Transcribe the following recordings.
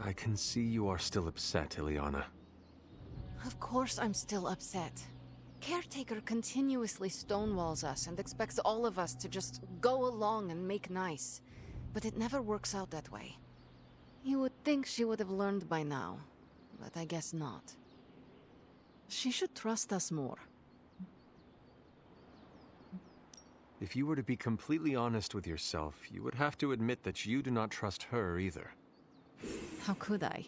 I can see you are still upset, Ileana. Of course I'm still upset. Caretaker continuously stonewalls us and expects all of us to just go along and make nice. But it never works out that way. You would think she would have learned by now, but I guess not. She should trust us more. If you were to be completely honest with yourself, you would have to admit that you do not trust her either. How could I?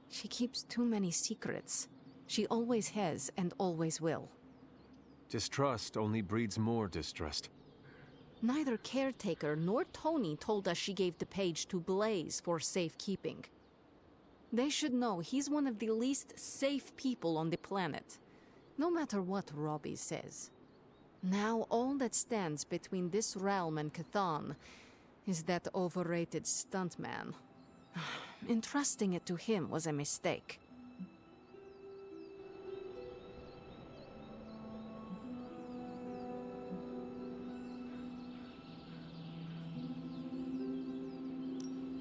She keeps too many secrets. She always has and always will. Distrust only breeds more distrust. Neither Caretaker nor Tony told us she gave the page to Blaze for safekeeping. They should know he's one of the least safe people on the planet, no matter what Robbie says. Now all that stands between this realm and Cathan is that overrated stuntman. Entrusting it to him was a mistake.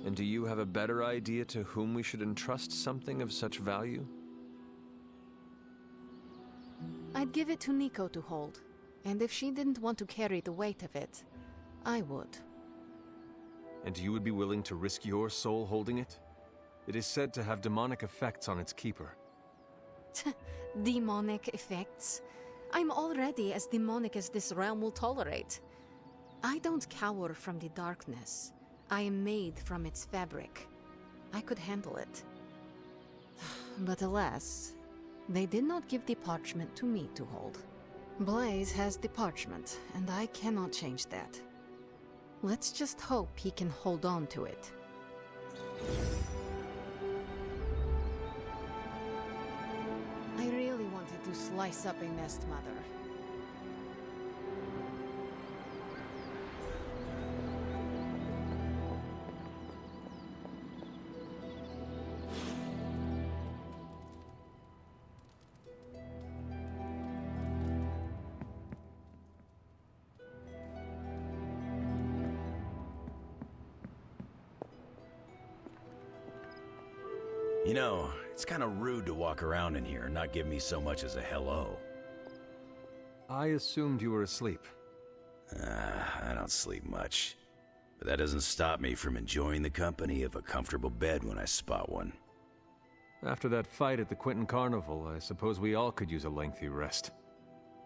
And do you have a better idea to whom we should entrust something of such value? I'd give it to Nico to hold, and if she didn't want to carry the weight of it, I would. And you would be willing to risk your soul holding it? It is said to have demonic effects on its keeper. Demonic effects? I'm already as demonic as this realm will tolerate. I don't cower from the darkness. I am made from its fabric. I could handle it. But alas, they did not give the parchment to me to hold. Blaze has the parchment, and I cannot change that. Let's just hope he can hold on to it. I really wanted to slice up a nest mother. You know, it's kind of rude to walk around in here and not give me so much as a hello. I assumed you were asleep. I don't sleep much. But that doesn't stop me from enjoying the company of a comfortable bed when I spot one. After that fight at the Quentin Carnival, I suppose we all could use a lengthy rest.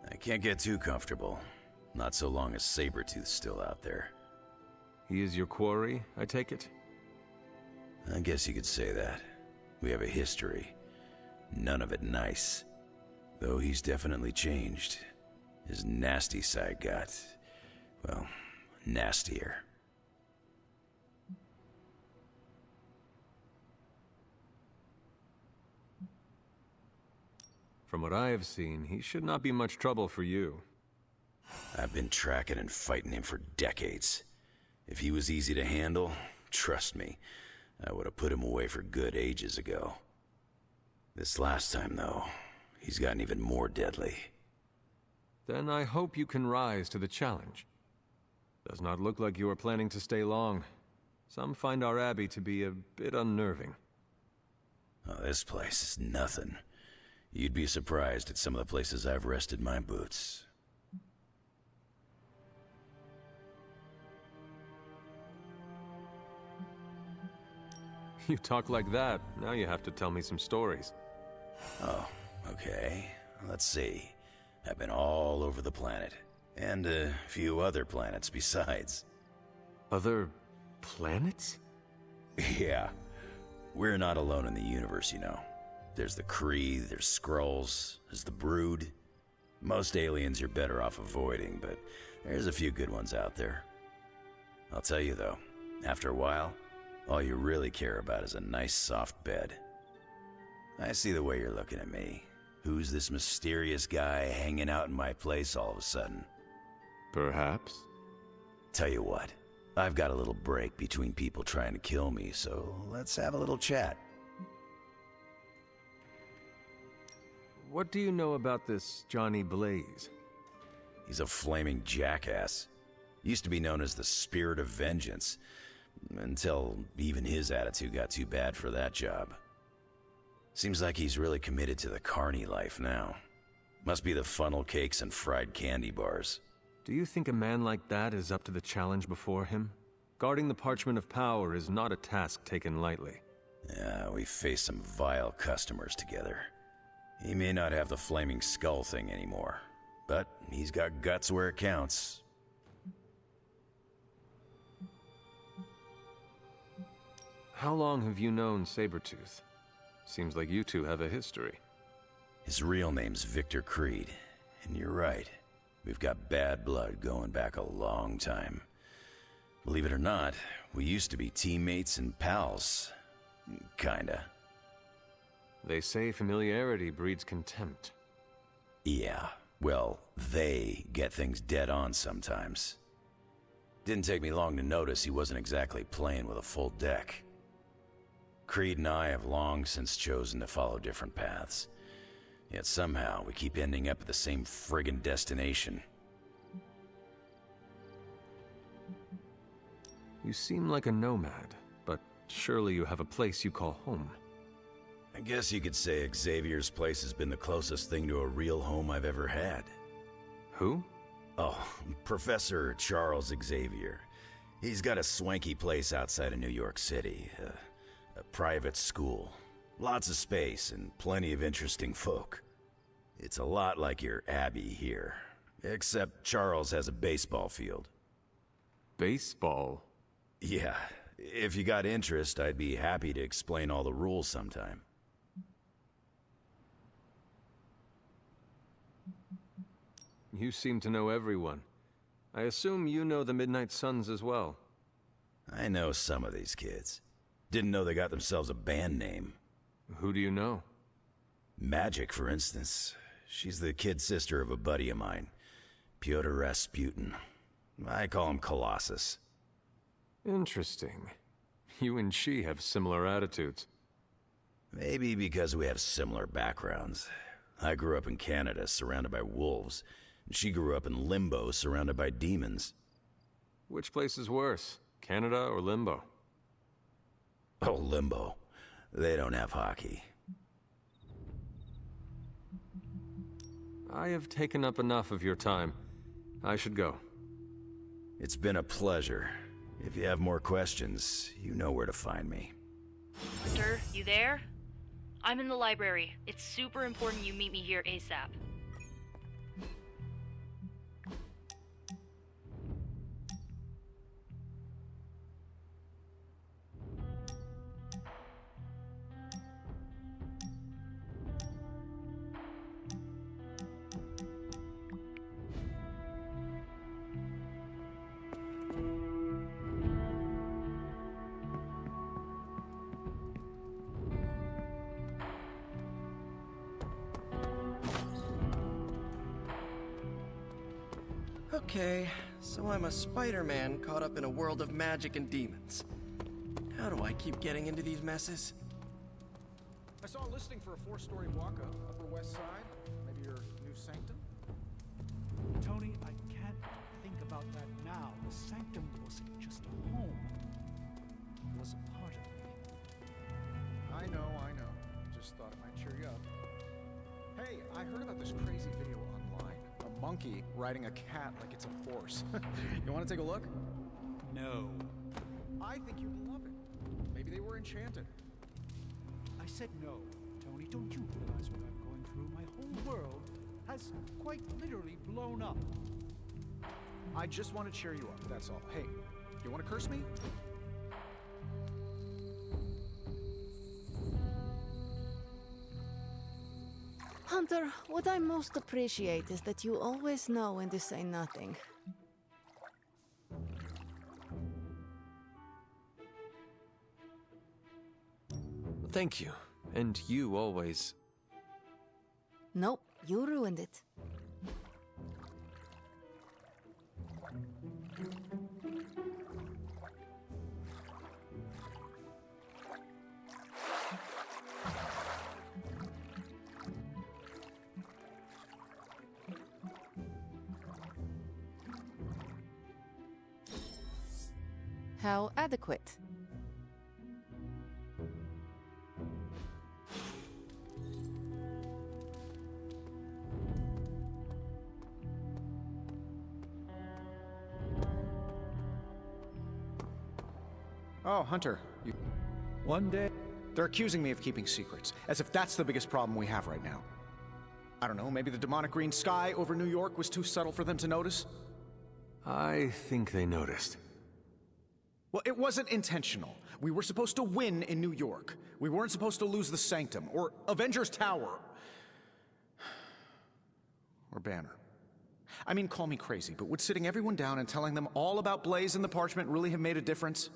I can't get too comfortable. Not so long as Sabretooth's still out there. He is your quarry, I take it? I guess you could say that. We have a history. None of it nice. Though he's definitely changed. His nasty side got, well, nastier. From what I have seen, he should not be much trouble for you. I've been tracking and fighting him for decades. If he was easy to handle, trust me, I would have put him away for good ages ago. This last time, though, he's gotten even more deadly. Then I hope you can rise to the challenge. Does not look like you are planning to stay long. Some find our abbey to be a bit unnerving. Oh, this place is nothing. You'd be surprised at some of the places I've rested my boots. You talk like that, now you have to tell me some stories. Oh, okay. Let's see. I've been all over the planet. And a few other planets besides. Other planets? Yeah. We're not alone in the universe, you know. There's the Kree, there's Skrulls, there's the Brood. Most aliens you're better off avoiding, but there's a few good ones out there. I'll tell you though, after a while, all you really care about is a nice soft bed. I see the way you're looking at me. Who's this mysterious guy hanging out in my place all of a sudden? Perhaps. Tell you what, I've got a little break between people trying to kill me, so let's have a little chat. What do you know about this Johnny Blaze? He's a flaming jackass. Used to be known as the Spirit of Vengeance, Until even his attitude got too bad for that job. Seems like he's really committed to the carny life now. Must be the funnel cakes and fried candy bars. Do you think a man like that is up to the challenge before him? Guarding the Parchment of Power is not a task taken lightly. Yeah, we faced some vile customers together. He may not have the flaming skull thing anymore, but he's got guts where it counts. How long have you known Sabretooth? Seems like you two have a history. His real name's Victor Creed, and you're right. We've got bad blood going back a long time. Believe it or not, we used to be teammates and pals. Kinda. They say familiarity breeds contempt. Yeah, well, they get things dead on sometimes. Didn't take me long to notice he wasn't exactly playing with a full deck. Creed and I have long since chosen to follow different paths. Yet somehow we keep ending up at the same friggin' destination. You seem like a nomad, but surely you have a place you call home. I guess you could say Xavier's place has been the closest thing to a real home I've ever had. Who? Oh, Professor Charles Xavier. He's got a swanky place outside of New York City. A private school. Lots of space and plenty of interesting folk. It's a lot like your Abbey here. Except Charles has a baseball field. Baseball? Yeah, if you got interest, I'd be happy to explain all the rules sometime. You seem to know everyone. I assume you know the Midnight Suns as well. I know some of these kids. Didn't know they got themselves a band name. Who do you know? Magic, for instance. She's the kid sister of a buddy of mine, Pyotr Rasputin. I call him Colossus. Interesting. You and she have similar attitudes. Maybe because we have similar backgrounds. I grew up in Canada, surrounded by wolves. And she grew up in Limbo, surrounded by demons. Which place is worse, Canada or Limbo? Oh, Limbo. They don't have hockey. I have taken up enough of your time. I should go. It's been a pleasure. If you have more questions, you know where to find me. Sir, you there? I'm in the library. It's super important you meet me here ASAP. Okay, so I'm a Spider-Man caught up in a world of magic and demons. How do I keep getting into these messes? I saw a listing for a 4-story walk-up, Upper West Side. Maybe your new sanctum? Tony, I can't think about that now. The sanctum wasn't just a home. It was a part of me. I know. Just thought it might cheer you up. Hey, I heard about this crazy video online. A monkey riding a cat like it's a horse. You want to take a look? No. I think you'd love it. Maybe they were enchanted. I said no. Tony, don't you realize what I'm going through? My whole world has quite literally blown up. I just want to cheer you up, that's all. Hey, you want to curse me? Hunter, what I most appreciate is that you always know when to say nothing. Thank you. And you always... Nope, you ruined it. How adequate? Oh, Hunter, you... One day. They're accusing me of keeping secrets, as if that's the biggest problem we have right now. I don't know, maybe the demonic green sky over New York was too subtle for them to notice? I think they noticed. Well, it wasn't intentional. We were supposed to win in New York. We weren't supposed to lose the Sanctum, or Avengers Tower. Or Banner. I mean, call me crazy, but would sitting everyone down and telling them all about Blaze and the Parchment really have made a difference?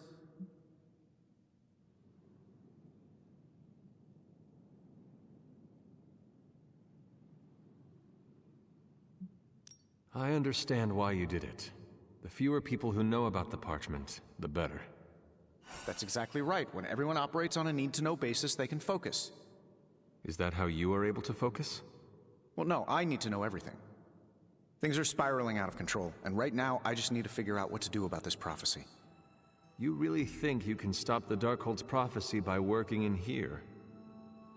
I understand why you did it. The fewer people who know about the parchment, the better. That's exactly right. When everyone operates on a need-to-know basis, they can focus. Is that how you are able to focus? Well, no, I need to know everything. Things are spiraling out of control, and right now, I just need to figure out what to do about this prophecy. You really think you can stop the Darkhold's prophecy by working in here?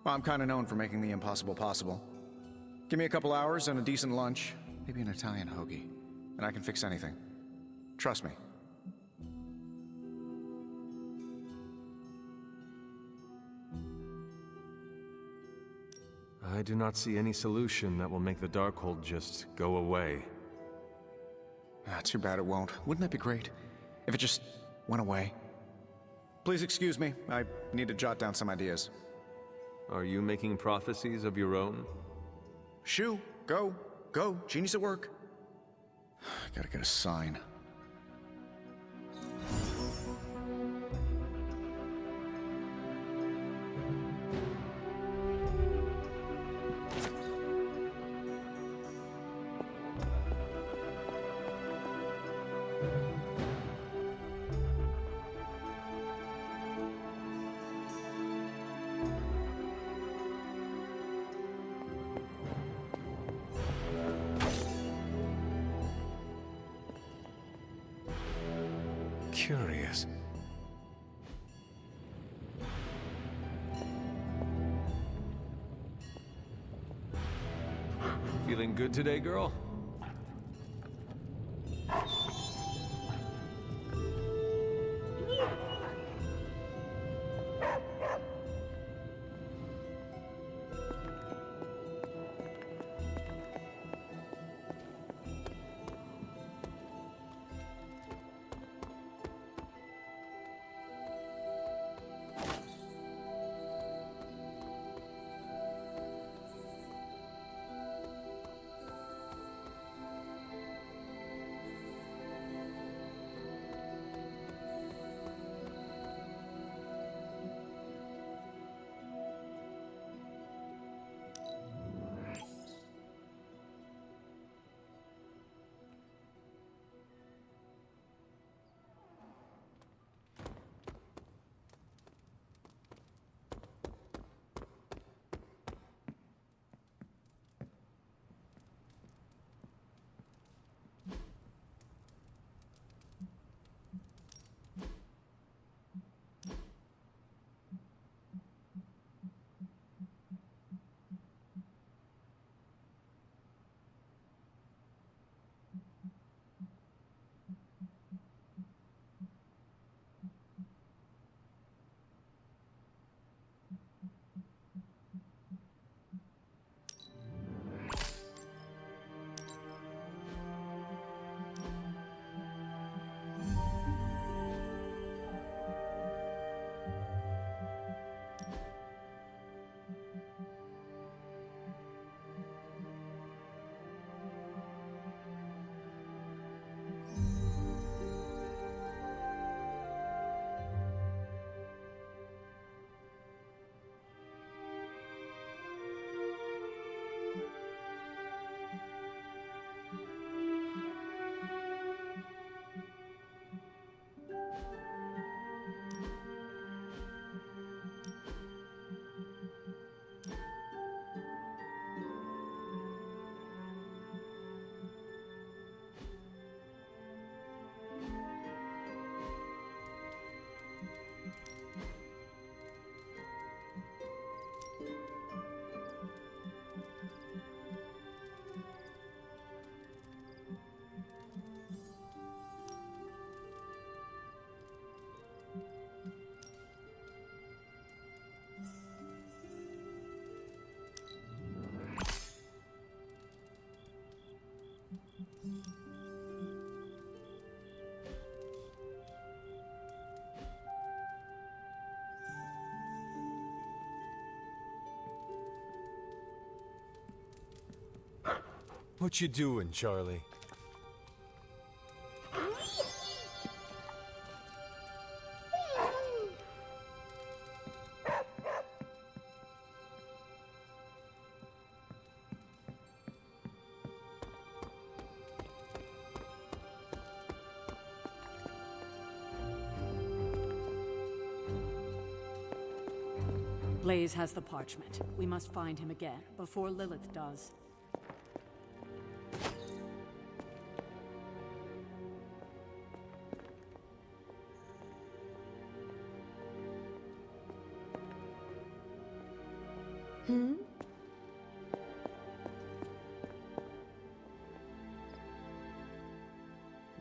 Well, I'm kind of known for making the impossible possible. Give me a couple hours and a decent lunch, maybe an Italian hoagie, and I can fix anything. Trust me. I do not see any solution that will make the Darkhold just go away. Too bad it won't. Wouldn't that be great? If it just went away. Please excuse me. I need to jot down some ideas. Are you making prophecies of your own? Shoo, go, genius at work. Gotta get a sign. Curious. Feeling good today, girl? What you doing, Charlie? Blaze has the parchment. We must find him again, before Lilith does.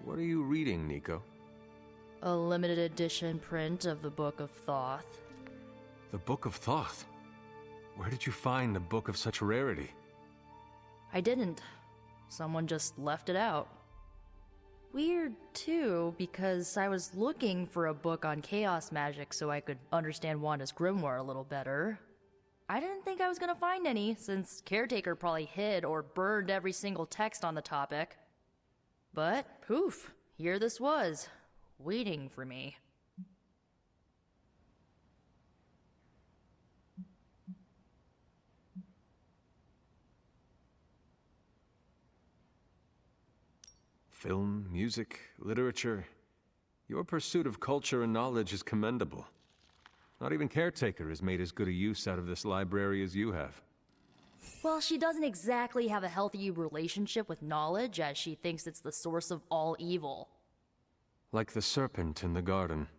What are you reading, Nico? A limited edition print of the Book of Thoth. The Book of Thoth? Where did you find a book of such rarity? I didn't. Someone just left it out. Weird, too, because I was looking for a book on chaos magic so I could understand Wanda's grimoire a little better. I didn't think I was gonna find any, since Caretaker probably hid or burned every single text on the topic. But, poof, here this was, waiting for me. Film, music, literature. Your pursuit of culture and knowledge is commendable. Not even Caretaker has made as good a use out of this library as you have. Well, she doesn't exactly have a healthy relationship with knowledge, as she thinks it's the source of all evil. Like the serpent in the garden.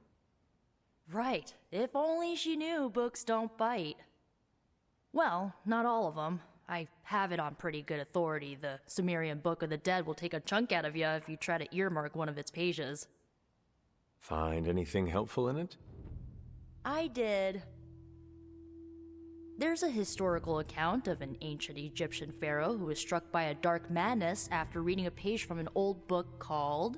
Right. If only she knew books don't bite. Well, not all of them. I have it on pretty good authority. The Sumerian Book of the Dead will take a chunk out of you if you try to earmark one of its pages. Find anything helpful in it? I did. There's a historical account of an ancient Egyptian pharaoh who was struck by a dark madness after reading a page from an old book called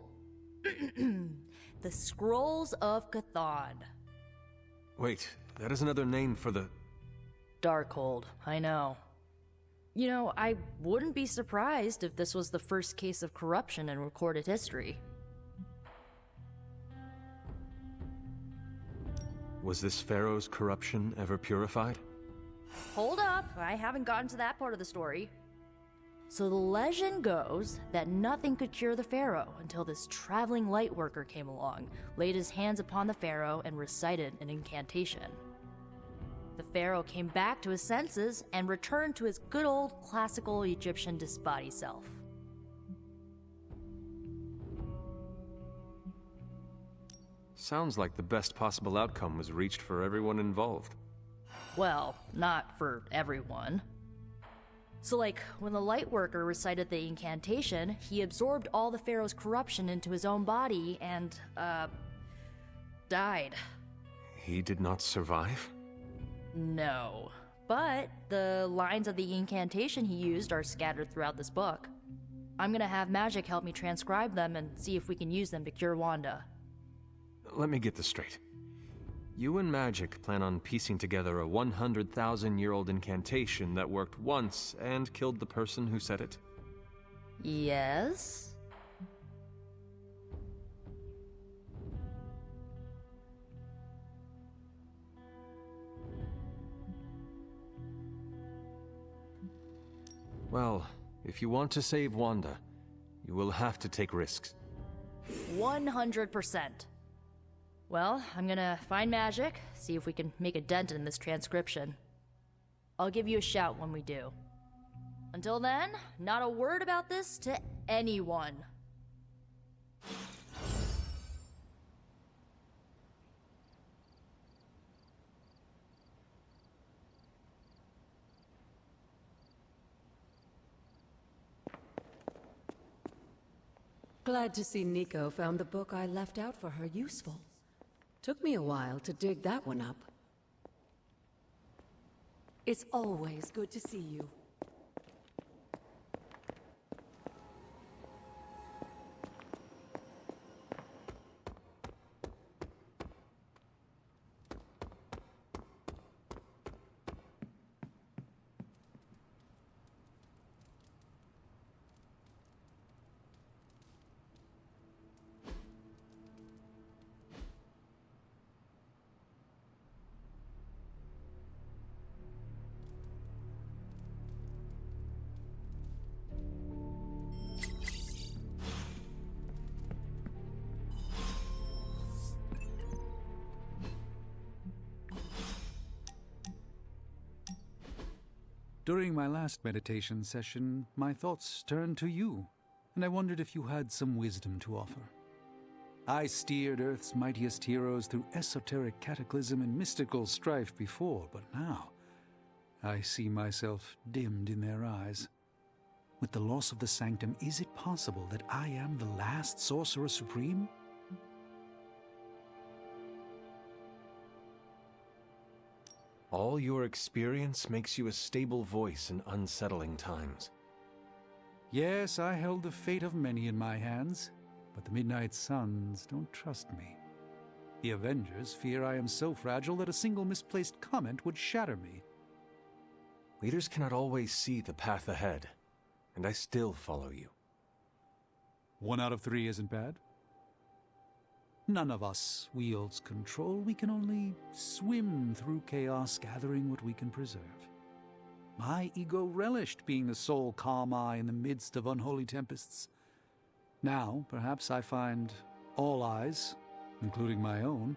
The Scrolls of Chthon. Wait, that is another name for the... Darkhold, I know. You know, I wouldn't be surprised if this was the first case of corruption in recorded history. Was this pharaoh's corruption ever purified? Hold up, I haven't gotten to that part of the story. So the legend goes that nothing could cure the pharaoh until this traveling light worker came along, laid his hands upon the pharaoh, and recited an incantation. The pharaoh came back to his senses and returned to his good old classical Egyptian disbody self. Sounds like the best possible outcome was reached for everyone involved. Well, not for everyone. So like, when the lightworker recited the incantation, he absorbed all the pharaoh's corruption into his own body and, died. He did not survive? No. But the lines of the incantation he used are scattered throughout this book. I'm gonna have magic help me transcribe them and see if we can use them to cure Wanda. Let me get this straight. You and Magic plan on piecing together a 100,000-year-old incantation that worked once and killed the person who said it? Yes? Well, if you want to save Wanda, you will have to take risks. 100%. Well, I'm gonna find Magic, see if we can make a dent in this transcription. I'll give you a shout when we do. Until then, not a word about this to anyone. Glad to see Nico found the book I left out for her useful. Took me a while to dig that one up. It's always good to see you. During my last meditation session, my thoughts turned to you, and I wondered if you had some wisdom to offer. I steered Earth's mightiest heroes through esoteric cataclysm and mystical strife before, but now I see myself dimmed in their eyes. With the loss of the Sanctum, is it possible that I am the last Sorcerer Supreme? All your experience makes you a stable voice in unsettling times. Yes, I held the fate of many in my hands, but the Midnight Suns don't trust me. The Avengers fear I am so fragile that a single misplaced comment would shatter me. Leaders cannot always see the path ahead, and I still follow you. 1 out of 3 isn't bad. None of us wields control. We can only swim through chaos, gathering what we can preserve. My ego relished being the sole calm eye in the midst of unholy tempests. Now, perhaps I find all eyes, including my own,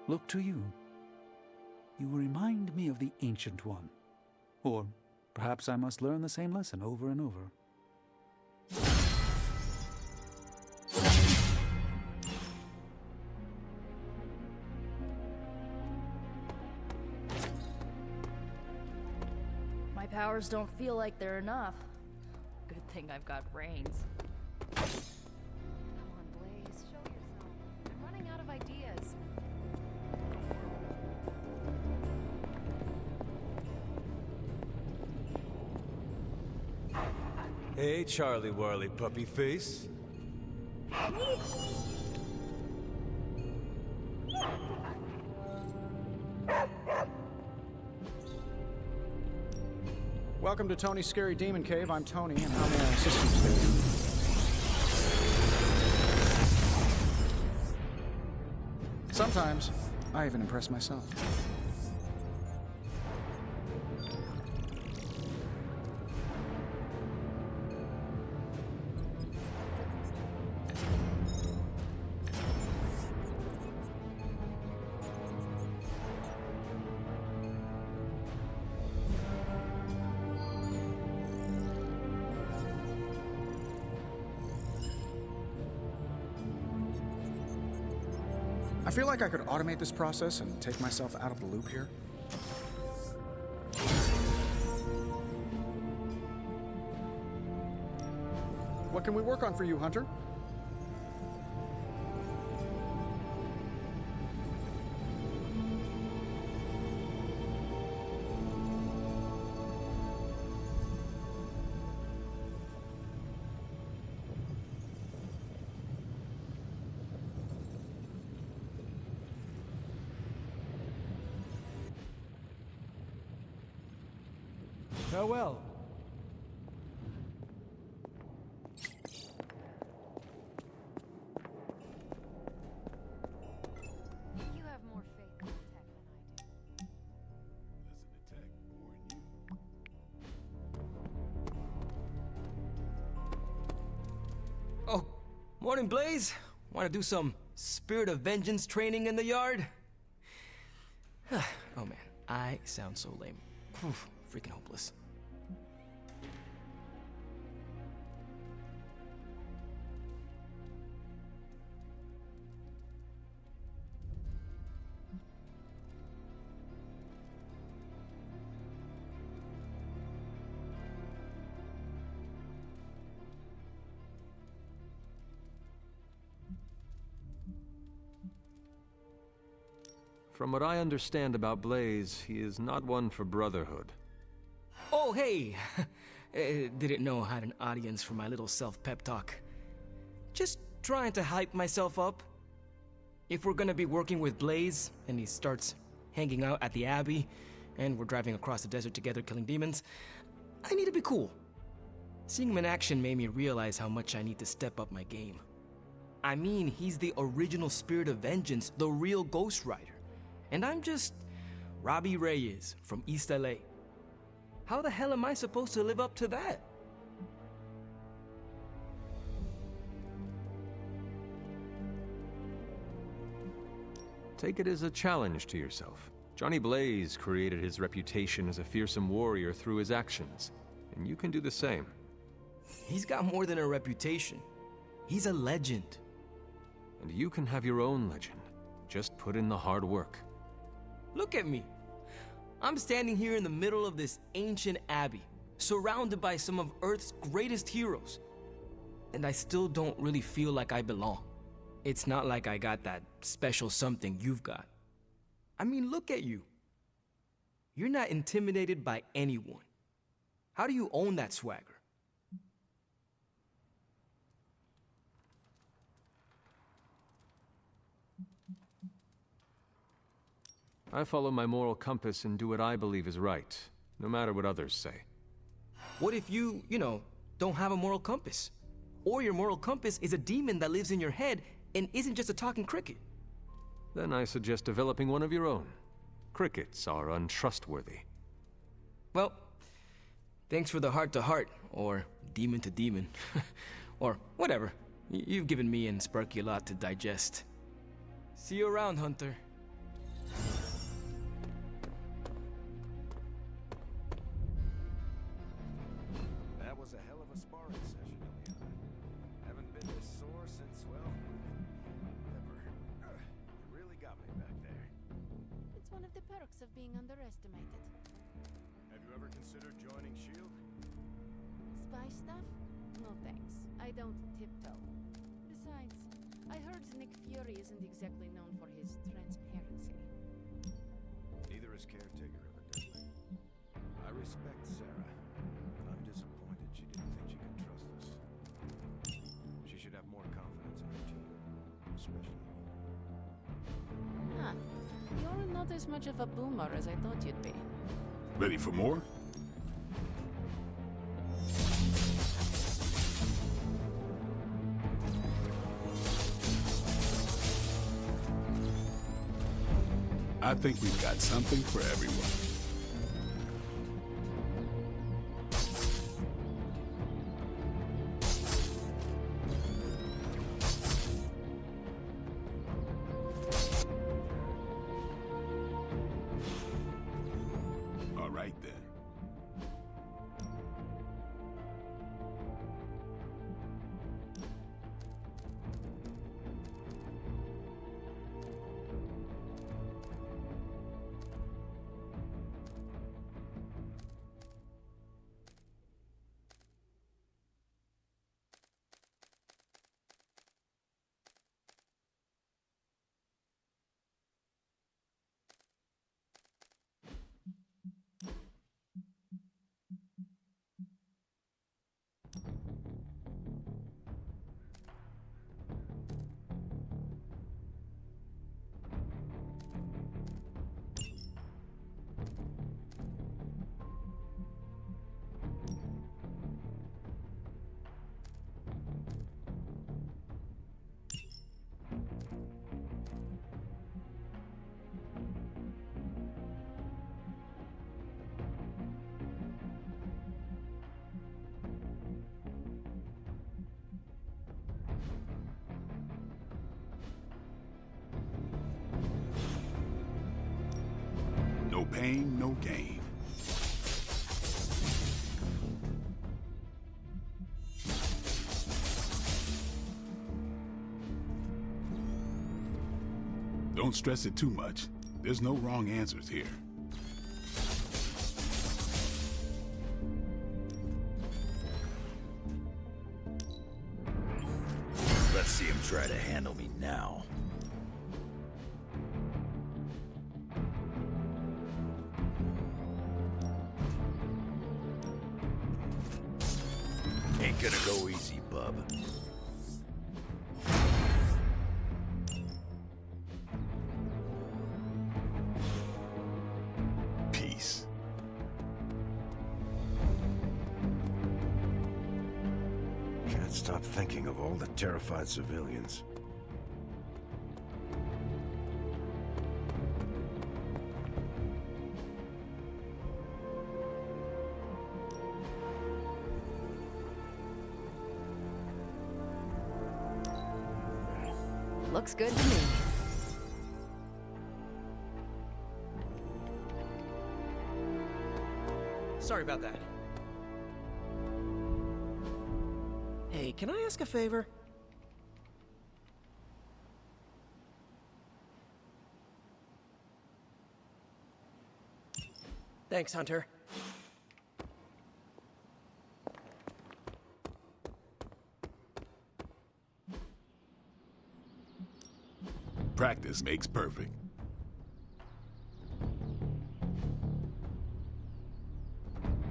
look to you. You remind me of the Ancient One. Or perhaps I must learn the same lesson over and over. My powers don't feel like they're enough. Good thing I've got brains. Come on, Blaze, show yourself. I'm running out of ideas. Hey, Charlie Warley puppy face. Welcome to Tony's Scary Demon Cave. I'm Tony, and how may I assist you today? Sometimes, I even impress myself. I feel like I could automate this process and take myself out of the loop here. What can we work on for you, Hunter? Farewell. You have more faith in tech than I do. Oh, morning, Blaze. Want to do some Spirit of Vengeance training in the yard? Oh man, I sound so lame. Whew, freaking hopeless. From what I understand about Blaze, he is not one for brotherhood. Oh, hey! Didn't know I had an audience for my little self-pep talk. Just trying to hype myself up. If we're gonna be working with Blaze, and he starts hanging out at the Abbey, and we're driving across the desert together killing demons, I need to be cool. Seeing him in action made me realize how much I need to step up my game. I mean, he's the original Spirit of Vengeance, the real Ghost Rider. And I'm just Robbie Reyes from East LA. How the hell am I supposed to live up to that? Take it as a challenge to yourself. Johnny Blaze created his reputation as a fearsome warrior through his actions, and you can do the same. He's got more than a reputation. He's a legend. And you can have your own legend. Just put in the hard work. Look at me. I'm standing here in the middle of this ancient abbey, surrounded by some of Earth's greatest heroes. And I still don't really feel like I belong. It's not like I got that special something you've got. I mean, look at you. You're not intimidated by anyone. How do you own that swagger? I follow my moral compass and do what I believe is right, no matter what others say. What if you don't have a moral compass? Or your moral compass is a demon that lives in your head and isn't just a talking cricket? Then I suggest developing one of your own. Crickets are untrustworthy. Well, thanks for the heart-to-heart, or demon-to-demon, or whatever. You've given me and Sparky a lot to digest. See you around, Hunter. That was a hell of a sparring session, Elliot. Haven't been this sore since, well, ever. You really got me back there. It's one of the perks of being underestimated. Have you ever considered joining S.H.I.E.L.D.? Spy stuff? No thanks. I don't tiptoe. Besides, I heard Nick Fury isn't exactly known for his transparency. Neither is Caretaker, evidently. I respect Sarah, but I'm disappointed she didn't think she could trust us. She should have more confidence in her team, especially you. Huh. You're not as much of a boomer as I thought you'd be. Ready for more? I think we've got something for everyone. All right then. No pain, no gain. Don't stress it too much. There's no wrong answers here. Let's see him try to handle me now. Ain't gonna go easy, bub. Peace. Can't stop thinking of all the terrified civilians. Looks good to me. Sorry about that. Hey, can I ask a favor? Thanks, Hunter. Practice makes perfect.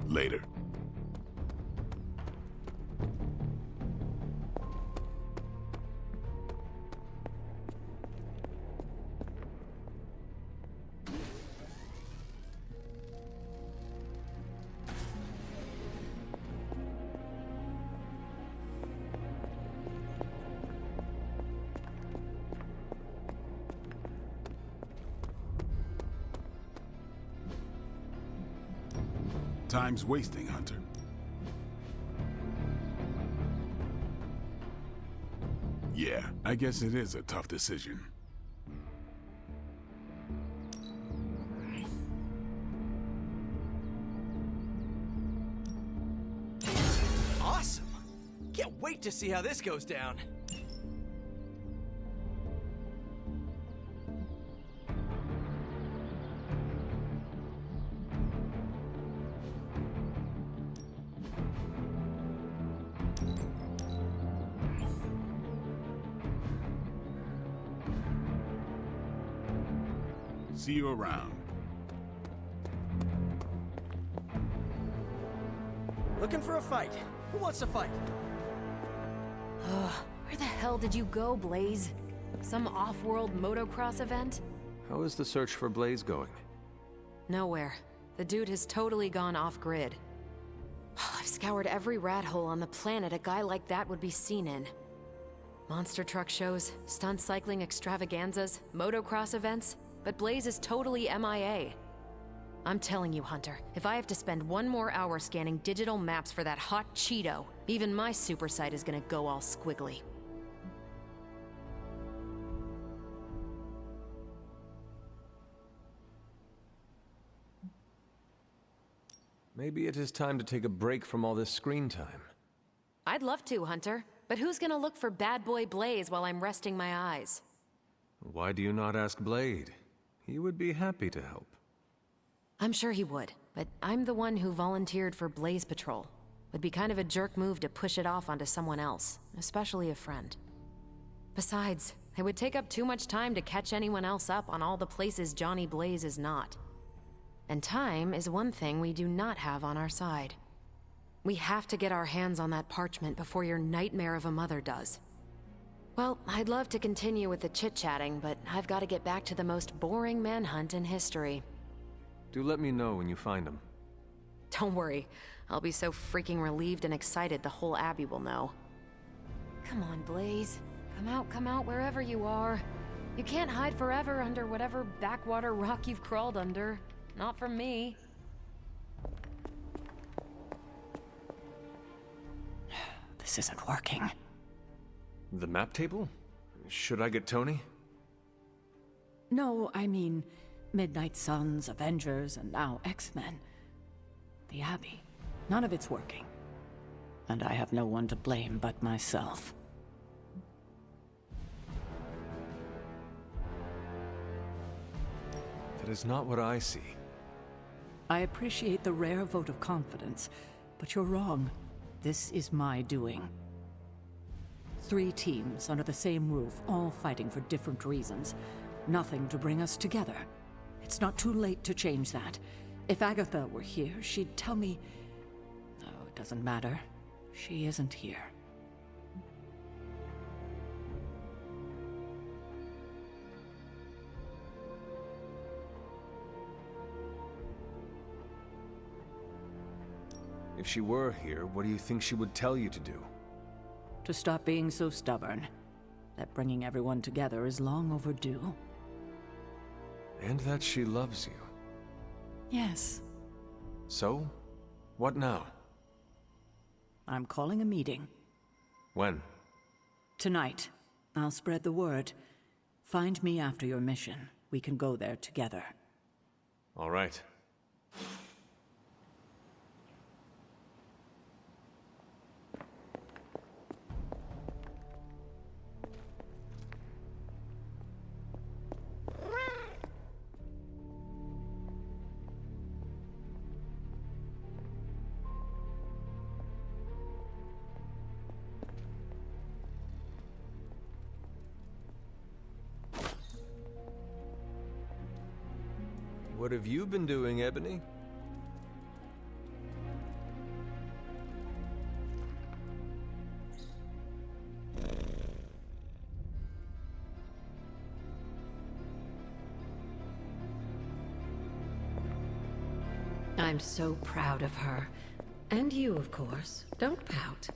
Later. Time's wasting, Hunter. Yeah, I guess it is a tough decision. Awesome! Can't wait to see how this goes down. See you around. Looking for a fight. Who wants to fight? Where the hell did you go, Blaze? Some off-world motocross event? How is the search for Blaze going? Nowhere. The dude has totally gone off-grid. I've scoured every rat hole on the planet a guy like that would be seen in. Monster truck shows, stunt cycling extravaganzas, motocross events, but Blaze is totally MIA. I'm telling you, Hunter, if I have to spend one more hour scanning digital maps for that hot Cheeto, even my super sight is gonna go all squiggly. Maybe it is time to take a break from all this screen time. I'd love to, Hunter, but who's gonna look for bad boy Blaze while I'm resting my eyes? Why do you not ask Blade? He would be happy to help. I'm sure he would, but I'm the one who volunteered for Blaze Patrol. Would be kind of a jerk move to push it off onto someone else, especially a friend. Besides, it would take up too much time to catch anyone else up on all the places Johnny Blaze is not. And time is one thing we do not have on our side. We have to get our hands on that parchment before your nightmare of a mother does. Well, I'd love to continue with the chit-chatting, but I've got to get back to the most boring manhunt in history. Do let me know when you find him. Don't worry, I'll be so freaking relieved and excited the whole Abbey will know. Come on, Blaze. Come out wherever you are. You can't hide forever under whatever backwater rock you've crawled under. Not from me. This isn't working. The map table? Should I get Tony? No, I mean Midnight Suns, Avengers, and now X-Men. The Abbey. None of it's working. And I have no one to blame but myself. That is not what I see. I appreciate the rare vote of confidence, but you're wrong. This is my doing. 3 teams under the same roof, all fighting for different reasons. Nothing to bring us together. It's not too late to change that. If Agatha were here, she'd tell me... Oh, it doesn't matter. She isn't here. If she were here, what do you think she would tell you to do? To stop being so stubborn. That bringing everyone together is long overdue. And that she loves you. Yes. So? What now? I'm calling a meeting. When? Tonight. I'll spread the word. Find me after your mission. We can go there together. All right. What have you been doing, Ebony? I'm so proud of her. And you, of course. Don't pout.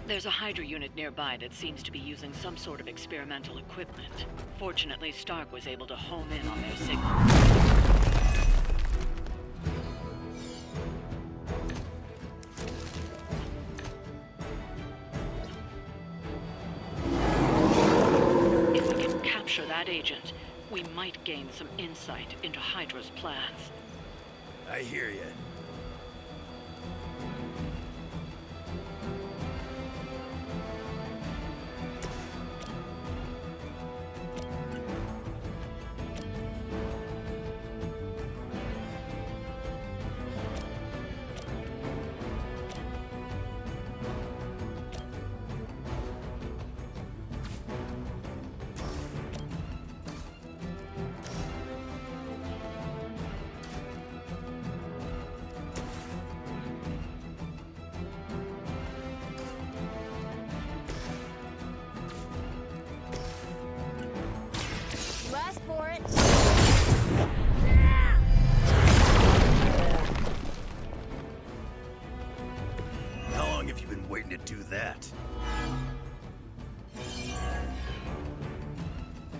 There's a Hydra unit nearby that seems to be using some sort of experimental equipment. Fortunately, Stark was able to home in on their signal. If we can capture that agent, we might gain some insight into Hydra's plans. I hear you. Last for it. How long have you been waiting to do that?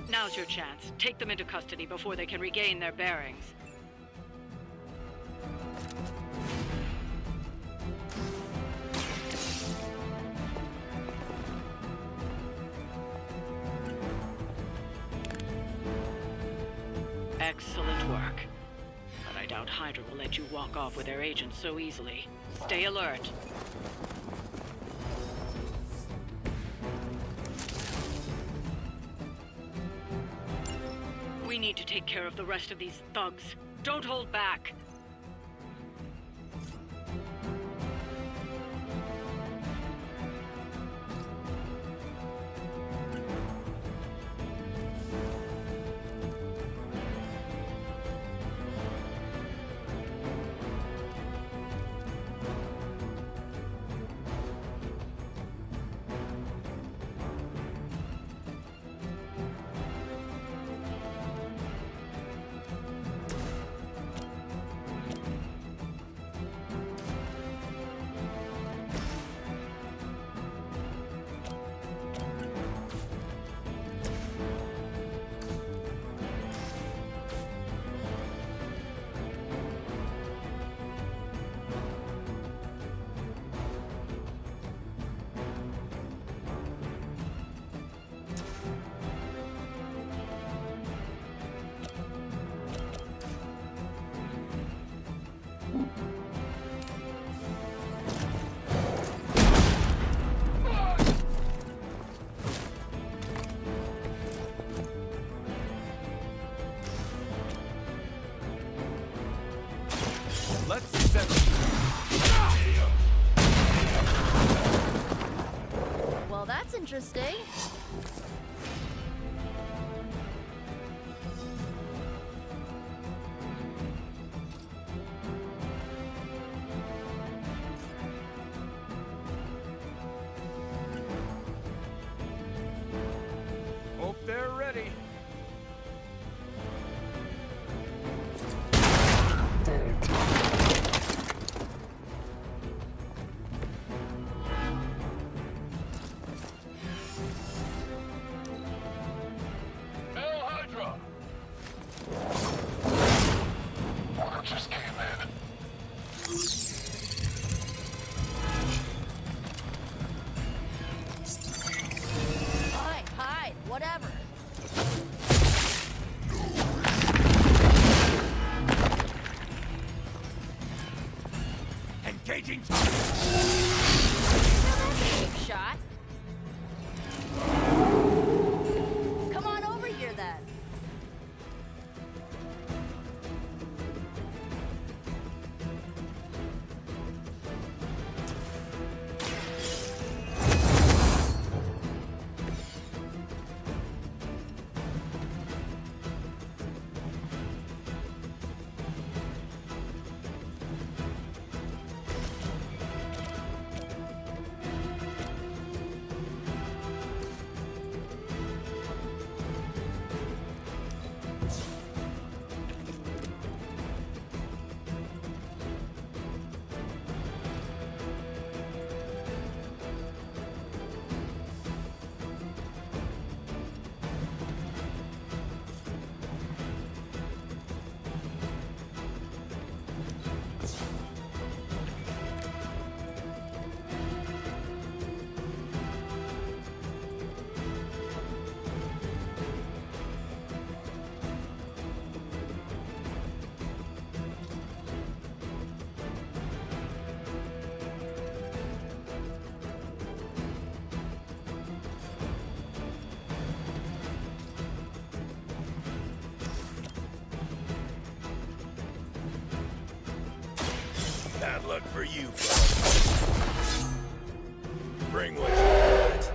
Now's your chance. Take them into custody before they can regain their bearings. Excellent work. But I doubt Hydra will let you walk off with their agents so easily. Stay alert. We need to take care of the rest of these thugs. Don't hold back. Let's settle. Well, that's interesting. Hope they're ready. Hide, hide, whatever. Engaging Now that's a big shot. Come on over here then. Bad luck for you, bud. Bring what you got.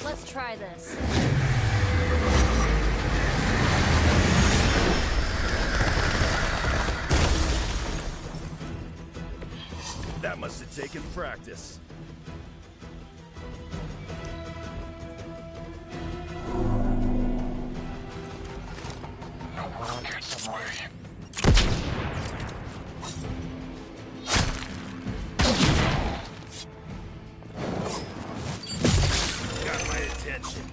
Let's try this. That must have taken practice. Got my attention.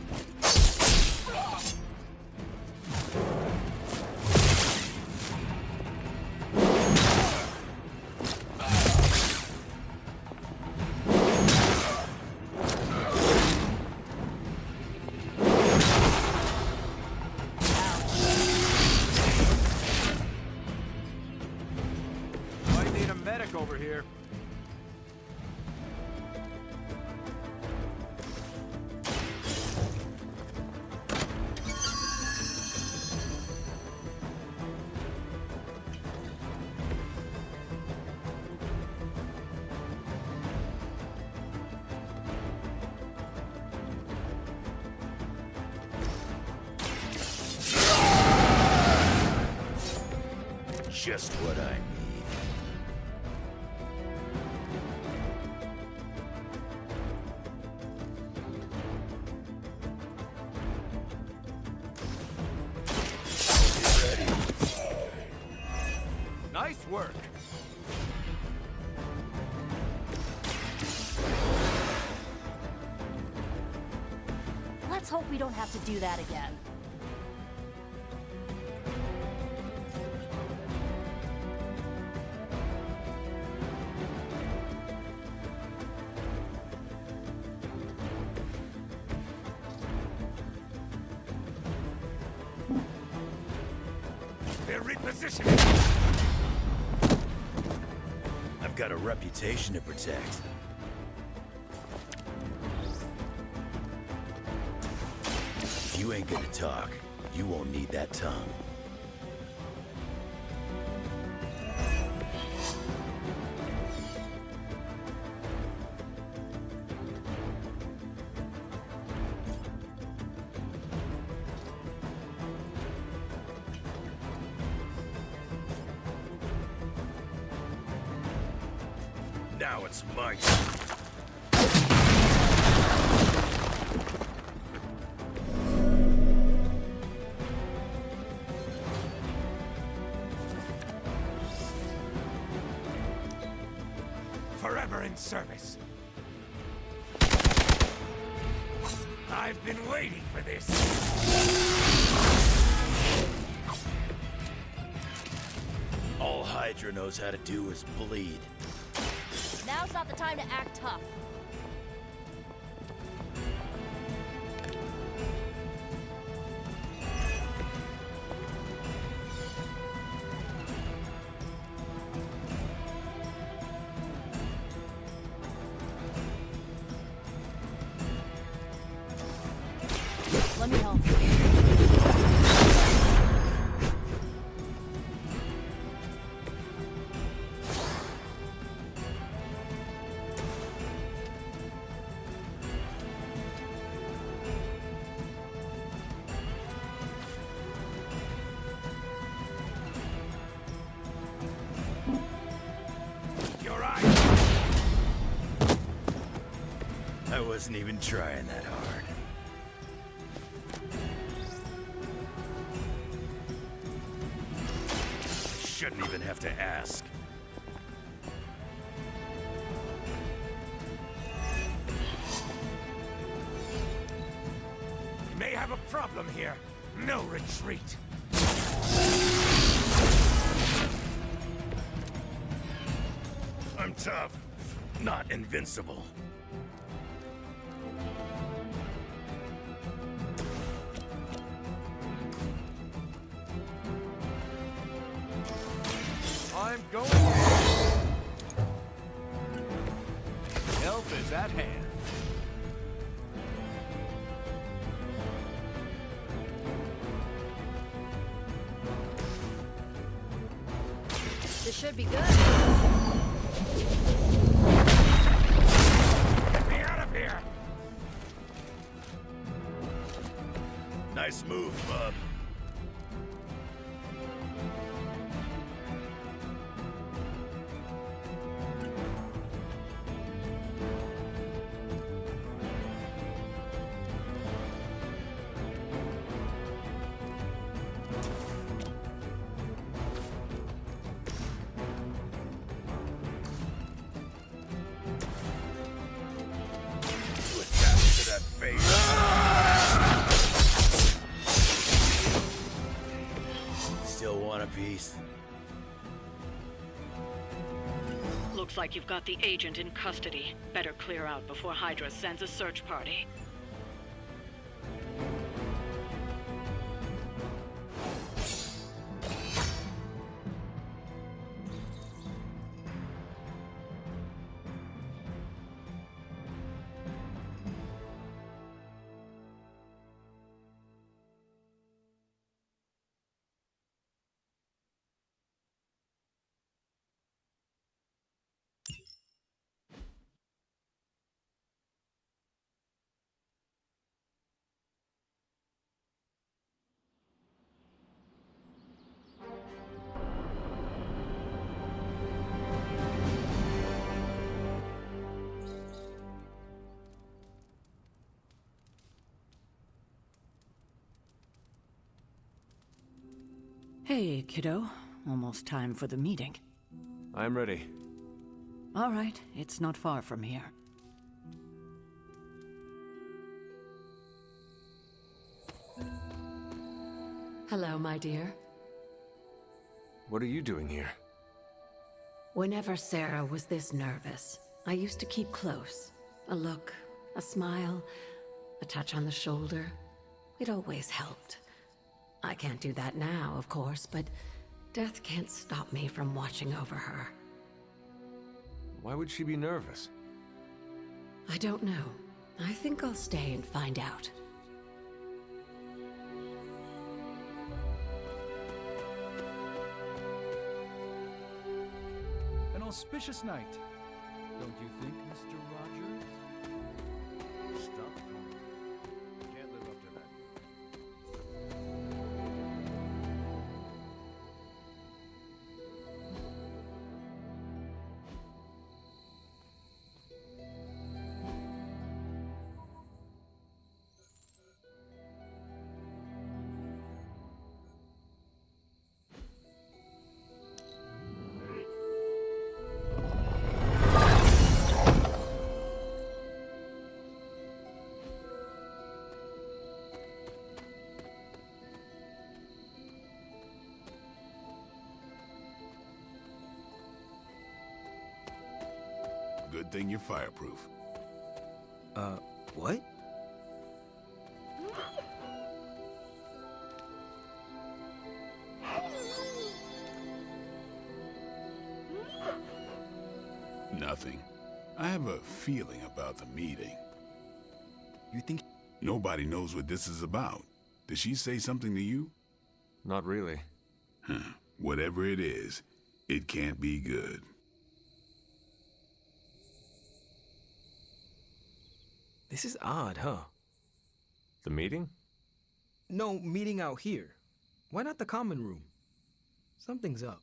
Might need a medic over here. Just what I need. Nice work. Let's hope we don't have to do that again. They're repositioning. I've got a reputation to protect. You ain't gonna talk. You won't need that tongue. Now it's my turn. Forever in service. I've been waiting for this. All Hydra knows how to do is bleed. Now's not the time to act tough. Let me help. Your eyes. I wasn't even trying that hard. Shouldn't even have to ask. We may have a problem here. No retreat. I'm tough, not invincible. I'm going in. Help is at hand. This should be good. Get me out of here! Nice move, bub. To that face. Still want a piece? Looks like you've got the agent in custody. Better clear out before Hydra sends a search party. Hey, kiddo. Almost time for the meeting. I'm ready. All right, it's not far from here. Hello, my dear. What are you doing here? Whenever Sarah was this nervous, I used to keep close. A look, a smile, a touch on the shoulder. It always helped. I can't do that now, of course, but death can't stop me from watching over her. Why would she be nervous? I don't know. I think I'll stay and find out. auspicious night. Don't you think, Mr. Rogers? Stop calling. Can't live up to that. Good thing you're fireproof. What? Nothing. I have a feeling about the meeting. You think... Nobody knows what this is about. Did she say something to you? Not really. Whatever it is, it can't be good. This is odd, huh? The meeting? No, meeting out here. Why not the common room? Something's up.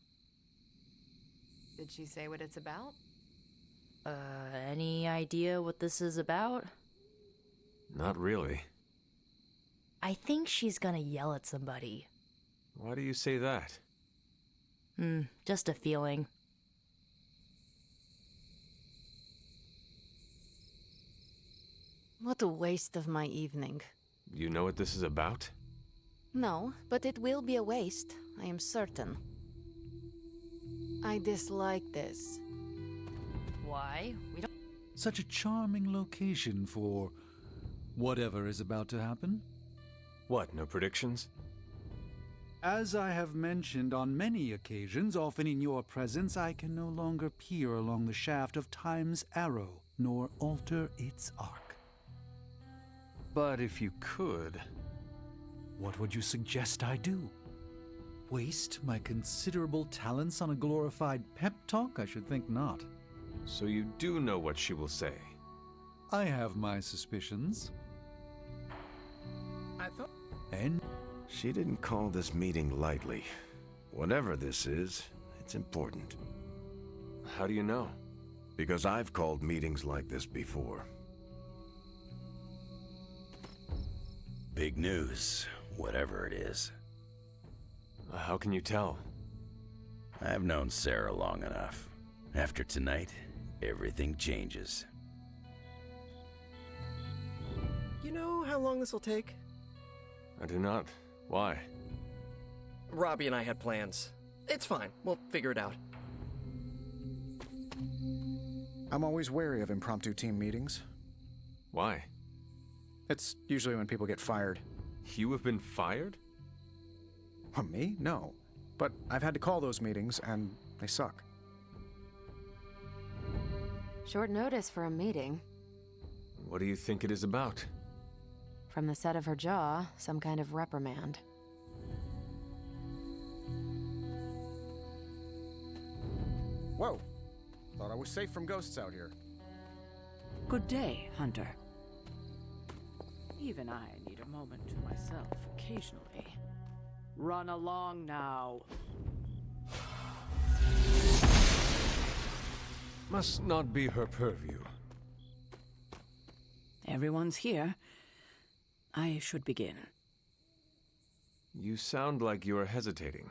Did she say what it's about? Any idea what this is about? Not really. I think she's gonna yell at somebody. Why do you say that? Just a feeling. What a waste of my evening. You know what this is about? No, but it will be a waste, I am certain. I dislike this. Why? We don't... Such a charming location for whatever is about to happen. What, no predictions? As I have mentioned on many occasions, often in your presence, I can no longer peer along the shaft of time's arrow, nor alter its arc. But if you could... What would you suggest I do? Waste my considerable talents on a glorified pep talk? I should think not. So you do know what she will say? I have my suspicions. I thought... And? She didn't call this meeting lightly. Whatever this is, it's important. How do you know? Because I've called meetings like this before. Big news, whatever it is. How can you tell? I've known Sarah long enough. After tonight, everything changes. You know how long this will take? I do not. Why? Robbie and I had plans. It's fine. We'll figure it out. I'm always wary of impromptu team meetings. Why? It's usually when people get fired. You have been fired? Me? No. But I've had to call those meetings, and they suck. Short notice for a meeting. What do you think it is about? From the set of her jaw, some kind of reprimand. Whoa! Thought I was safe from ghosts out here. Good day, Hunter. Even I need a moment to myself occasionally. Run along now. Must not be her purview. Everyone's here. I should begin. You sound like you are hesitating.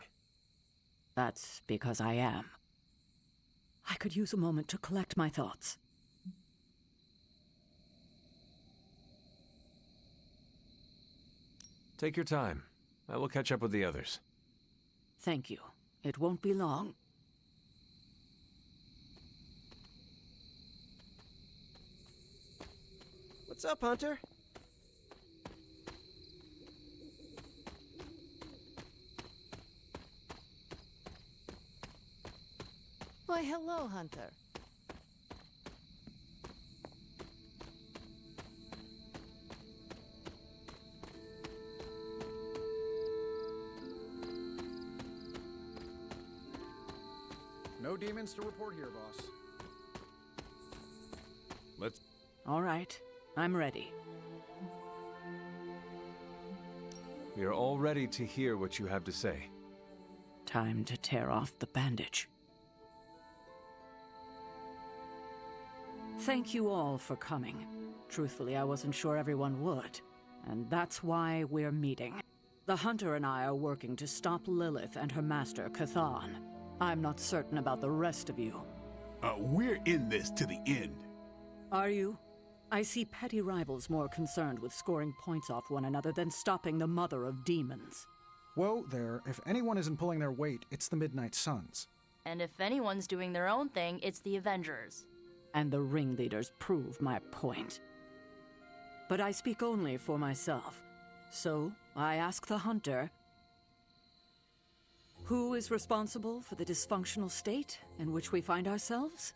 That's because I am. I could use a moment to collect my thoughts. Take your time. I will catch up with the others. Thank you. It won't be long. What's up, Hunter? Why, hello, Hunter. No No demons to report here, boss. Let's... All right, I'm ready. We are all ready to hear what you have to say. Time to tear off the bandage. Thank you all for coming. Truthfully, I wasn't sure everyone would. And that's why we're meeting. The Hunter and I are working to stop Lilith and her master, Cathan. I'm not certain about the rest of you. We're in this to the end. Are you? I see petty rivals more concerned with scoring points off one another than stopping the mother of demons. Whoa there, if anyone isn't pulling their weight, it's the Midnight Suns. And if anyone's doing their own thing, it's the Avengers. And the ringleaders prove my point. But I speak only for myself. So, I ask the Hunter, who is responsible for the dysfunctional state in which we find ourselves?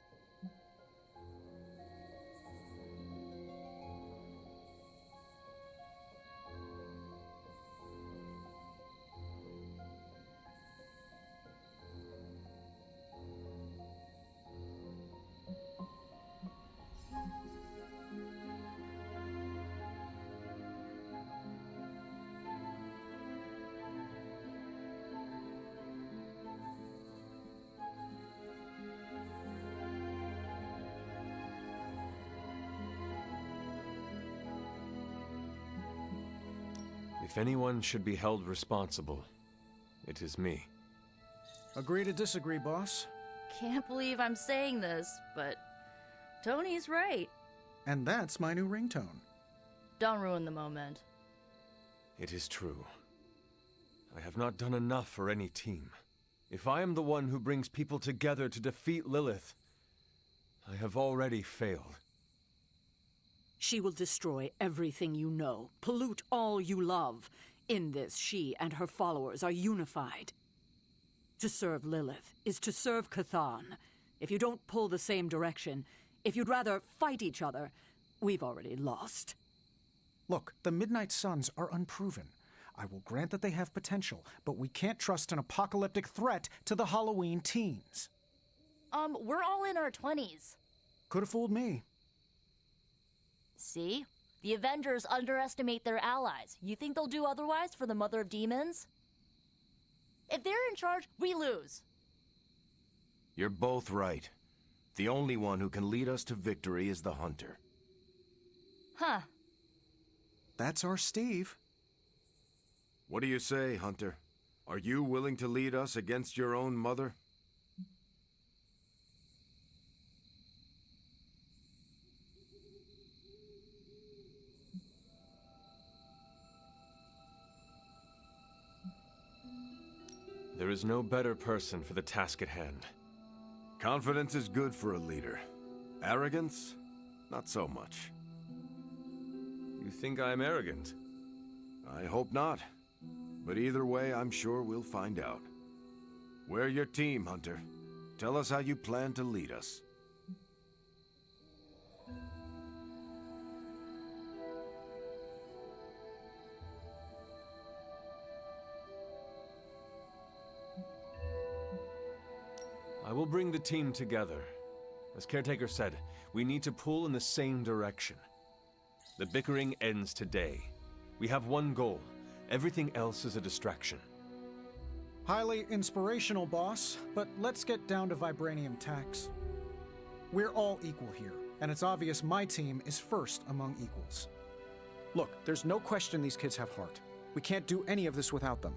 If anyone should be held responsible, it is me. Agree to disagree, boss. Can't believe I'm saying this, but Tony's right. And that's my new ringtone. Don't ruin the moment. It is true. I have not done enough for any team. If I am the one who brings people together to defeat Lilith, I have already failed. She will destroy everything you know, pollute all you love. In this, she and her followers are unified. To serve Lilith is to serve Cathan. If you don't pull the same direction, if you'd rather fight each other, we've already lost. Look, the Midnight Suns are unproven. I will grant that they have potential, but we can't trust an apocalyptic threat to the Halloween teens. We're all in our 20s. Could have fooled me. See? The Avengers underestimate their allies. You think they'll do otherwise for the Mother of Demons? If they're in charge, we lose. You're both right. The only one who can lead us to victory is the Hunter. Huh. That's our Steve. What do you say, Hunter? Are you willing to lead us against your own mother? There is no better person for the task at hand. Confidence is good for a leader. Arrogance? Not so much. You think I'm arrogant? I hope not. But either way, I'm sure we'll find out. We're your team, Hunter. Tell us how you plan to lead us. I will bring the team together. As Caretaker said, we need to pull in the same direction. The bickering ends today. We have one goal. Everything else is a distraction. Highly inspirational, boss, but let's get down to vibranium tax. We're all equal here, and it's obvious my team is first among equals. Look, there's no question these kids have heart. We can't do any of this without them.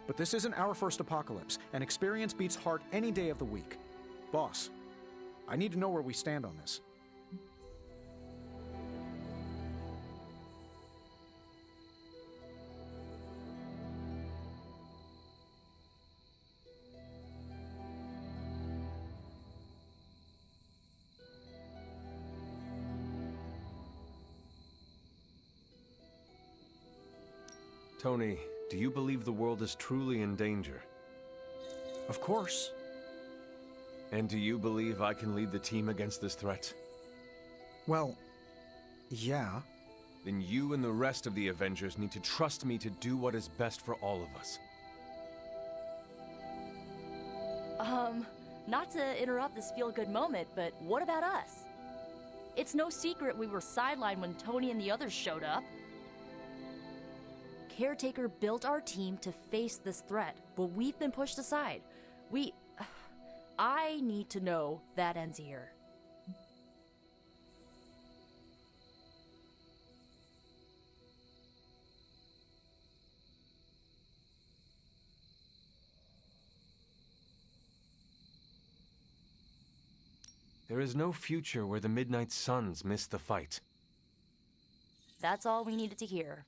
But this isn't our first apocalypse, and experience beats heart any day of the week. Boss, I need to know where we stand on this. Tony, do you believe the world is truly in danger? Of course. And do you believe I can lead the team against this threat? Well, yeah. Then you and the rest of the Avengers need to trust me to do what is best for all of us. not to interrupt this feel-good moment, but what about us? It's no secret we were sidelined when Tony and the others showed up. Caretaker built our team to face this threat, but we've been pushed aside. I need to know that ends here. There is no future where the Midnight Suns miss the fight. That's all we needed to hear.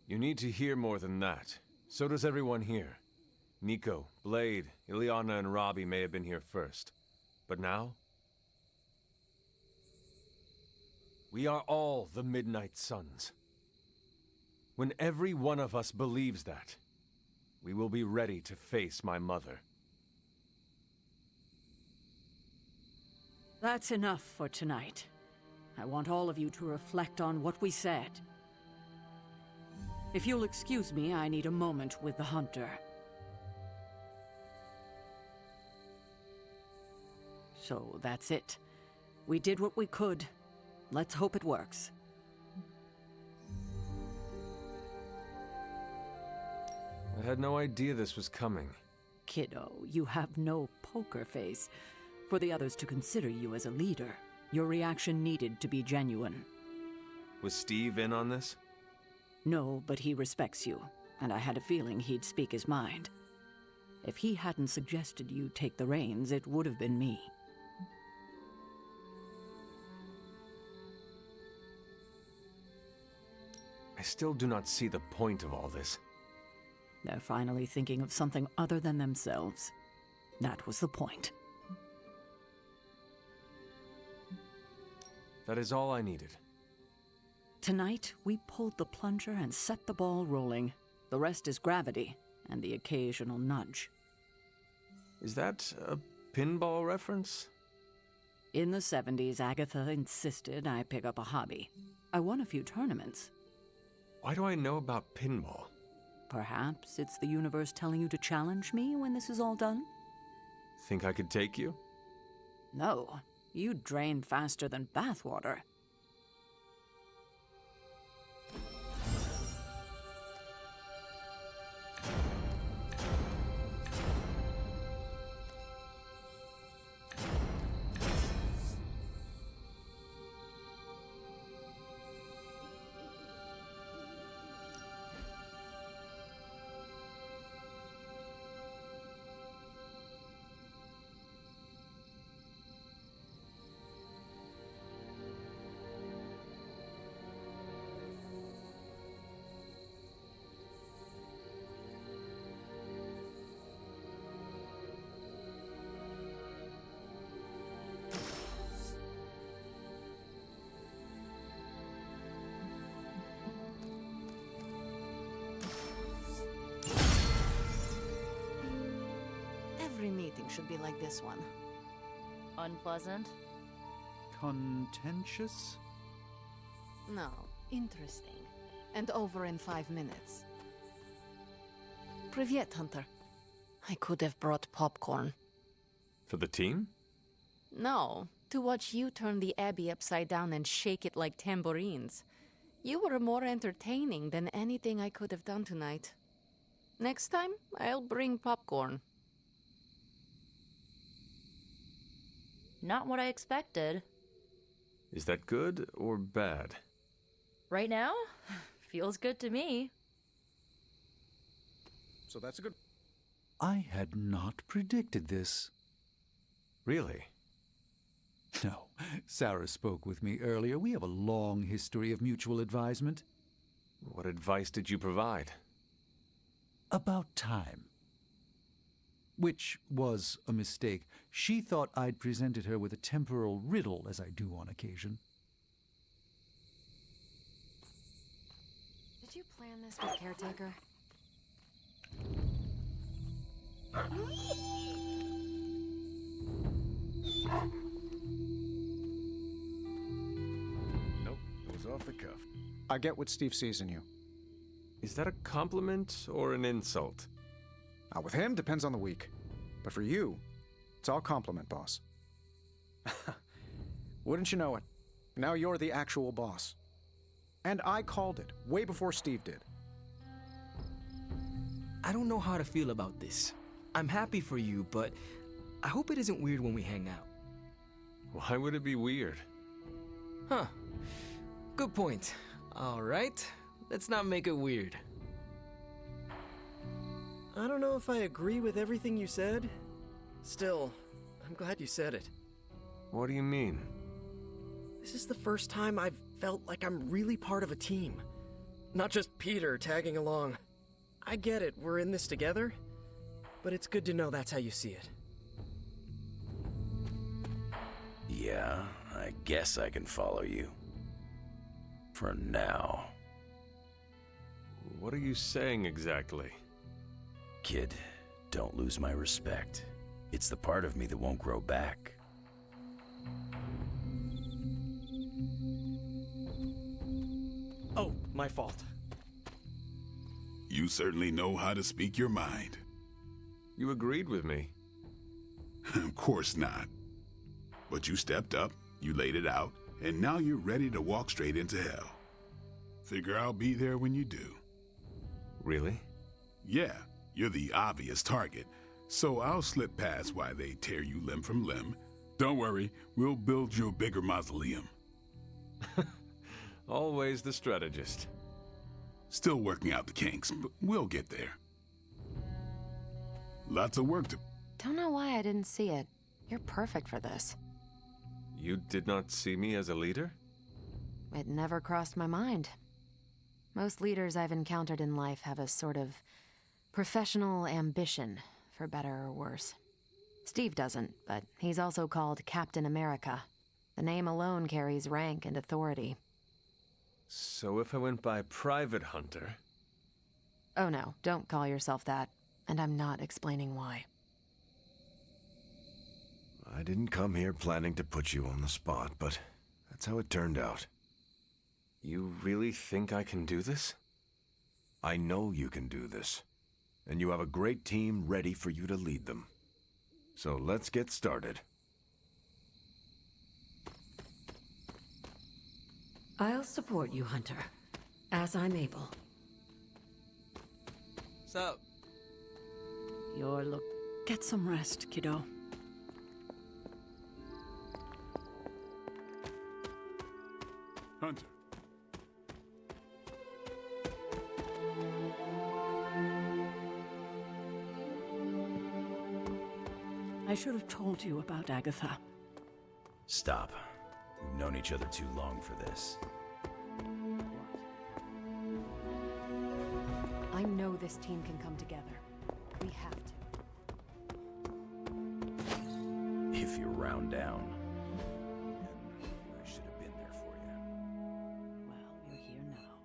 You need to hear more than that. So does everyone here. Nico, Blade, Ileana, and Robbie may have been here first. But now? We are all the Midnight Suns. When every one of us believes that, we will be ready to face my mother. That's enough for tonight. I want all of you to reflect on what we said. If you'll excuse me, I need a moment with the Hunter. So that's it. We did what we could. Let's hope it works. I had no idea this was coming. Kiddo, you have no poker face. For the others to consider you as a leader, your reaction needed to be genuine. Was Steve in on this? No, but he respects you, and I had a feeling he'd speak his mind. If he hadn't suggested you take the reins, it would have been me. I still do not see the point of all this. They're finally thinking of something other than themselves. That was the point. That is all I needed. Tonight, we pulled the plunger and set the ball rolling. The rest is gravity and the occasional nudge. Is that a pinball reference? In the 70s, Agatha insisted I pick up a hobby. I won a few tournaments. Why do I know about pinball? Perhaps it's the universe telling you to challenge me when this is all done? Think I could take you? No, you drain faster than bathwater. Every meeting should be like this one. Unpleasant? Contentious? No, interesting. And over in 5 minutes. Privyet, Hunter. I could have brought popcorn. For the team? No, to watch you turn the Abbey upside down and shake it like tambourines. You were more entertaining than anything I could have done tonight. Next time, I'll bring popcorn. Not what I expected. Is that good or bad? Right now? Feels good to me. So that's a good... I had not predicted this. Really? No. Sarah spoke with me earlier. We have a long history of mutual advisement. What advice did you provide? About time. Which was a mistake. She thought I'd presented her with a temporal riddle, as I do on occasion. Did you plan this with Caretaker? Nope, it was off the cuff. I get what Steve sees in you. Is that a compliment or an insult? With him, depends on the week. But for you, It's all compliment, boss. Wouldn't you know it? Now you're the actual boss. And I called it, way before Steve did. I don't know how to feel about this. I'm happy for you, but I hope it isn't weird when we hang out. Why would it be weird? Huh. Good point. All right. Let's not make it weird. I don't know if I agree with everything you said. Still, I'm glad you said it. What do you mean? This is the first time I've felt like I'm really part of a team. Not just Peter tagging along. I get it, we're in this together, but it's good to know that's how you see it. Yeah, I guess I can follow you. For now. What are you saying exactly? Kid, don't lose my respect. It's the part of me that won't grow back. Oh, my fault. You certainly know how to speak your mind. You agreed with me. Of course not. But you stepped up, you laid it out, and now you're ready to walk straight into hell. Figure I'll be there when you do. Really? Yeah, you're the obvious target, so I'll slip past why they tear you limb from limb. Don't worry, we'll build you a bigger mausoleum. Always the strategist. Still working out the kinks, but we'll get there. Lots of work to... Don't know why I didn't see it. You're perfect for this. You did not see me as a leader? It never crossed my mind. Most leaders I've encountered in life have a sort of professional ambition, for better or worse. Steve doesn't, but he's also called Captain America. The name alone carries rank and authority. So if I went by Private Hunter... Oh no, don't call yourself that. And I'm not explaining why. I didn't come here planning to put you on the spot, but that's how it turned out. You really think I can do this? I know you can do this, and you have a great team ready for you to lead them. So let's get started. I'll support you, Hunter, as I'm able. What's up? Your look. Get some rest, kiddo. Hunter. I should have told you about Agatha. Stop. We've known each other too long for this. I know this team can come together. We have to. If you're round down, then I should have been there for you. Well, you're here now.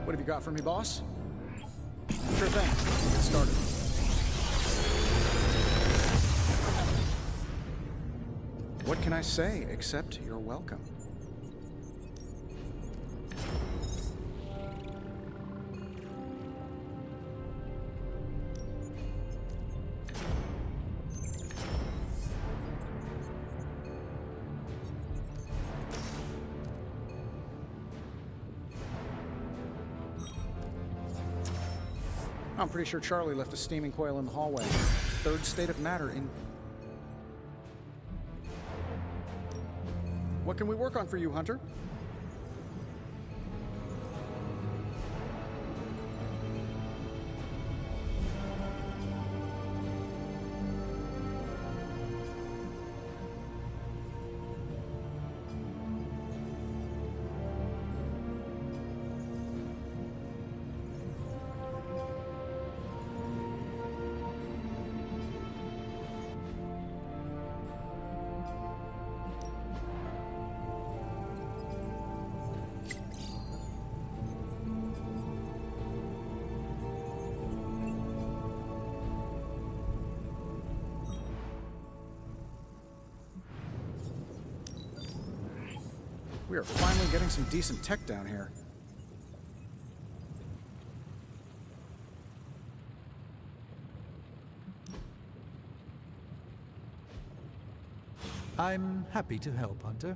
What have you got for me, boss? Sure thing. Let's get started. What can I say except you're welcome? I'm pretty sure Charlie left a steaming coil in the hallway. Third state of matter in... What can we work on for you, Hunter? We are finally getting some decent tech down here. I'm happy to help, Hunter.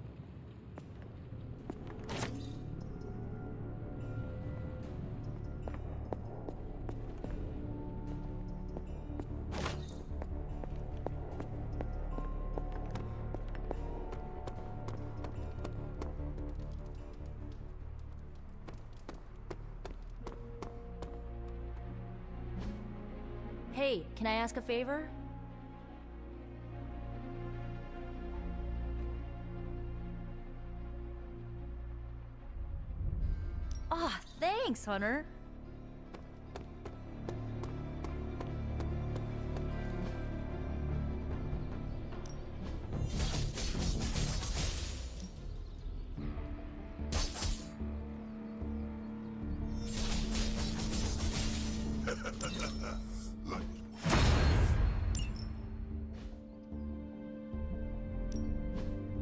Hey, can I ask a favor? Ah, thanks, Hunter.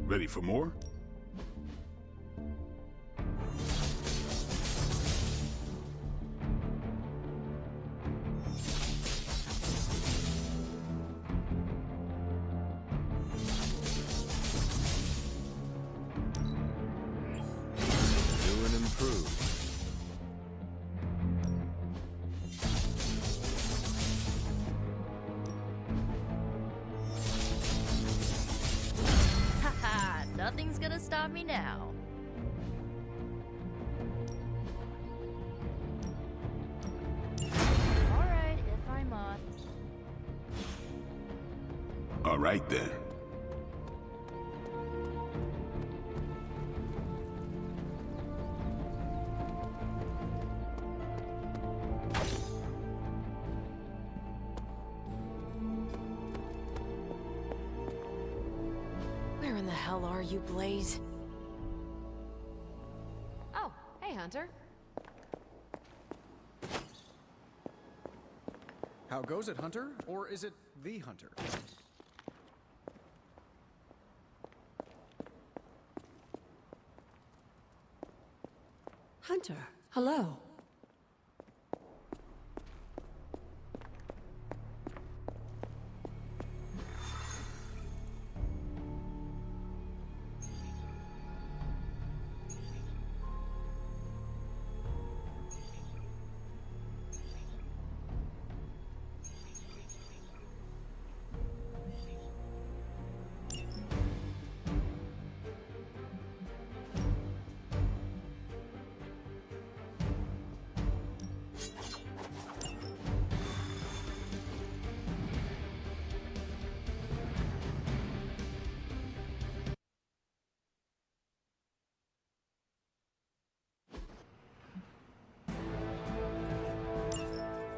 Ready for more? New and improved. Haha, nothing's gonna stop me now. Alright, if I must. All right then. Where in the hell are you, Blaze? Oh, hey, Hunter. How goes it, Hunter? Or is it the Hunter? Hunter, hello.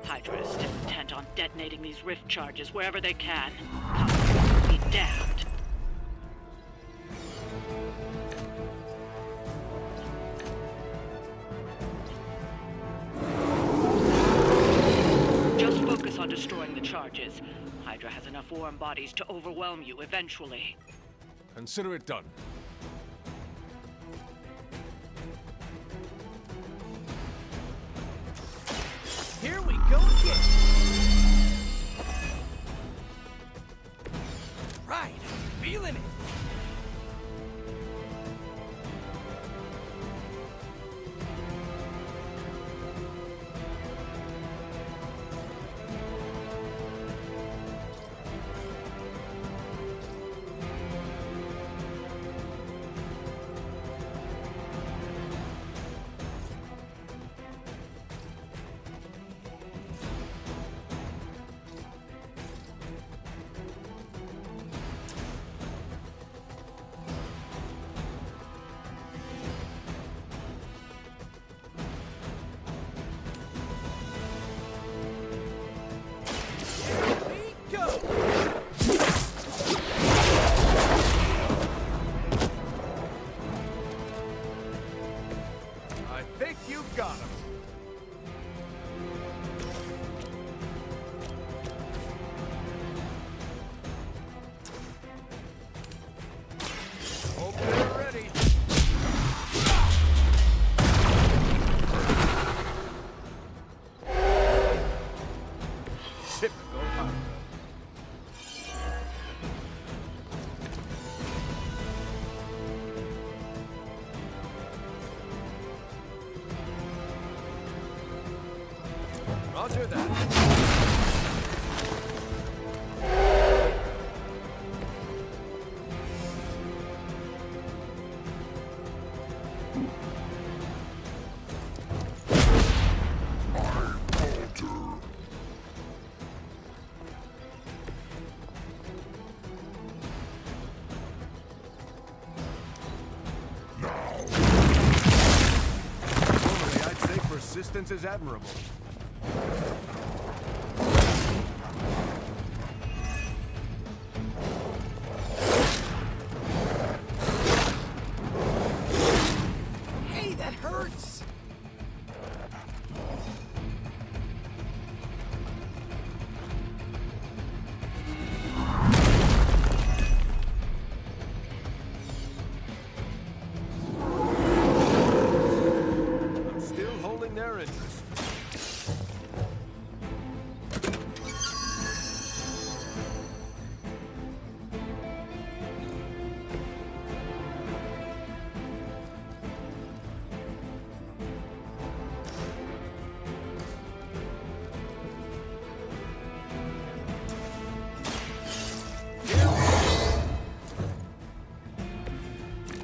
Hydra is still intent on detonating these rift charges wherever they can. Consequences be damned. Just focus on destroying the charges. Hydra has enough warm bodies to overwhelm you eventually. Consider it done. Here we go again. Right, feeling it. Roger that. Persistence is admirable. Hey, that hurts! I'm still holding their interest.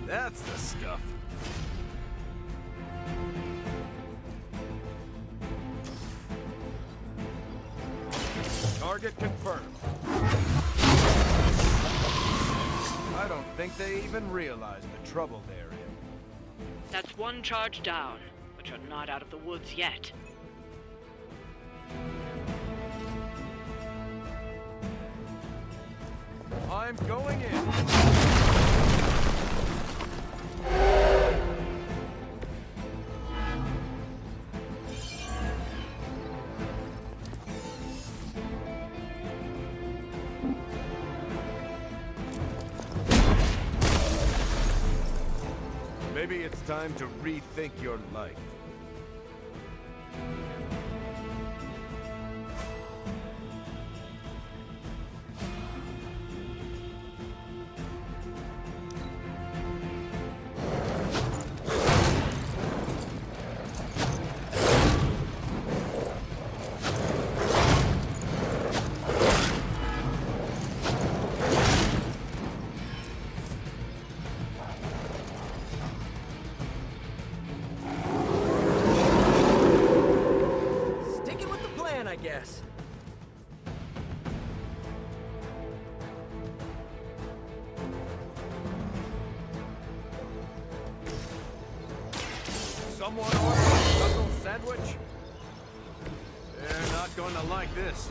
That's the stuff. Target confirmed. I don't think they even realize the trouble they're in. That's one charge down, but you're not out of the woods yet. I'm going in. Maybe it's time to rethink your life. Sticking with the plan, I guess. Someone order a knuckle sandwich? They're not going to like this.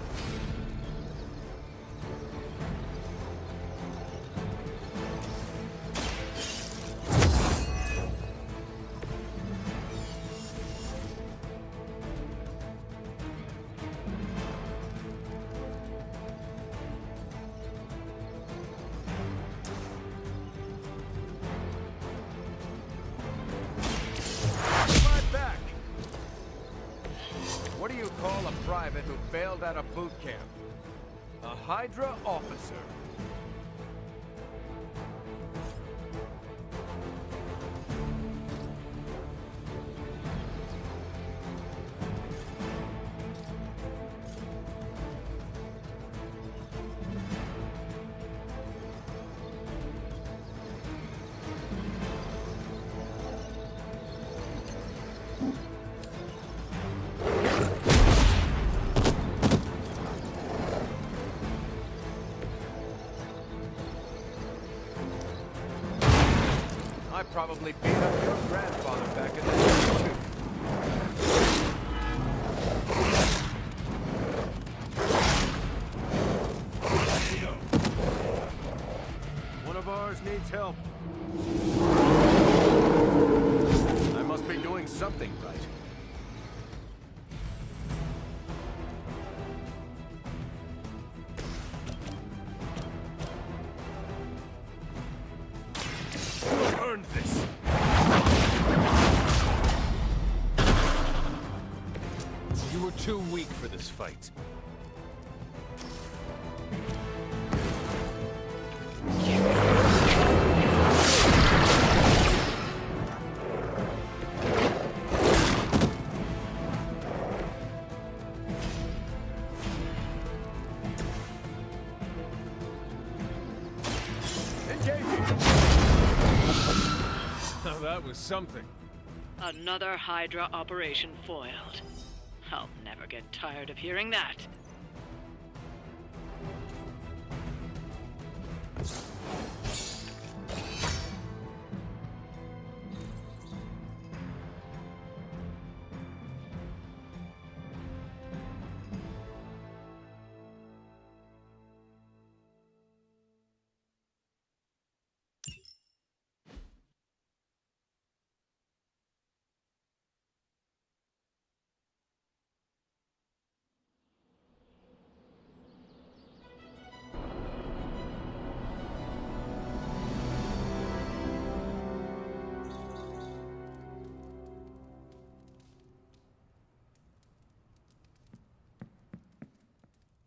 My back! What do you call a private who failed out of boot camp? A Hydra officer. I probably beat up your grandfather back in the day, too. One of ours needs help. I must be doing something right. Earned this. You were too weak for this fight. that was something. Another Hydra operation foiled. I'll never get tired of hearing that.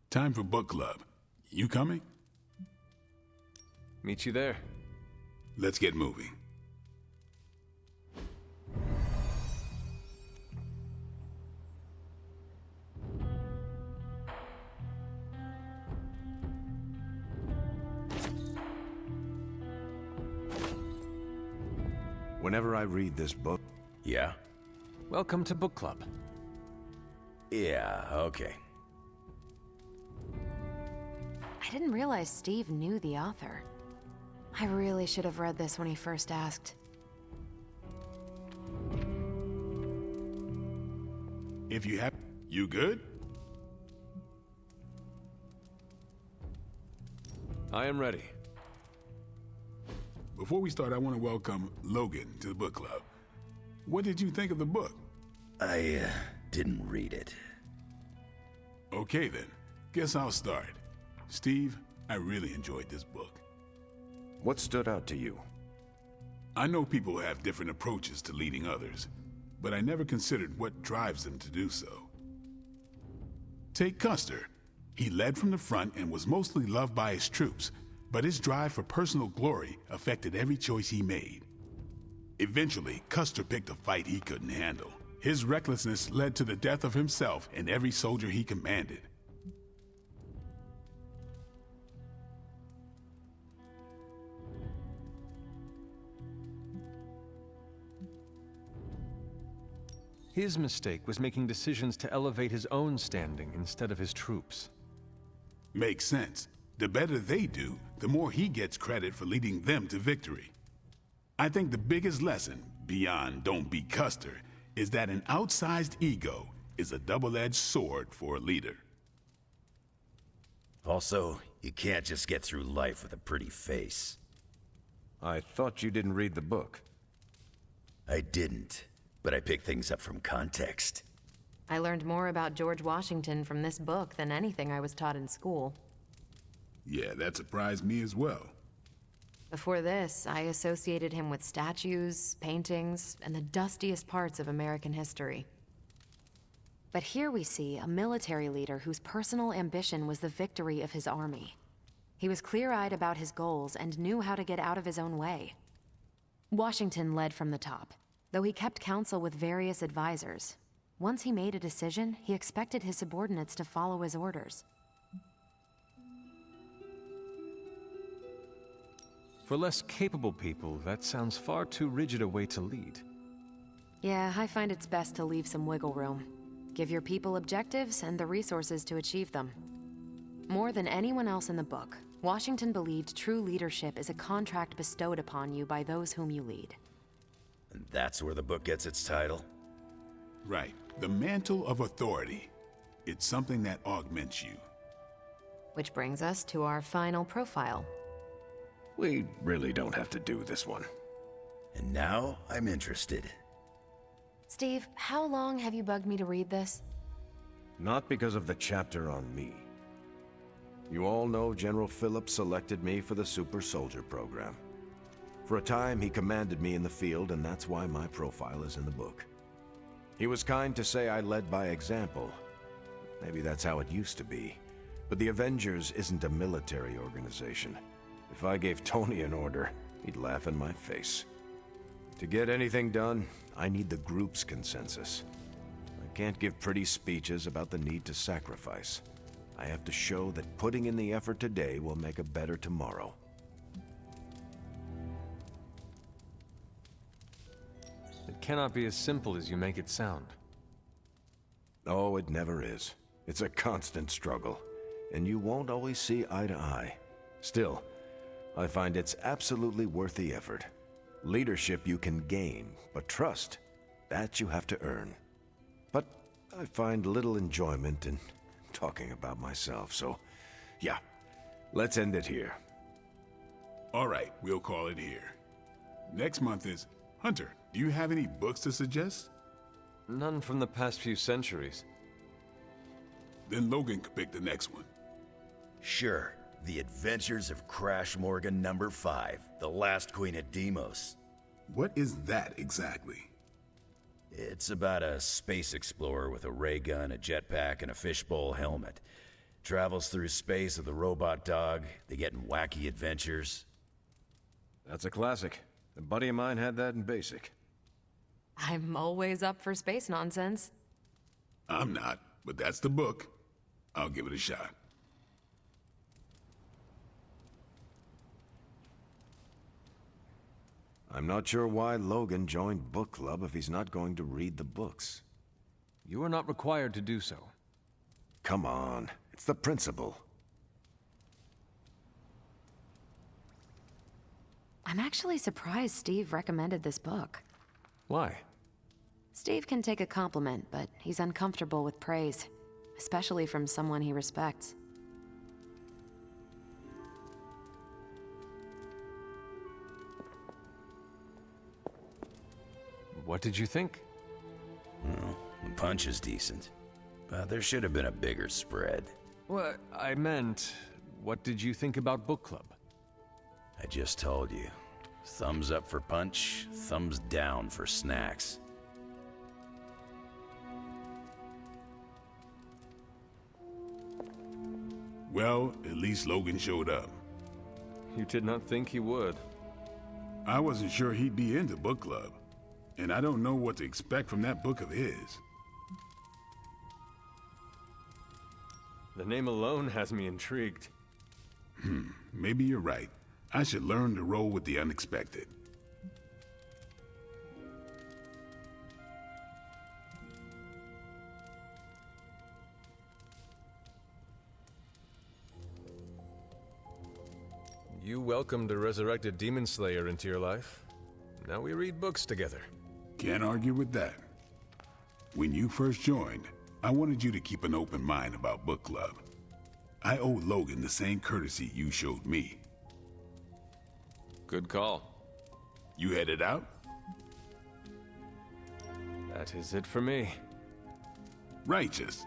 Time for book club. You coming? Meet you there. Let's get moving. Whenever I read this book... Yeah? Welcome to book club. Yeah, okay. I didn't realize Steve knew the author. I really should have read this when he first asked. If you have... You good? I am ready. Before we start, I want to welcome Logan to the book club. What did you think of the book? I didn't read it. Okay then, guess I'll start. Steve, I really enjoyed this book. What stood out to you? I know people have different approaches to leading others, but I never considered what drives them to do so. Take Custer. He led from the front and was mostly loved by his troops, but his drive for personal glory affected every choice he made. Eventually, Custer picked a fight he couldn't handle. His recklessness led to the death of himself and every soldier he commanded. His mistake was making decisions to elevate his own standing instead of his troops. Makes sense. The better they do, the more he gets credit for leading them to victory. I think the biggest lesson, beyond don't be Custer, is that an outsized ego is a double-edged sword for a leader. Also, you can't just get through life with a pretty face. I thought you didn't read the book. I didn't, but I picked things up from context. I learned more about George Washington from this book than anything I was taught in school. Yeah, that surprised me as well. Before this, I associated him with statues, paintings, and the dustiest parts of American history. But here we see a military leader whose personal ambition was the victory of his army. He was clear-eyed about his goals and knew how to get out of his own way. Washington led from the top, though he kept counsel with various advisors. Once he made a decision, he expected his subordinates to follow his orders. For less capable people, that sounds far too rigid a way to lead. Yeah, I find it's best to leave some wiggle room. Give your people objectives and the resources to achieve them. More than anyone else in the book, Washington believed true leadership is a contract bestowed upon you by those whom you lead. And that's where the book gets its title? Right. The mantle of authority. It's something that augments you. Which brings us to our final profile. We really don't have to do this one. And now I'm interested. Steve, how long have you bugged me to read this? Not because of the chapter on me. You all know General Phillips selected me for the Super Soldier program. For a time, he commanded me in the field, and that's why my profile is in the book. He was kind to say I led by example. Maybe that's how it used to be. But the Avengers isn't a military organization. If I gave Tony an order, he'd laugh in my face. To get anything done, I need the group's consensus. I can't give pretty speeches about the need to sacrifice. I have to show that putting in the effort today will make a better tomorrow. It cannot be as simple as you make it sound. Oh, it never is. It's a constant struggle, and you won't always see eye to eye. Still, I find it's absolutely worth the effort. Leadership you can gain, but trust, that you have to earn. But I find little enjoyment in talking about myself, so yeah, let's end it here. All right, we'll call it here. Next month is... Hunter, do you have any books to suggest? None from the past few centuries. Then Logan could pick the next one. Sure. The Adventures of Crash Morgan number 5, The Last Queen of Deimos. What is that exactly? It's about a space explorer with a ray gun, a jetpack, and a fishbowl helmet. Travels through space with a robot dog. They get in wacky adventures. That's a classic. A buddy of mine had that in basic. I'm always up for space nonsense. I'm not, but that's the book. I'll give it a shot. I'm not sure why Logan joined book club if he's not going to read the books. You are not required to do so. Come on, it's the principle. I'm actually surprised Steve recommended this book. Why? Steve can take a compliment, but he's uncomfortable with praise, especially from someone he respects. What did you think? Well, the punch is decent, but there should have been a bigger spread. What I meant, what did you think about book club? I just told you. Thumbs up for punch, thumbs down for snacks. Well, at least Logan showed up. You did not think he would. I wasn't sure he'd be into book club, and I don't know what to expect from that book of his. The name alone has me intrigued. Maybe you're right. I should learn to roll with the unexpected. You welcomed a resurrected demon slayer into your life. Now we read books together. Can't argue with that. When you first joined, I wanted you to keep an open mind about book club. I owe Logan the same courtesy you showed me. Good call. You headed out? That is it for me. Righteous.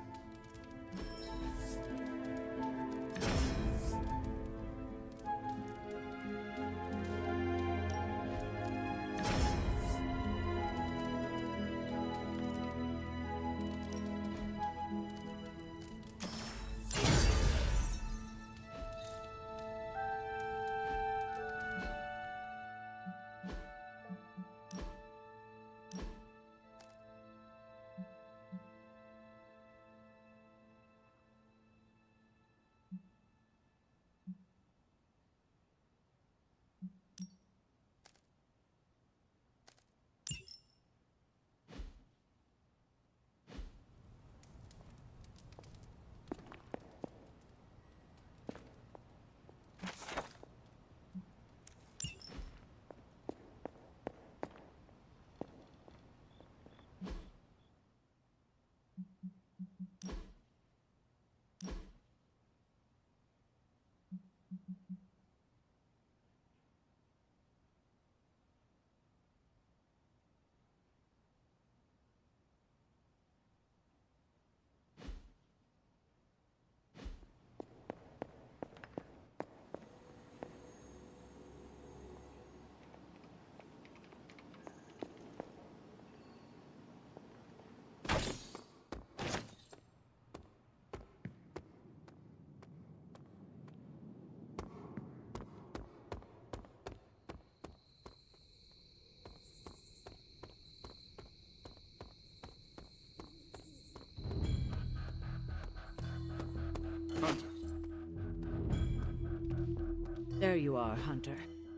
There you are, Hunter.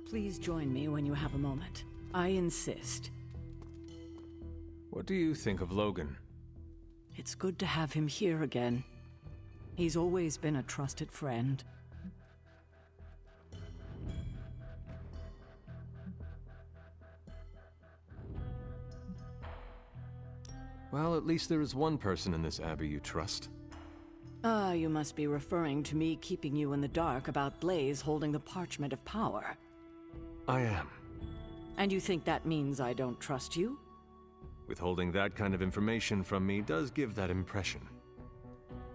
Please join me when you have a moment. I insist. What do you think of Logan? It's good to have him here again. He's always been a trusted friend. Well, at least there is one person in this abbey you trust. Ah, you must be referring to me keeping you in the dark about Blaze holding the parchment of power. I am. And you think that means I don't trust you? Withholding that kind of information from me does give that impression.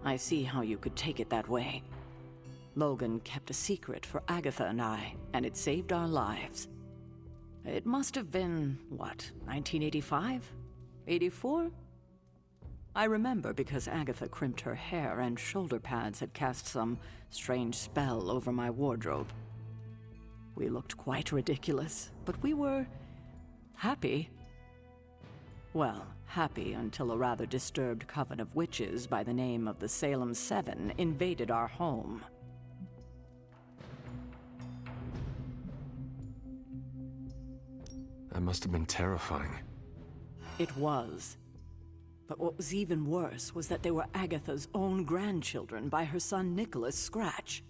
I see how you could take it that way. Logan kept a secret for Agatha and I, and it saved our lives. It must have been, what, 1985? 84? I remember because Agatha crimped her hair and shoulder pads had cast some strange spell over my wardrobe. We looked quite ridiculous, but we were happy. Well, happy until a rather disturbed coven of witches by the name of the Salem Seven invaded our home. That must have been terrifying. It was. But what was even worse was that they were Agatha's own grandchildren by her son Nicholas Scratch.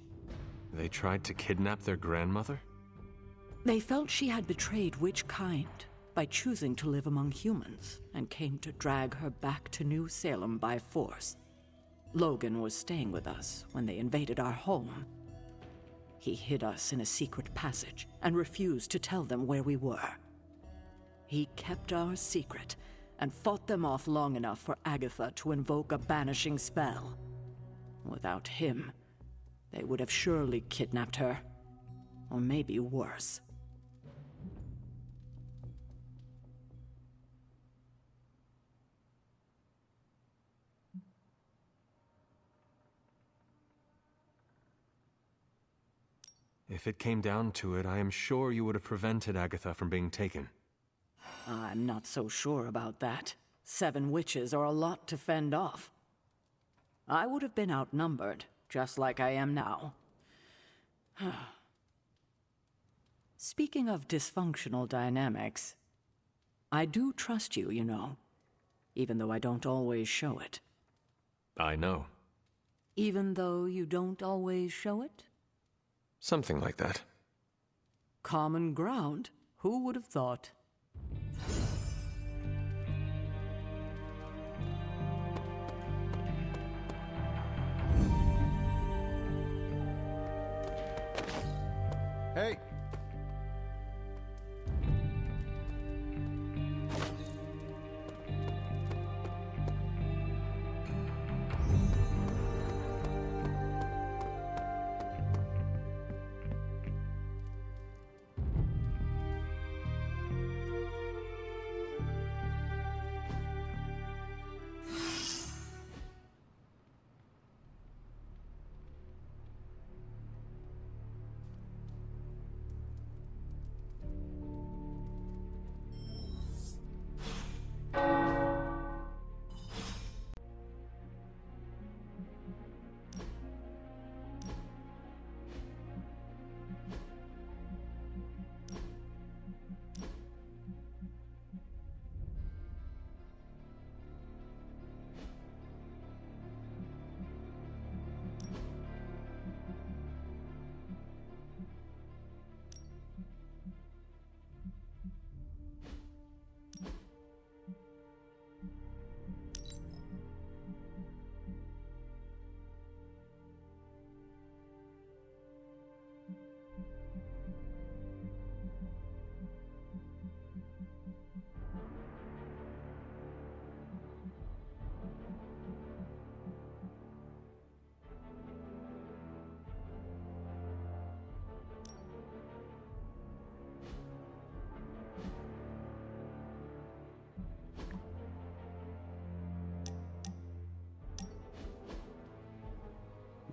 They tried to kidnap their grandmother? They felt she had betrayed which kind by choosing to live among humans and came to drag her back to New Salem by force. Logan was staying with us when they invaded our home. He hid us in a secret passage and refused to tell them where we were. He kept our secret and fought them off long enough for Agatha to invoke a banishing spell. Without him, they would have surely kidnapped her, or maybe worse. If it came down to it, I am sure you would have prevented Agatha from being taken. I'm not so sure about that. 7 witches are a lot to fend off. I would have been outnumbered, just like I am now. Speaking of dysfunctional dynamics, I do trust you, you know, even though I don't always show it. I know. Even though you don't always show it? Something like that. Common ground. Who would have thought? Hey!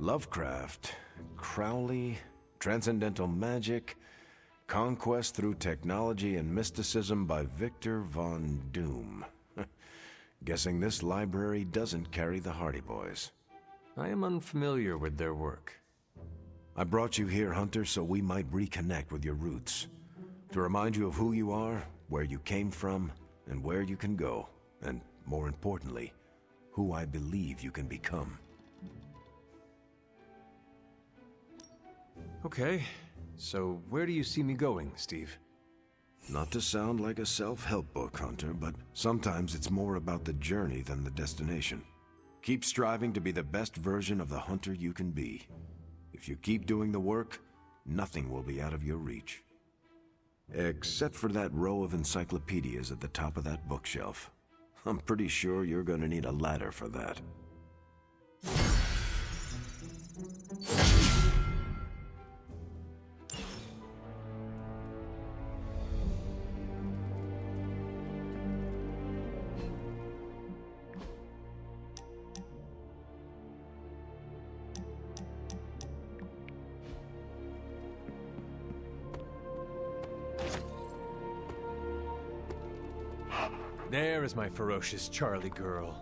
Lovecraft, Crowley, Transcendental Magic, Conquest Through Technology and Mysticism by Victor Von Doom. Guessing this library doesn't carry the Hardy Boys. I am unfamiliar with their work. I brought you here, Hunter, so we might reconnect with your roots. To remind you of who you are, where you came from, and where you can go. and more importantly, who I believe you can become. Okay, so where do you see me going, Steve? Not to sound like a self-help book, Hunter, but sometimes it's more about the journey than the destination. Keep striving to be the best version of the Hunter you can be. If you keep doing the work, nothing will be out of your reach. Except for that row of encyclopedias at the top of that bookshelf. I'm pretty sure you're gonna need a ladder for that. There is my ferocious Charlie girl.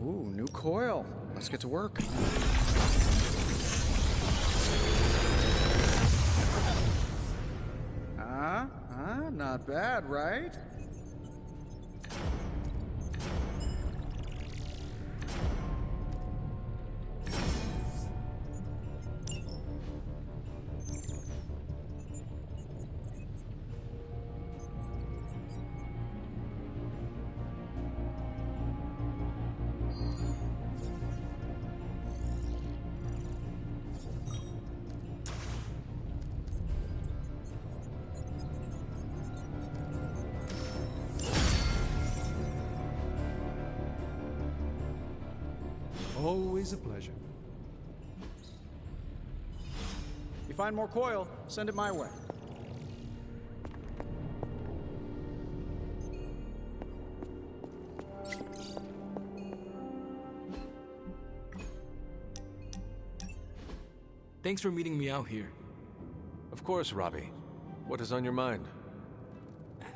Ooh, new coil. Let's get to work. Not bad, right? Always a pleasure. You find more coil, send it my way. Thanks for meeting me out here. Of course, Robbie. What is on your mind?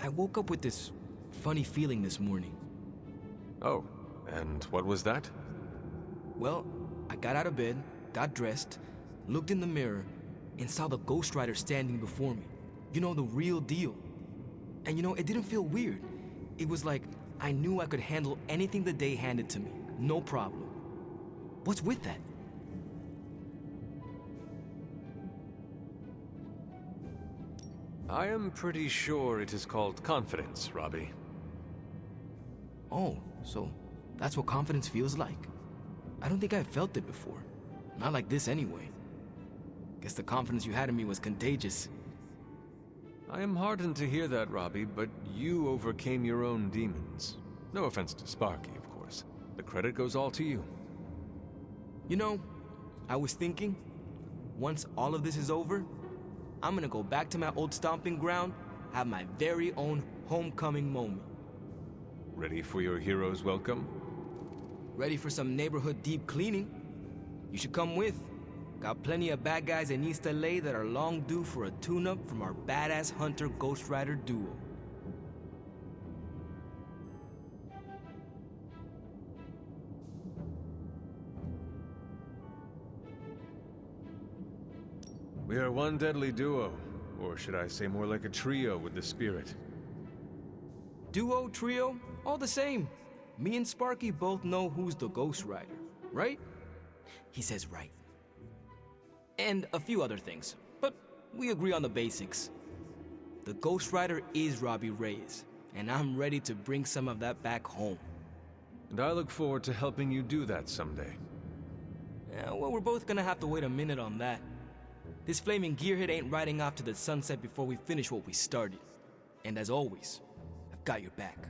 I woke up with this funny feeling this morning. Oh, and what was that? Well, I got out of bed, got dressed, looked in the mirror, and saw the Ghost Rider standing before me. You know, the real deal. And you know, it didn't feel weird. It was like I knew I could handle anything the day handed to me. No problem. What's with that? I am pretty sure it is called confidence, Robbie. Oh, so that's what confidence feels like? I don't think I've felt it before. Not like this anyway. Guess the confidence you had in me was contagious. I am heartened to hear that, Robbie, but you overcame your own demons. No offense to Sparky, of course. The credit goes all to you. You know, I was thinking, once all of this is over, I'm gonna go back to my old stomping ground, have my very own homecoming moment. Ready for your hero's welcome? Ready for some neighborhood deep cleaning? You should come with. Got plenty of bad guys in East LA that are long due for a tune-up from our badass Hunter Ghost Rider duo. We are one deadly duo, or should I say more like a trio with the spirit. Duo, trio, all the same. Me and Sparky both know who's the Ghost Rider, right? He says right. And a few other things, but we agree on the basics. The Ghost Rider is Robbie Reyes, and I'm ready to bring some of that back home. And I look forward to helping you do that someday. Yeah, well, we're both gonna have to wait a minute on that. This flaming gearhead ain't riding off to the sunset before we finish what we started. And as always, I've got your back.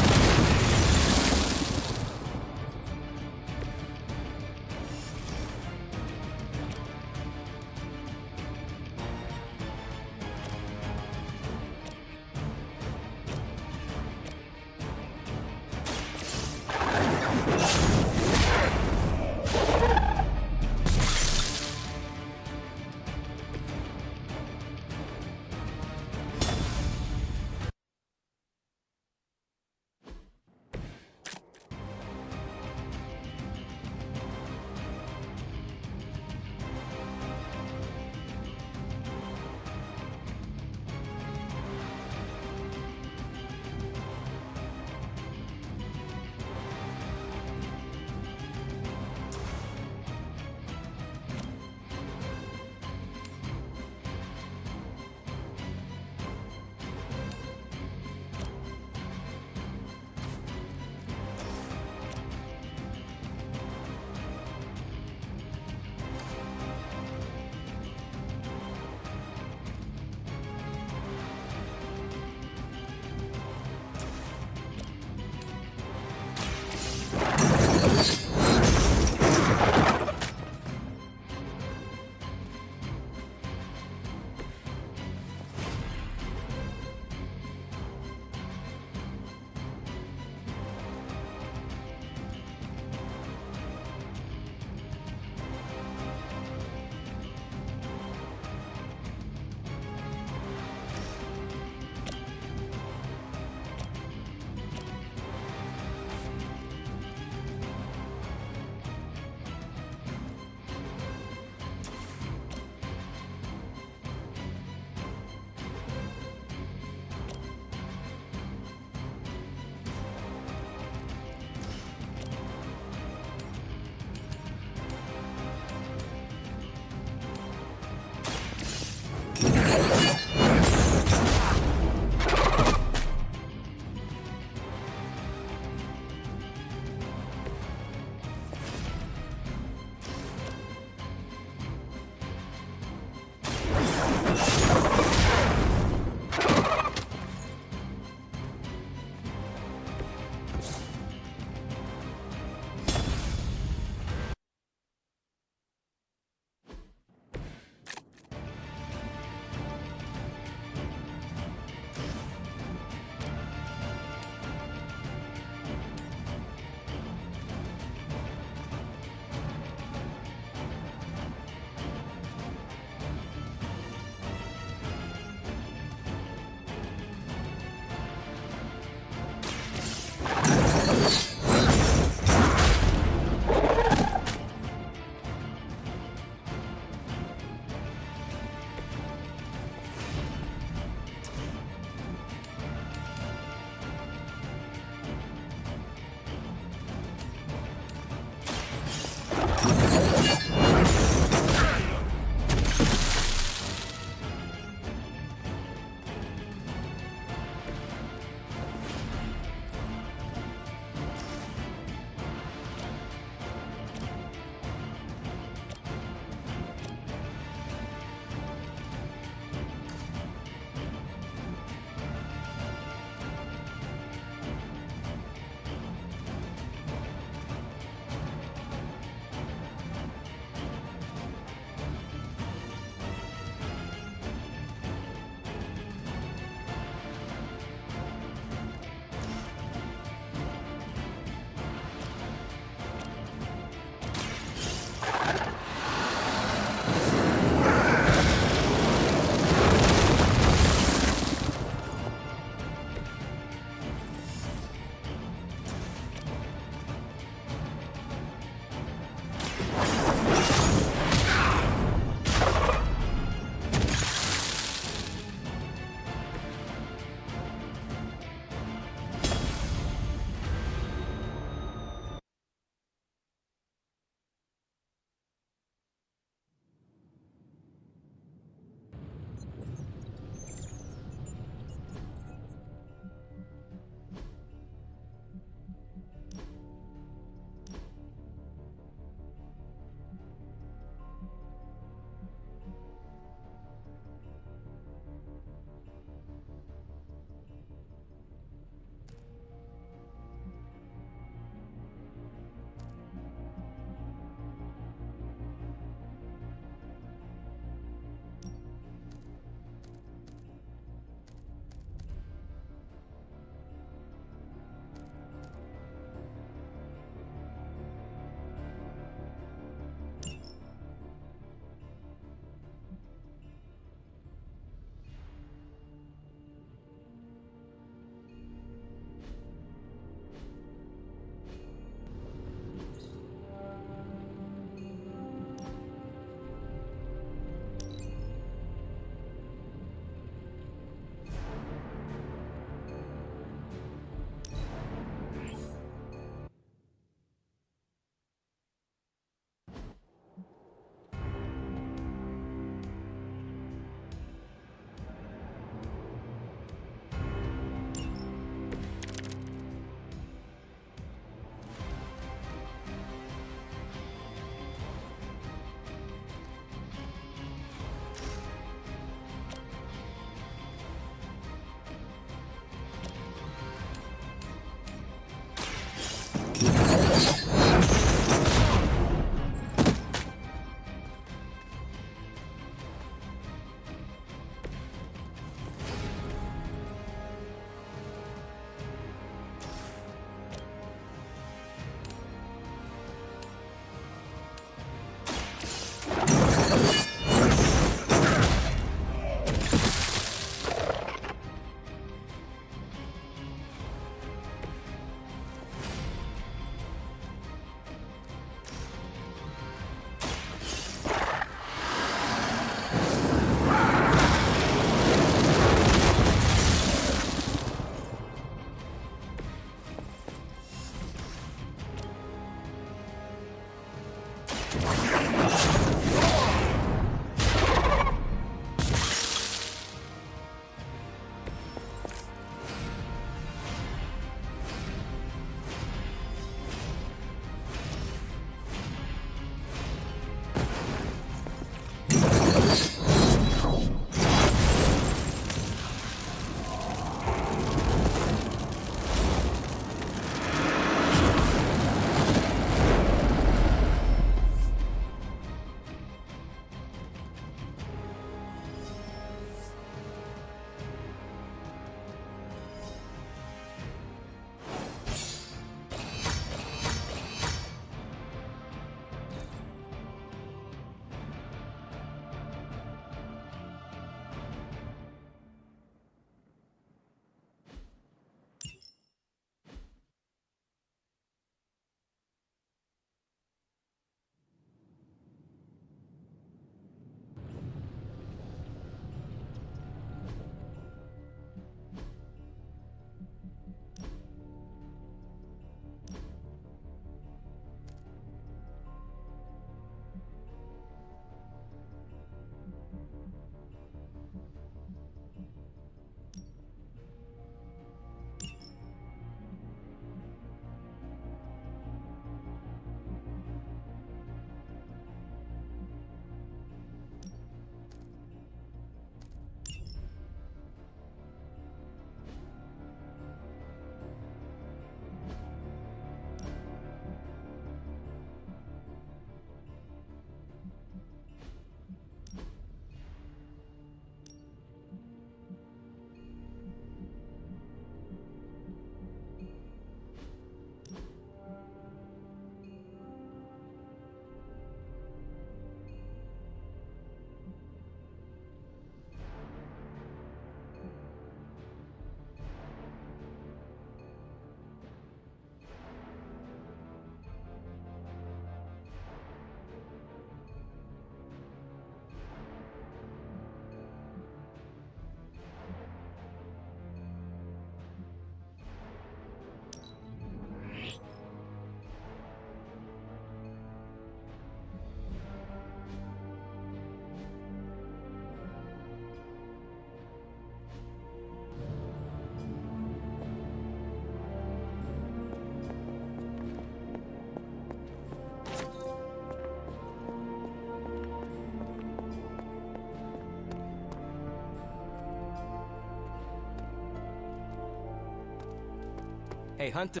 Hey, Hunter.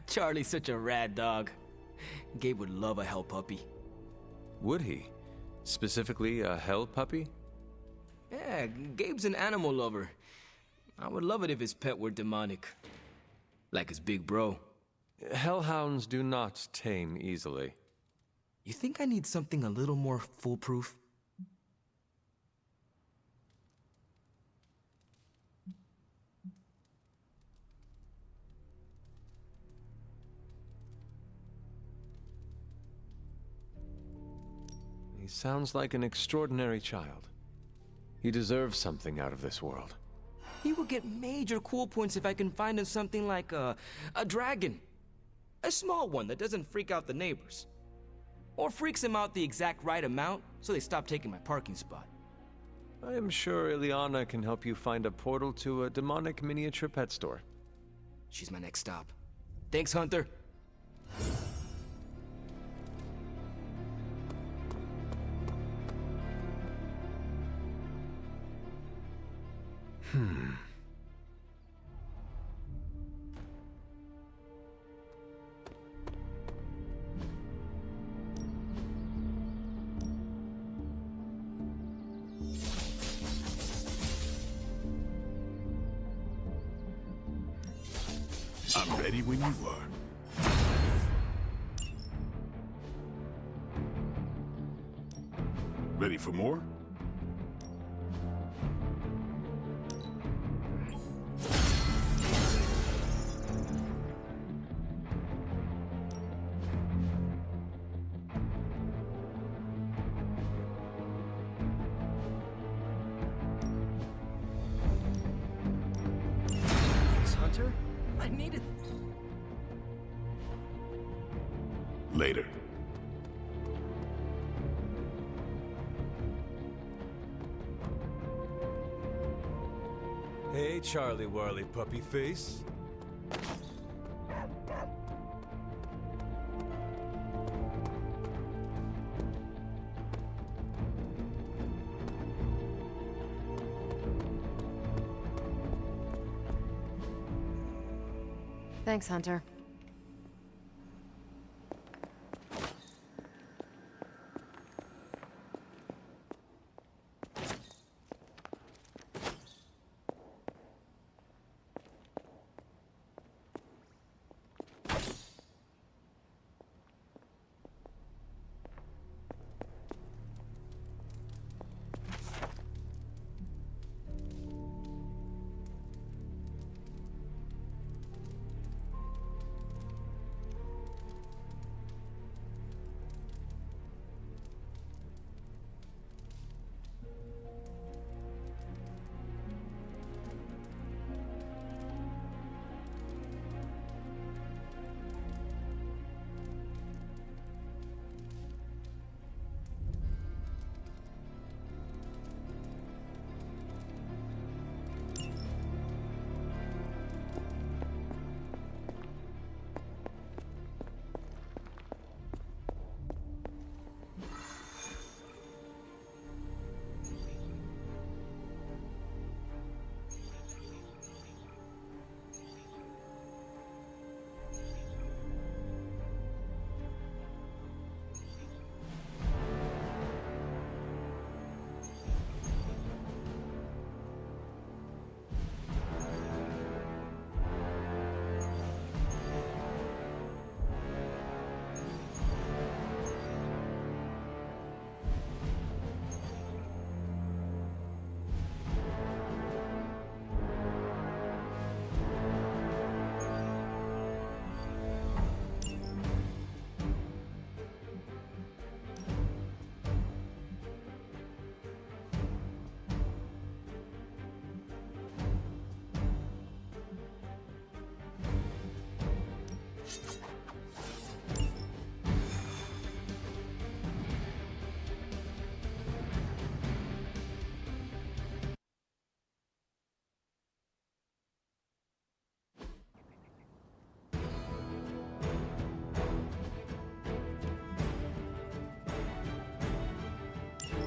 Charlie's such a rad dog. Gabe would love a hell puppy. Would he? Specifically, a hell puppy? Yeah, Gabe's an animal lover. I would love it if his pet were demonic. Like his big bro. Hellhounds do not tame easily. You think I need something a little more foolproof? He sounds like an extraordinary child. He deserves something out of this world. He will get major cool points if I can find him something like a dragon. A small one that doesn't freak out the neighbors. Or freaks them out the exact right amount so they stop taking my parking spot. I am sure Ileana can help you find a portal to a demonic miniature pet store. She's my next stop. Thanks, Hunter. I'm ready when you are. Ready for more? Thanks, Hunter. I needed... Later. Hey, Charlie Warley puppy face. Thanks, Hunter.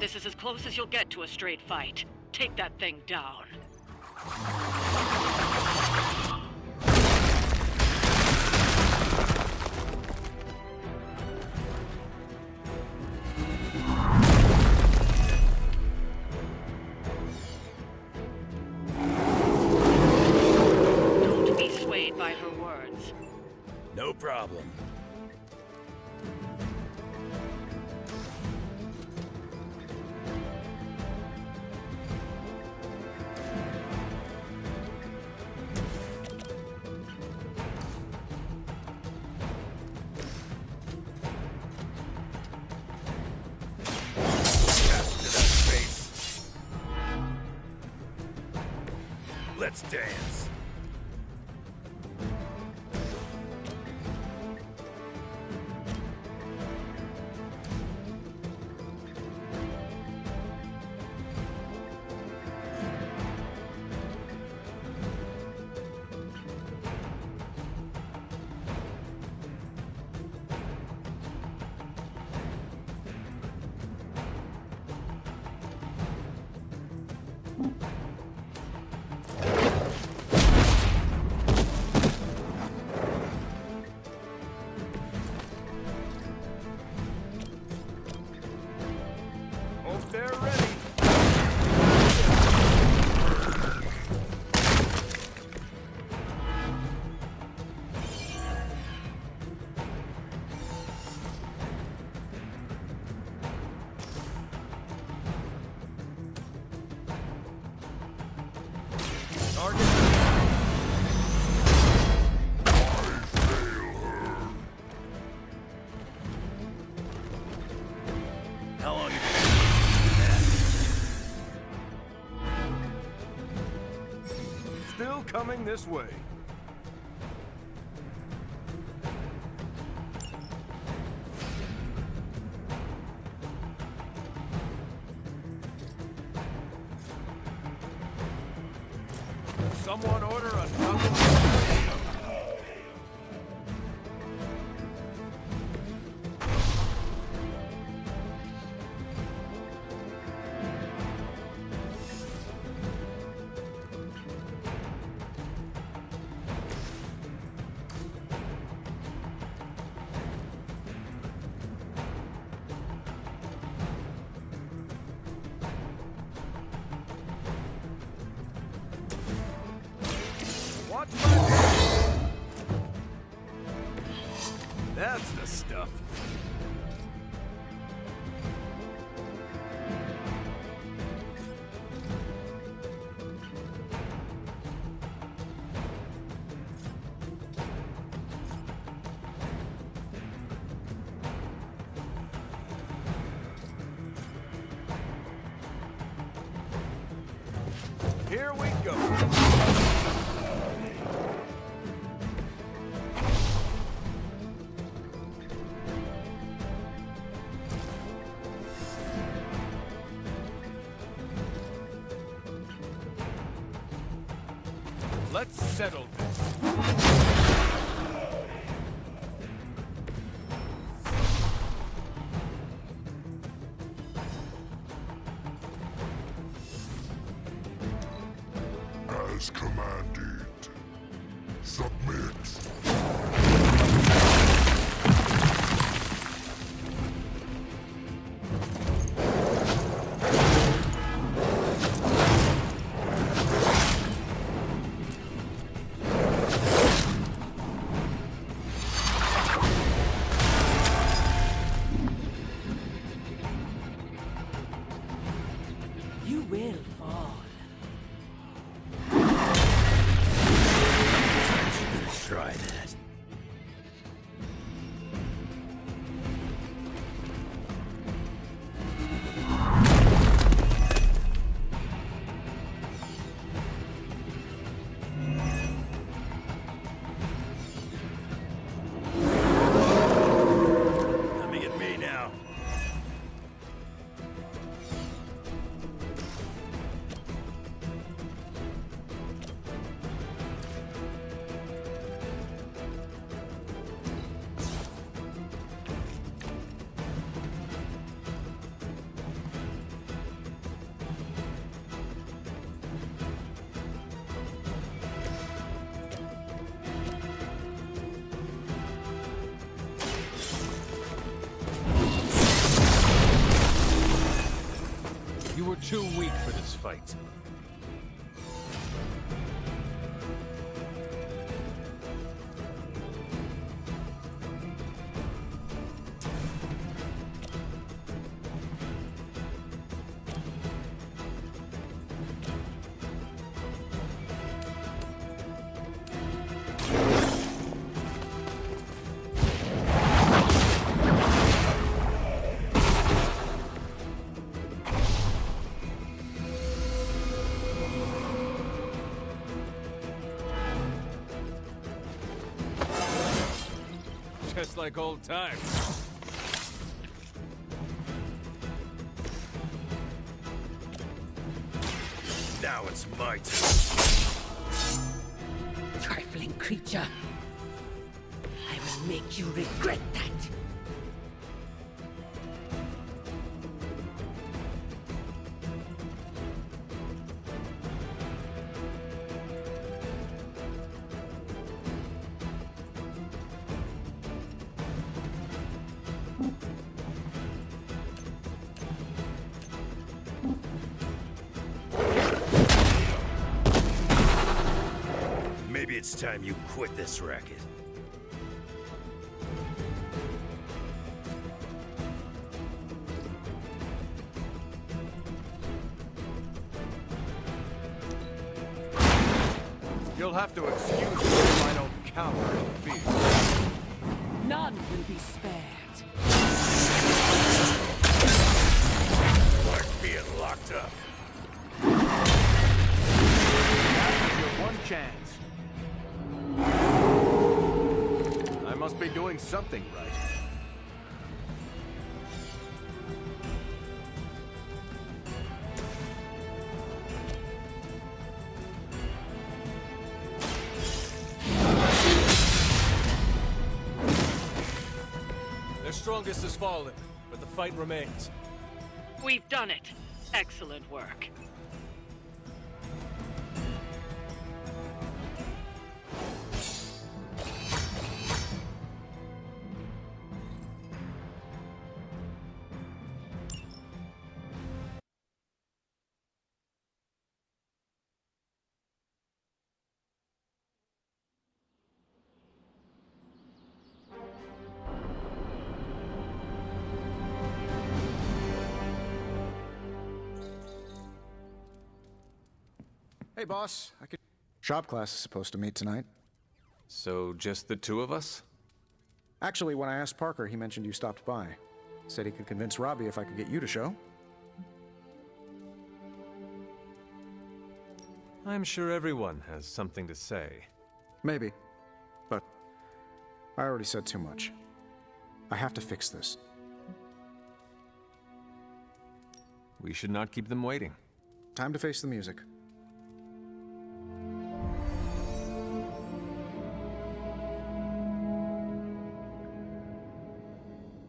This is as close as you'll get to a straight fight. Take that thing down. problem. Let's dance. Hope they're ready. How long Still coming this way. Someone order a Watch my... That's the stuff. Here we go. Let's settle this. As commanded. Submit. You will fall. try that? Coming at me now. You were too weak for this fight. just like old times. Now it's my turn. Trifling creature. I will make you regret that. Maybe it's time you quit this racket. You'll have to excuse me if I don't cower in fear. None will be spared. Like being locked up. That's your one chance. I must be doing something right. Their strongest has fallen, but the fight remains. We've done it. Excellent work. Hey, boss. Shop class is supposed to meet tonight. So, just the two of us? Actually, when I asked Parker, he mentioned you stopped by. Said he could convince Robbie if I could get you to show. I'm sure everyone has something to say. Maybe. But I already said too much. I have to fix this. We should not keep them waiting. Time to face the music.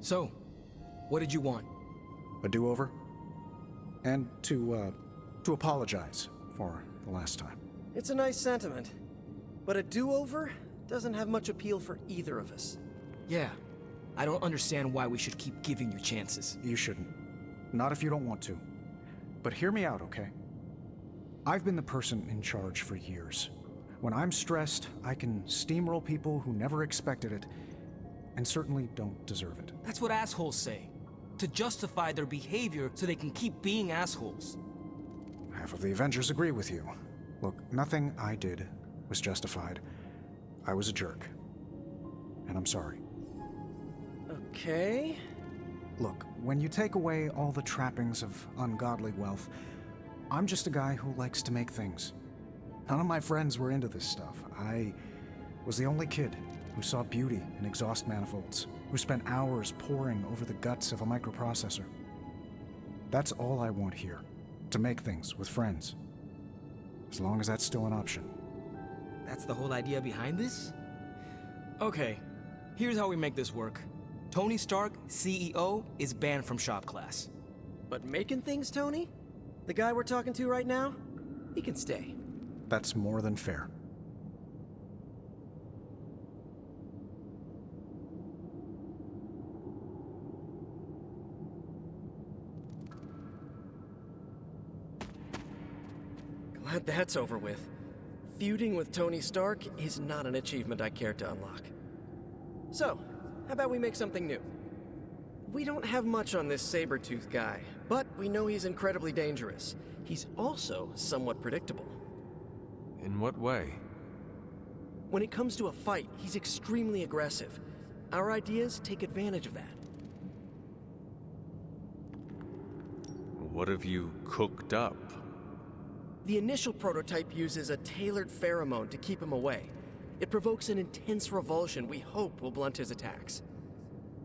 So, what did you want? A do-over? And to apologize for the last time. It's a nice sentiment. But a do-over doesn't have much appeal for either of us. Yeah, I don't understand why we should keep giving you chances. You shouldn't. Not if you don't want to. But hear me out, okay? I've been the person in charge for years. When I'm stressed, I can steamroll people who never expected it, and certainly don't deserve it. That's what assholes say. To justify their behavior so they can keep being assholes. Half of the Avengers agree with you. Look, nothing I did was justified. I was a jerk. And I'm sorry. Okay. Look, when you take away all the trappings of ungodly wealth, I'm just a guy who likes to make things. None of my friends were into this stuff. I was the only kid who saw beauty in exhaust manifolds, who spent hours poring over the guts of a microprocessor. That's all I want here, to make things with friends. As long as that's still an option. That's the whole idea behind this? Okay, here's how we make this work. Tony Stark, CEO, is banned from shop class. But making things, Tony? The guy we're talking to right now? He can stay. That's more than fair. Glad that's over with. Feuding with Tony Stark is not an achievement I care to unlock. So, how about we make something new? We don't have much on this saber-tooth guy, but we know he's incredibly dangerous. He's also somewhat predictable. In what way? When it comes to a fight, he's extremely aggressive. Our ideas take advantage of that. What have you cooked up? The initial prototype uses a tailored pheromone to keep him away. It provokes an intense revulsion we hope will blunt his attacks.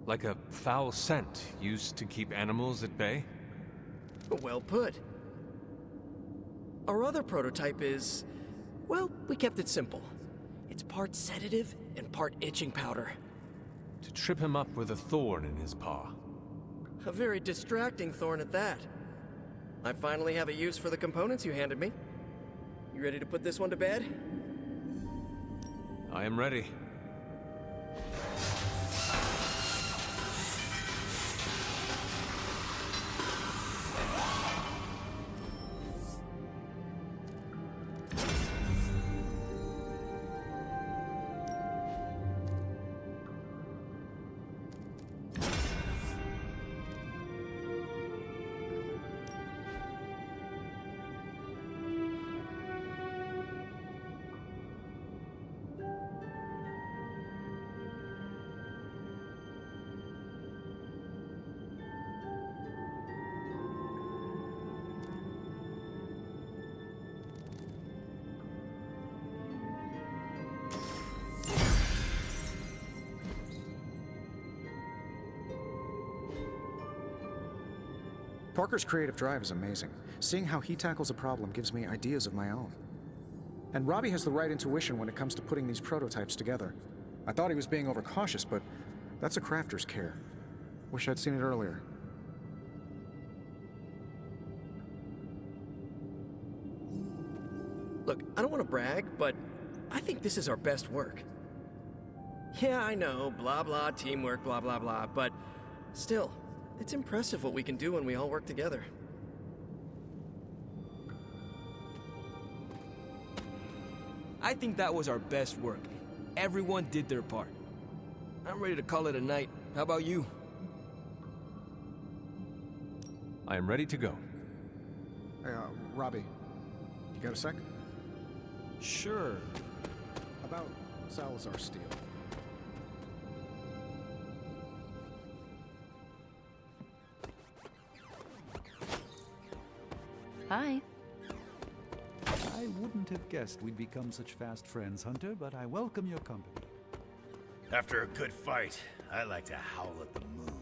Like a foul scent used to keep animals at bay? Well put. Our other prototype is... well, we kept it simple. It's part sedative and part itching powder. To trip him up with a thorn in his paw. A very distracting thorn at that. I finally have a use for the components you handed me. You ready to put this one to bed? I am ready. Parker's creative drive is amazing. Seeing how he tackles a problem gives me ideas of my own. And Robbie has the right intuition when it comes to putting these prototypes together. I thought he was being overcautious, but that's a crafter's care. Wish I'd seen it earlier. Look, I don't want to brag, but I think this is our best work. Yeah, I know, blah blah, teamwork, blah blah blah, but still, it's impressive what we can do when we all work together. I think that was our best work. Everyone did their part. I'm ready to call it a night. How about you? I am ready to go. Hey, Robbie, you got a sec? Sure. About Salazar Steel. Hi. I wouldn't have guessed we'd become such fast friends, Hunter, but I welcome your company. After a good fight, I like to howl at the moon.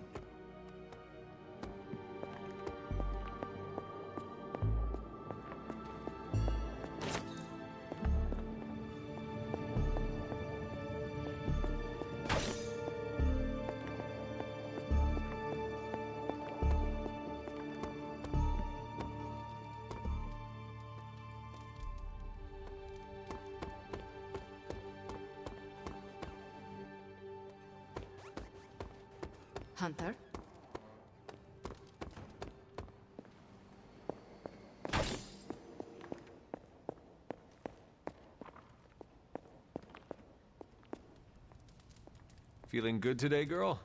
Hunter? Feeling good today, girl?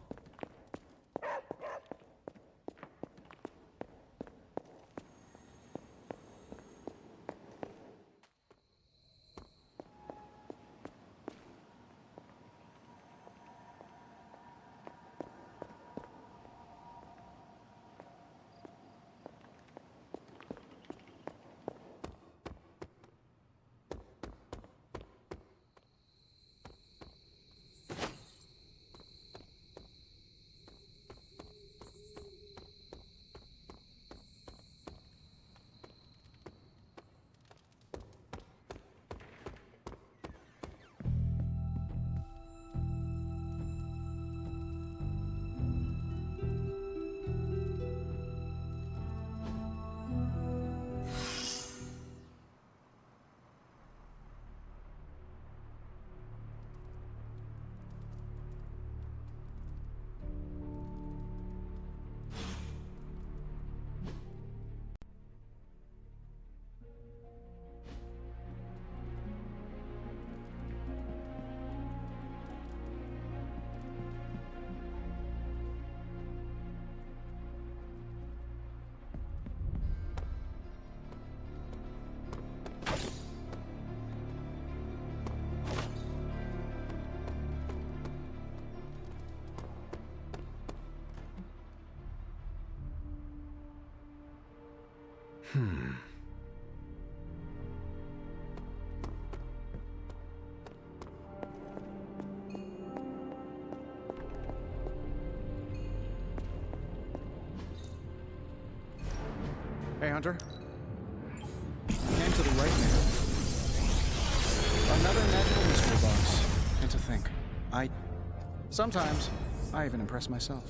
Okay, Hunter. Came to the right man. Another magical mystery box. And to think, sometimes, I even impress myself.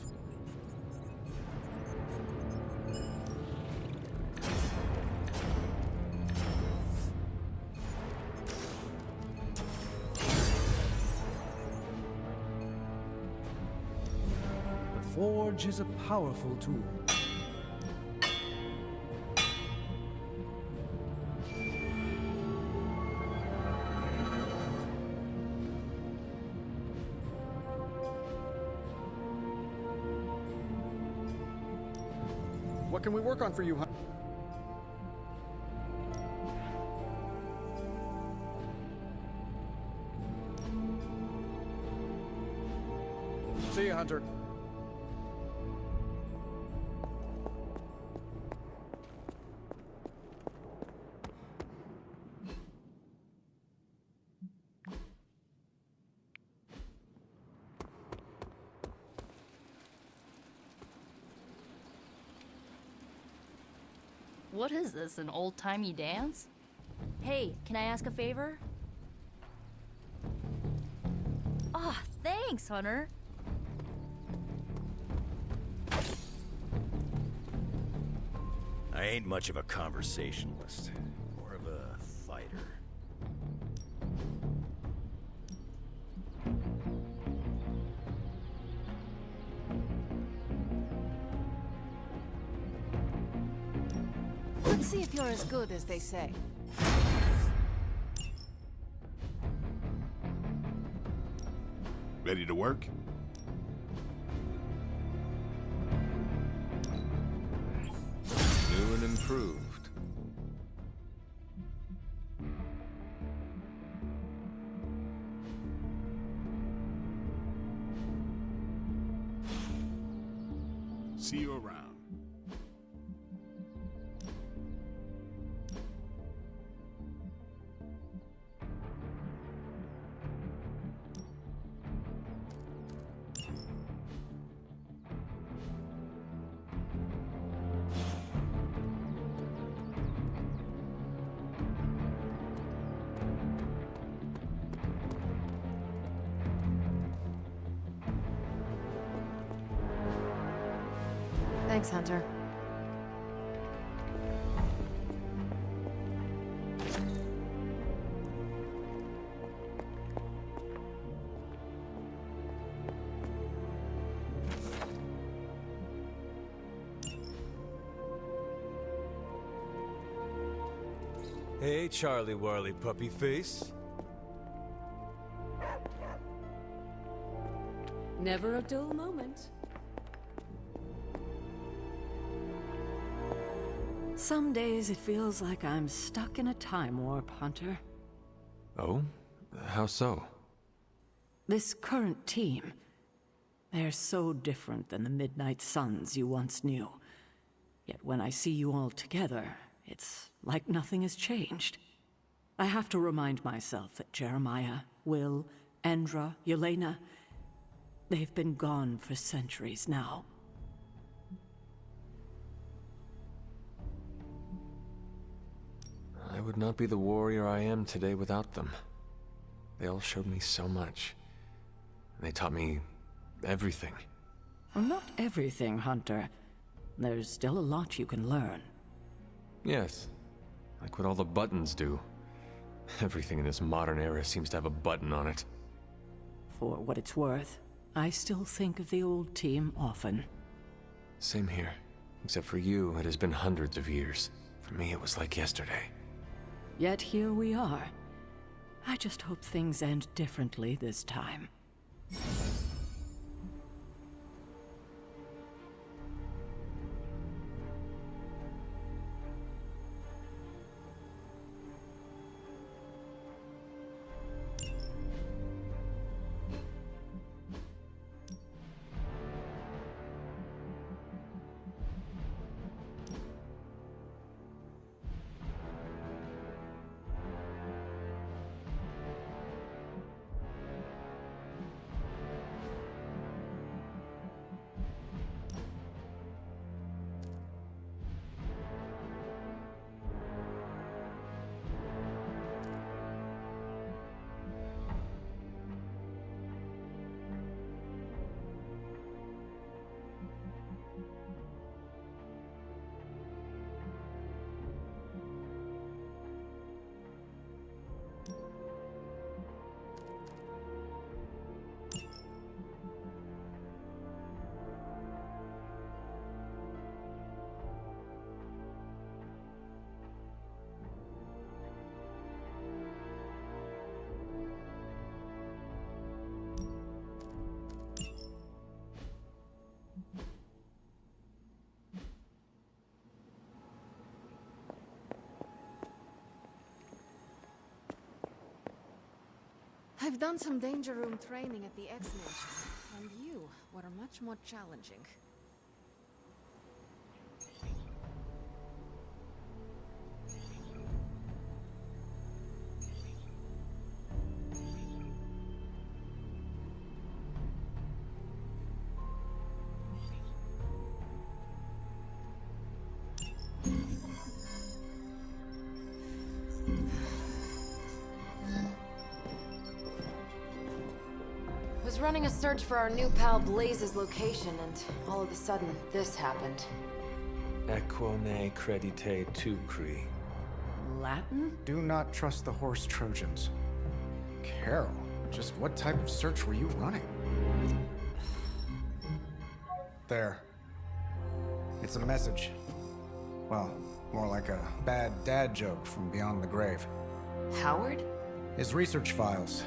The Forge is a powerful tool. What can we work on for you, Hunter? See you, Hunter. What is this, an old-timey dance? Hey, can I ask a favor? Ah, thanks, Hunter. I ain't much of a conversationalist, more of a fighter. Let's see if you're as good as they say. Ready to work? New and improved. See you around. Thanks, Hunter. Hey, Charlie Warley Puppy Face. Never a dull moment. Some days it feels like I'm stuck in a time warp, Hunter. Oh? How so? This current team, they're so different than the Midnight Suns you once knew. Yet when I see you all together, it's like nothing has changed. I have to remind myself that Jeremiah, Will, Andra, Yelena, they've been gone for centuries now. I would not be the warrior I am today without them. They all showed me so much. They taught me everything. Well, not everything, Hunter. There's still a lot you can learn. Yes, like what all the buttons do. Everything in this modern era seems to have a button on it. For what it's worth, I still think of the old team often. Same here. Except for you, it has been hundreds of years. For me, it was like yesterday. Yet here we are. I just hope things end differently this time. I've done some danger room training at the X-Mansion, and you were much more challenging. Was running a search for our new pal Blaze's location, and all of a sudden, this happened. Equone credite tucri. Latin? Do not trust the horse Trojans. Carol, just what type of search were you running? There. It's a message. Well, more like a bad dad joke from beyond the grave. Howard? His research files.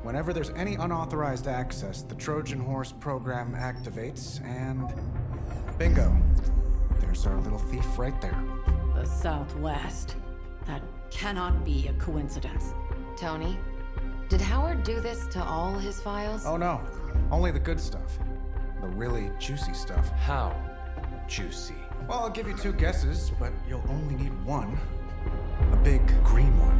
Whenever there's any unauthorized access, the Trojan Horse program activates, and bingo. There's our little thief right there. The Southwest. That cannot be a coincidence. Tony, did Howard do this to all his files? Oh no, only the good stuff. The really juicy stuff. How juicy? Well, I'll give you 2 guesses, but you'll only need one. A big green one.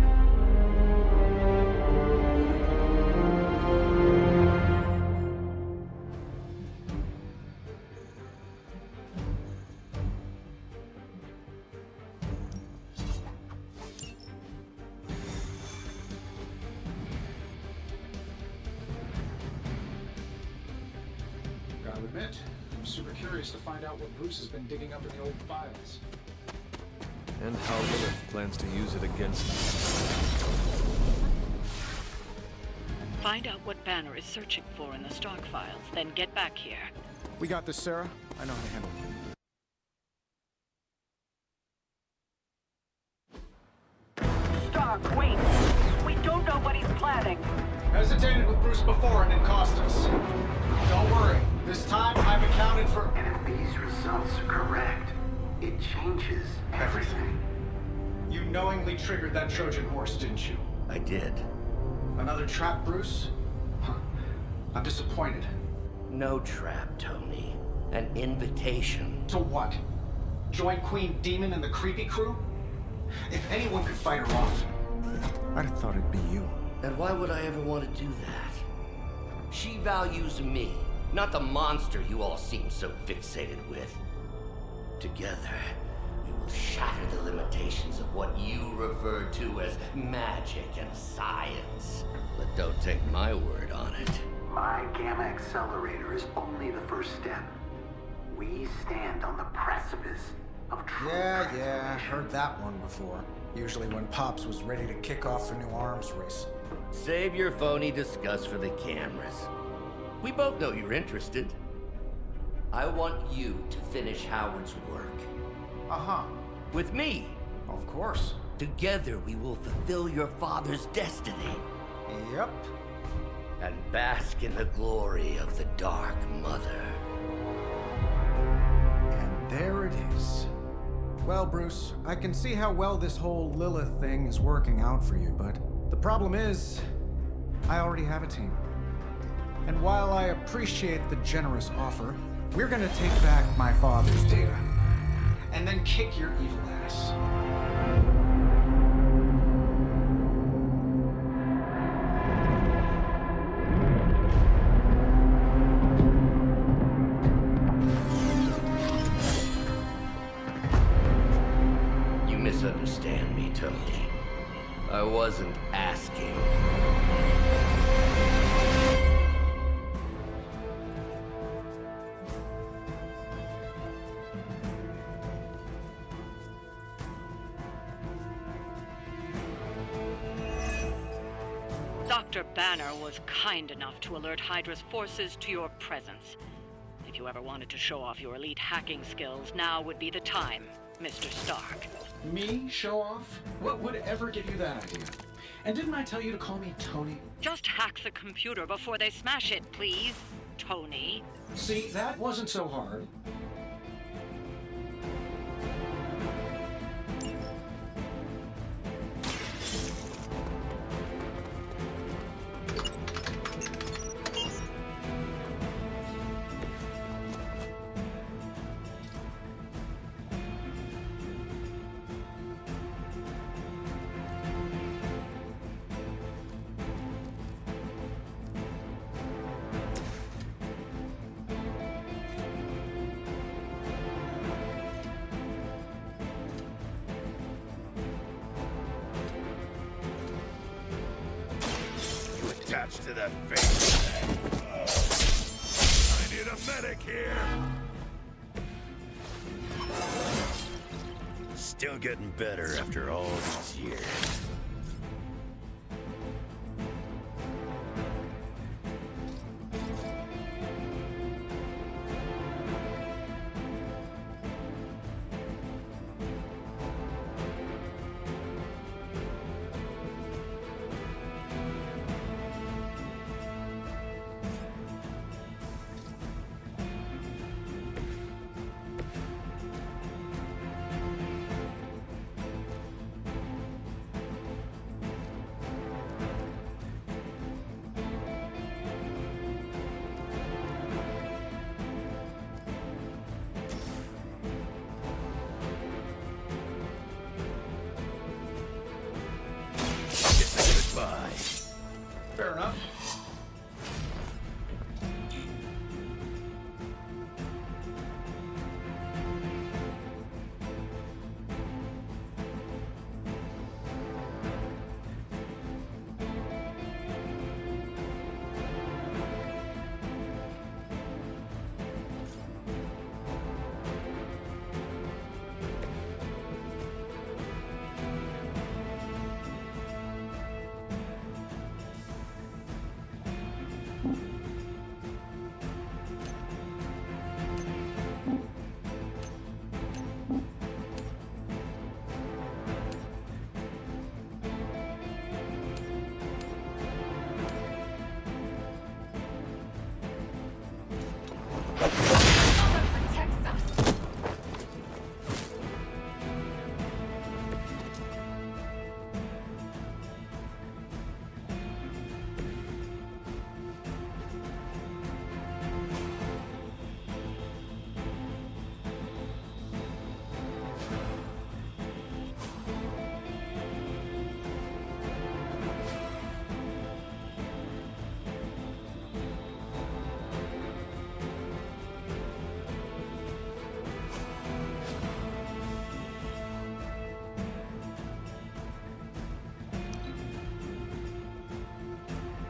Gotta admit, I'm super curious to find out what Bruce has been digging up in the old files. And how Lilith plans to use it against us. Find out what Banner is searching for in the Stark files, then get back here. We got this, Sarah. I know how to handle it. Stark, wait! We don't know what he's planning. Hesitated with Bruce before and it cost us. Don't worry. This time I've accounted for... And if these results are correct, it changes everything. You knowingly triggered that Trojan horse, didn't you? I did. Another trap, Bruce? Huh. I'm disappointed. No trap, Tony. An invitation. To what? Join Queen Demon and the creepy crew? If anyone could fight her off, I'd have thought it'd be you. And why would I ever want to do that? She values me, not the monster you all seem so fixated with. Together, we will shatter the limitations of what you refer to as magic and science. But don't take my word on it. My Gamma Accelerator is only the first step. We stand on the precipice of true Yeah, heard that one before. Usually when Pops was ready to kick off a new arms race. Save your phony disgust for the cameras. We both know you're interested. I want you to finish Howard's work. Uh-huh. With me. Of course. Together we will fulfill your father's destiny. Yep. And bask in the glory of the Dark Mother. And there it is. Well, Bruce, I can see how well this whole Lilith thing is working out for you, but the problem is, I already have a team. And while I appreciate the generous offer, we're gonna take back my father's data. And then kick your evil ass. You misunderstand me, Tony. I wasn't asking. Dr. Banner was kind enough to alert Hydra's forces to your presence. If you ever wanted to show off your elite hacking skills, now would be the time, Mr. Stark. Me? Show off? What would ever give you that idea? And didn't I tell you to call me Tony? Just hack the computer before they smash it, please, Tony. See, that wasn't so hard. attached to the face. I need a medic here. Still getting better after all these years. Fair enough.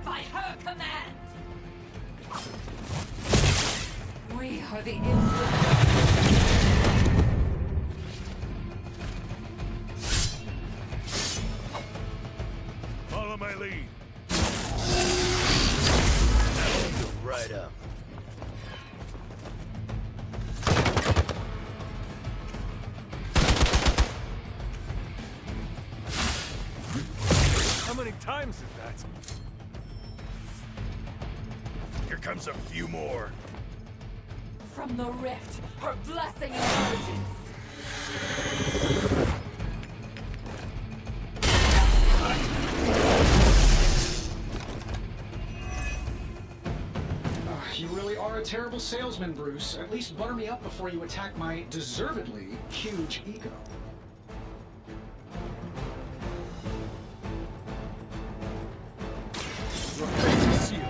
By her command! We are the instruments. Follow my lead. That'll go right up. How many times is that? Here comes a few more. From the rift, her blessing emerges. You really are a terrible salesman, Bruce. At least butter me up before you attack my deservedly huge ego. Your fate is sealed.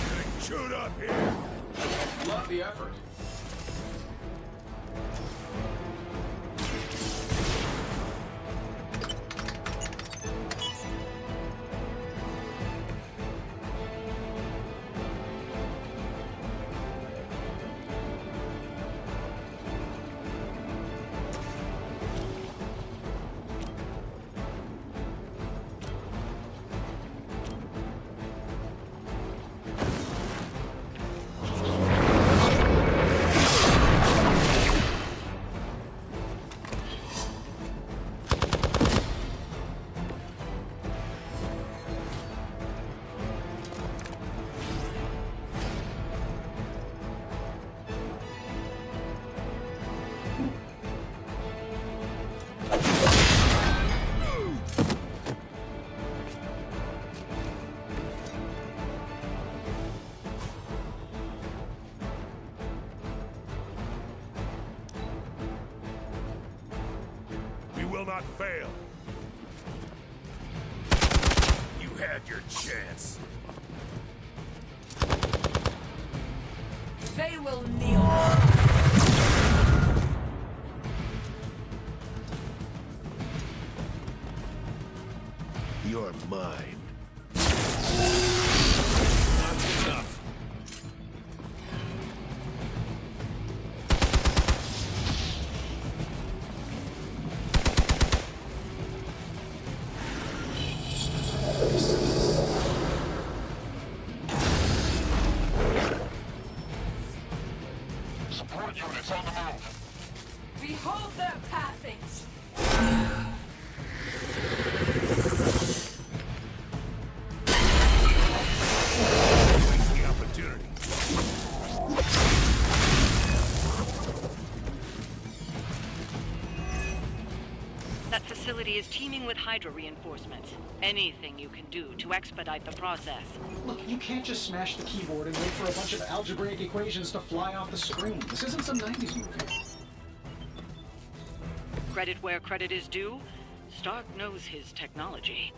Getting chewed up here. Love the effort. Will not fail. You had your chance. They will kneel. You're mine. Galaxy is teeming with Hydra reinforcements. Anything you can do to expedite the process. Look, you can't just smash the keyboard and wait for a bunch of algebraic equations to fly off the screen. This isn't some 90s movie. Credit where credit is due, Stark knows his technology.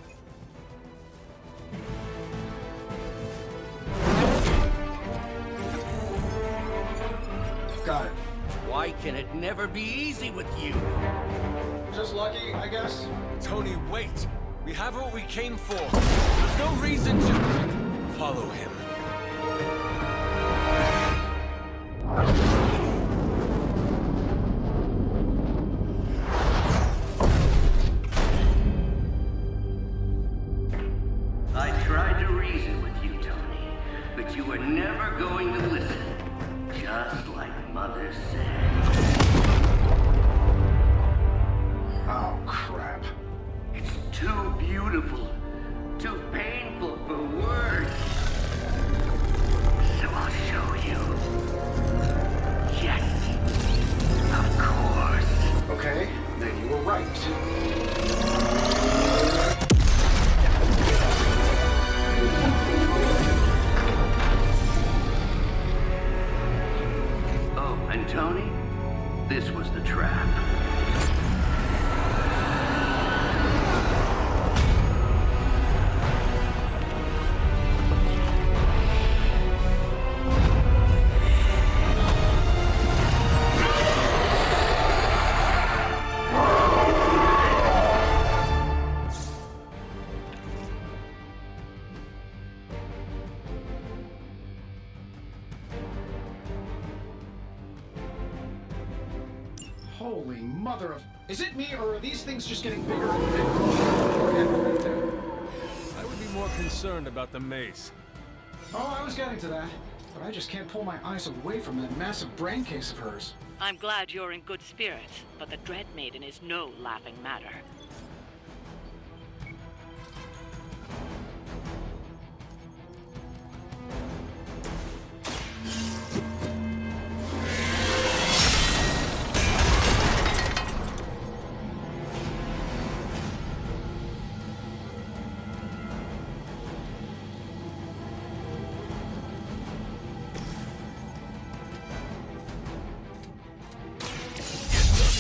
Got it. Why can it never be easy with you? Just lucky, I guess. Tony, wait! We have what we came for. There's no reason to follow him. I tried to reason with you, Tony, but you were never going to listen. Just like Mother said. Oh, crap. It's too beautiful, too painful for words. So I'll show you. Yes, of course. Okay, then you were right. Oh, and Tony, this was the trap. Holy mother of... Is it me, or are these things just getting bigger and bigger? I would be more concerned about the maze. Oh, I was getting to that. But I just can't pull my eyes away from that massive brain case of hers. I'm glad you're in good spirits, but the Dread Maiden is no laughing matter.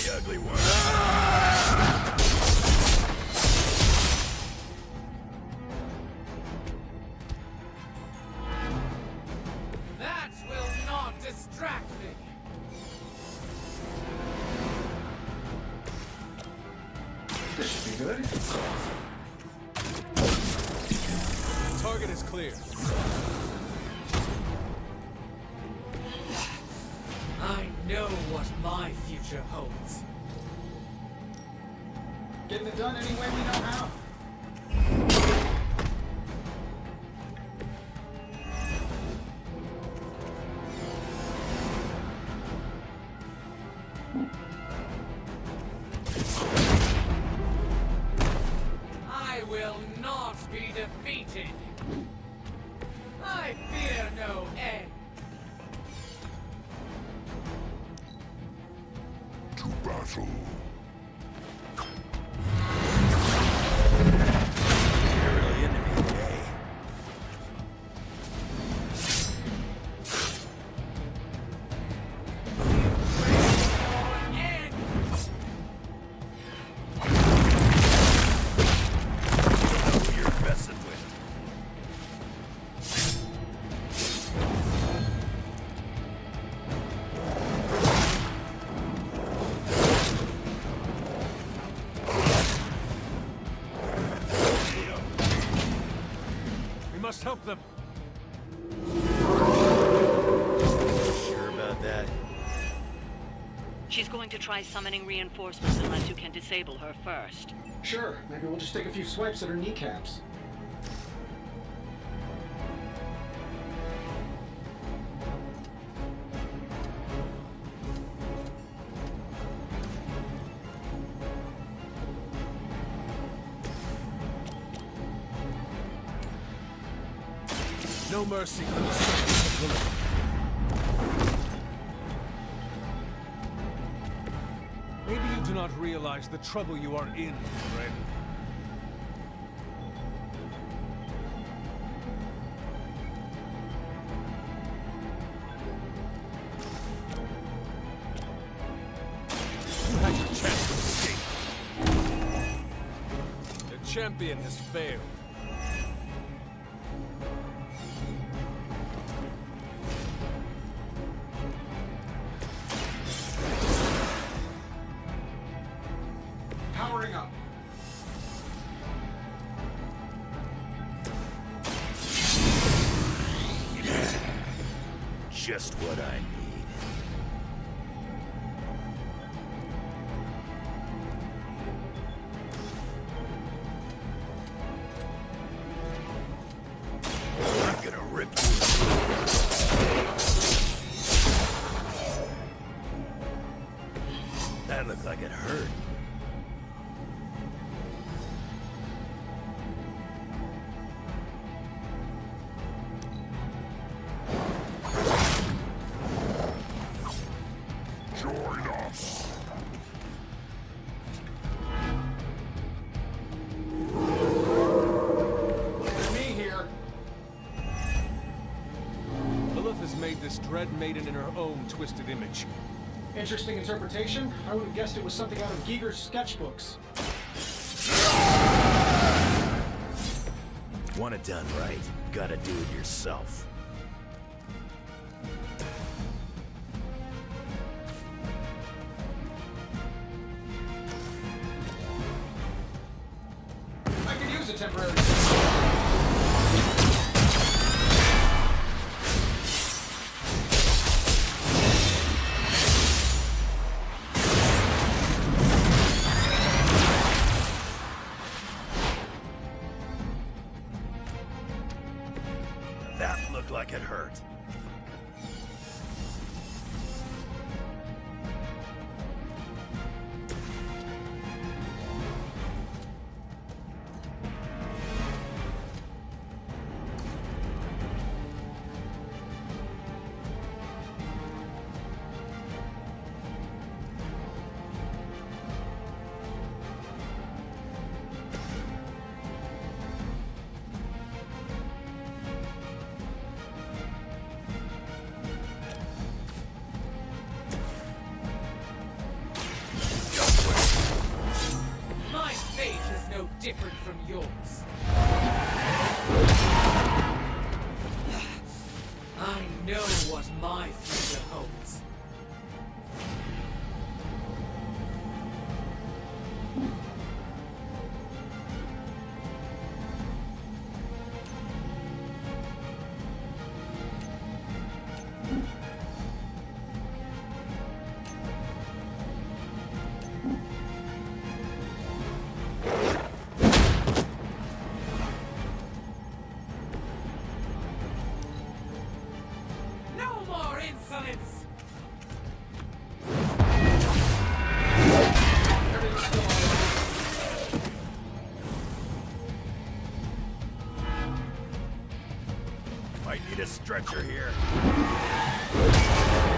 The ugly one. That will not distract me. This should be good. Target is clear. I know what my future holds. Getting it done any way we know how. I will not be defeated. I fear no end. To battle. You're really into me, eh? Who you're messing with. We must help them. Sure about that? She's going to try summoning reinforcements unless you can disable her first. Sure, maybe we'll just take a few swipes at her kneecaps. No mercy for the strength of the living. Maybe you do not not realize the trouble you are in, friend. You had your chance to escape. The champion has failed. Powering up. Just what I need. I'm gonna rip you. That looked like it hurt. Join us. Look at me here. Lilith has made this dread maiden in her own twisted image. Interesting interpretation. I would have guessed it was something out of Giger's sketchbooks. Want it done right, gotta do it yourself. I could use a temporary. That looked like it hurt. My fate is no different from yours. I know what my future holds. No more insolence! Might need a stretcher here.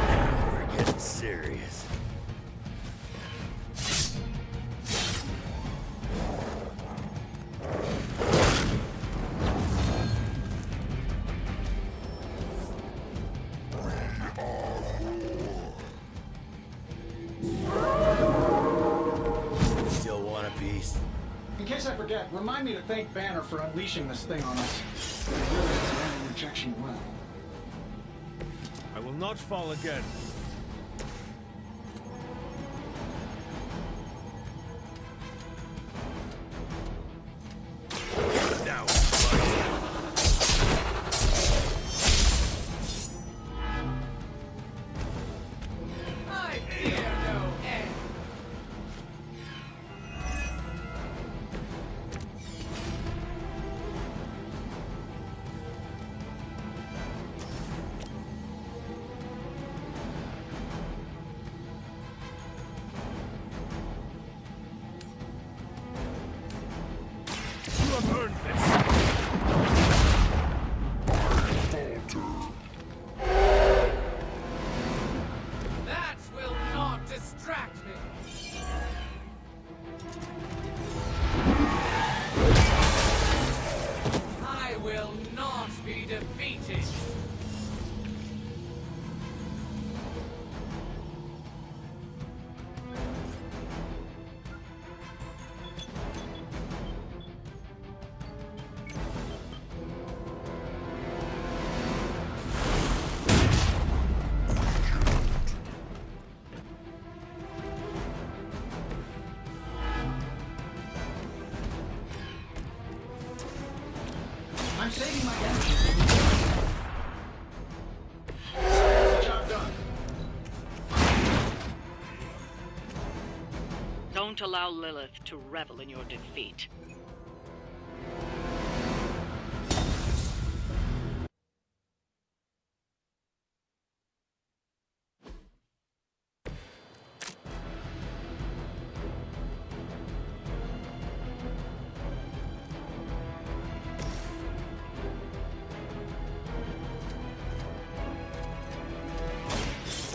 Now we're getting serious. Still want a piece? In case I forget, remind me to thank Banner for unleashing this thing on us. It really is handling rejection well. I will not fall again. Now, I fear no end. You have earned this. That will not distract me. be defeated! I'm saving my energy. Job done. Don't allow Lilith to revel in your defeat.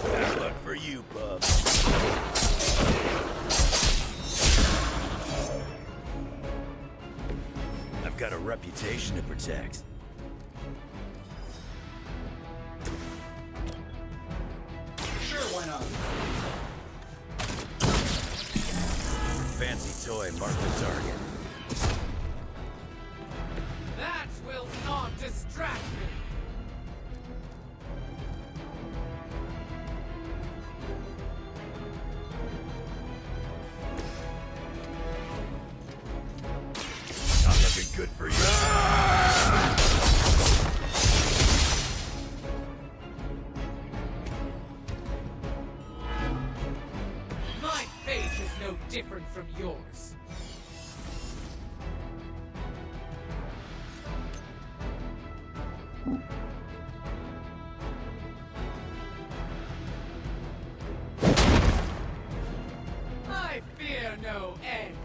Bad luck for you, bub. I've got a reputation to protect. Sure, why not? Fancy toy, mark the target. That will not distract me! Not looking good for you. My fate is no different from yours. I fear no end.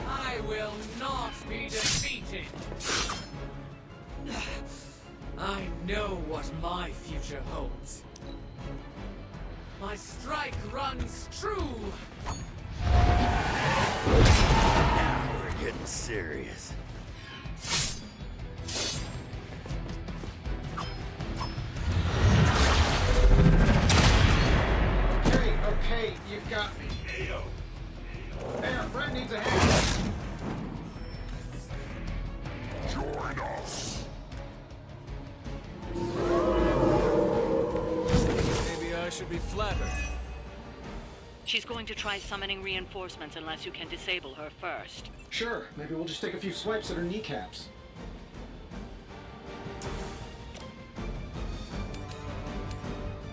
I will not be defeated. I know what my future holds. My strike runs true. Now we're getting serious. Okay, you've got me. There, Fred needs a hand. Join us. Maybe I should be flattered. She's going to try summoning reinforcements unless you can disable her first. Sure, maybe we'll just take a few swipes at her kneecaps.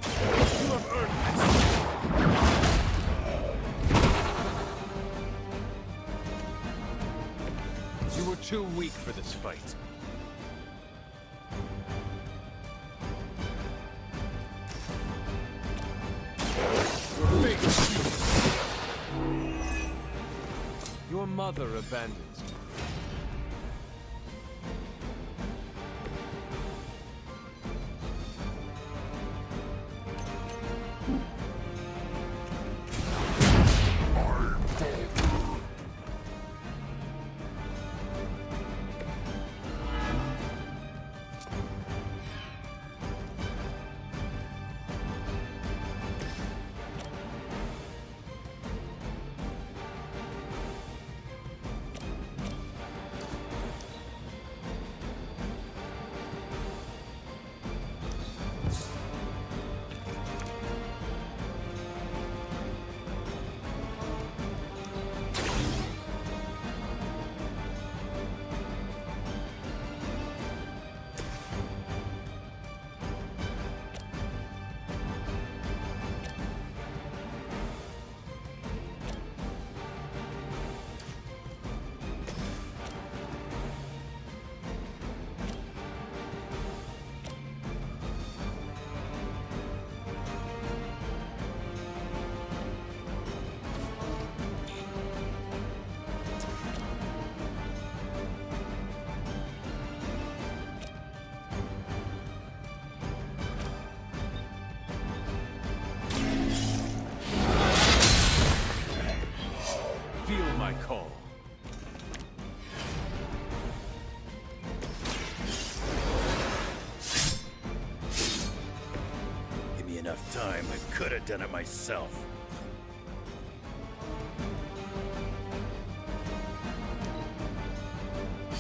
You have earned this. You were too weak for this fight. Your fate is sealed. Your mother abandons you. my call. Give me enough time, I could have done it myself.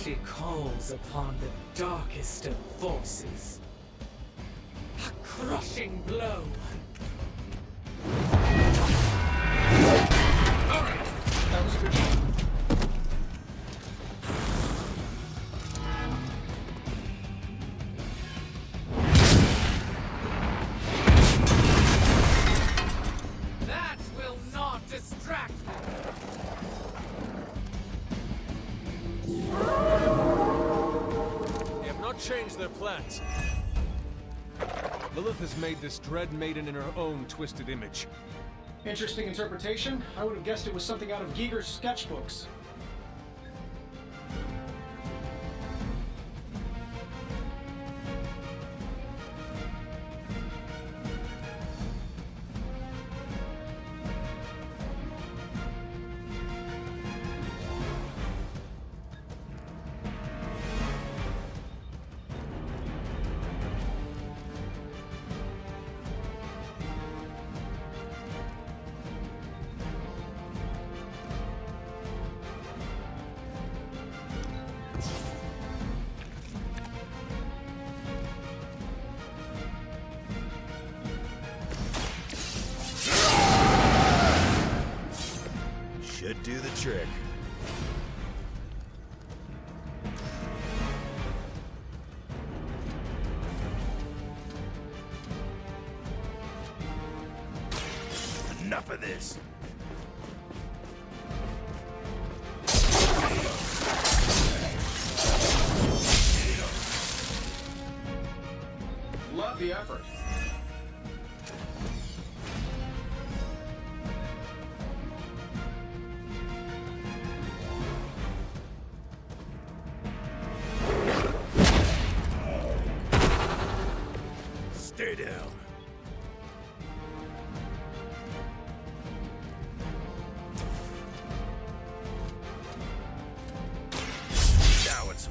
She calls upon the darkest of forces. A crushing blow. Alright, that was a good shot. That will not distract me. They have not changed their plans. Lilith has made this Dread Maiden in her own twisted image. Interesting interpretation. I would have guessed it was something out of Giger's sketchbooks. Should do the trick. Enough of this. Love the effort. Stay down. Now it's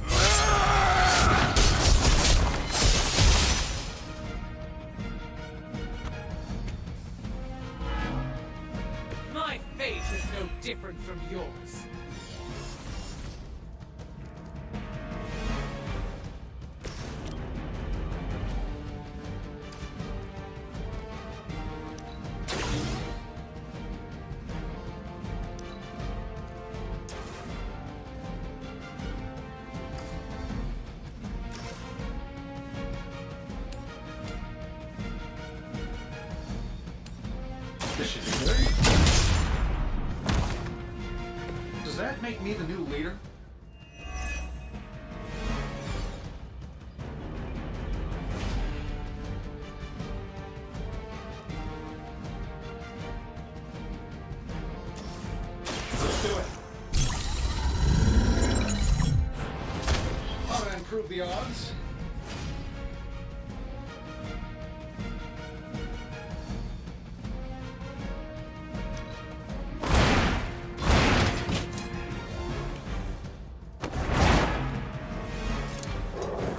My fate is no different from yours. This should be good. Does that make me the new leader? Let's do it. How to improve the odds?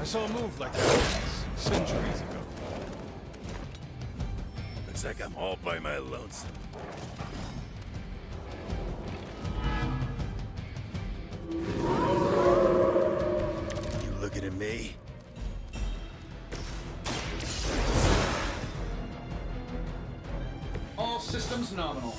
I saw a move like that centuries ago. Looks like I'm all by my lonesome. You looking at me? All systems nominal.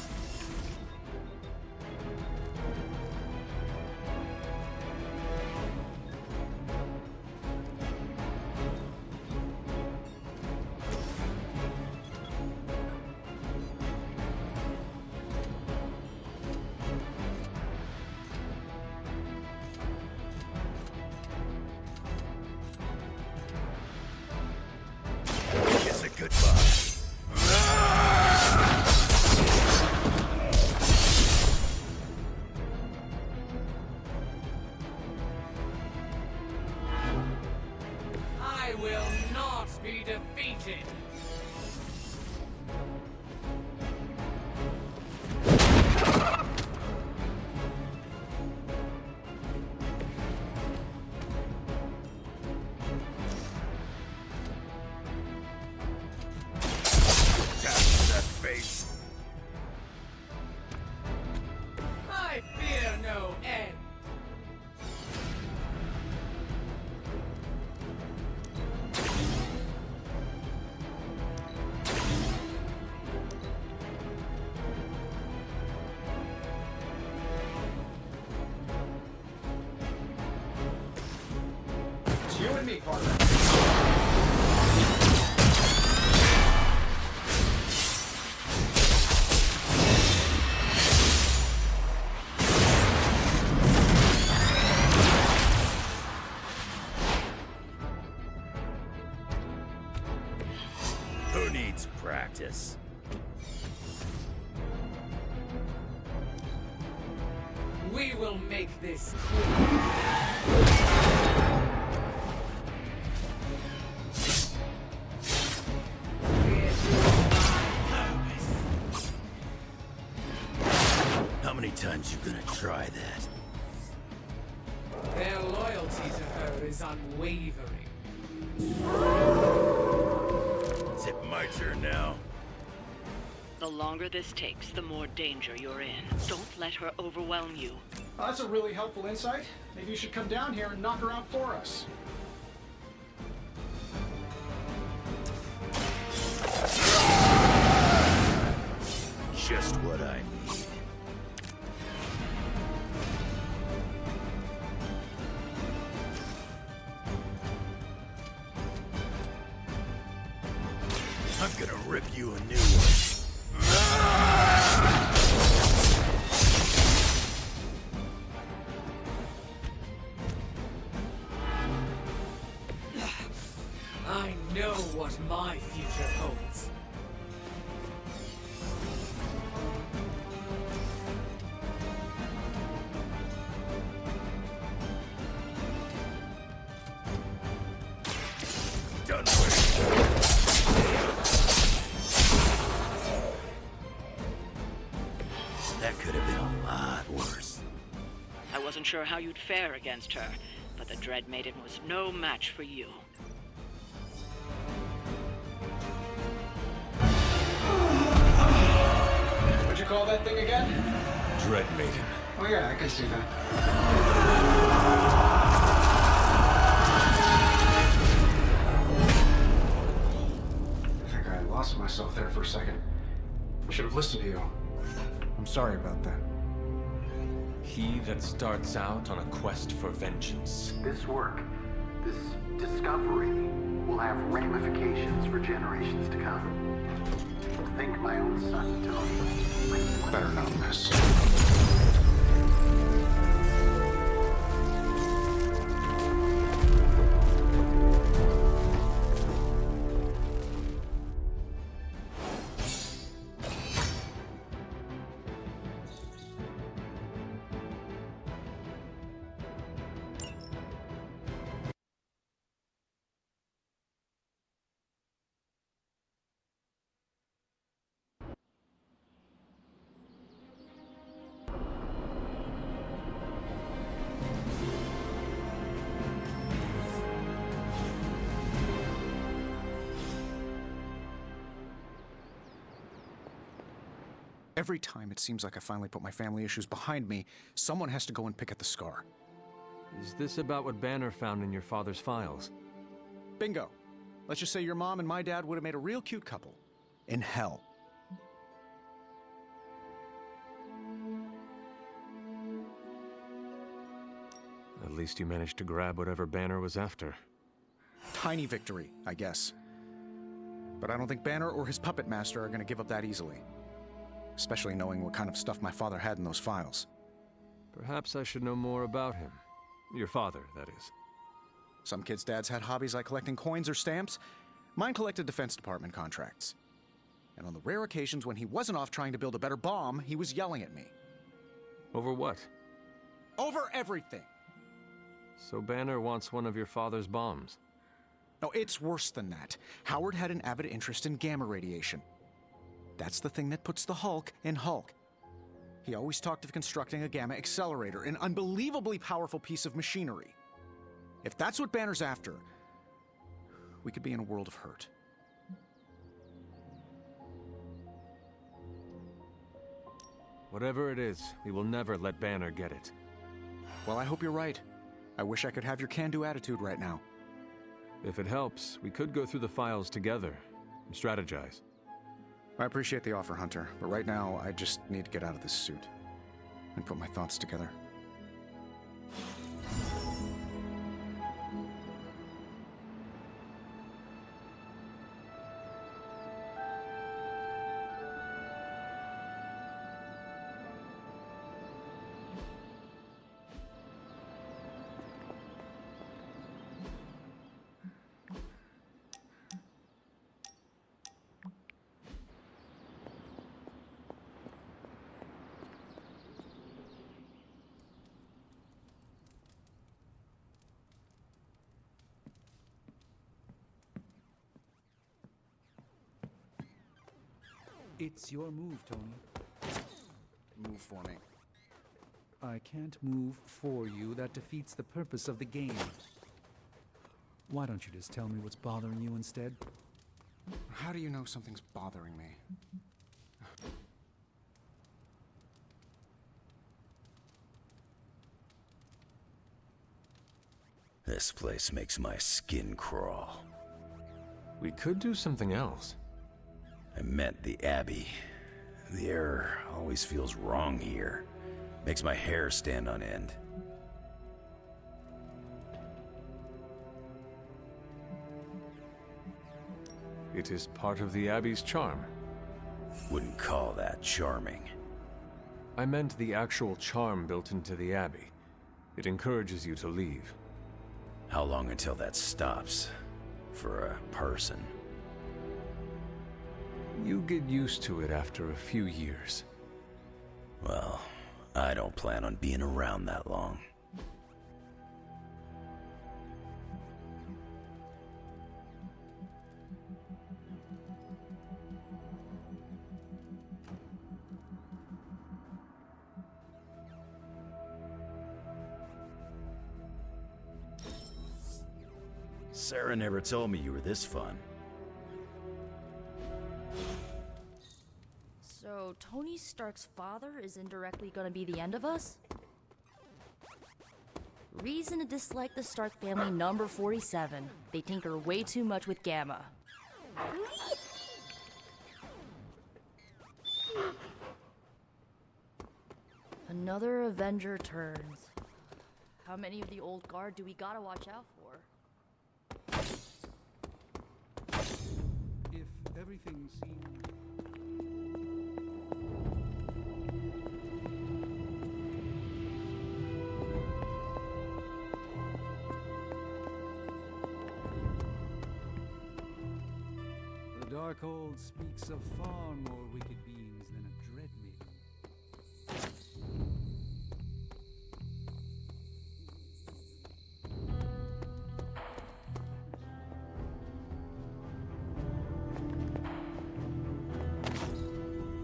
Kiss it goodbye. me, partner. Who needs practice? We will make this How many times you gonna try that? Their loyalty to her is unwavering. Is it my turn now? The longer this takes, the more danger you're in. Don't let her overwhelm you. Well, that's a really helpful insight. Maybe you should come down here and knock her out for us. Just what I need. I'm gonna rip you a new one. I know what my future holds. Done with. That could have been a lot worse. I wasn't sure how you'd fare against her, but the Dread Maiden was no match for you. What'd you call that thing again? Dread Maiden. Oh yeah, I can see that. I think I lost myself there for a second. I should have listened to you. I'm sorry about that. He that starts out on a quest for vengeance. This work, this discovery, will have ramifications for generations to come. Think my own son, Tony. Better not miss. Every time it seems like I finally put my family issues behind me, someone has to go and pick at the scar. Is this about what Banner found in your father's files? Bingo. Let's just say your mom and my dad would have made a real cute couple. In hell. At least you managed to grab whatever Banner was after. Tiny victory, I guess. But I don't think Banner or his puppet master are going to give up that easily. Especially knowing what kind of stuff my father had in those files. Perhaps I should know more about him. Your father, that is. Some kids' dads had hobbies like collecting coins or stamps. Mine collected Defense Department contracts. And on the rare occasions when he wasn't off trying to build a better bomb, he was yelling at me. Over what? Over everything! So Banner wants one of your father's bombs. No, it's worse than that. Howard had an avid interest in gamma radiation. That's the thing that puts the Hulk in Hulk. He always talked of constructing a gamma accelerator, an unbelievably powerful piece of machinery. If that's what Banner's after, we could be in a world of hurt. Whatever it is, we will never let Banner get it. Well, I hope you're right. I wish I could have your can-do attitude right now. If it helps, we could go through the files together and strategize. I appreciate the offer, Hunter, but right now, I just need to get out of this suit and put my thoughts together. It's your move, Tony. Move for me. I can't move for you. That defeats the purpose of the game. Why don't you just tell me what's bothering you instead? How do you know something's bothering me? This place makes my skin crawl. We could do something else. I meant the Abbey. The air always feels wrong here. Makes my hair stand on end. It is part of the Abbey's charm. Wouldn't call that charming. I meant the actual charm built into the Abbey. It encourages you to leave. How long until that stops? For a person? You get used to it after a few years. Well, I don't plan on being around that long. Sarah never told me you were this fun. So, Tony Stark's father is indirectly gonna be the end of us? Reason to dislike the Stark family number 47. They tinker way too much with Gamma. Another Avenger turns. How many of the old guard do we gotta watch out for? If everything seems... The Darkhold speaks of far more wicked beings than a dread maiden.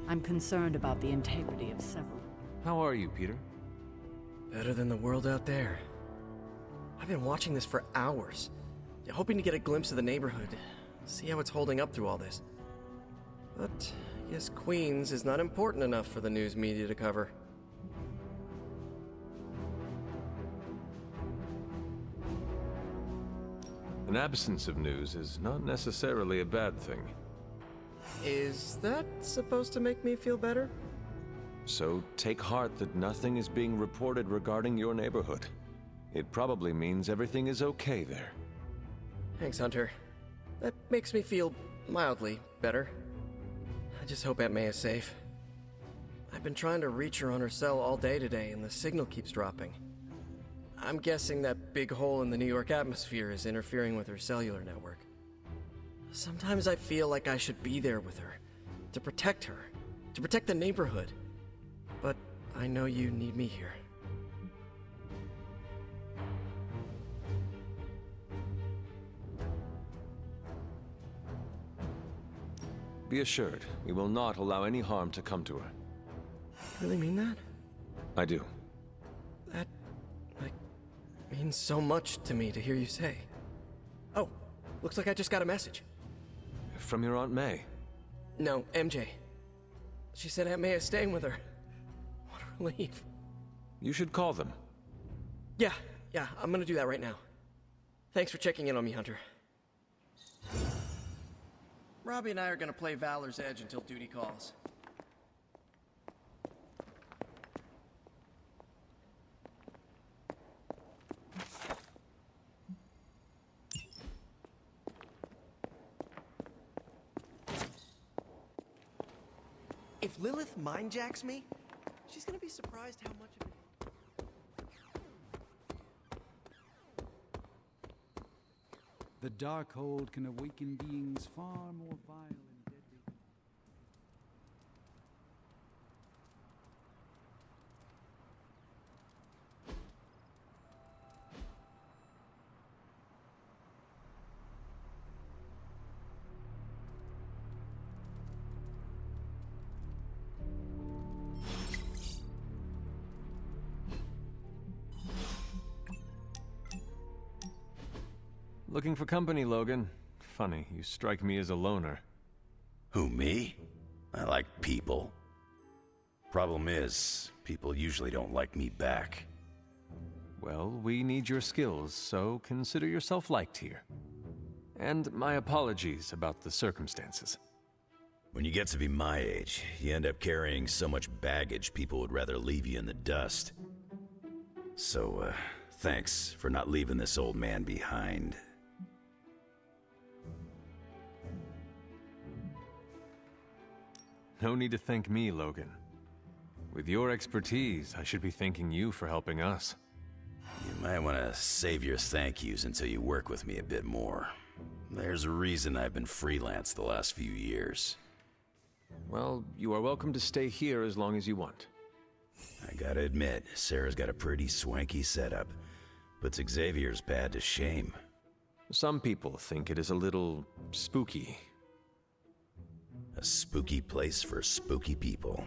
I'm concerned about the integrity of several. How are you, Peter? Better than the world out there. I've been watching this for hours, hoping to get a glimpse of the neighborhood, see how it's holding up through all this. But I guess Queens is not important enough for the news media to cover. An absence of news is not necessarily a bad thing. Is that supposed to make me feel better? So take heart that nothing is being reported regarding your neighborhood. It probably means everything is okay there. Thanks, Hunter. That makes me feel mildly better. I just hope Aunt May is safe. I've been trying to reach her on her cell all day today, and the signal keeps dropping. I'm guessing that big hole in the New York atmosphere is interfering with her cellular network. Sometimes I feel like I should be there with her, to protect the neighborhood. But I know you need me here. Be assured, we will not allow any harm to come to her. You really mean that? I do. That, means so much to me to hear you say. Oh, looks like I just got a message. From your Aunt May? No, MJ. She said Aunt May is staying with her. What a relief. You should call them. Yeah, I'm gonna do that right now. Thanks for checking in on me, Hunter. Robbie and I are gonna play Valor's Edge until duty calls. If Lilith mindjacks me, she's gonna be surprised how much of it... The Darkhold can awaken beings far more vile and deadly. Looking for company, Logan. Funny, you strike me as a loner. Who, me? I like people. Problem is, people usually don't like me back. Well, we need your skills, so consider yourself liked here. And my apologies about the circumstances. When you get to be my age, you end up carrying so much baggage people would rather leave you in the dust. So, thanks for not leaving this old man behind. No need to thank me, Logan. With your expertise, I should be thanking you for helping us. You might want to save your thank yous until you work with me a bit more. There's a reason I've been freelance the last few years. Well, you are welcome to stay here as long as you want. I gotta admit, Sarah's got a pretty swanky setup. Puts Xavier's pad to shame. Some people think it is a little spooky. A spooky place for spooky people.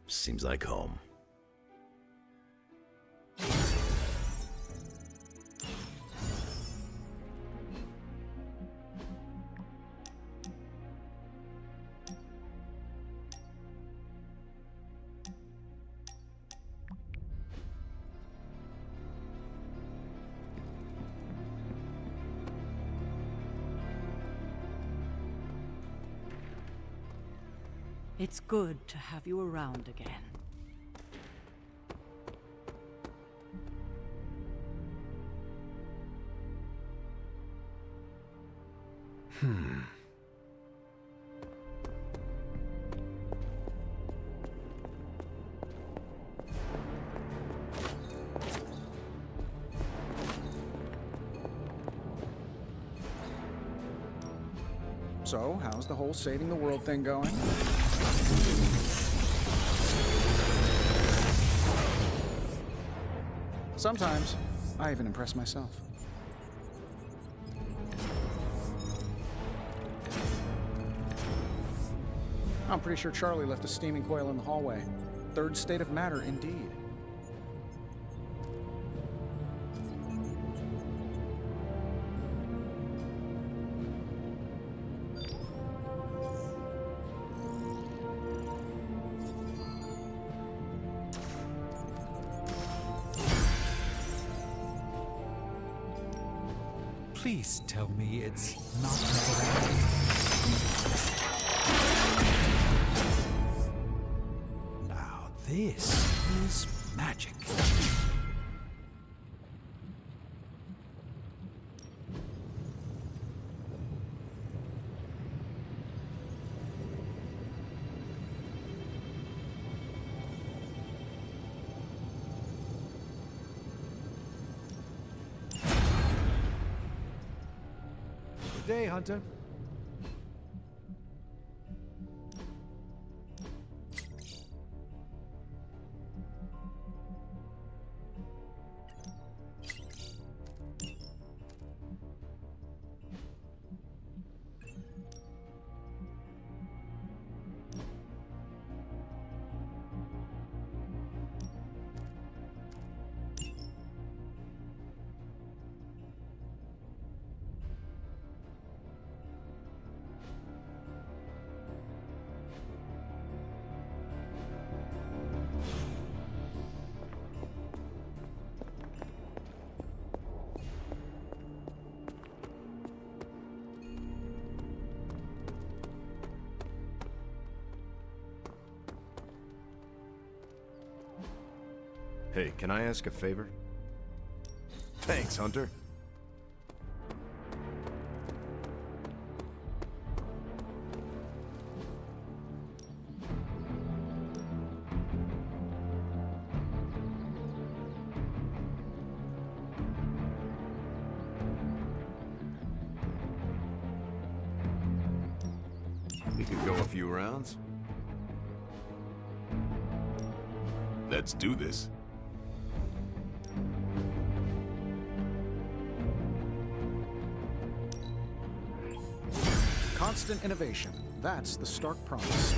Seems like home. It's good to have you around again. So, how's the whole saving the world thing going? Sometimes, I even impress myself. I'm pretty sure Charlie left a steaming coil in the hallway. Third state of matter, indeed. Please tell me it's not never. Now this is magic. Good day, Hunter. Hey, can I ask a favor? Thanks, Hunter. We could go a few rounds. Let's do this. Constant innovation. That's the stark promise.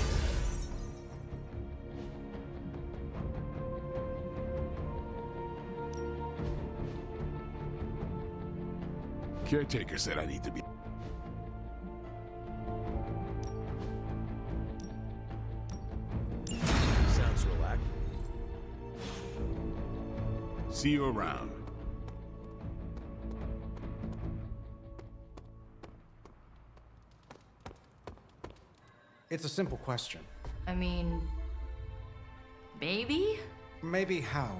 Caretaker said I need to be... Sounds relaxed. See you around. It's a simple question. I mean, maybe? Maybe how?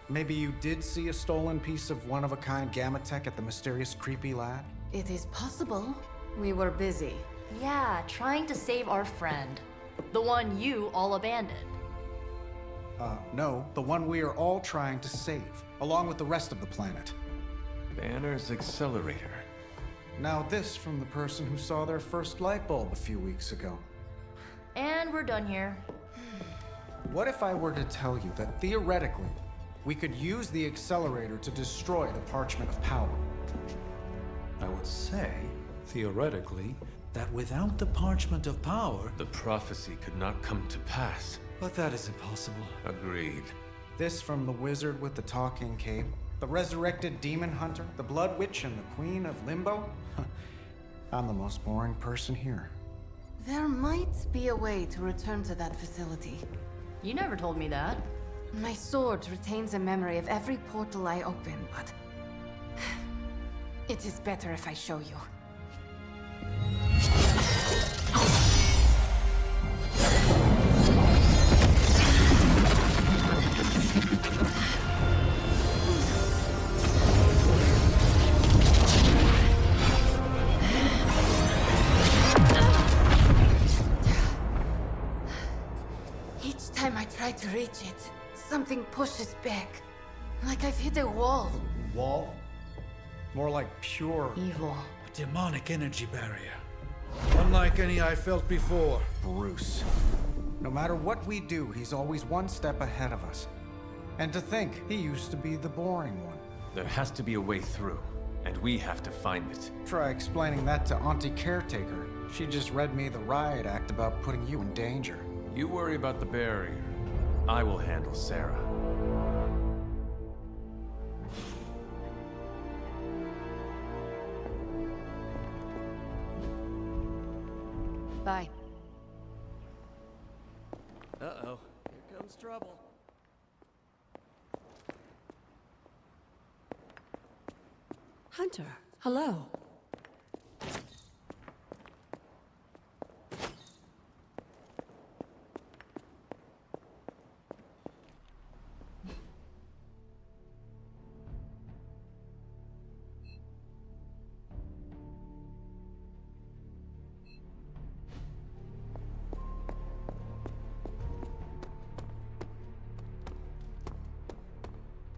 Maybe you did see a stolen piece of one-of-a-kind gamma tech at the mysterious creepy lab? It is possible. We were busy. Yeah, trying to save our friend. The one you all abandoned. No, the one we are all trying to save, along with the rest of the planet. Banner's accelerator. Now this from the person who saw their first light bulb a few weeks ago. And we're done here. What if I were to tell you that theoretically, we could use the accelerator to destroy the Parchment of Power? I would say, theoretically, that without the Parchment of Power... The prophecy could not come to pass. But that is impossible. Agreed. This from the wizard with the talking cape, the resurrected demon hunter, the blood witch, and the queen of limbo? I'm the most boring person here. There might be a way to return to that facility. You never told me that. My sword retains a memory of every portal I open, but... it is better if I show you. Each time I try to reach it, something pushes back. Like I've hit a wall. Wall? More like pure... evil. A demonic energy barrier. Unlike any I felt before. Bruce. No matter what we do, he's always one step ahead of us. And to think, he used to be the boring one. There has to be a way through, and we have to find it. Try explaining that to Auntie Caretaker. She just read me the riot act about putting you in danger. You worry about the barrier. I will handle Sarah. Bye. Uh-oh. Here comes trouble. Hunter, hello.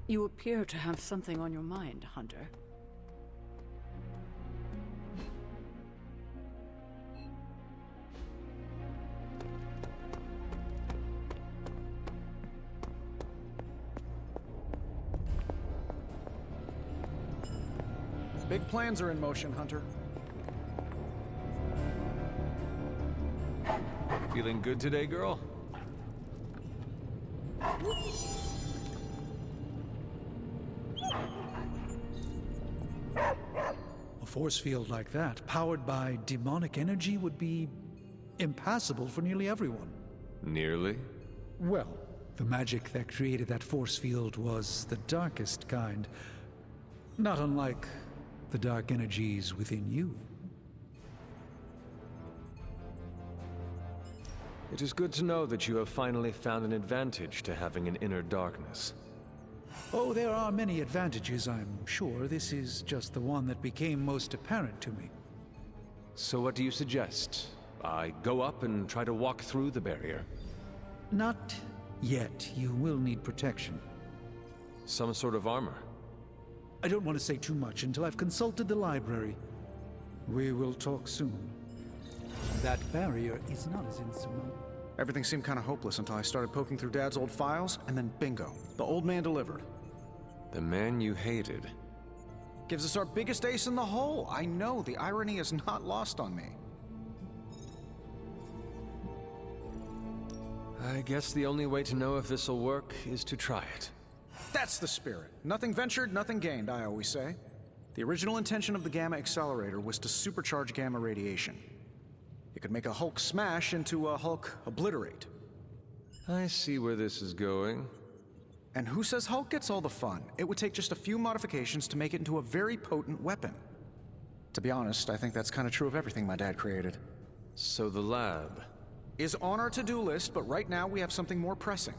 You appear to have something on your mind, Hunter. Big plans are in motion, Hunter. Feeling good today, girl? A force field like that, powered by demonic energy, would be impassable for nearly everyone. Nearly? Well, the magic that created that force field was the darkest kind. Not unlike the dark energies within you. It is good to know that you have finally found an advantage to having an inner darkness. Oh, there are many advantages, I'm sure. This is just the one that became most apparent to me. So what do you suggest? I go up and try to walk through the barrier? Not yet. You will need protection. Some sort of armor? I don't want to say too much until I've consulted the library. We will talk soon. That barrier is not as insurmountable. Everything seemed kind of hopeless until I started poking through Dad's old files, and then bingo. The old man delivered. The man you hated. Gives us our biggest ace in the hole. I know, the irony is not lost on me. I guess the only way to know if this'll work is to try it. That's the spirit. Nothing ventured, nothing gained, I always say. The original intention of the Gamma Accelerator was to supercharge gamma radiation. It could make a Hulk smash into a Hulk obliterate. I see where this is going. And who says Hulk gets all the fun? It would take just a few modifications to make it into a very potent weapon. To be honest, I think that's kind of true of everything my dad created. So the lab is on our to-do list, but right now we have something more pressing.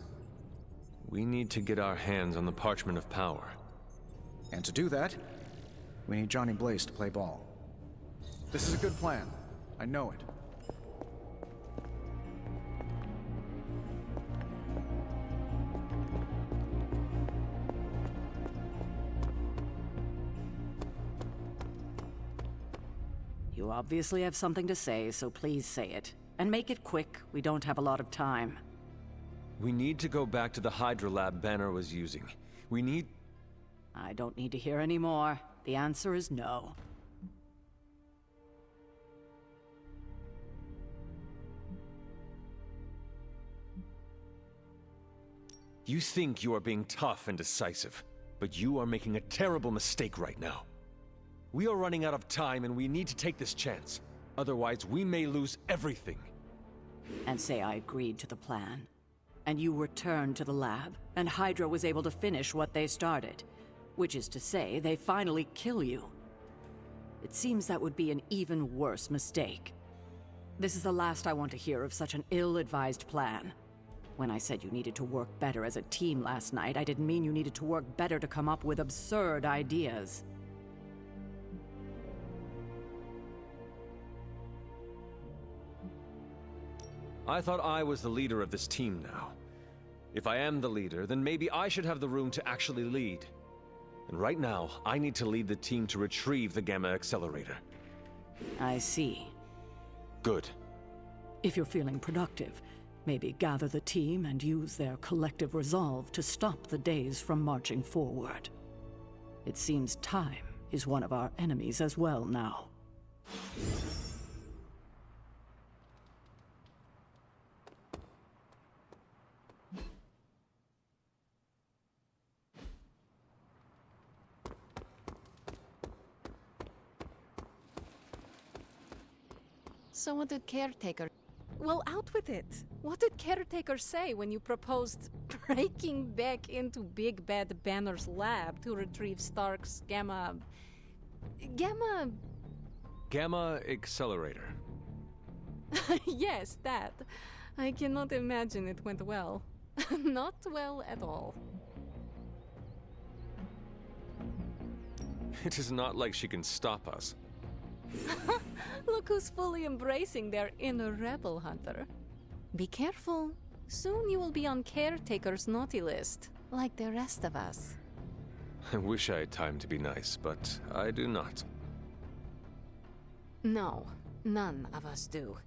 We need to get our hands on the Parchment of Power. And to do that, we need Johnny Blaze to play ball. This is a good plan. I know it. You obviously have something to say, so please say it. And make it quick. We don't have a lot of time. We need to go back to the Hydra lab Banner was using. We need... I don't need to hear any more. The answer is no. You think you are being tough and decisive, but you are making a terrible mistake right now. We are running out of time and we need to take this chance. Otherwise, we may lose everything. And say I agreed to the plan. And you returned to the lab, and Hydra was able to finish what they started. Which is to say, they finally kill you. It seems that would be an even worse mistake. This is the last I want to hear of such an ill-advised plan. When I said you needed to work better as a team last night, I didn't mean you needed to work better to come up with absurd ideas. I thought I was the leader of this team now. If I am the leader, then maybe I should have the room to actually lead. And right now, I need to lead the team to retrieve the Gamma Accelerator. I see. Good. If you're feeling productive, maybe gather the team and use their collective resolve to stop the days from marching forward. It seems time is one of our enemies as well now. So what did Caretaker... Well, out with it. What did Caretaker say when you proposed breaking back into Big Bad Banner's lab to retrieve Stark's Gamma Accelerator. Yes, that. I cannot imagine it went well. Not well at all. It is not like she can stop us. Look who's fully embracing their inner rebel hunter. Be careful. Soon you will be on Caretaker's naughty list, like the rest of us. I wish I had time to be nice, but I do not. No, none of us do.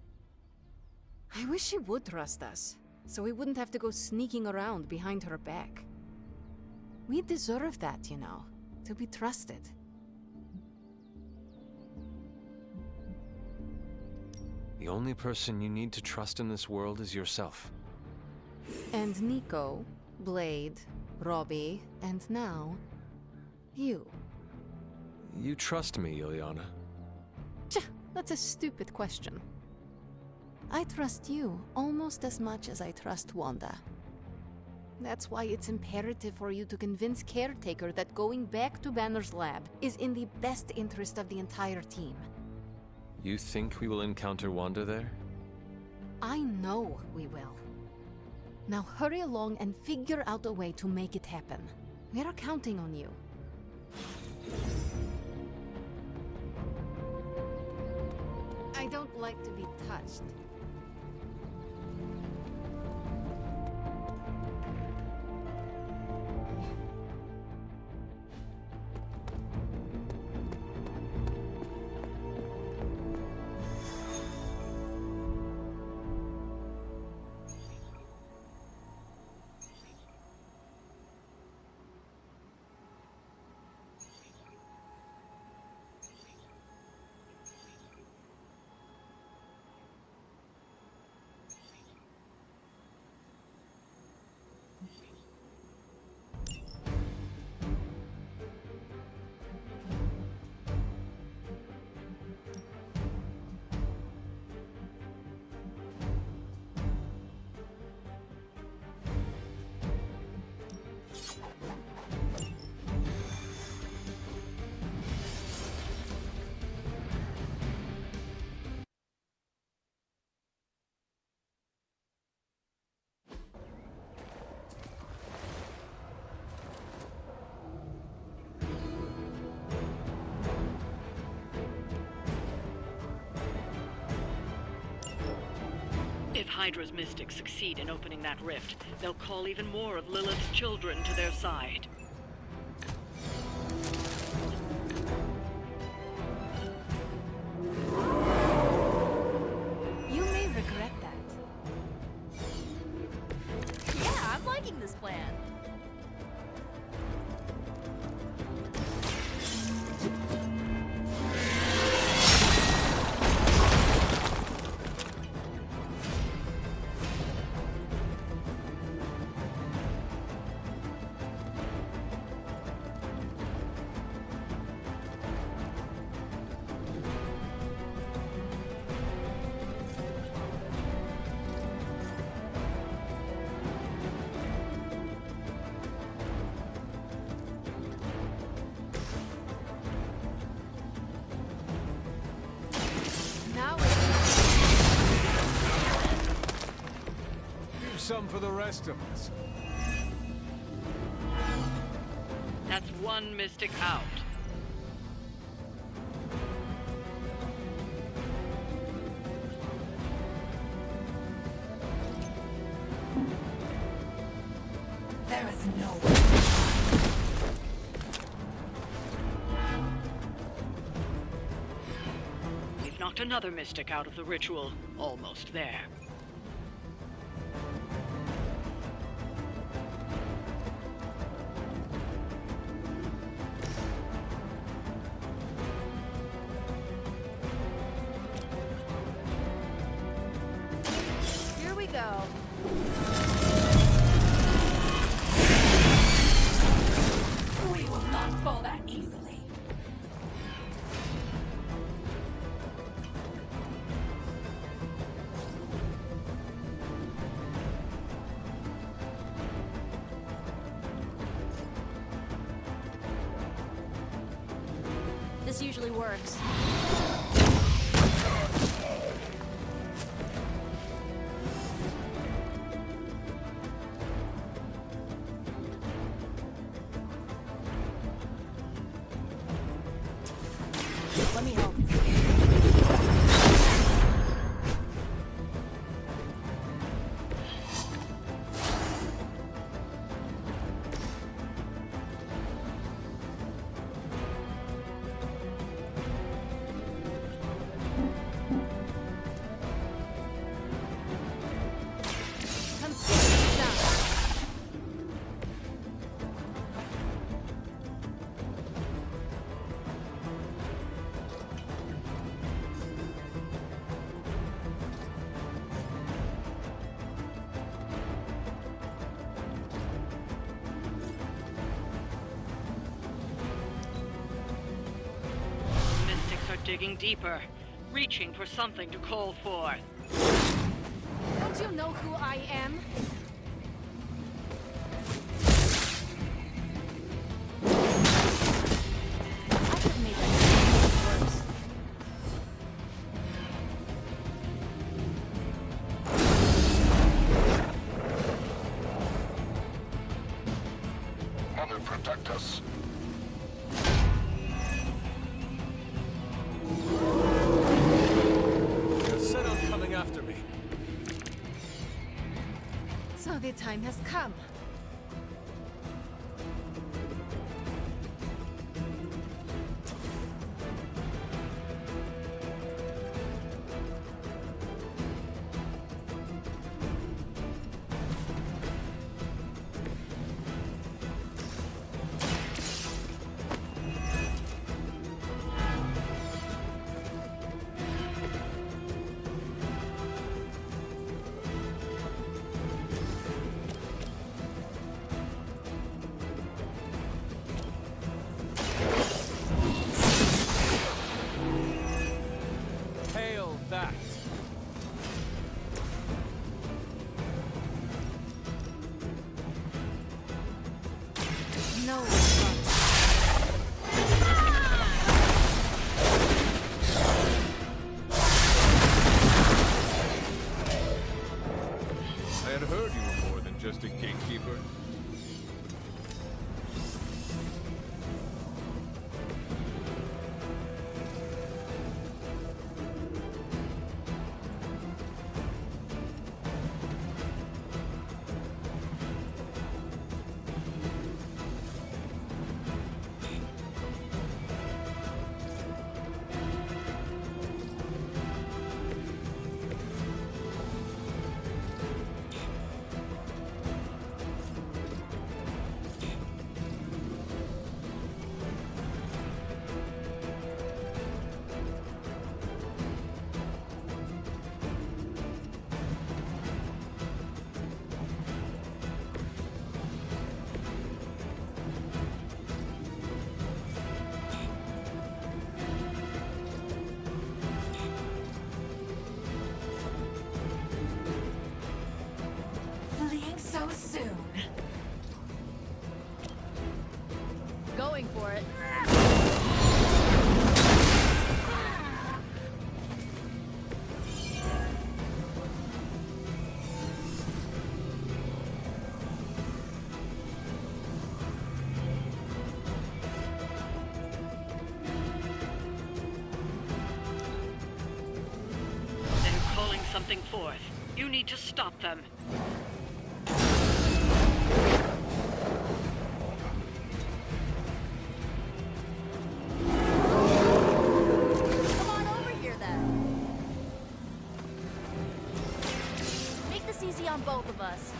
I wish she would trust us, so we wouldn't have to go sneaking around behind her back. We deserve that, you know, to be trusted. The only person you need to trust in this world is yourself. And Nico, Blade, Robbie, and now, you. You trust me, Ilyana. That's a stupid question. I trust you almost as much as I trust Wanda. That's why it's imperative for you to convince Caretaker that going back to Banner's lab is in the best interest of the entire team. You think we will encounter Wanda there? I know we will. Now hurry along and figure out a way to make it happen. We are counting on you. I don't like to be touched. If Hydra's mystics succeed in opening that rift, they'll call even more of Lilith's children to their side. You may regret that. Yeah, I'm liking this plan. Some for the rest of us. That's one mystic out. There is no We've knocked another mystic out of the ritual. Almost there. Here we go. We will not fall that easily. This usually works. Let me help. Come sit down. Mystics are digging deeper, reaching for something to call for. Don't you know who I am? I could make that worse. Mother, protect us. They're set on coming after me. So the time has come. Hail that. No. I had heard you were more than just a gatekeeper. something forth. You need to stop them. Come on over here, then. Make this easy on both of us.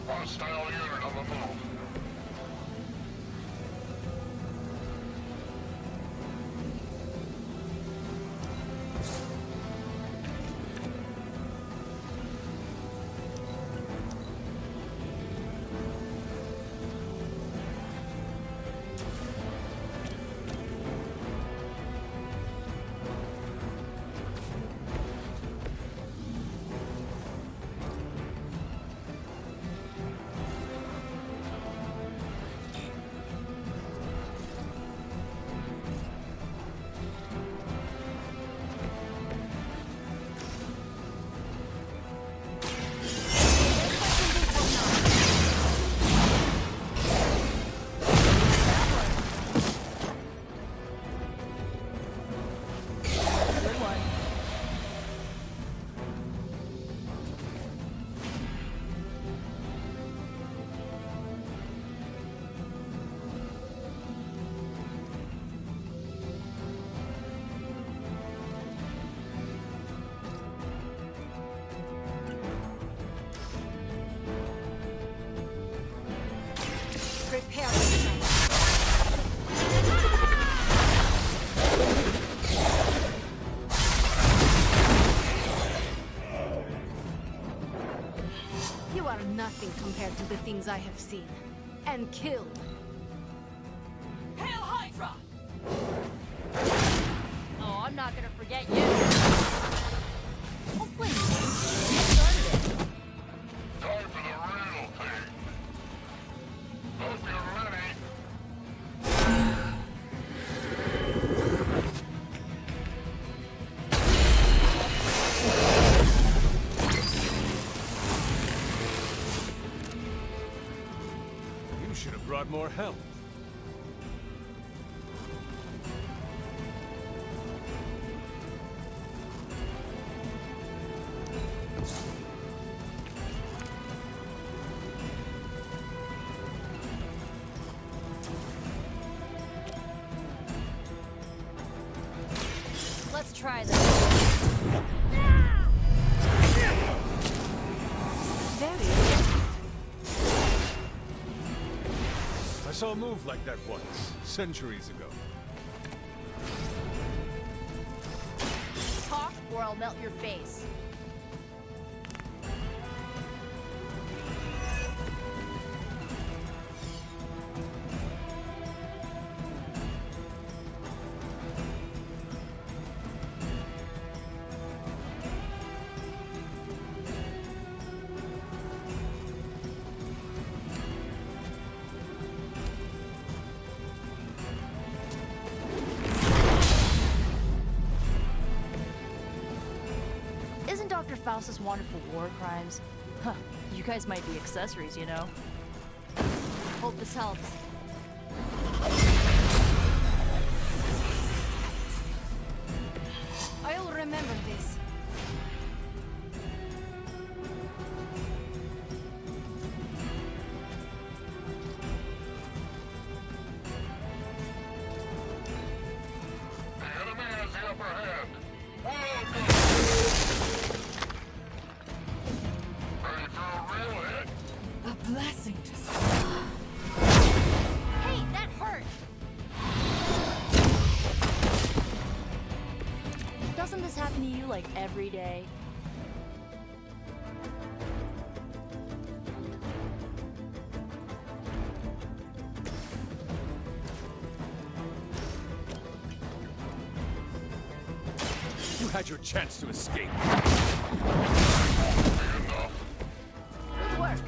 Hostile unit on the move. Prepare yourself. You are nothing compared to the things I have seen and killed. Hail Hydra! Oh, I'm not gonna forget you. Oh, please. You started it. Time for the real thing. Hope you're ready. You should have brought more help. Let's try this. I saw a move like that once, centuries ago. Talk or I'll melt your face. Isn't Dr. Faustus wanted for war crimes? Huh, you guys might be accessories, you know. Hope this helps. I'll remember this. The enemy has the upper hand. Welcome. Ready for a real hit? A blessing to see. talking to you like every day? You had your chance to escape. Good work.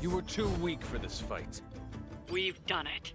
You were too weak for this fight. We've done it.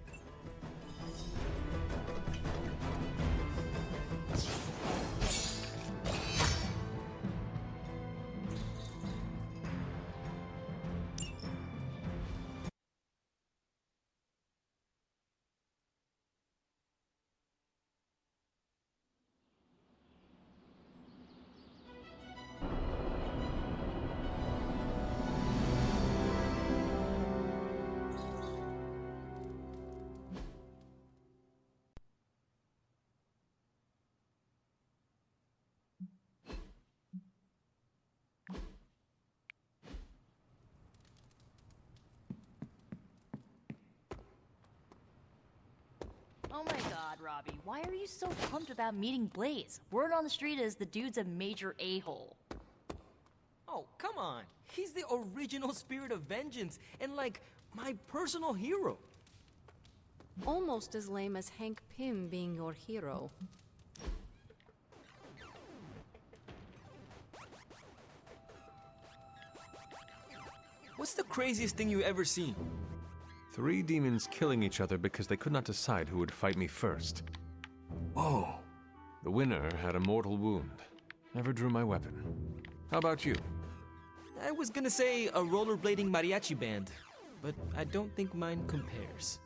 Oh my god, Robbie, why are you so pumped about meeting Blaze? Word on the street is the dude's a major a-hole. Oh, come on. He's the original spirit of vengeance and, like, my personal hero. Almost as lame as Hank Pym being your hero. What's the craziest thing you ever seen? 3 demons killing each other because they could not decide who would fight me first. Whoa. The winner had a mortal wound. Never drew my weapon. How about you? I was gonna say a rollerblading mariachi band, but I don't think mine compares.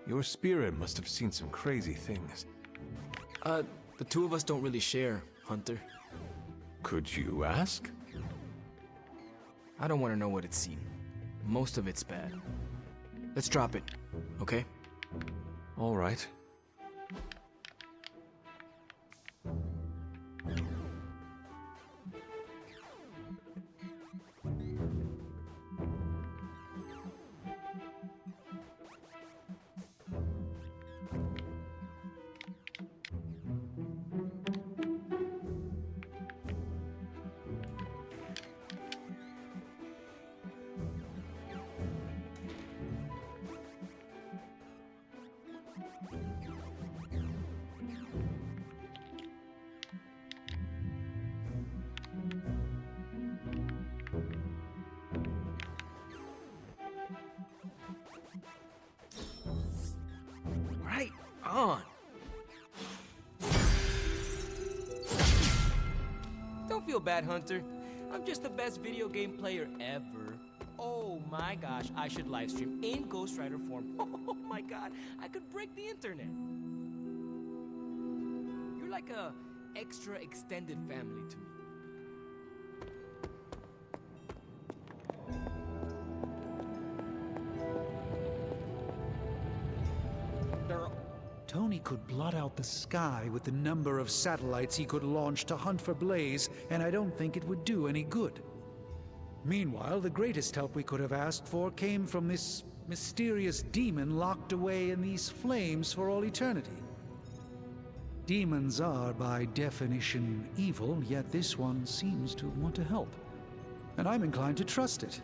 Your spirit must have seen some crazy things. The two of us don't really share, Hunter. Could you ask? I don't want to know what it's seen. Most of it's bad. Let's drop it, okay? All right. Right on. Don't feel bad, Hunter. I'm just the best video game player ever. Oh my gosh, I should livestream in Ghost Rider form. Oh my god, I could break the internet. You're like a extra extended family to me. Tony could blot out the sky with the number of satellites he could launch to hunt for Blaze, and I don't think it would do any good. Meanwhile, the greatest help we could have asked for came from this mysterious demon locked away in these flames for all eternity. Demons are, by definition, evil, yet this one seems to want to help. And I'm inclined to trust it.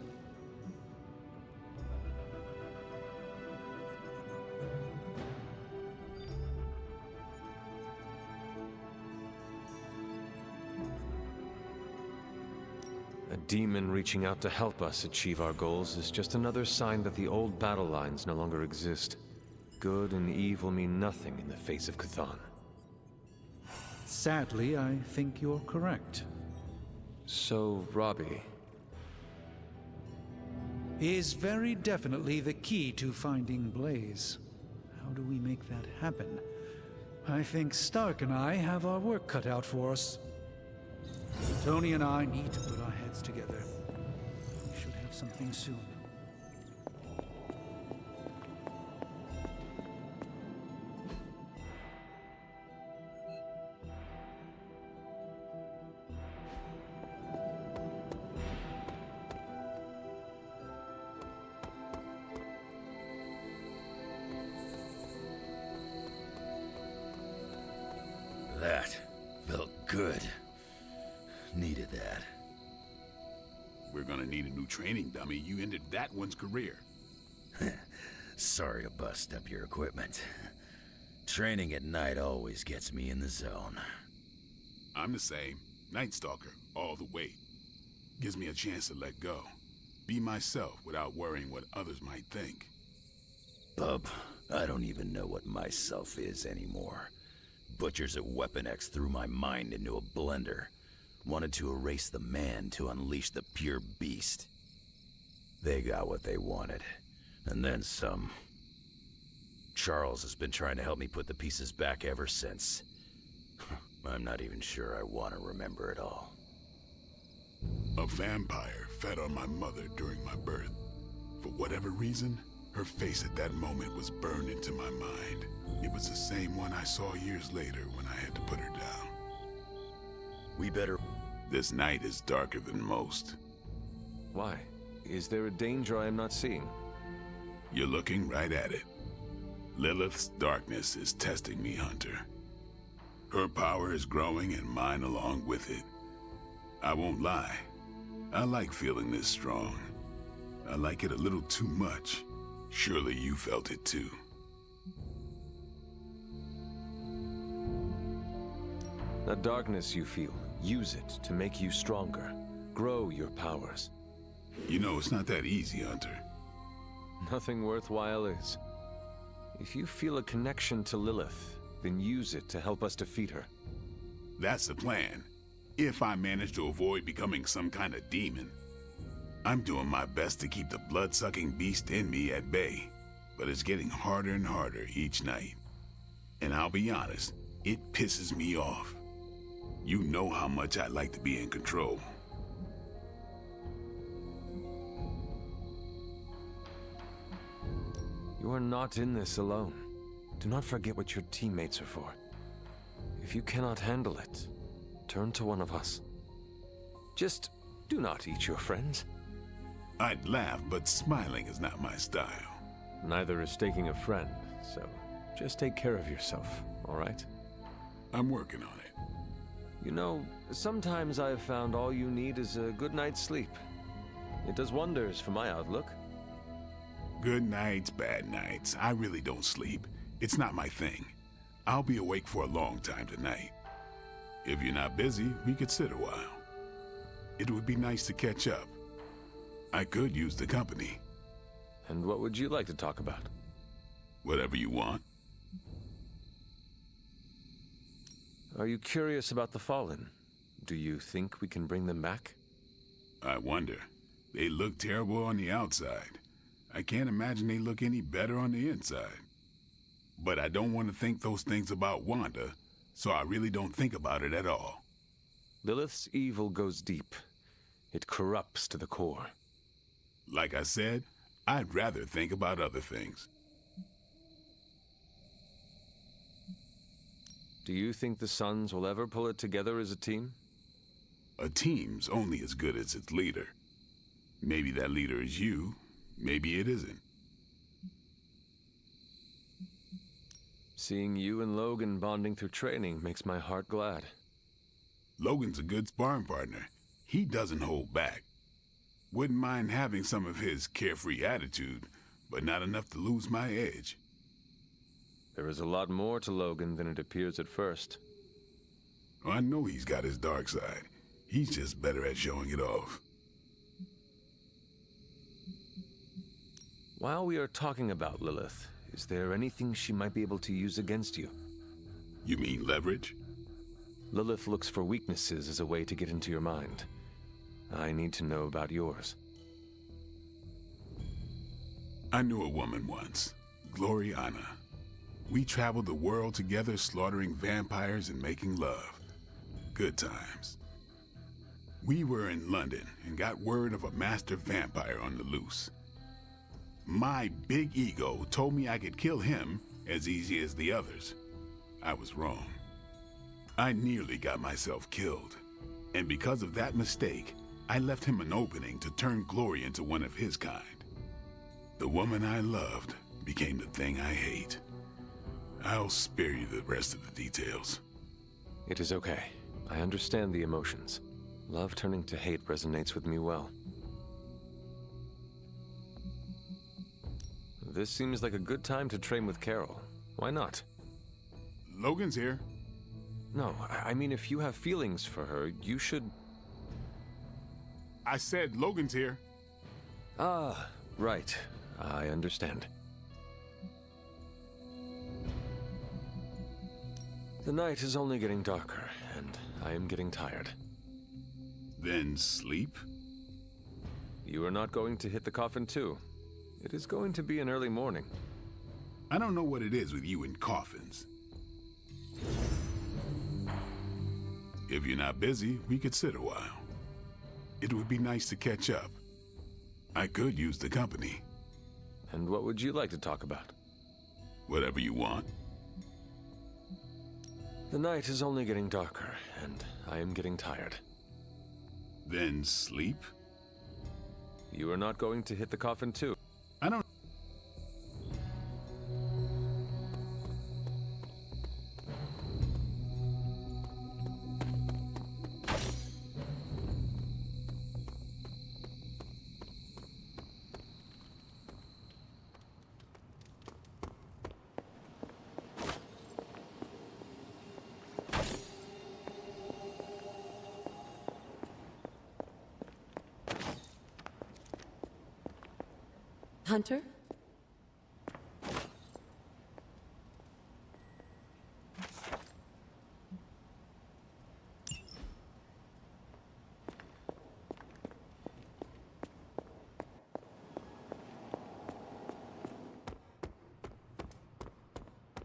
A demon reaching out to help us achieve our goals is just another sign that the old battle lines no longer exist. Good and evil mean nothing in the face of Chthon. Sadly, I think you're correct. So, Robbie is very definitely the key to finding Blaze. How do we make that happen? I think Stark and I have our work cut out for us. Tony and I need to put our heads together. We should have something soon. we're gonna need a new training dummy, you ended that one's career. Sorry to bust up your equipment. Training at night always gets me in the zone. I'm the same. Night Stalker, all the way. Gives me a chance to let go. Be myself without worrying what others might think. Bub, I don't even know what myself is anymore. Butchers at Weapon X threw my mind into a blender. Wanted to erase the man to unleash the pure beast. They got what they wanted. And then some. Charles has been trying to help me put the pieces back ever since. I'm not even sure I want to remember it all. A vampire fed on my mother during my birth. For whatever reason, her face at that moment was burned into my mind. It was the same one I saw years later when I had to put her down. We better... This night is darker than most. Why? Is there a danger I am not seeing? You're looking right at it. Lilith's darkness is testing me, Hunter. Her power is growing and mine along with it. I won't lie. I like feeling this strong. I like it a little too much. Surely you felt it too. That darkness you feel, use it to make you stronger. Grow your powers. You know, it's not that easy, Hunter. Nothing worthwhile is. If you feel a connection to Lilith, then use it to help us defeat her. That's the plan. If I manage to avoid becoming some kind of demon. I'm doing my best to keep the blood-sucking beast in me at bay, but it's getting harder and harder each night. And I'll be honest, it pisses me off. You know how much I like to be in control. You are not in this alone. Do not forget what your teammates are for. If you cannot handle it, turn to one of us. Just do not eat your friends. I'd laugh, but smiling is not my style. Neither is taking a friend, so just take care of yourself, all right? I'm working on it. You know, sometimes I have found all you need is a good night's sleep. It does wonders for my outlook. Good nights, bad nights. I really don't sleep. It's not my thing. I'll be awake for a long time tonight. If you're not busy, we could sit a while. It would be nice to catch up. I could use the company. And what would you like to talk about? Whatever you want. Are you curious about the Fallen? Do you think we can bring them back? I wonder. They look terrible on the outside. I can't imagine they look any better on the inside. But I don't want to think those things about Wanda, so I really don't think about it at all. Lilith's evil goes deep. It corrupts to the core. Like I said, I'd rather think about other things. Do you think the Sons will ever pull it together as a team? A team's only as good as its leader. Maybe that leader is you, maybe it isn't. Seeing you and Logan bonding through training makes my heart glad. Logan's a good sparring partner. He doesn't hold back. Wouldn't mind having some of his carefree attitude, but not enough to lose my edge. There is a lot more to Logan than it appears at first. I know he's got his dark side. He's just better at showing it off. While we are talking about Lilith, is there anything she might be able to use against you? You mean leverage? Lilith looks for weaknesses as a way to get into your mind. I need to know about yours. I knew a woman once, Gloriana. We traveled the world together, slaughtering vampires and making love. Good times. We were in London and got word of a master vampire on the loose. My big ego told me I could kill him as easy as the others. I was wrong. I nearly got myself killed. And because of that mistake, I left him an opening to turn Glory into one of his kind. The woman I loved became the thing I hate. I'll spare you the rest of the details. It is okay. I understand the emotions. Love turning to hate resonates with me well. This seems like a good time to train with Carol. Why not? Logan's here. No, I mean if you have feelings for her, you should... I said Logan's here. Ah, right. I understand. The night is only getting darker, and I am getting tired. Then sleep? You are not going to hit the coffin too. It is going to be an early morning. I don't know what it is with you and coffins. If you're not busy, we could sit a while. It would be nice to catch up. I could use the company. And what would you like to talk about? Whatever you want. The night is only getting darker, and I am getting tired. Then sleep? You are not going to hit the coffin too. I don't... Hunter?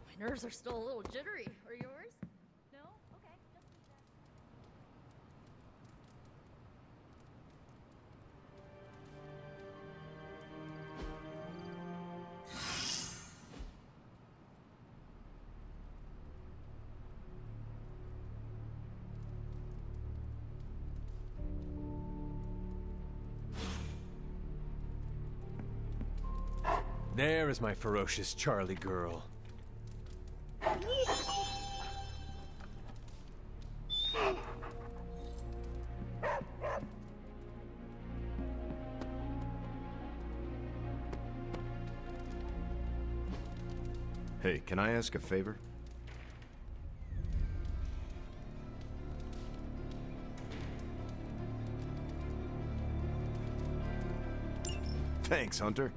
My nerves are still a little jittery. Are yours? No? Okay. There is my ferocious Charlie girl. Hey, can I ask a favor? Thanks, Hunter.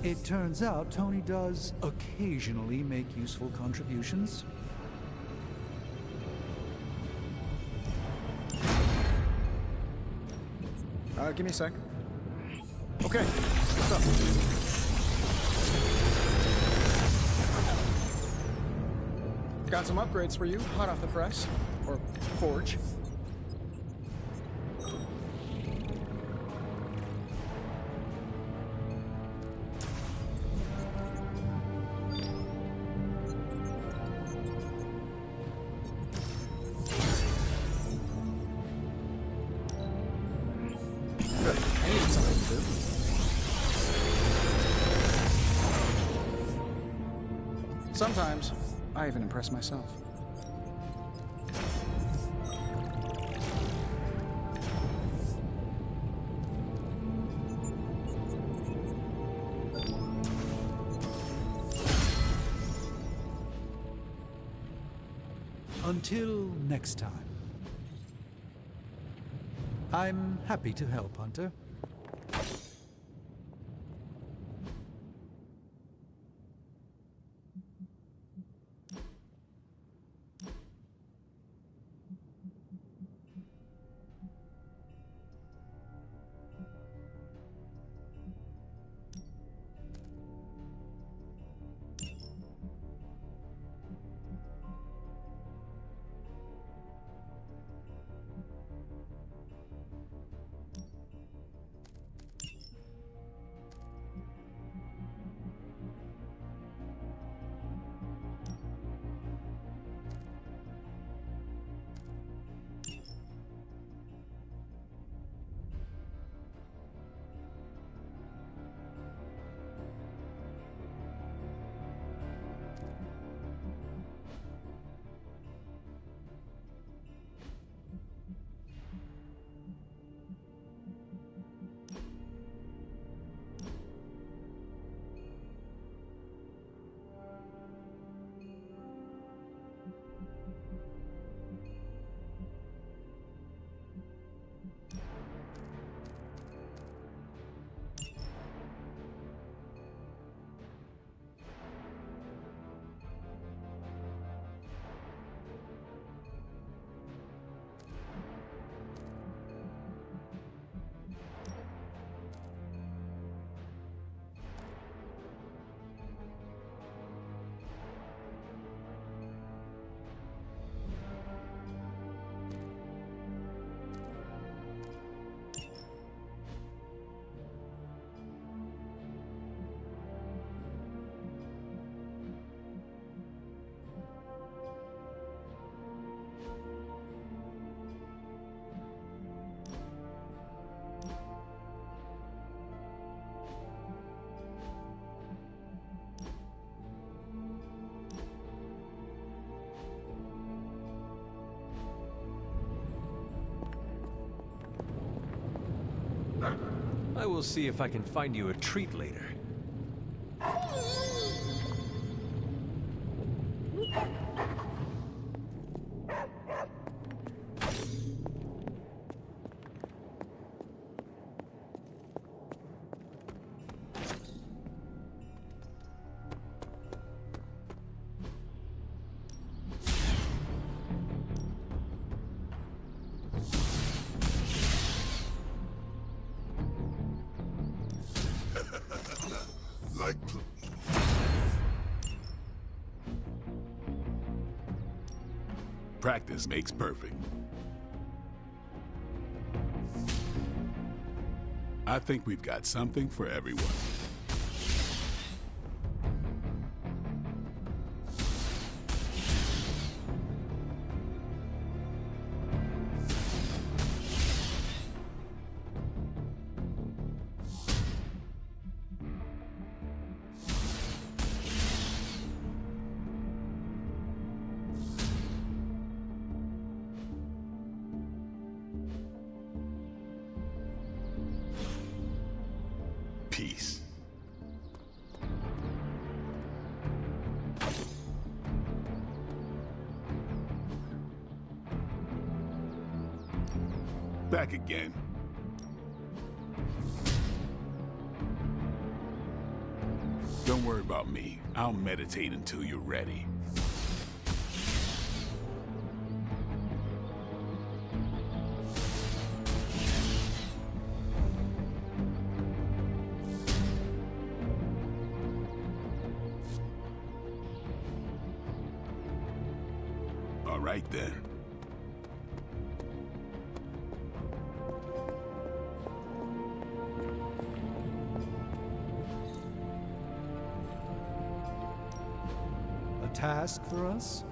It turns out Tony does occasionally make useful contributions. Give me a sec. Okay, what's up? Got some upgrades for you, hot off the press. Or forge. Sometimes, I even impress myself. Until next time. I'm happy to help, Hunter. I will see if I can find you a treat later. Like... Practice makes perfect. I think we've got something for everyone. Peace. Back again. Don't worry about me. I'll meditate until you're ready. All right then. A task for us?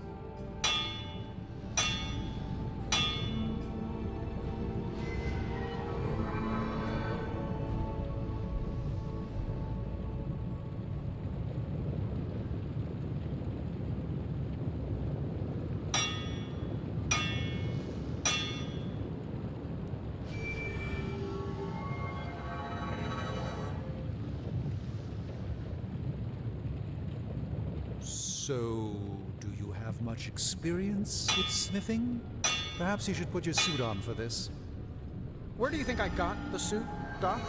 So, do you have much experience with sniffing? Perhaps you should put your suit on for this. Where do you think I got the suit, Doc?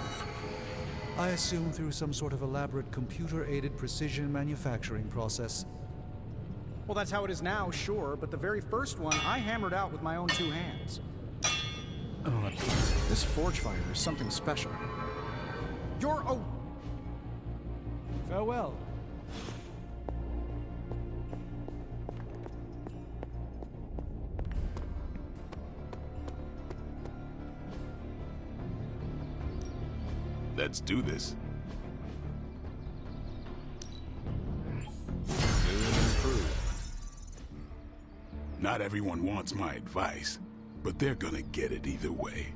I assume through some sort of elaborate computer-aided precision manufacturing process. Well, that's how it is now, sure, but the very first one I hammered out with my own two hands. Oh, this forge fire is something special. You're a... Farewell. Let's do this. Not everyone wants my advice, but they're gonna get it either way.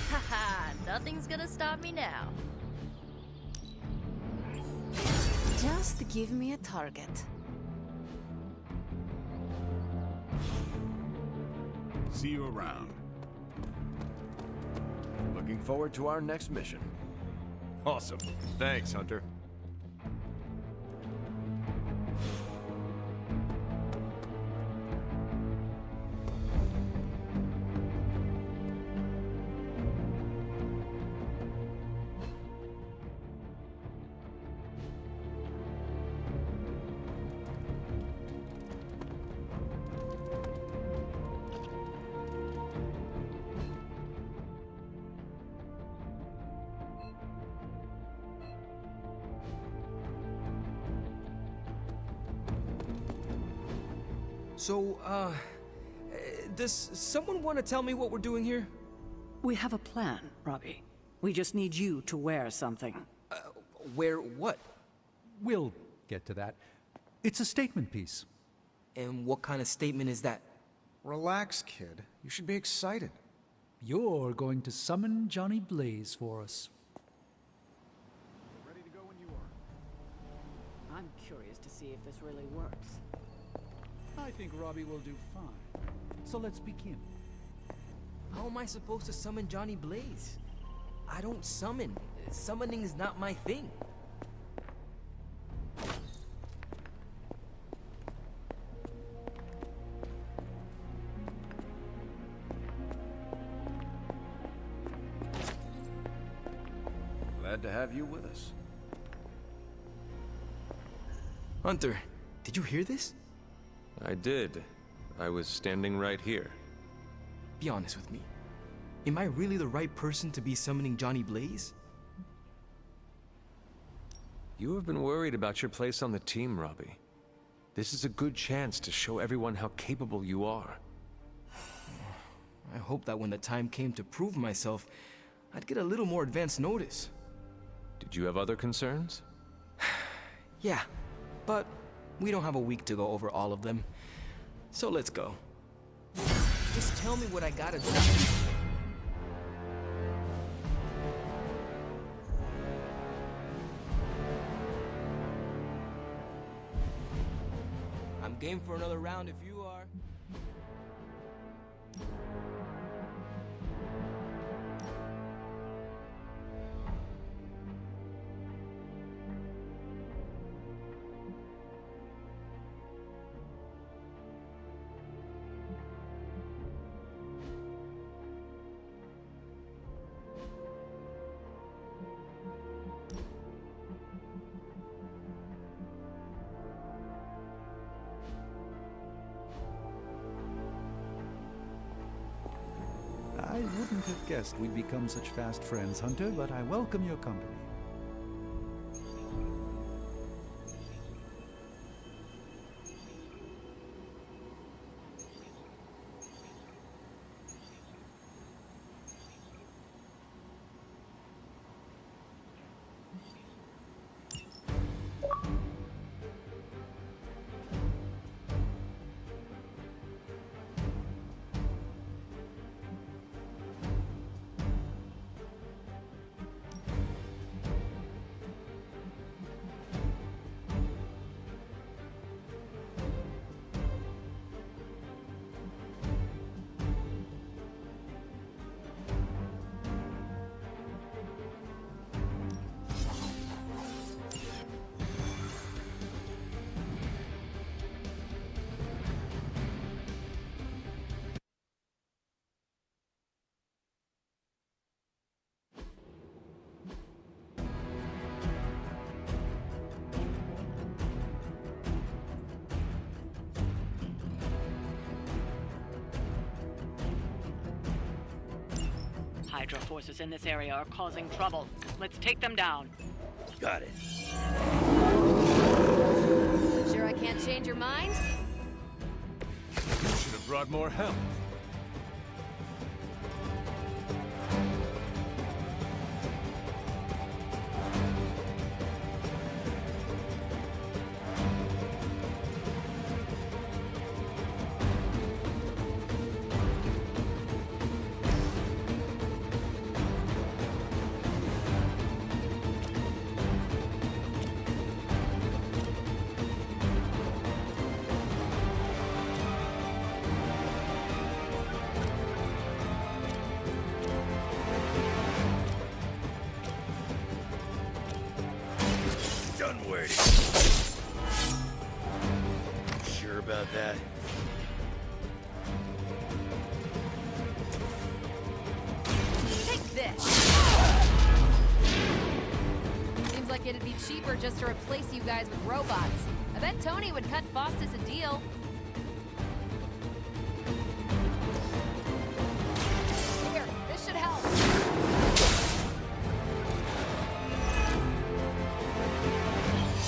Haha, nothing's gonna stop me now. Just give me a target. See you around. Looking forward to our next mission. Awesome. Thanks, Hunter. So, does someone want to tell me what we're doing here? We have a plan, Robbie. We just need you to wear something. Wear what? We'll get to that. It's a statement piece. And what kind of statement is that? Relax, kid. You should be excited. You're going to summon Johnny Blaze for us. I'm curious to see if this really works. I think Robbie will do fine. So let's begin. How am I supposed to summon Johnny Blaze? I don't summon. Summoning is not my thing. Glad to have you with us. Hunter, did you hear this? I did. I was standing right here. Be honest with me. Am I really the right person to be summoning Johnny Blaze? You have been worried about your place on the team, Robbie. This is a good chance to show everyone how capable you are. I hope that when the time came to prove myself, I'd get a little more advance notice. Did you have other concerns? Yeah, but we don't have a week to go over all of them. So let's go. Just tell me what I gotta do. I'm game for another round if you are. I wouldn't have guessed we'd become such fast friends, Hunter, but I welcome your company. Hydra forces in this area are causing trouble. Let's take them down. Got it. Sure I can't change your mind? You should have brought more help. Done waiting. Sure about that? Take this! Seems like it'd be cheaper just to replace you guys with robots. I bet Tony would cut Faustus a deal. Here, this should help.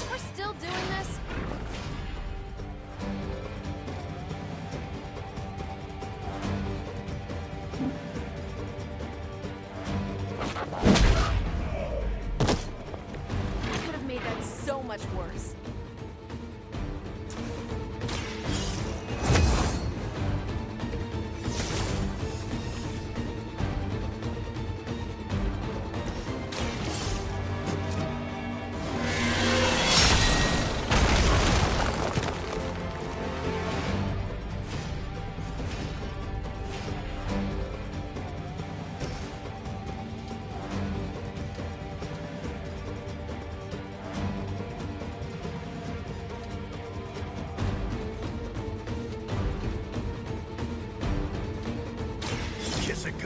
We're still doing this? I could have made that so much worse.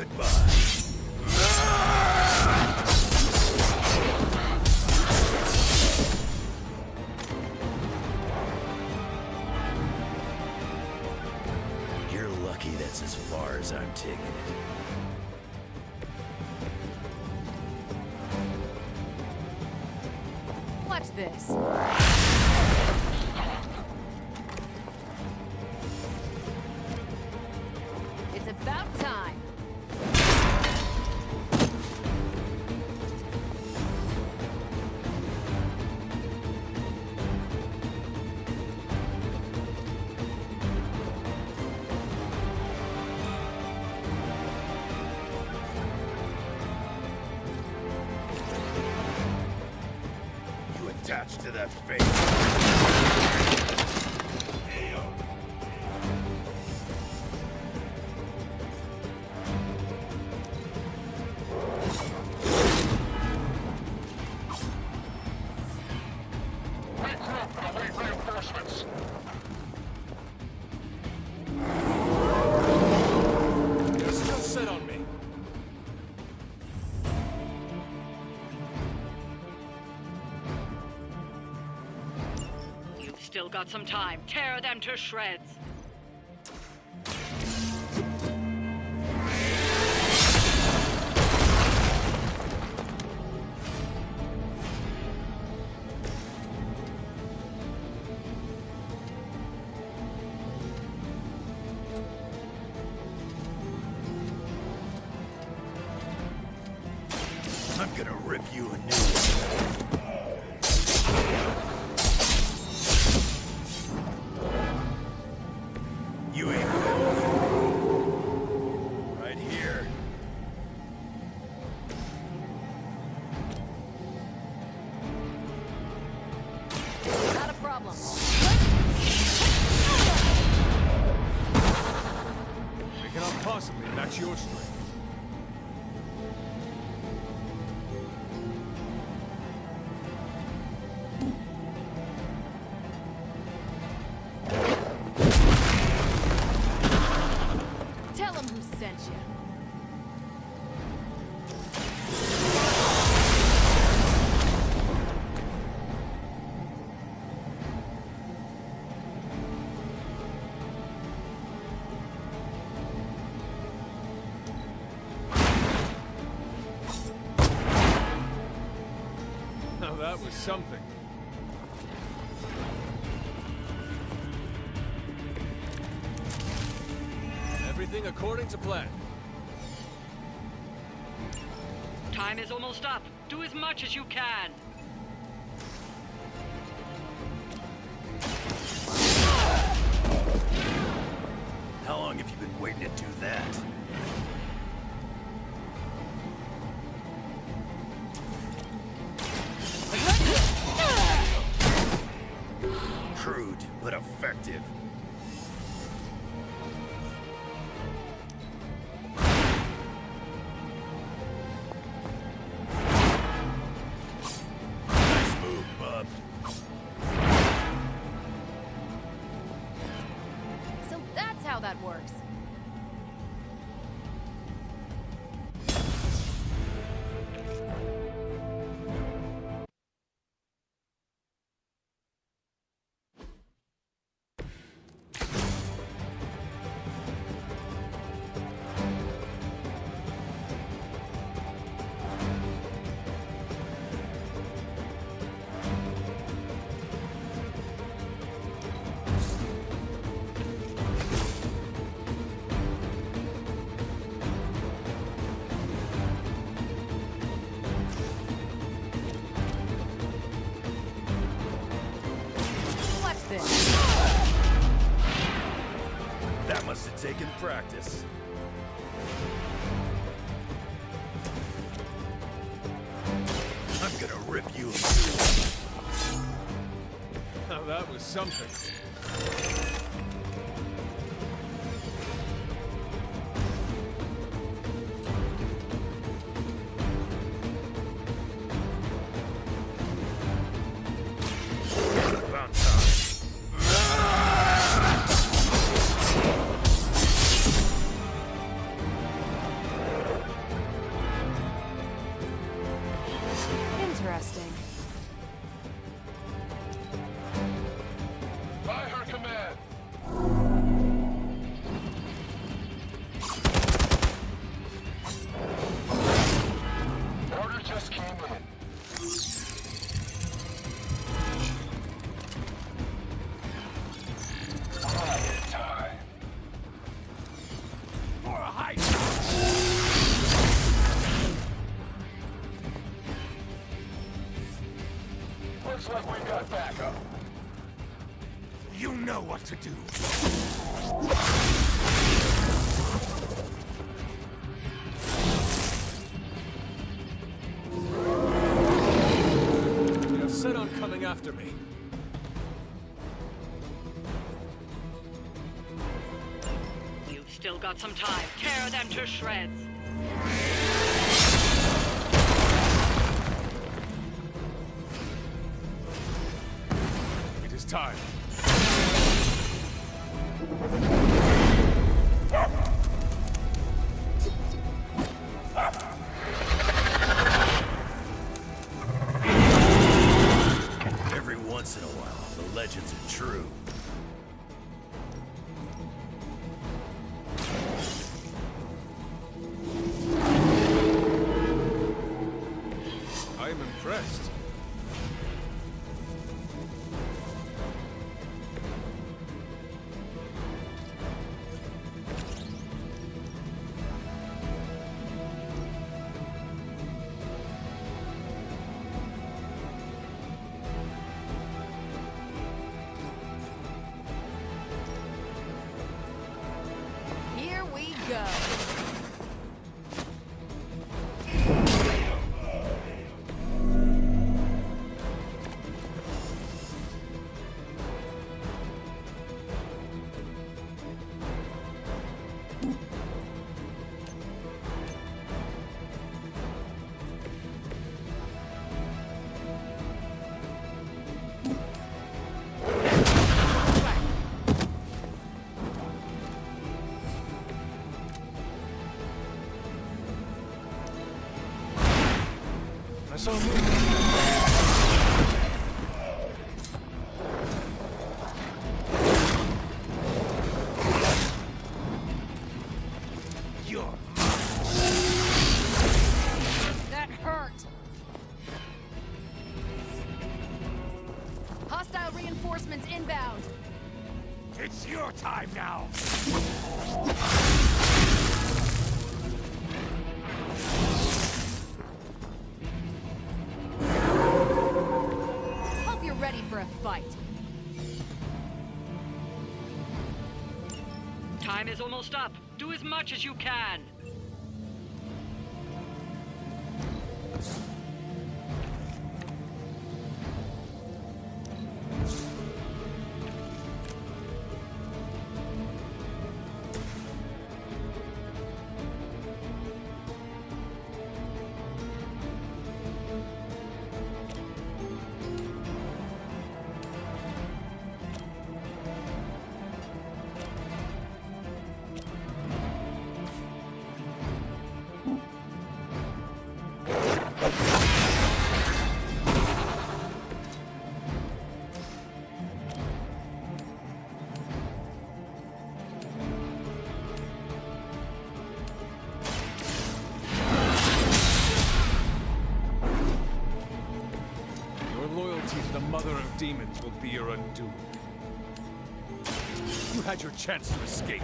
Goodbye. You're lucky that's as far as I'm taking it. Watch this. It's about time. You attached to that face. Reinforcements. They're still set on me. You've still got some time. Tear them to shreds. I'm gonna rip you a new one. You ain't going. Right here. Not a problem. We cannot possibly match your strength. Tell him who sent you. Now that was something. Everything according to plan. Time is almost up. Do as much as you can. How long have you been waiting to do that? Crude, but effective. Nice move, bub. So that's how that works. Watch this. That must have taken practice. I'm gonna rip you a new one. Now that was something. About time. Riot time. For a hike. Looks like we got backup. You know what to do. They're set on coming after me. You've still got some time. Tear them to shreds. It is time. Every once in a while, the legends are true. I am impressed. Here we go. I saw a movie. You're That hurt. Hostile reinforcements inbound. It's your time now. Hope you're ready for a fight. Time is almost up. Do as much as you can. Your loyalty to the Mother of Demons will be your undoing. You had your chance to escape.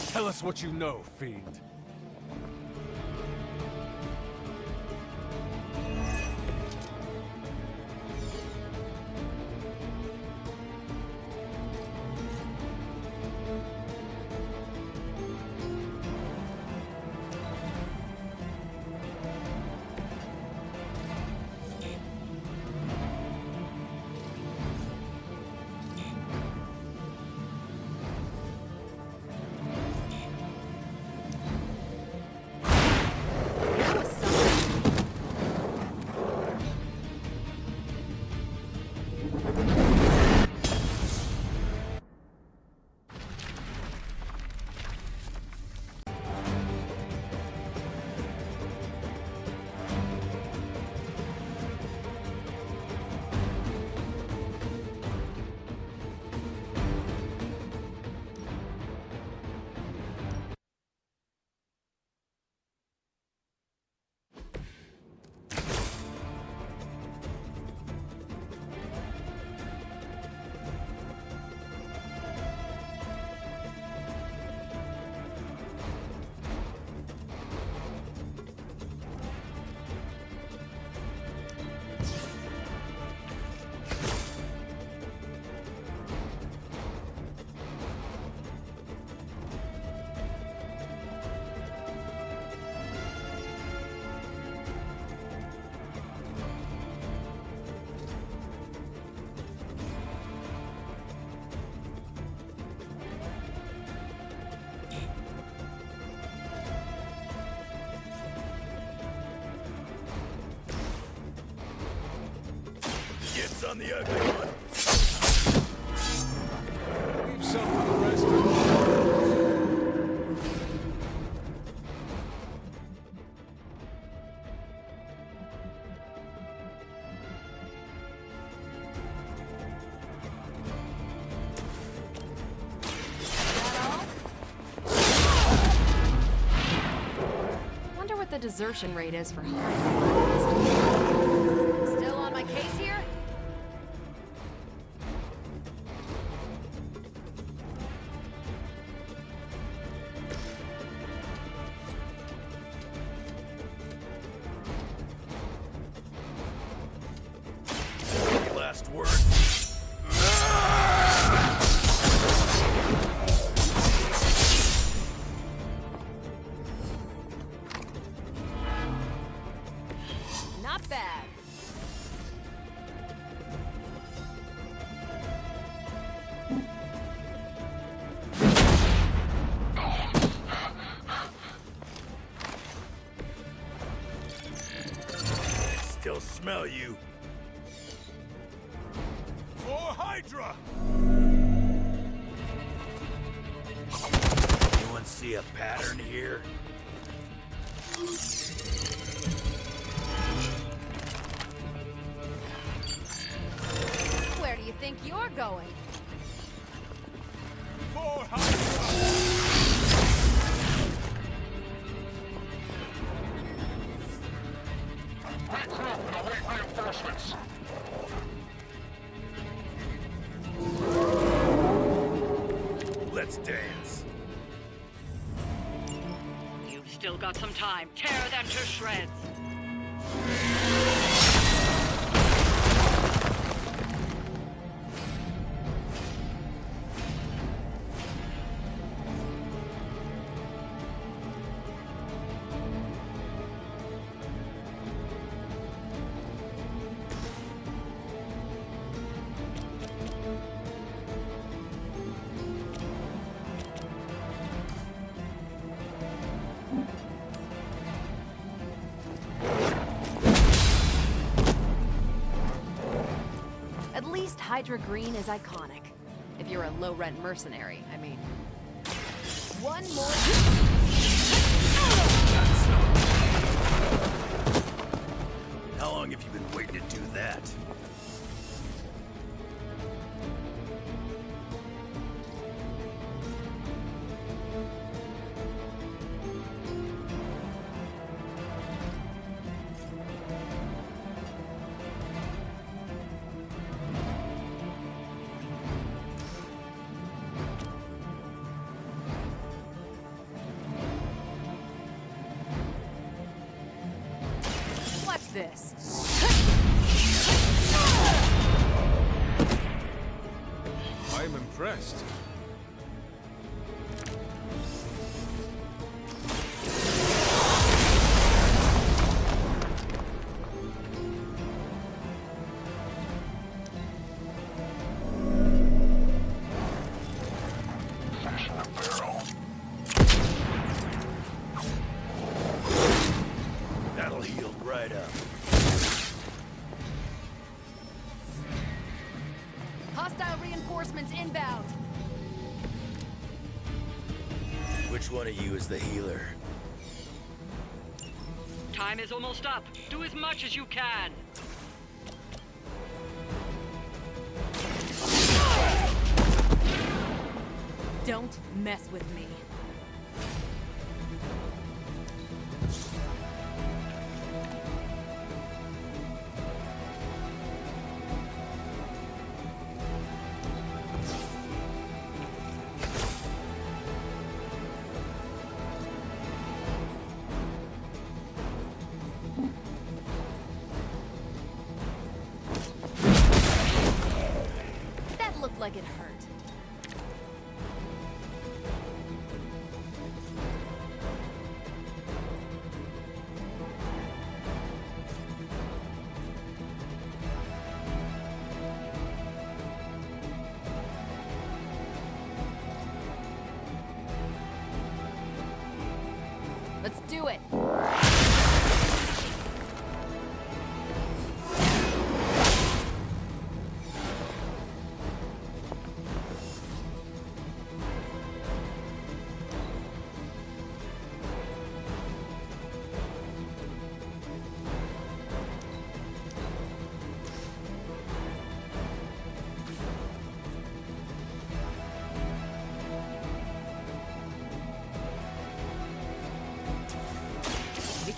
Tell us what you know, Fiend. on the ugly one. Leave some for the rest of us. Wonder what the desertion rate is for Hydra. Still on my case here? Any last word? Not bad. Still smell you. For Hydra! Anyone see a pattern here? Where do you think you're going? For Hydra! Regroup and await reinforcements. Let's dance. You've still got some time. Tear them to shreds. At least Hydra Green is iconic. If you're a low-rent mercenary, I mean. One more. How long have you been waiting to do that? Watch this. I am impressed. Fashion the barrel. That'll heal right up. Hostile reinforcements inbound. Which one of you is the healer? Time is almost up. Do as much as you can. Don't mess with me. That looked like it hurt. Let's do it.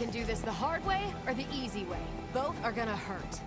can do this the hard way or the easy way. Both are gonna hurt.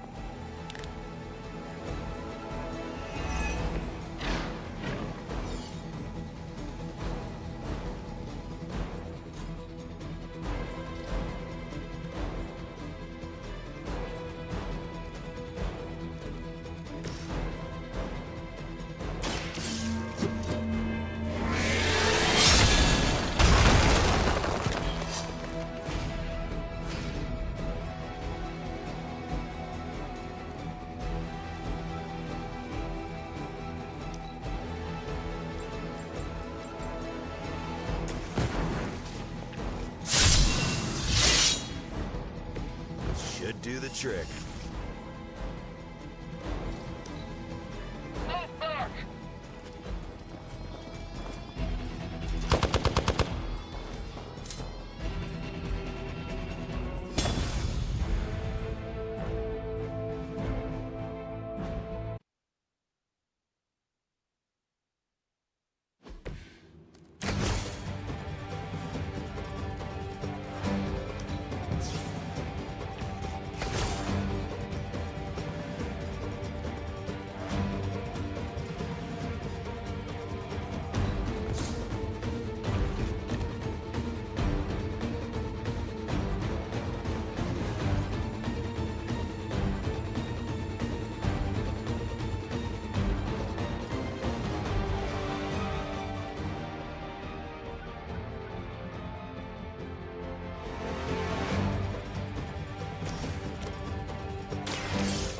Should do the trick.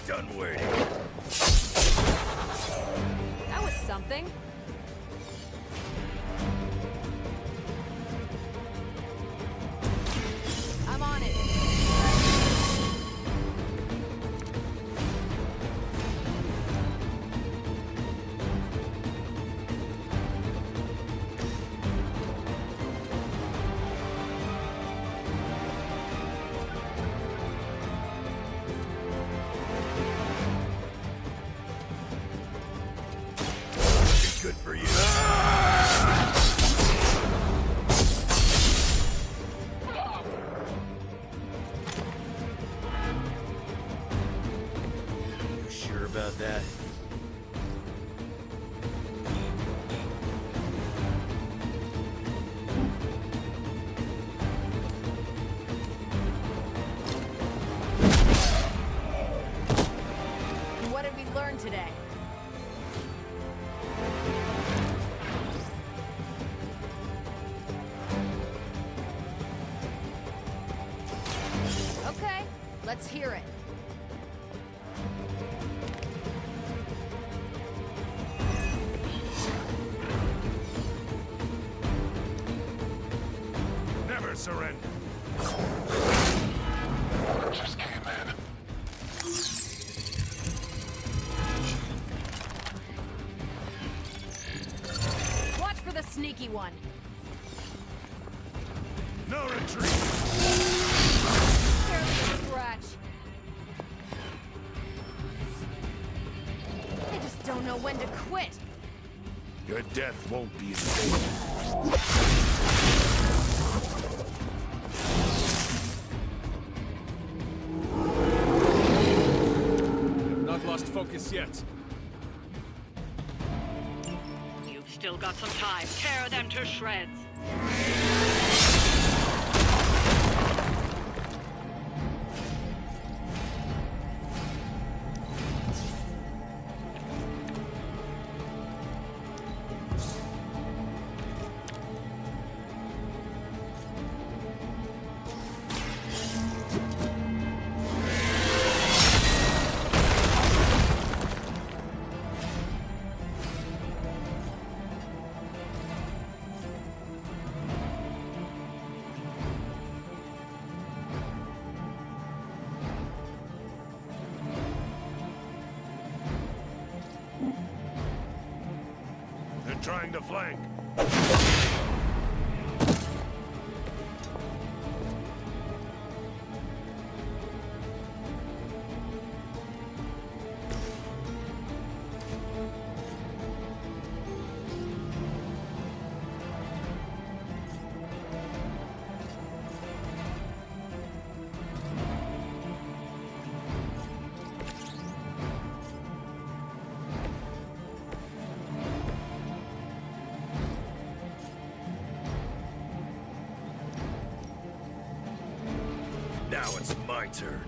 Done waiting. That was something. I'm on it. Good for you. You sure about that? What did we learn today? Okay, let's hear it. Never surrender. Just came in. Watch for the sneaky one. No retreat. Barely a scratch. I just don't know when to quit. Your death won't be in vain. Have not lost focus yet. You've still got some time. Tear them to shreds. They're trying to flank. Now it's my turn.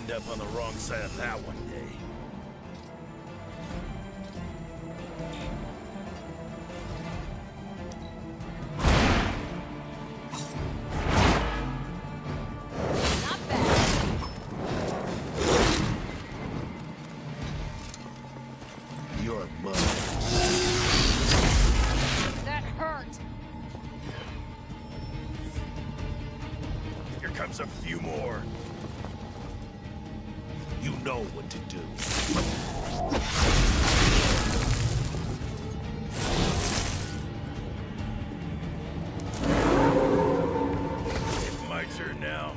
Up on the wrong side of that one day. Not bad. You're mine. That hurt. Here comes a few more. You know what to do. It's my turn now.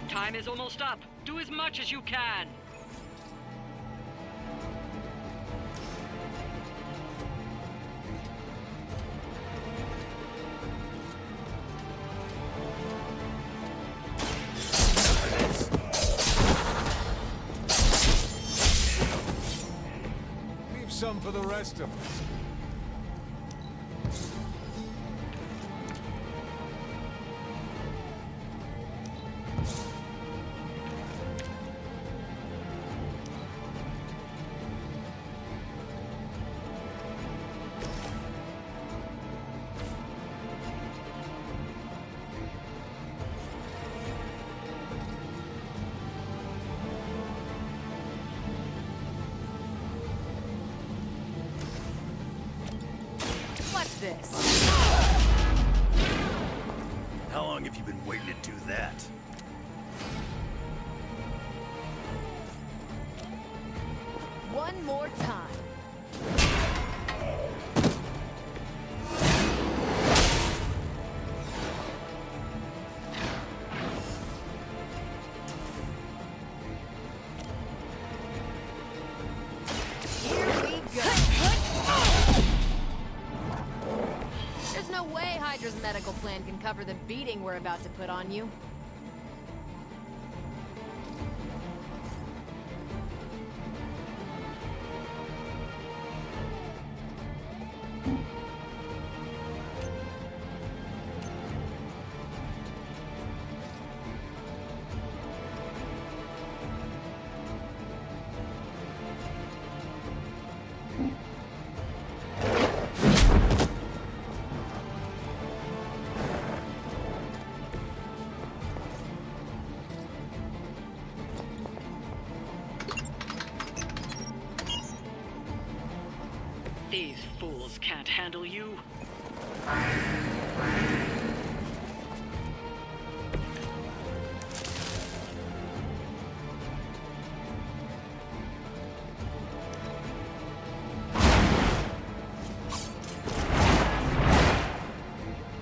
Time is almost up. Do as much as you can. Some for the rest of us. This. How long have you been waiting to do that? One more time. Hydra's medical plan can cover the beating we're about to put on you. These fools can't handle you.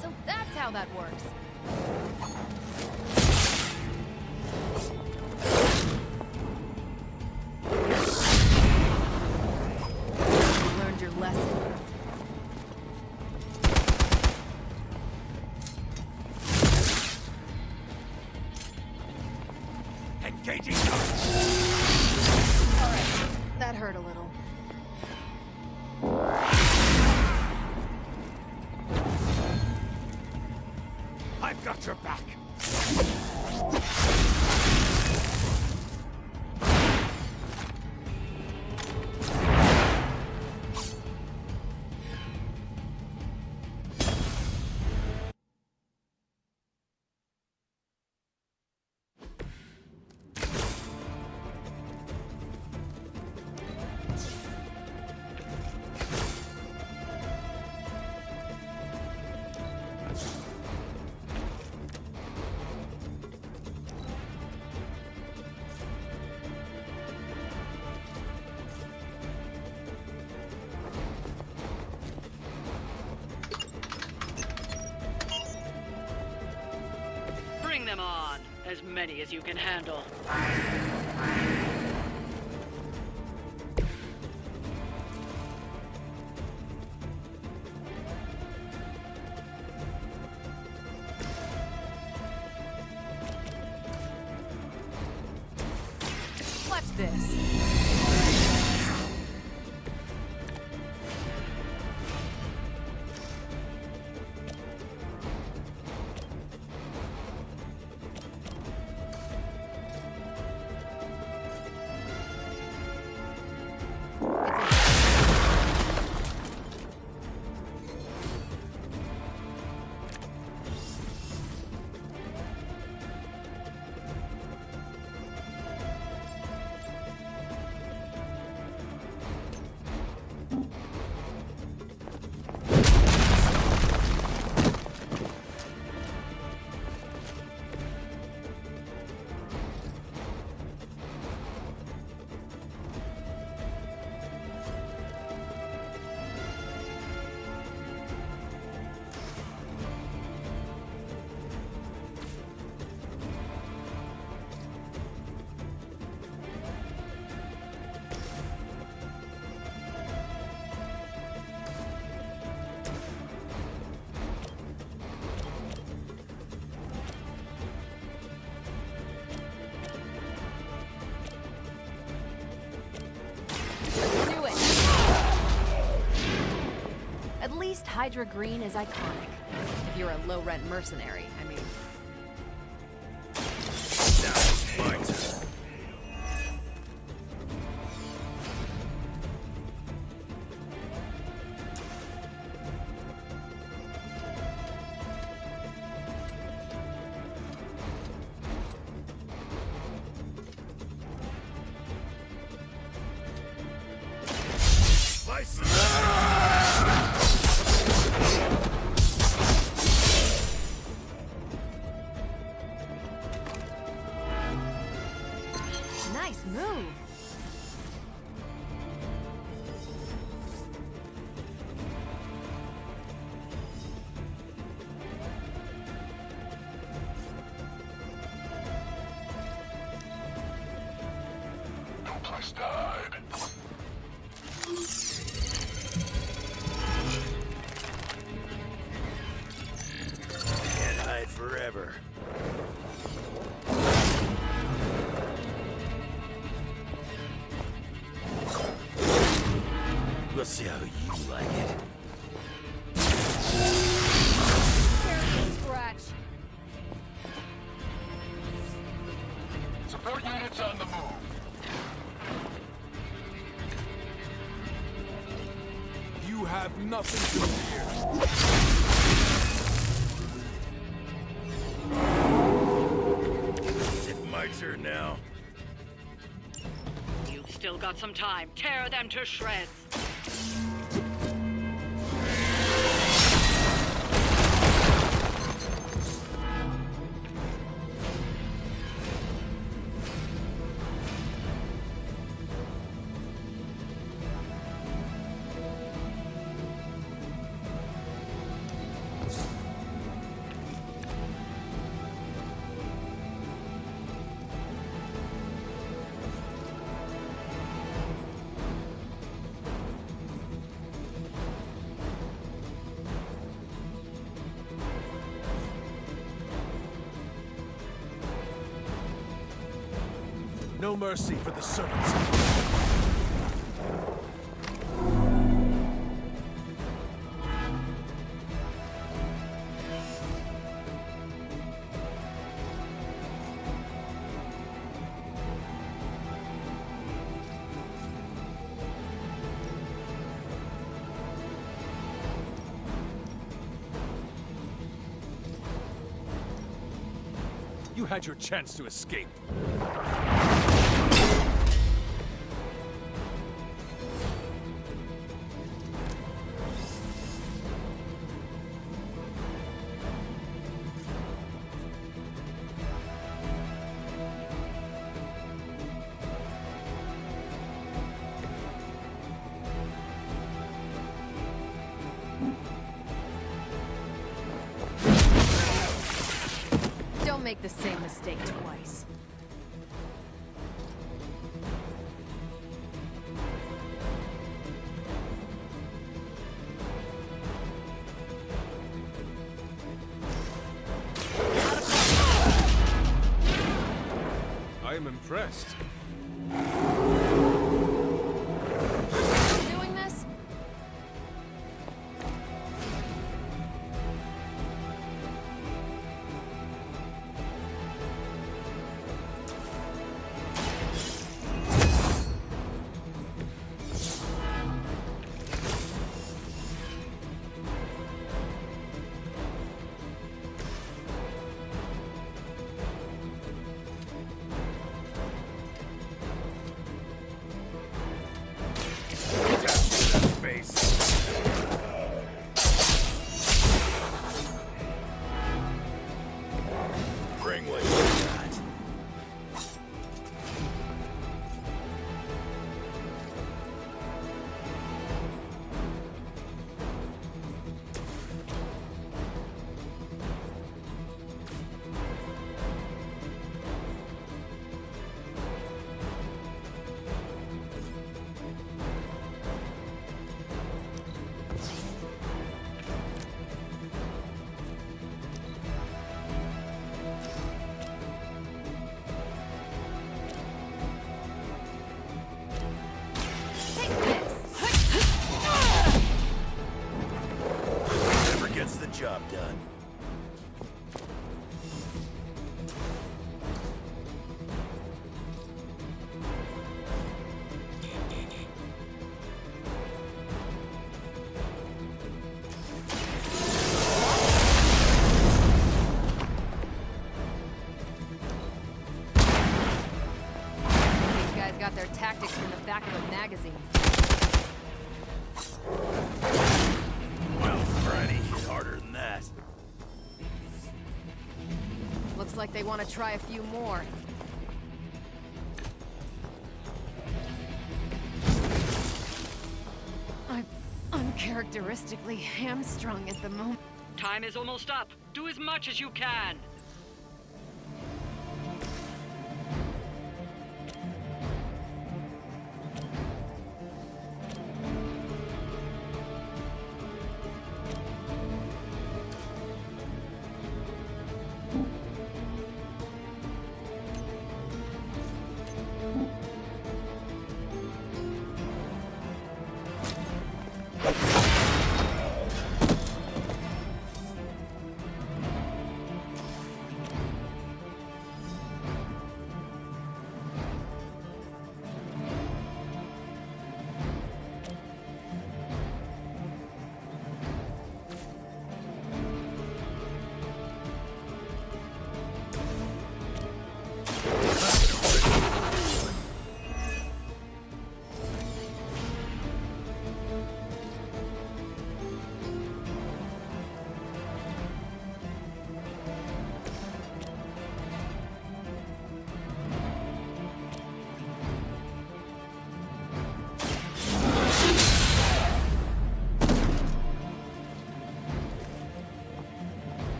So that's how that works. Engaging. Alright, that hurt a little. got your back. Bring them on. As many as you can handle. Watch this. At least Hydra Green is iconic. If you're a low-rent mercenary, I mean. My turn. Nice move. No place to hide. Can't hide forever. We'll see how you like it. Scratch. Support units on the move. You have nothing to fear. Is it my turn now? You've still got some time. Tear them to shreds. No mercy for the servants. You had your chance to escape. Don't make the same mistake twice. I am impressed. Still doing this? Bring what you got. Never gets the job done. These guys got their tactics from the back of a magazine. Well, Freddy, hit harder than that. Looks like they want to try a few more. I'm uncharacteristically hamstrung at the moment. Time is almost up. Do as much as you can.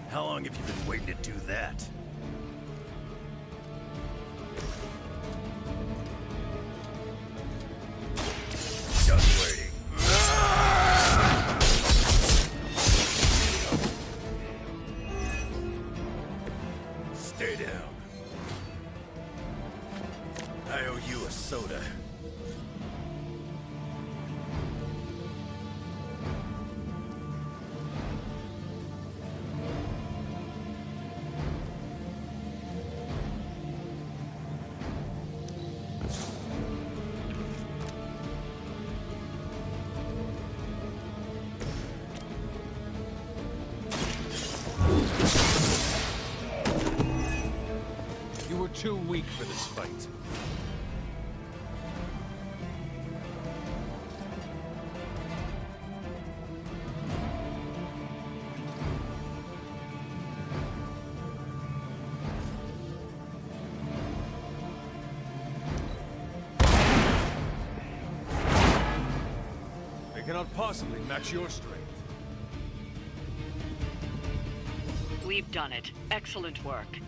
How long have you been waiting to do that? Just waiting. Stay down. I owe you a soda. too weak for this fight. They cannot possibly match your strength. We've done it. Excellent work.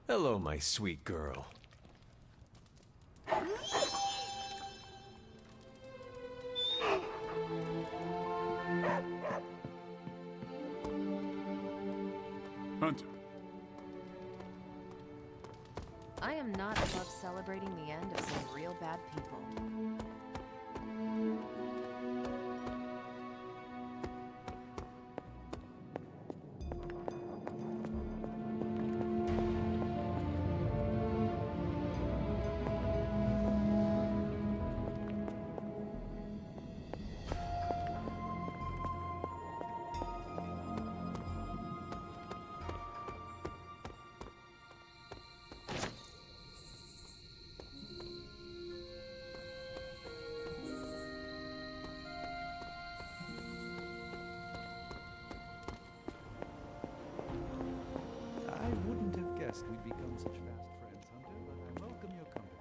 Hello, my sweet girl. Hunter. I am not above celebrating the end of some real bad people. I wouldn't have guessed we'd become such fast friends, Hunter, but I welcome your company.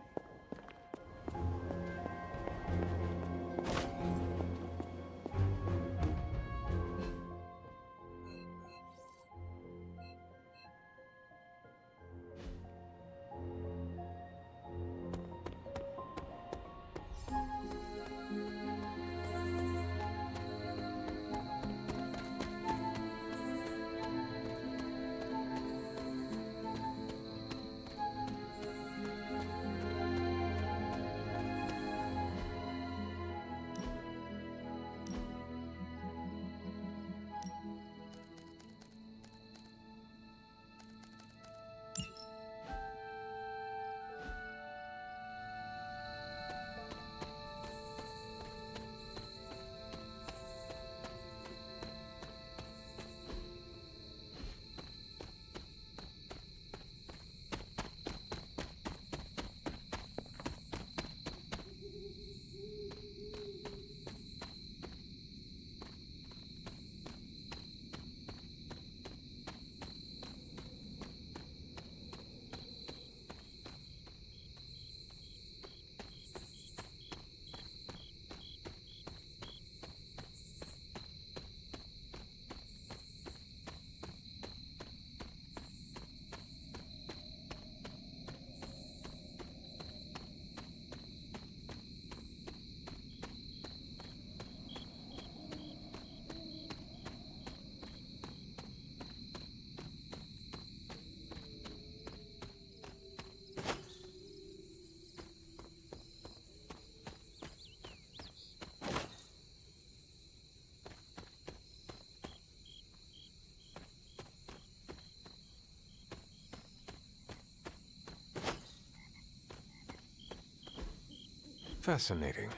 Fascinating.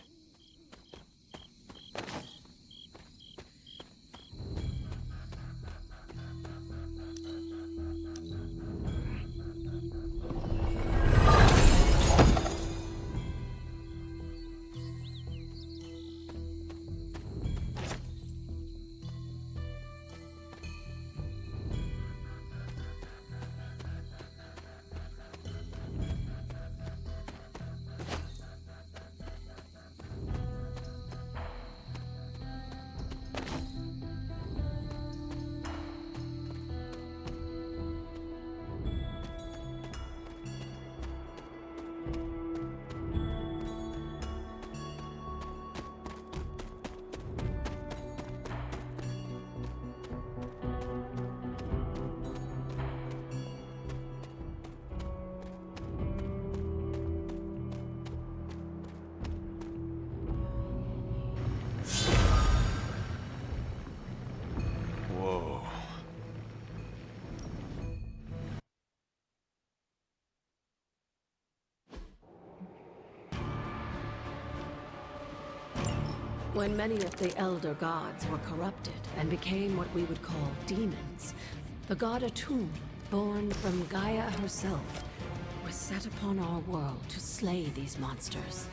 When many of the Elder Gods were corrupted and became what we would call demons, the god Atum, born from Gaia herself, was set upon our world to slay these monsters.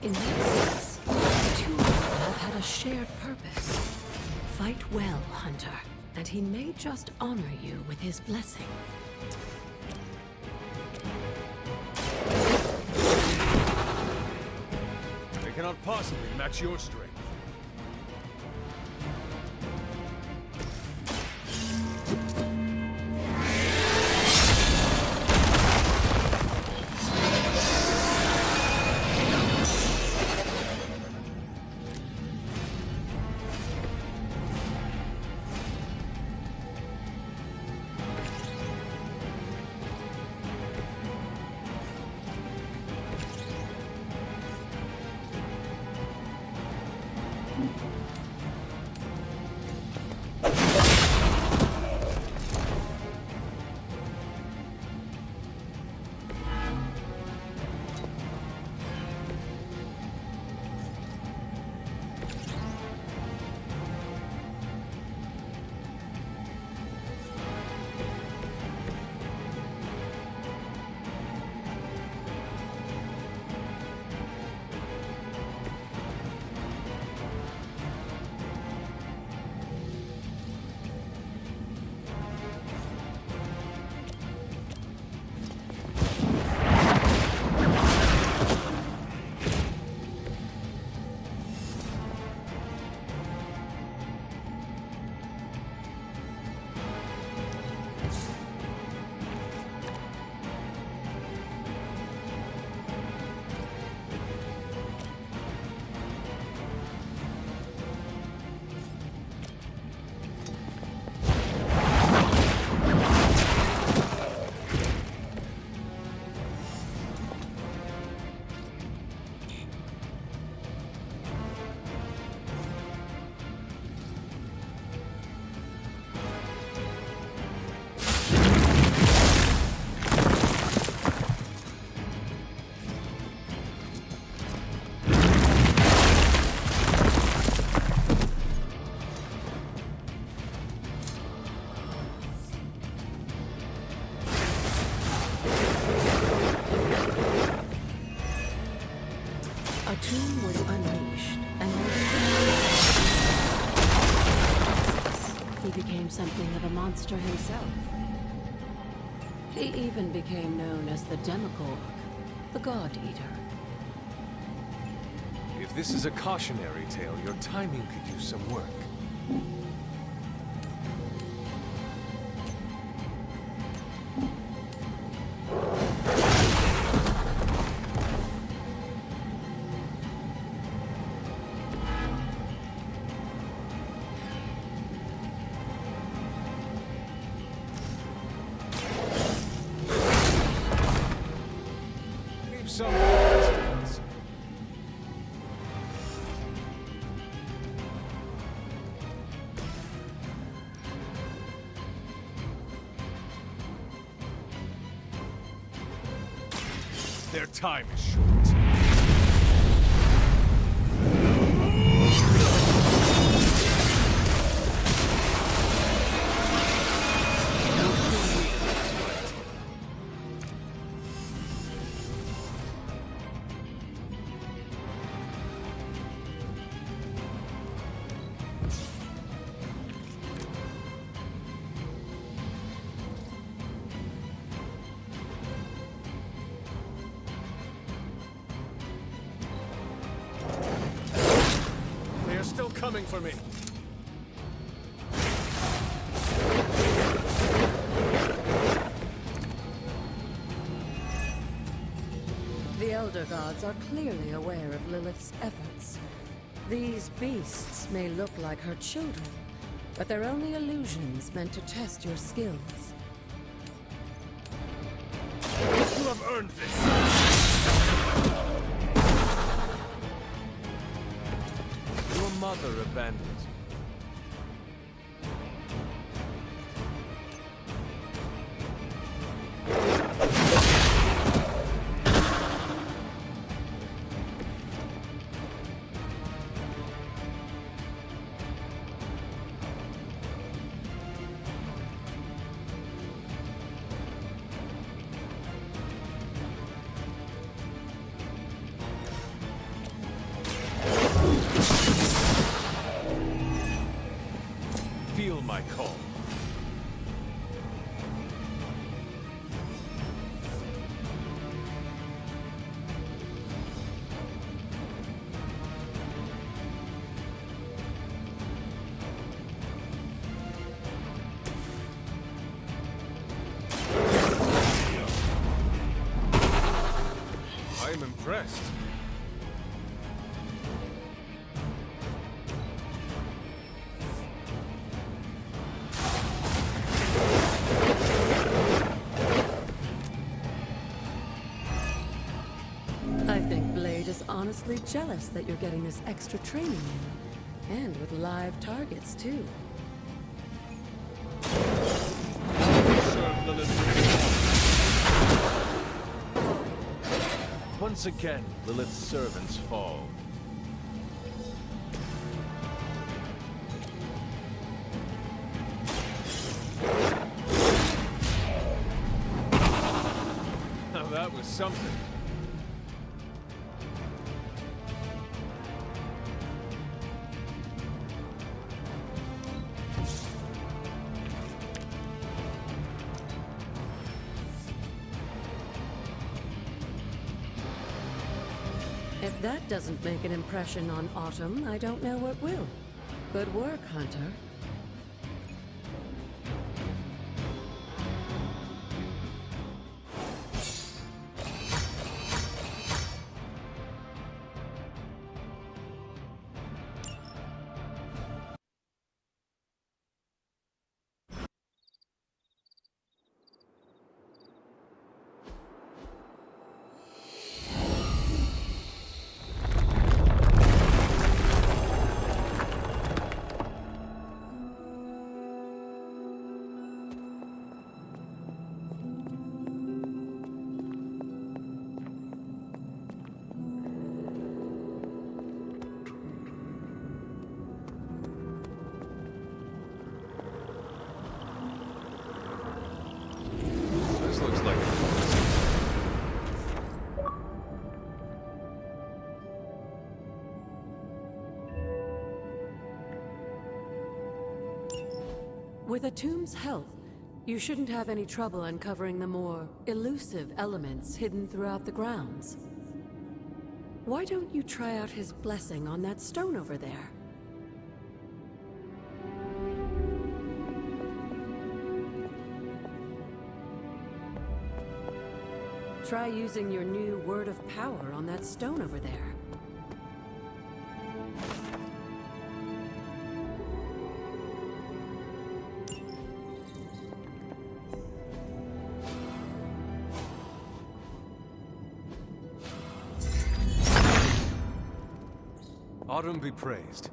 In that sense, the two have had a shared purpose. Fight well, Hunter, and he may just honor you with his blessing. They cannot possibly match your strength. Atum was unleashed, and he became something of a monster himself. He even became known as the Demogorg, the God Eater. If this is a cautionary tale, your timing could use some work. Leave some distance. Their time is short. They are still coming for me. The Elder Gods are clearly aware of Lilith's efforts. These beasts may look like her children, but they're only illusions meant to test your skills. You have earned this. Your mother abandoned you. my call. I am impressed. I think Blade is honestly jealous that you're getting this extra training in. And with live targets, too. Once again, Lilith's servants fall. Now that was something. If that doesn't make an impression on Autumn, I don't know what will. Good work, Hunter. This looks like With a tomb's help, you shouldn't have any trouble uncovering the more elusive elements hidden throughout the grounds. Why don't you try out his blessing on that stone over there? Try using your new word of power on that stone over there. Autumn be praised.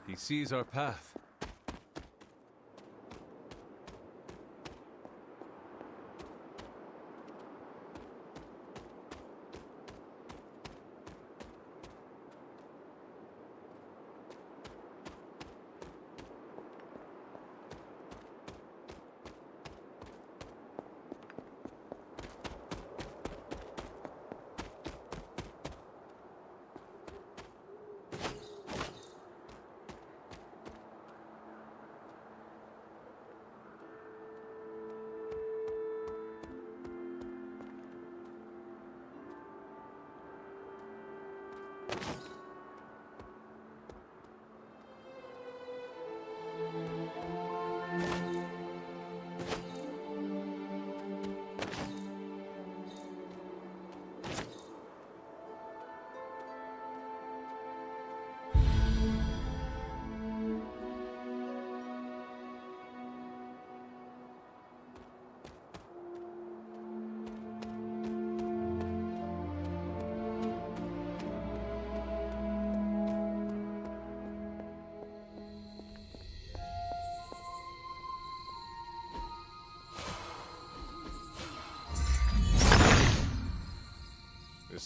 He sees our path.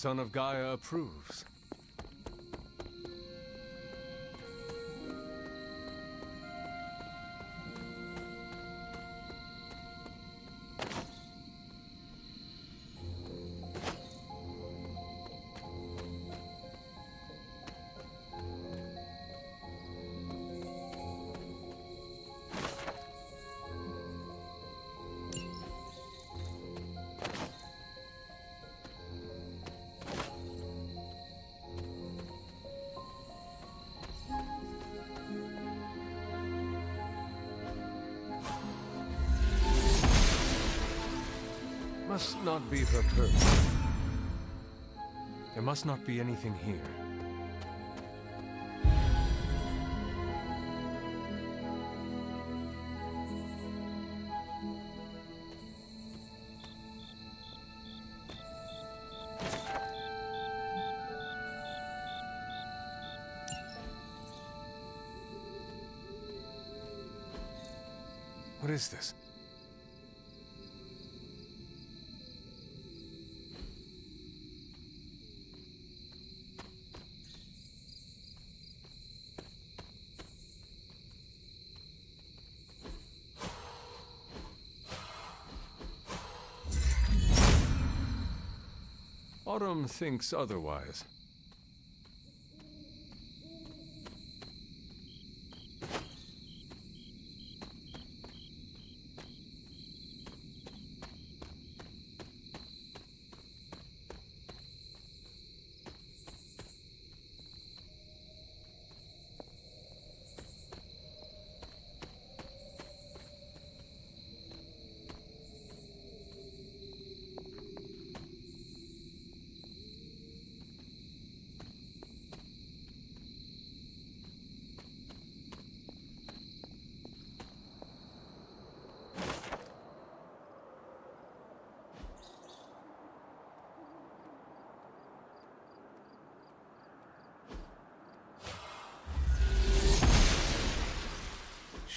son of Gaia approves. Must not be her purse. There must not be anything here. What is this? Autumn thinks otherwise.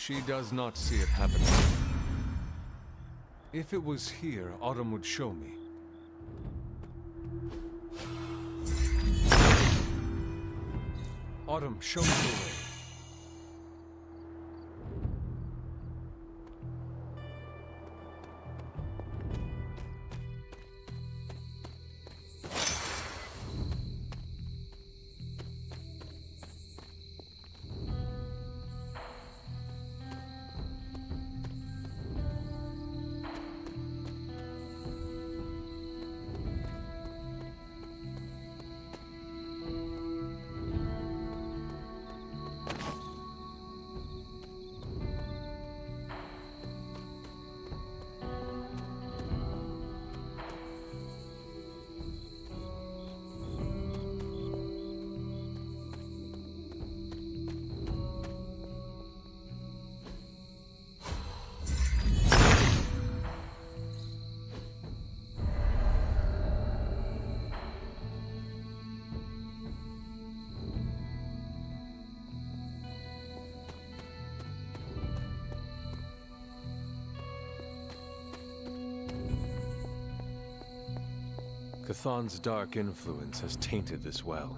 She does not see it happening. If it was here, Autumn would show me. Autumn, show me the way. Cthulhu's dark influence has tainted this well.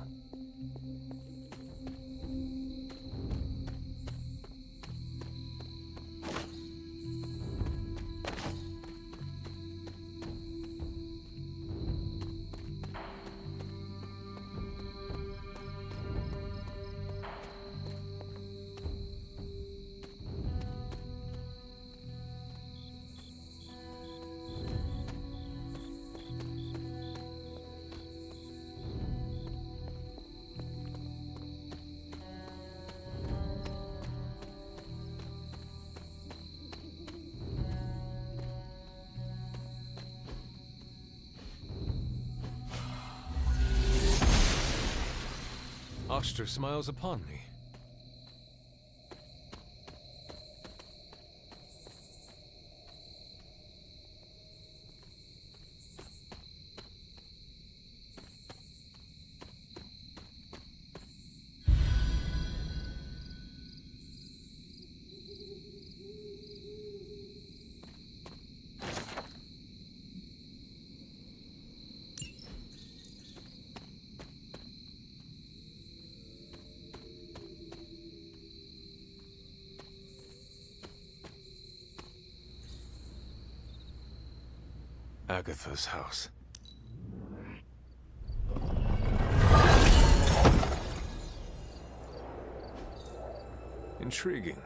Oster smiles upon me. Agatha's house. Intriguing.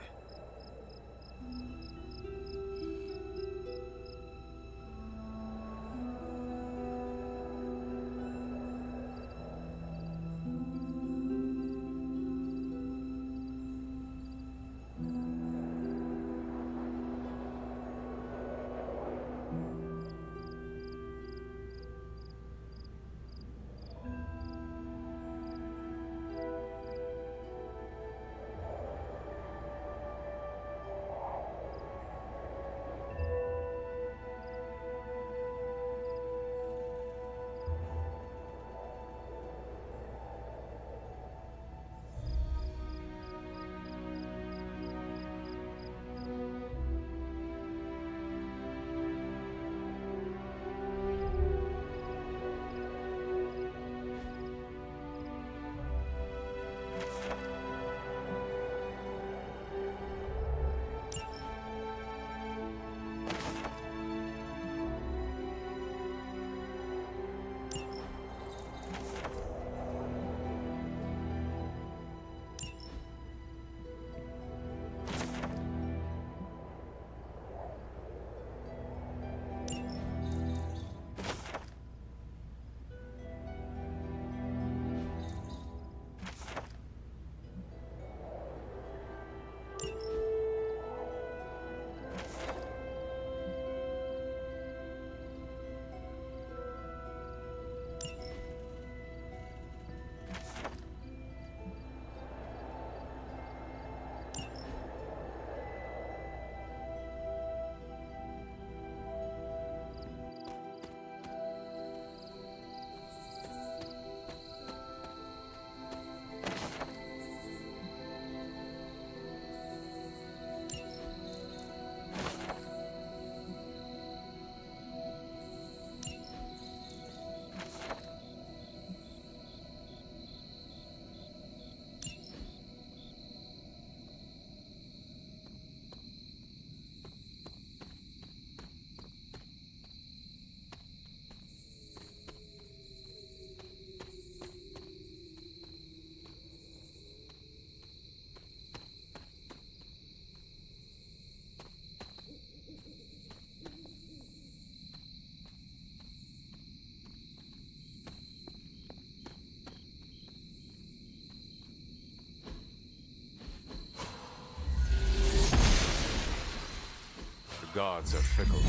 The gods are fickle.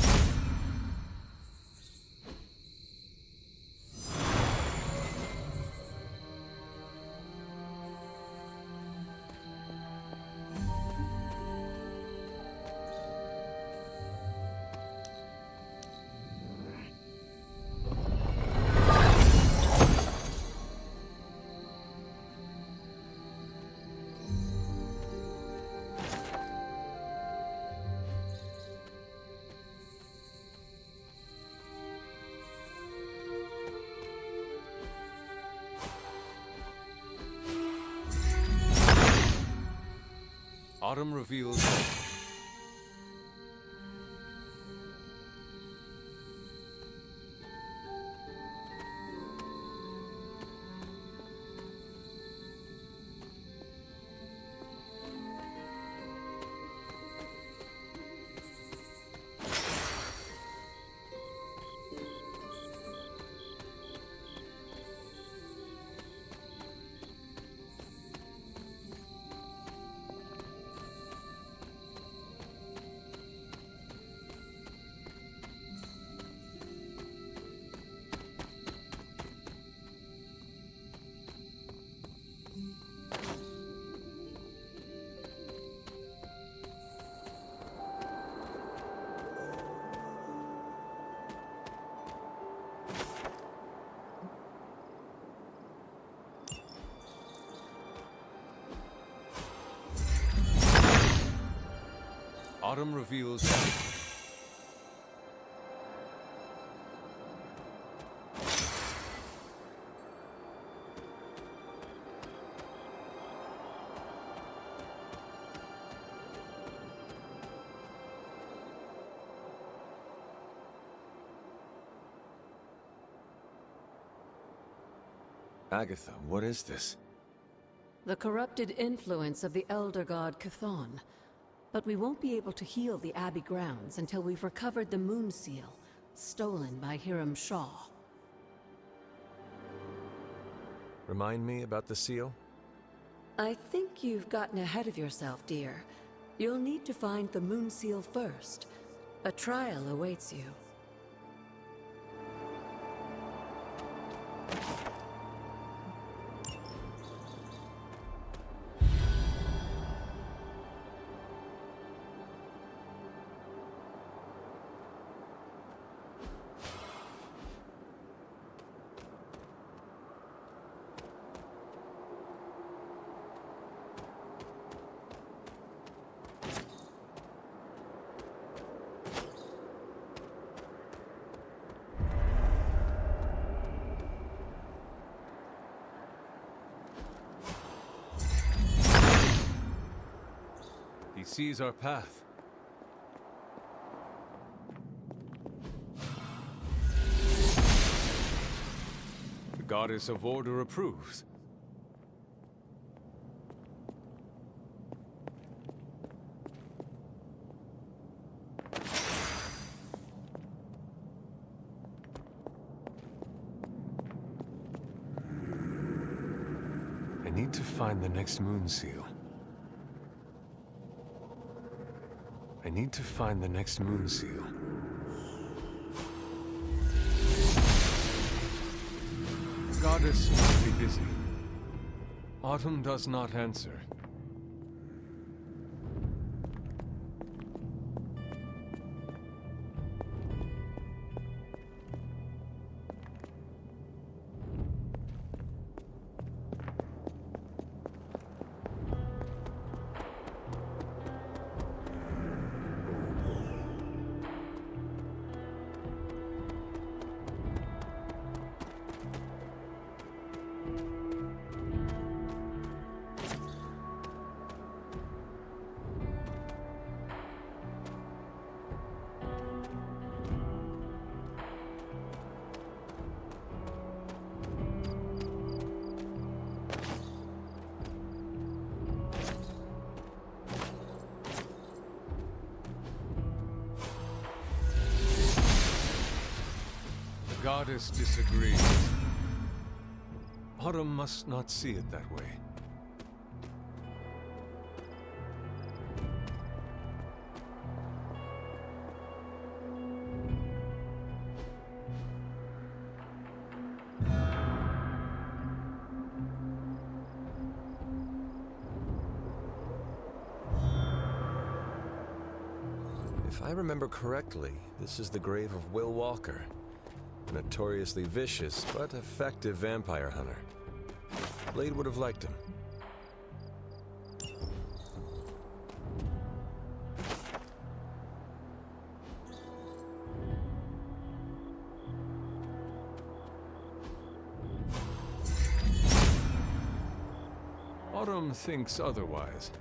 Autumn reveals... Autumn reveals... Agatha, what is this? The corrupted influence of the Elder God Chthon. But we won't be able to heal the Abbey grounds until we've recovered the Moon Seal, stolen by Hiram Shaw. Remind me about the seal? I think you've gotten ahead of yourself, dear. You'll need to find the Moon Seal first. A trial awaits you. He sees our path. The Goddess of Order approves. I need to find the next Moon Seal. I need to find the next Moon Seal. The goddess must be busy. Autumn does not answer. The goddess disagrees. Autumn must not see it that way. If I remember correctly, this is the grave of Will Walker, a notoriously vicious but effective vampire hunter. Blade would have liked him. Autumn thinks otherwise.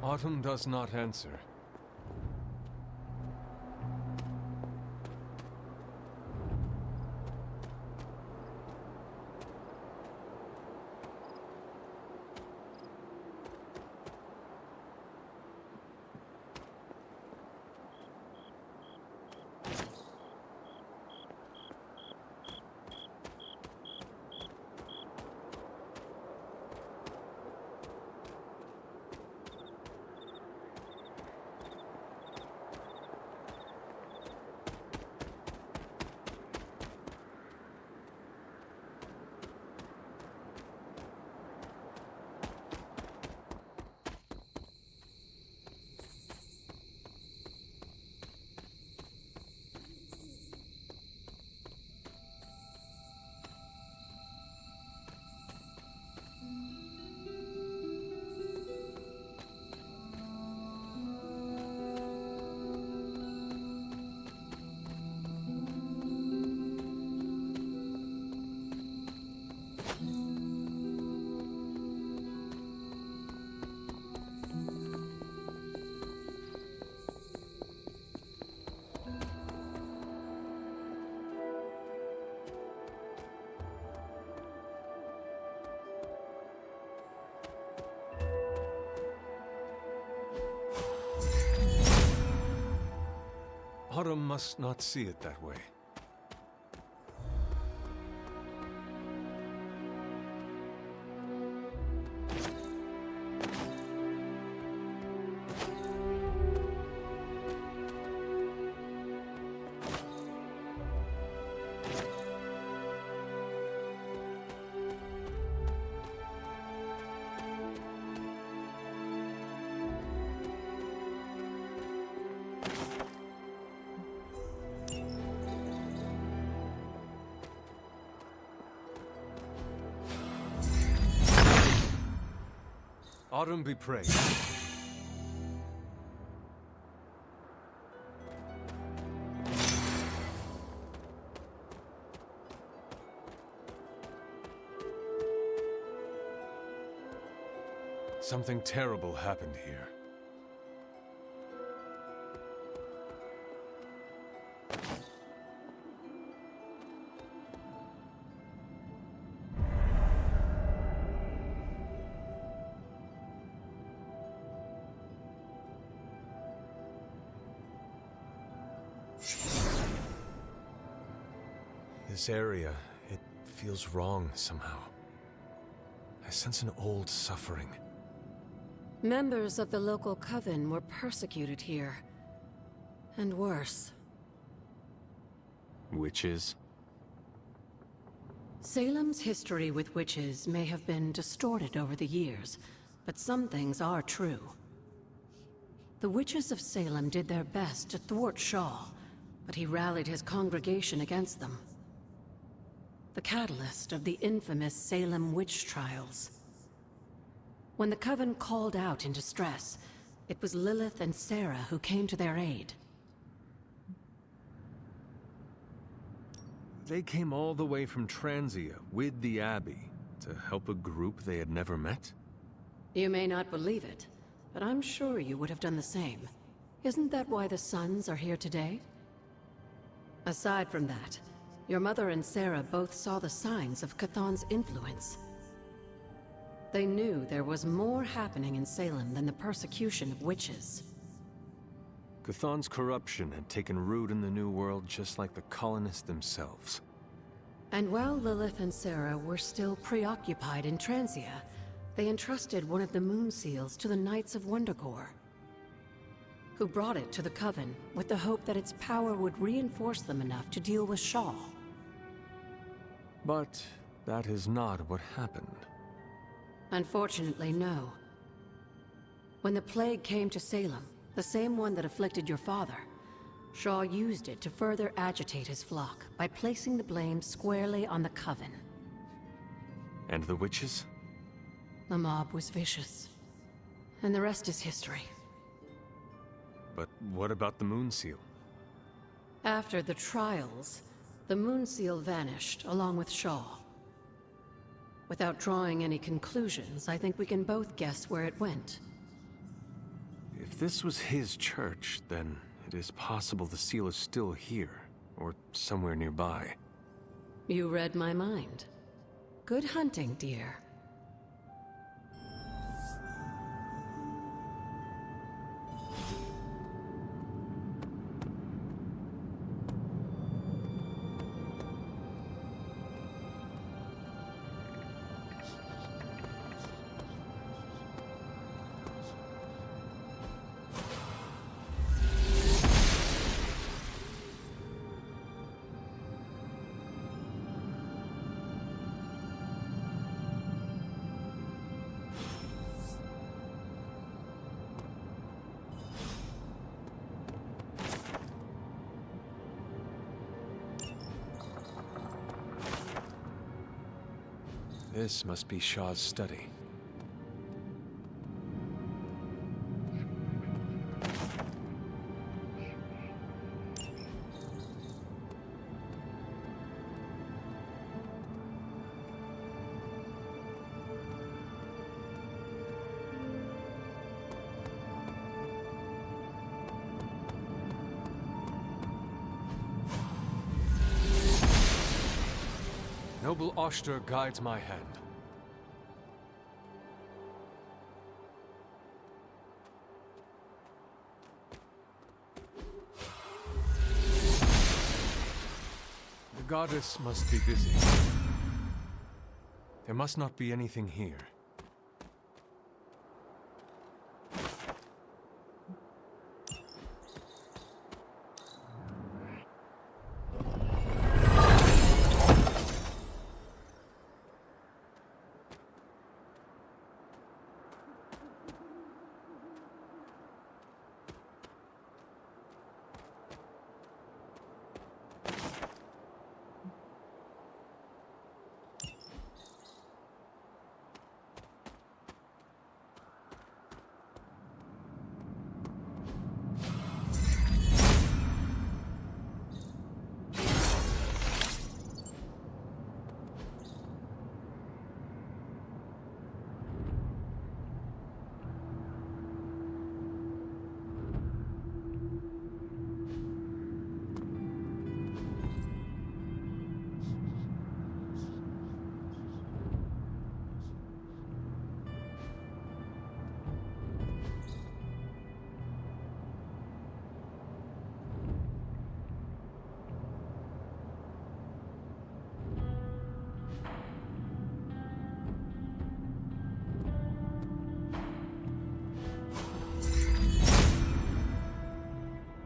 Autumn does not answer. Autumn must not see it that way. Autumn be praised. Something terrible happened here. This area, it feels wrong somehow. I sense an old suffering. Members of the local coven were persecuted here. And worse. Witches? Salem's history with witches may have been distorted over the years, but some things are true. The witches of Salem did their best to thwart Shaw, but he rallied his congregation against them. The catalyst of the infamous Salem witch trials. When the Coven called out in distress, it was Lilith and Sarah who came to their aid. They came all the way from Transia with the Abbey to help a group they had never met? You may not believe it, but I'm sure you would have done the same. Isn't that why the Sons are here today? Aside from that, your mother and Sarah both saw the signs of Chthon's influence. They knew there was more happening in Salem than the persecution of witches. Chthon's corruption had taken root in the New World just like the colonists themselves. And while Lilith and Sarah were still preoccupied in Transia, they entrusted one of the moon seals to the Knights of Wondergore, who brought it to the Coven with the hope that its power would reinforce them enough to deal with Shaw. But that is not what happened. Unfortunately, no. When the plague came to Salem, the same one that afflicted your father, Shaw used it to further agitate his flock by placing the blame squarely on the Coven. And the witches? The mob was vicious. And the rest is history. But what about the moon seal? After the trials, the moon seal vanished along with Shaw. Without drawing any conclusions, I think we can both guess where it went. If this was his church, then it is possible the seal is still here, or somewhere nearby. You read my mind. Good hunting, dear. This must be Shaw's study. Noble Oster guides my hand. goddess must be busy. There must not be anything here.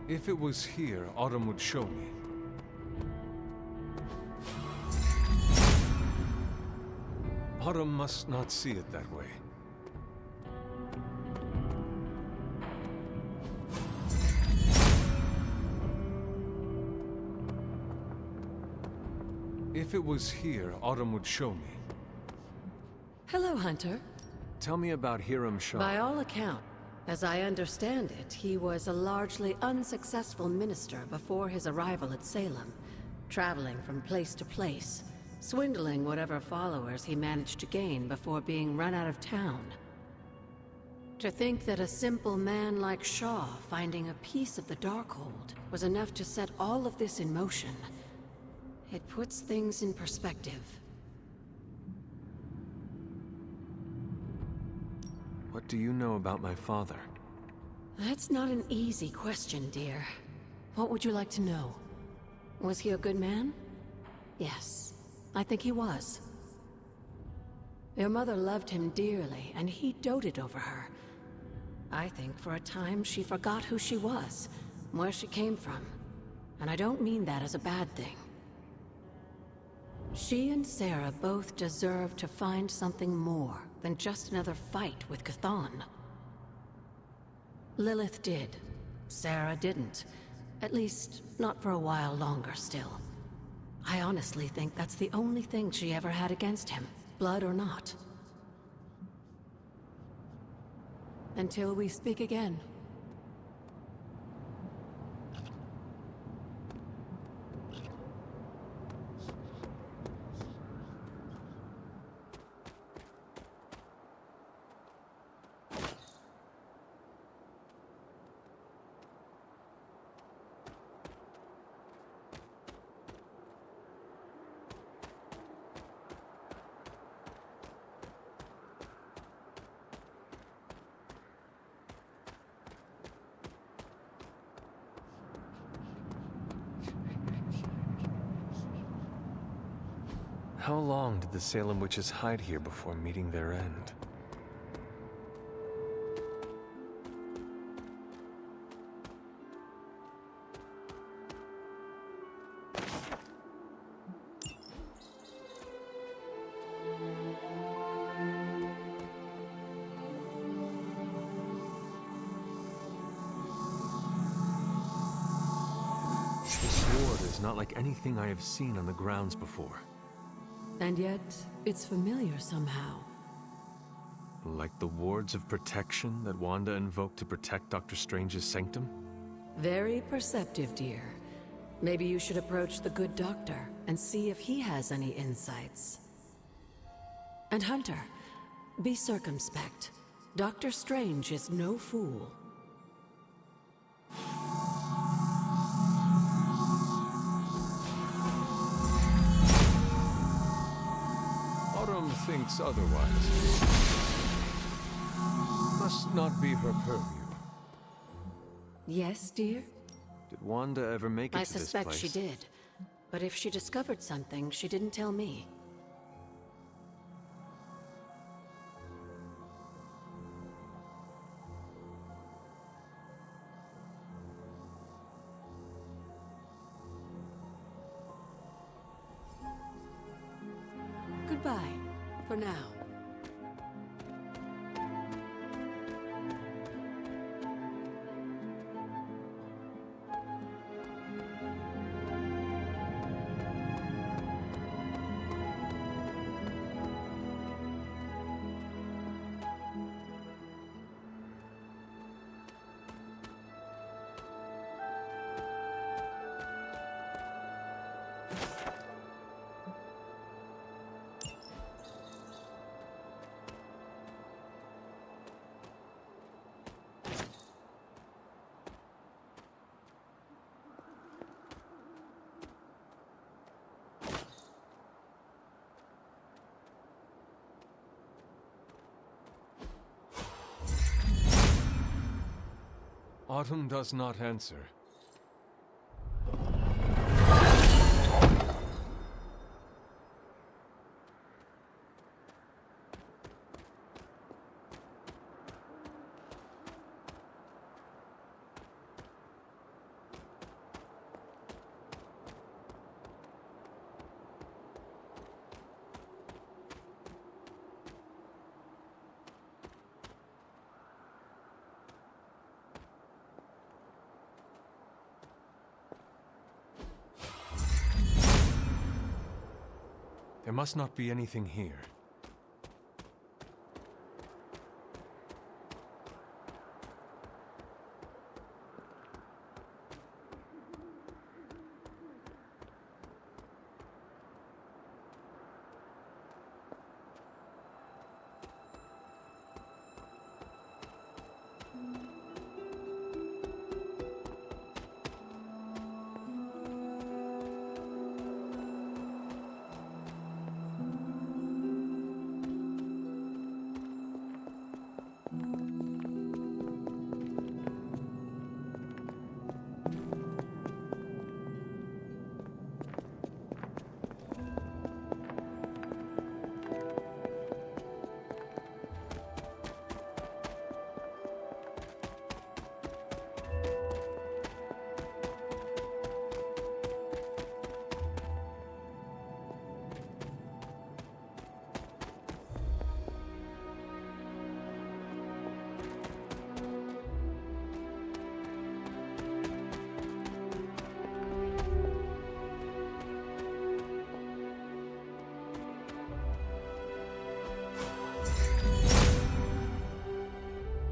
If it was here, Autumn would show me. Autumn must not see it that way. If it was here, Autumn would show me. Hello, Hunter. Tell me about Hiram Shah. By all accounts, as I understand it, he was a largely unsuccessful minister before his arrival at Salem, traveling from place to place, swindling whatever followers he managed to gain before being run out of town. To think that a simple man like Shaw finding a piece of the Darkhold was enough to set all of this in motion, it puts things in perspective. What do you know about my father? That's not an easy question, dear. What would you like to know? Was he a good man? Yes, I think he was. Your mother loved him dearly, and he doted over her. I think for a time she forgot who she was, where she came from. And I don't mean that as a bad thing. She and Sarah both deserve to find something more than just another fight with Chthon. Lilith did. Sarah didn't. At least, not for a while longer still. I honestly think that's the only thing she ever had against him, blood or not. Until we speak again. How long did the Salem witches hide here before meeting their end? This ward is not like anything I have seen on the grounds before. And yet, it's familiar somehow. Like the wards of protection that Wanda invoked to protect Dr. Strange's sanctum? Very perceptive, dear. Maybe you should approach the good doctor and see if he has any insights. And Hunter, be circumspect. Dr. Strange is no fool. Autumn thinks otherwise. Must not be her purview. Yes, dear? Did Wanda ever make it I to this place? suspect she did. But if she discovered something, she didn't tell me. Goodbye, for now. Autumn does not answer. There must not be anything here.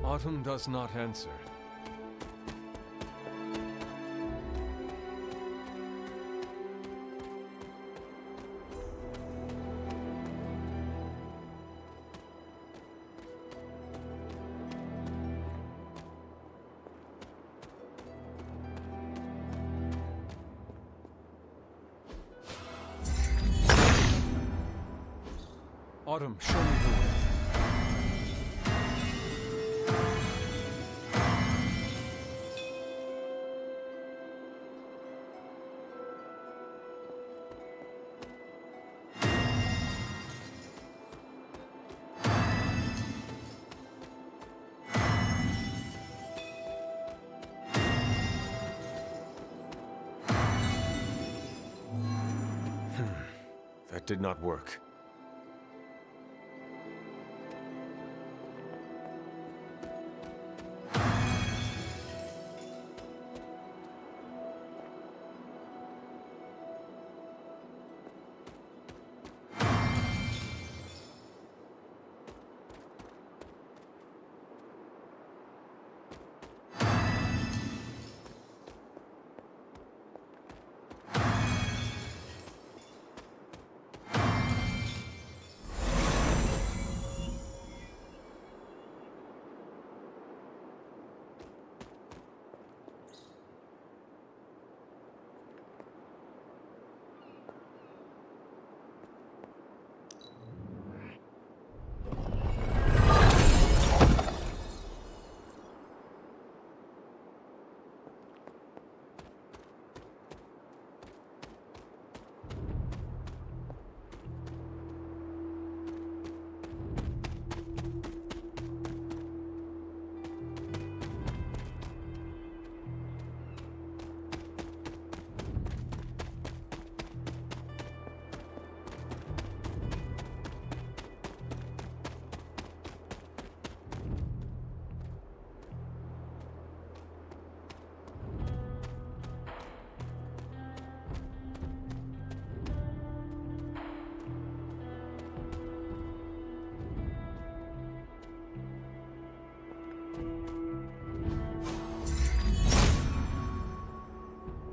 Autumn does not answer. Autumn, show me the way. That did not work.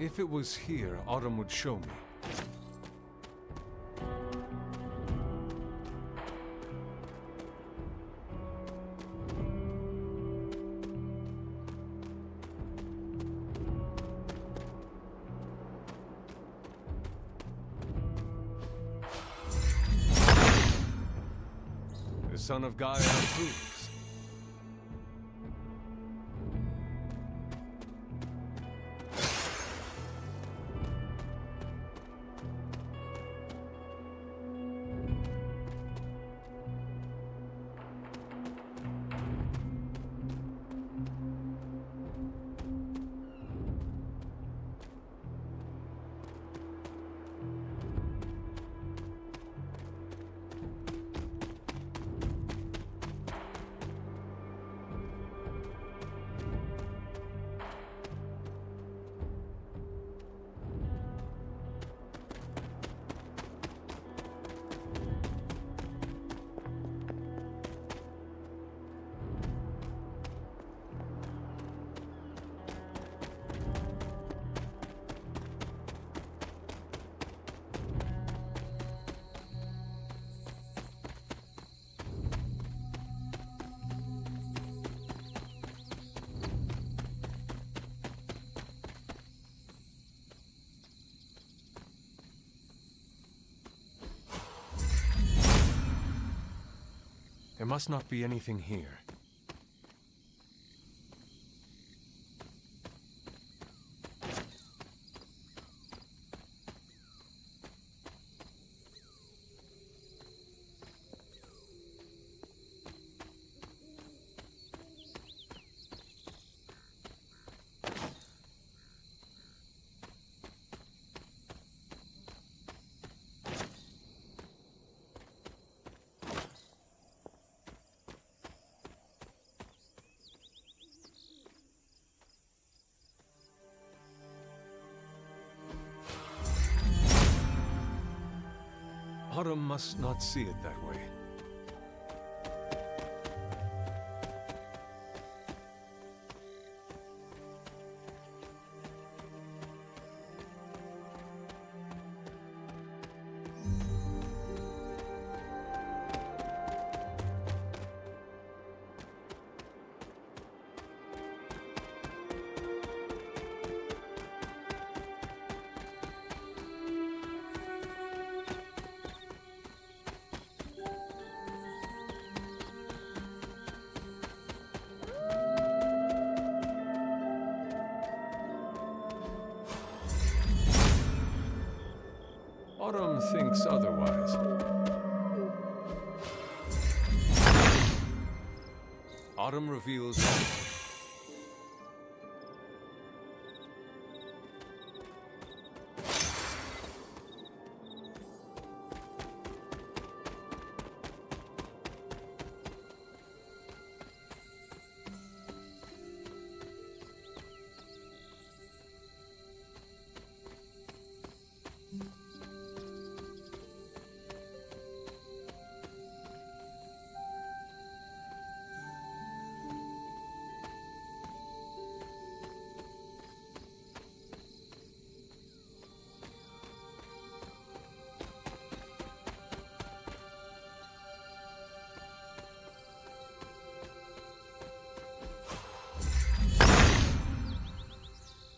If it was here, Autumn would show me. The son of Gaia approves. There must not be anything here. Autumn must not see it that way. Autumn thinks otherwise. Autumn reveals...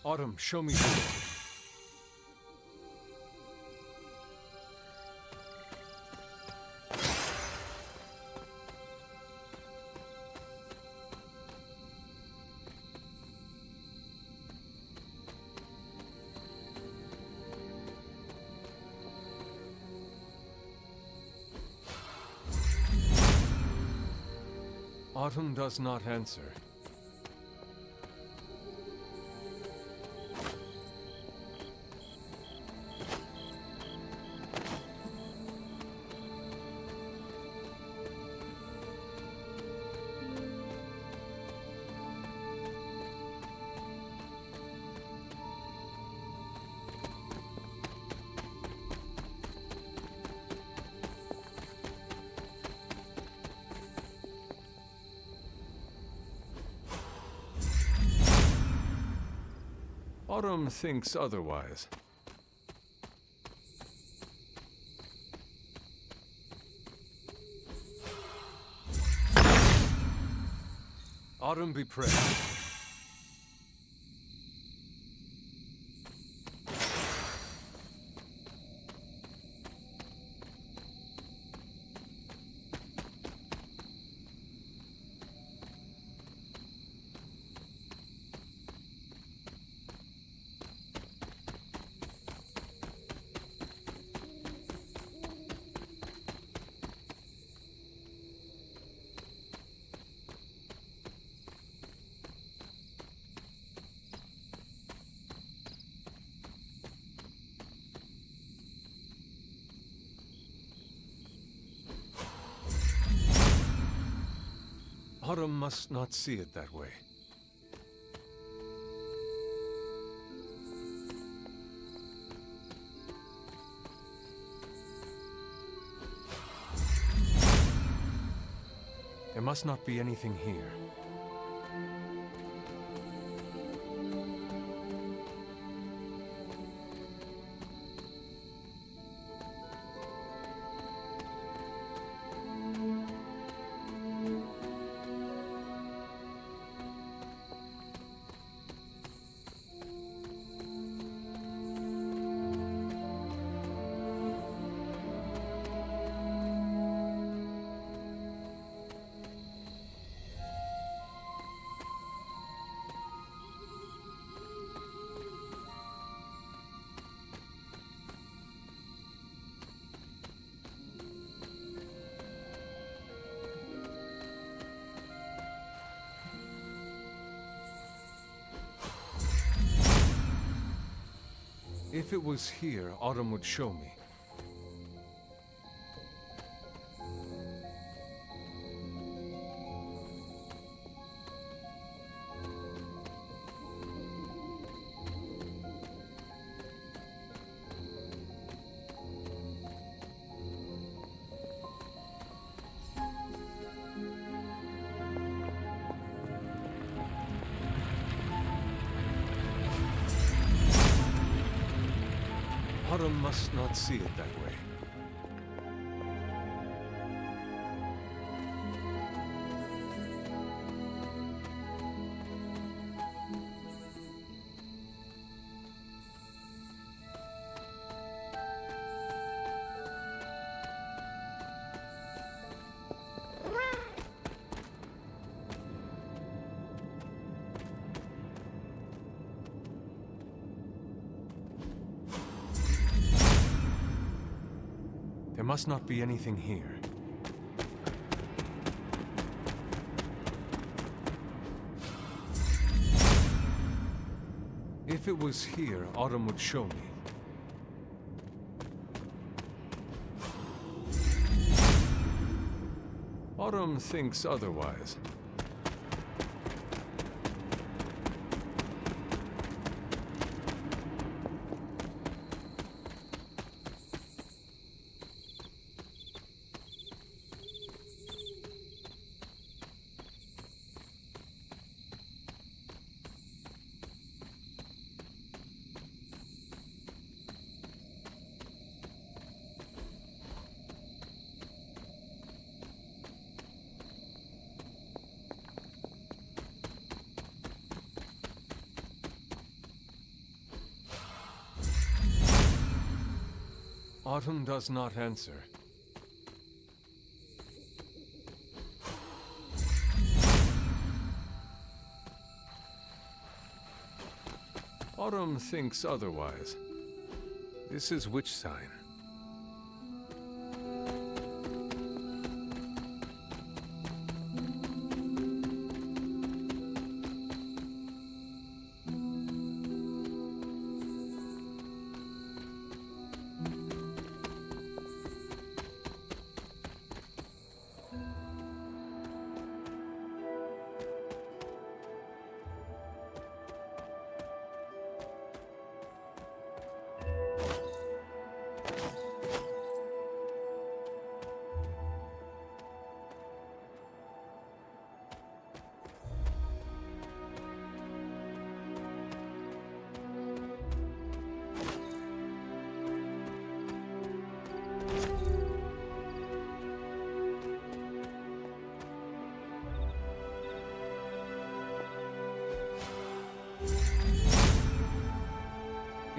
Autumn, show me the... Autumn does not answer. Autumn thinks otherwise. Autumn be praised. Autumn must not see it that way. There must not be anything here. If it was here, Autumn would show me. Autumn must not see it that way. There must not be anything here. If it was here, Autumn would show me. Autumn thinks otherwise. Autumn does not answer. Autumn thinks otherwise. This is which sign?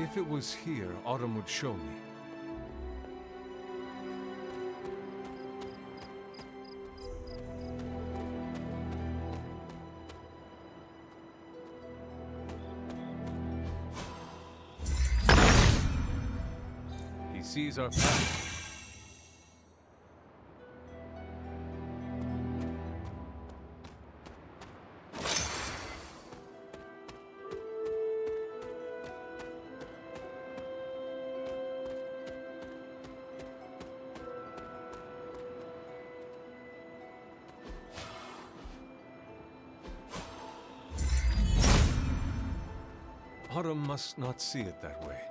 If it was here, Autumn would show me. He sees our path. Autumn must not see it that way.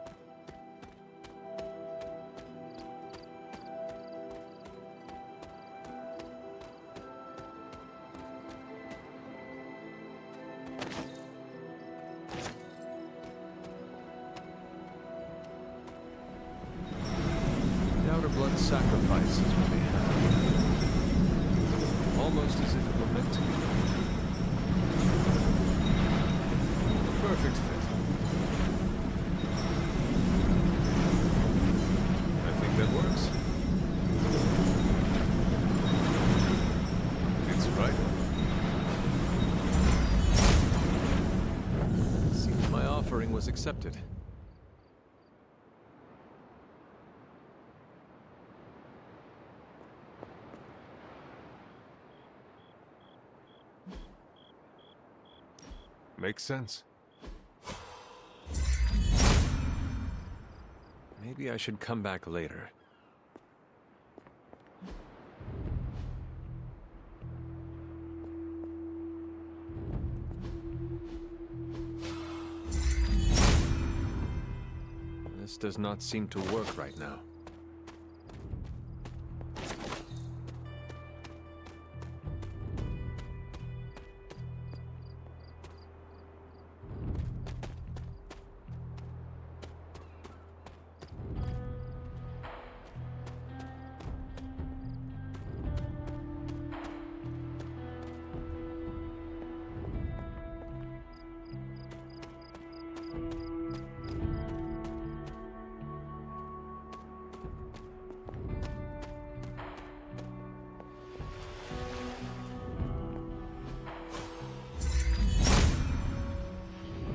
The outer blood sacrifice is what they have. Almost as if it were meant to be. Perfect fit. That works. It's right. Seems my offering was accepted. Makes sense. Maybe I should come back later. This does not seem to work right now.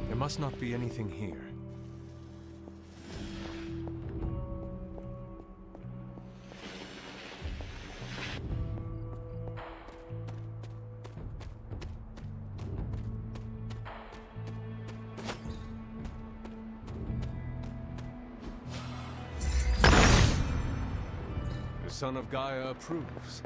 There must not be anything here. The son of Gaia approves.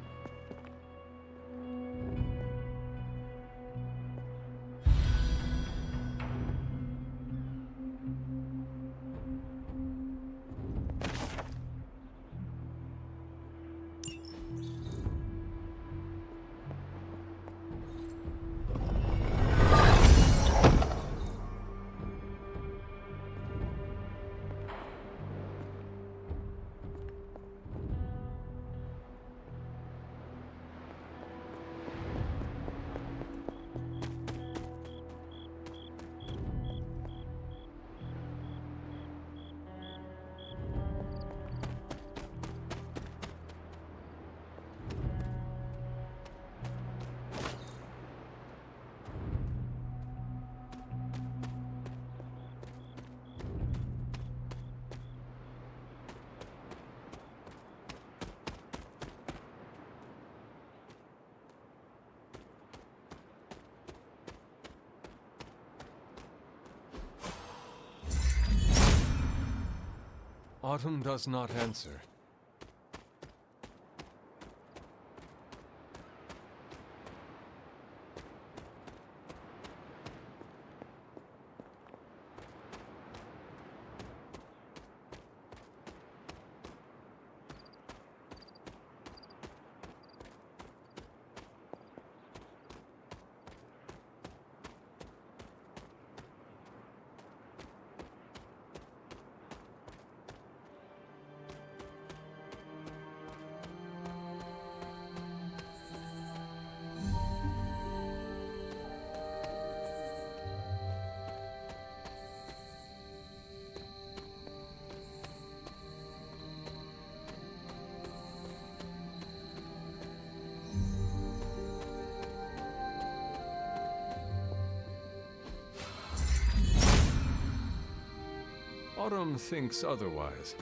Autumn does not answer. Autumn thinks otherwise.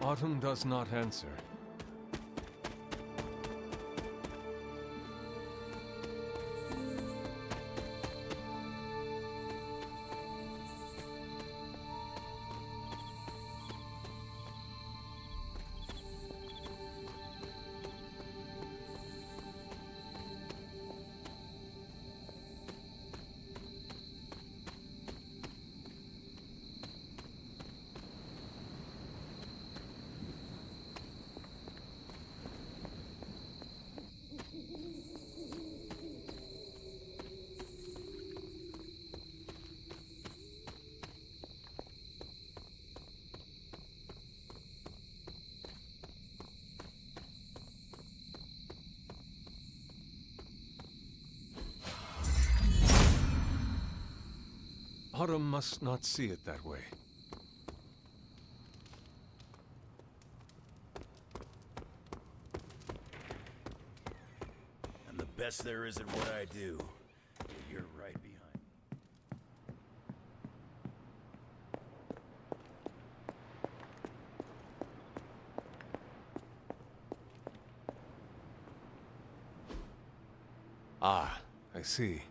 Autumn does not answer. Autumn must not see it that way. I'm the best there is at what I do. You're right behind. Ah, I see.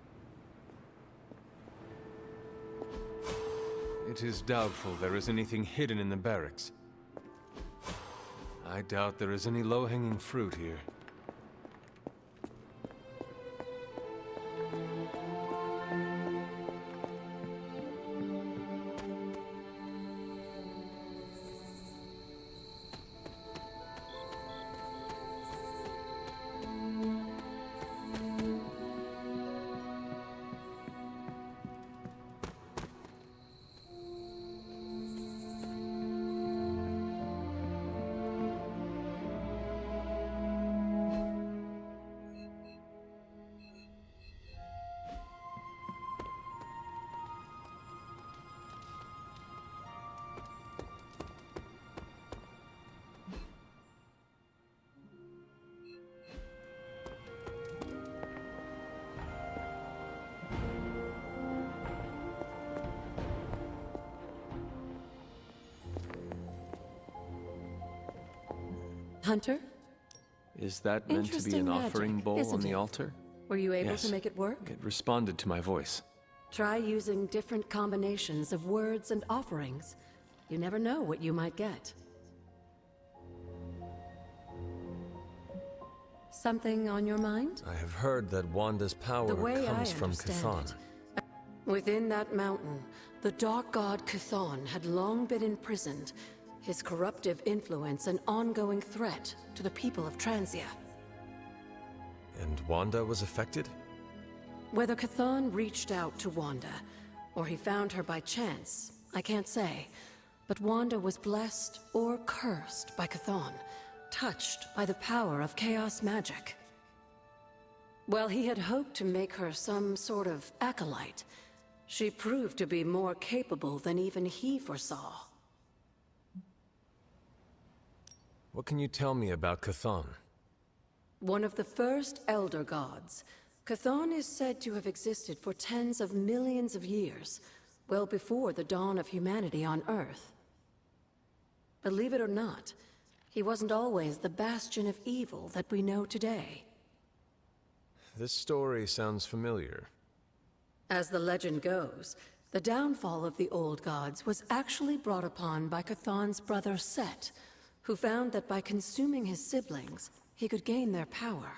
It is doubtful there is anything hidden in the barracks. I doubt there is any low-hanging fruit here. Hunter? Is that meant to be Interesting an magic, offering bowl isn't on the it? altar? Were you able Yes. to make it work? It responded to my voice. Try using different combinations of words and offerings. You never know what you might get. Something on your mind? I have heard that Wanda's power The way I comes from understand Chthon. it, within that mountain, the dark god Chthon had long been imprisoned, his corruptive influence an ongoing threat to the people of Transia. And Wanda was affected? Whether Chthon reached out to Wanda, or he found her by chance, I can't say. But Wanda was blessed or cursed by Chthon, touched by the power of chaos magic. While he had hoped to make her some sort of acolyte, she proved to be more capable than even he foresaw. What can you tell me about Chthon? One of the first Elder Gods, Chthon is said to have existed for tens of millions of years, well before the dawn of humanity on Earth. Believe it or not, he wasn't always the bastion of evil that we know today. This story sounds familiar. As the legend goes, the downfall of the old gods was actually brought upon by Chthon's brother Set, who found that by consuming his siblings, he could gain their power.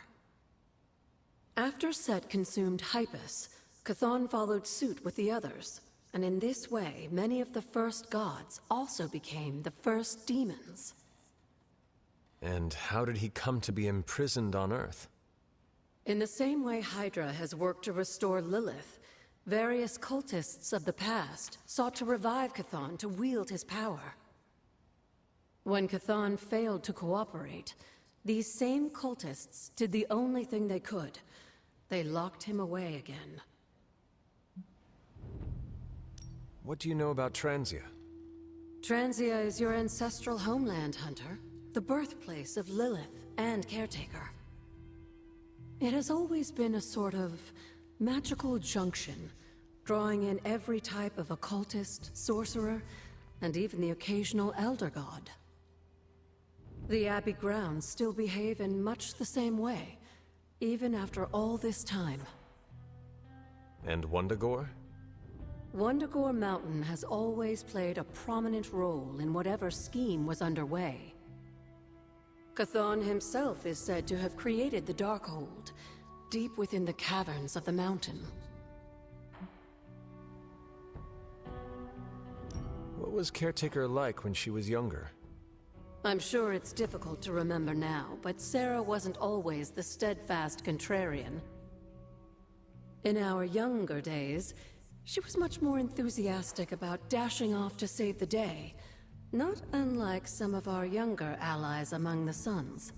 After Set consumed Hypus, Chthon followed suit with the others, and in this way, many of the first gods also became the first demons. And how did he come to be imprisoned on Earth? In the same way Hydra has worked to restore Lilith, various cultists of the past sought to revive Chthon to wield his power. When Chthon failed to cooperate, these same cultists did the only thing they could. They locked him away again. What do you know about Transia? Transia is your ancestral homeland, Hunter. The birthplace of Lilith and Caretaker. It has always been a sort of magical junction, drawing in every type of occultist, sorcerer, and even the occasional Elder God. The Abbey grounds still behave in much the same way, even after all this time. And Wundagore? Wundagore Mountain has always played a prominent role in whatever scheme was underway. Chthon himself is said to have created the Darkhold, deep within the caverns of the mountain. What was Caretaker like when she was younger? I'm sure it's difficult to remember now, but Sarah wasn't always the steadfast contrarian. In our younger days, she was much more enthusiastic about dashing off to save the day, not unlike some of our younger allies among the Suns.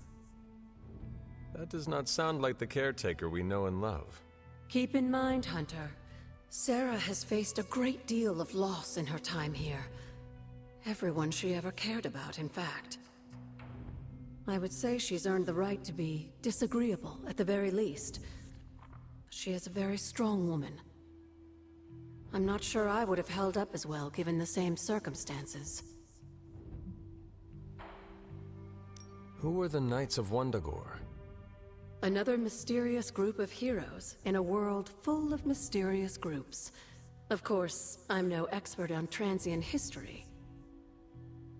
That does not sound like the Caretaker we know and love. Keep in mind, Hunter, Sarah has faced a great deal of loss in her time here. Everyone she ever cared about, in fact. I would say she's earned the right to be disagreeable, at the very least. She is a very strong woman. I'm not sure I would have held up as well given the same circumstances. Who were the Knights of Wundagore? Another mysterious group of heroes in a world full of mysterious groups. Of course, I'm no expert on Transian history.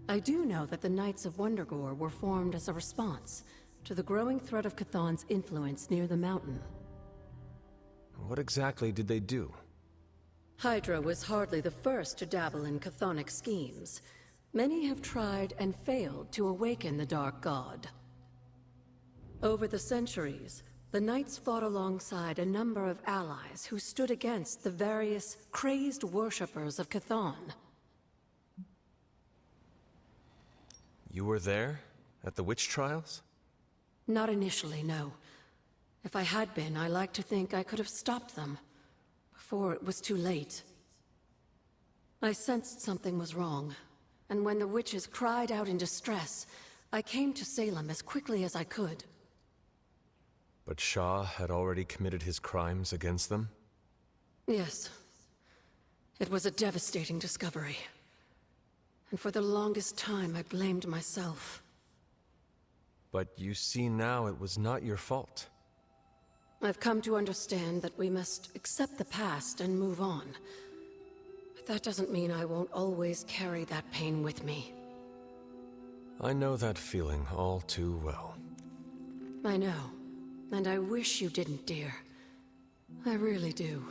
I do know that the Knights of Wundagore were formed as a response to the growing threat of Chthon's influence near the mountain. What exactly did they do? Hydra was hardly the first to dabble in chthonic schemes. Many have tried and failed to awaken the Dark God. Over the centuries, the Knights fought alongside a number of allies who stood against the various crazed worshippers of Chthon. You were there? At the witch trials? Not initially, no. If I had been, I like to think I could have stopped them before it was too late. I sensed something was wrong, and when the witches cried out in distress, I came to Salem as quickly as I could. But Shah had already committed his crimes against them? Yes. It was a devastating discovery. And for the longest time, I blamed myself. But you see now it was not your fault. I've come to understand that we must accept the past and move on. But that doesn't mean I won't always carry that pain with me. I know that feeling all too well. I know. And I wish you didn't, dear. I really do.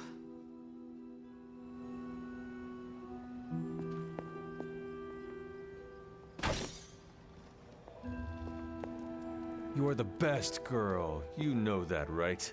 You are the best girl. You know that, right?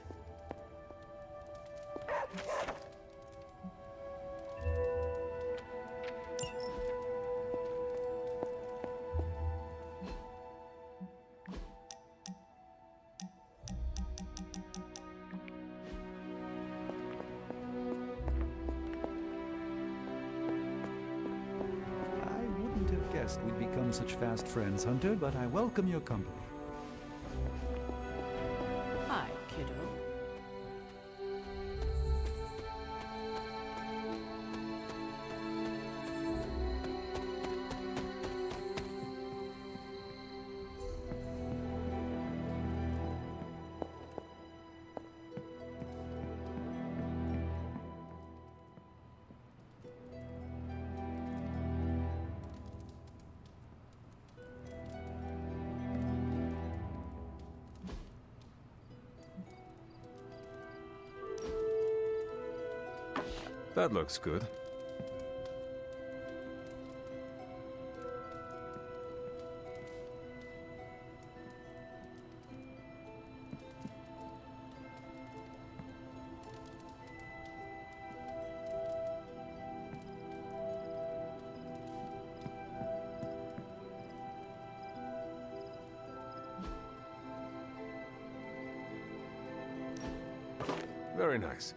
guessed we'd become such fast friends, Hunter, but I welcome your company. Hi, kiddo. That looks good. Very nice.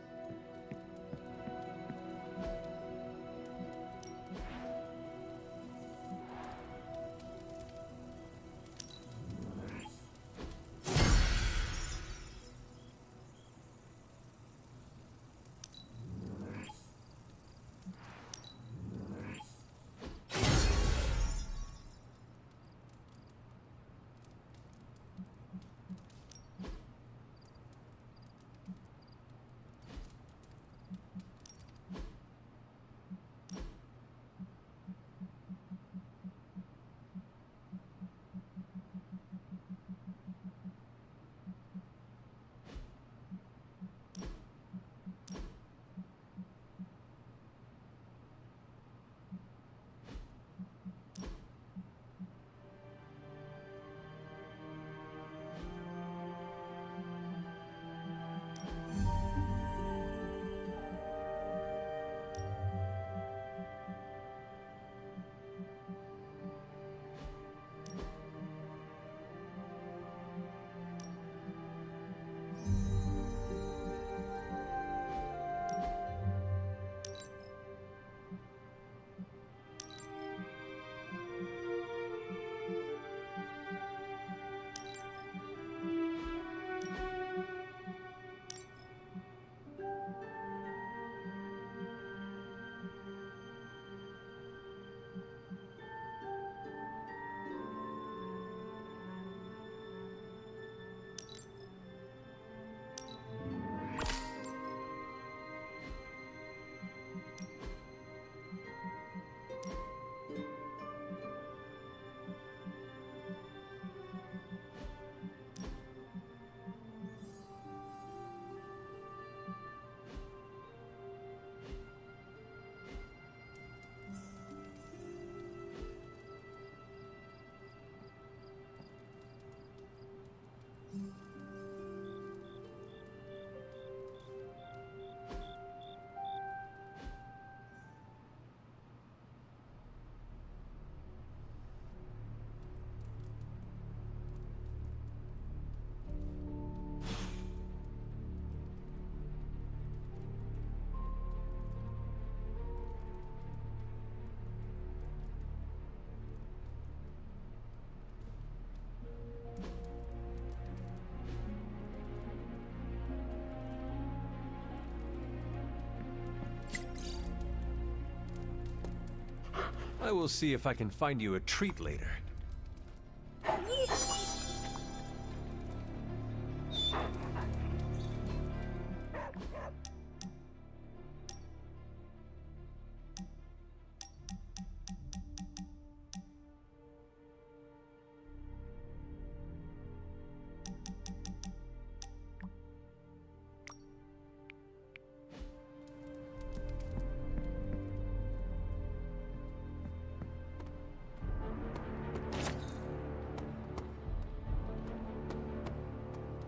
I will see if I can find you a treat later.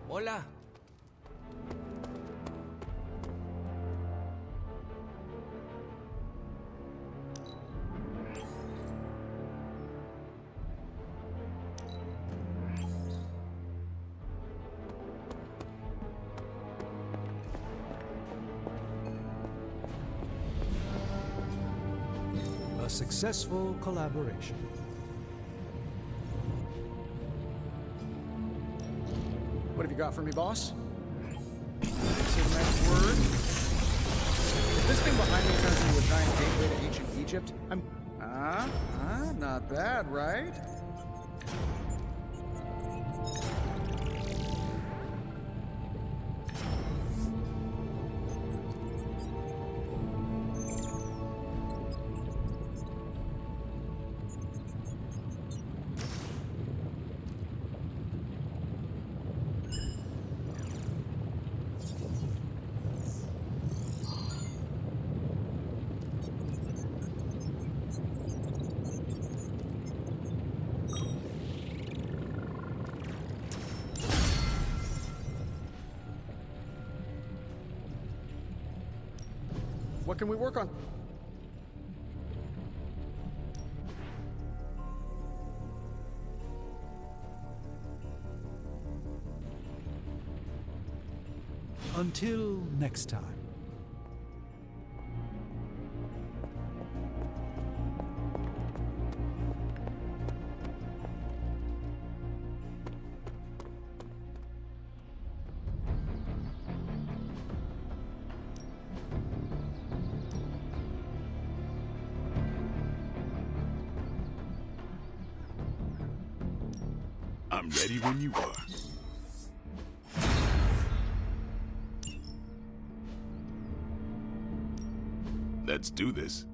Hola. A successful collaboration. What have you got for me, boss? Signet word. If this thing behind me turns into a giant gateway to ancient Egypt, I'm... not bad, right? What can we work on? Until next time. I'm ready when you are. Let's do this.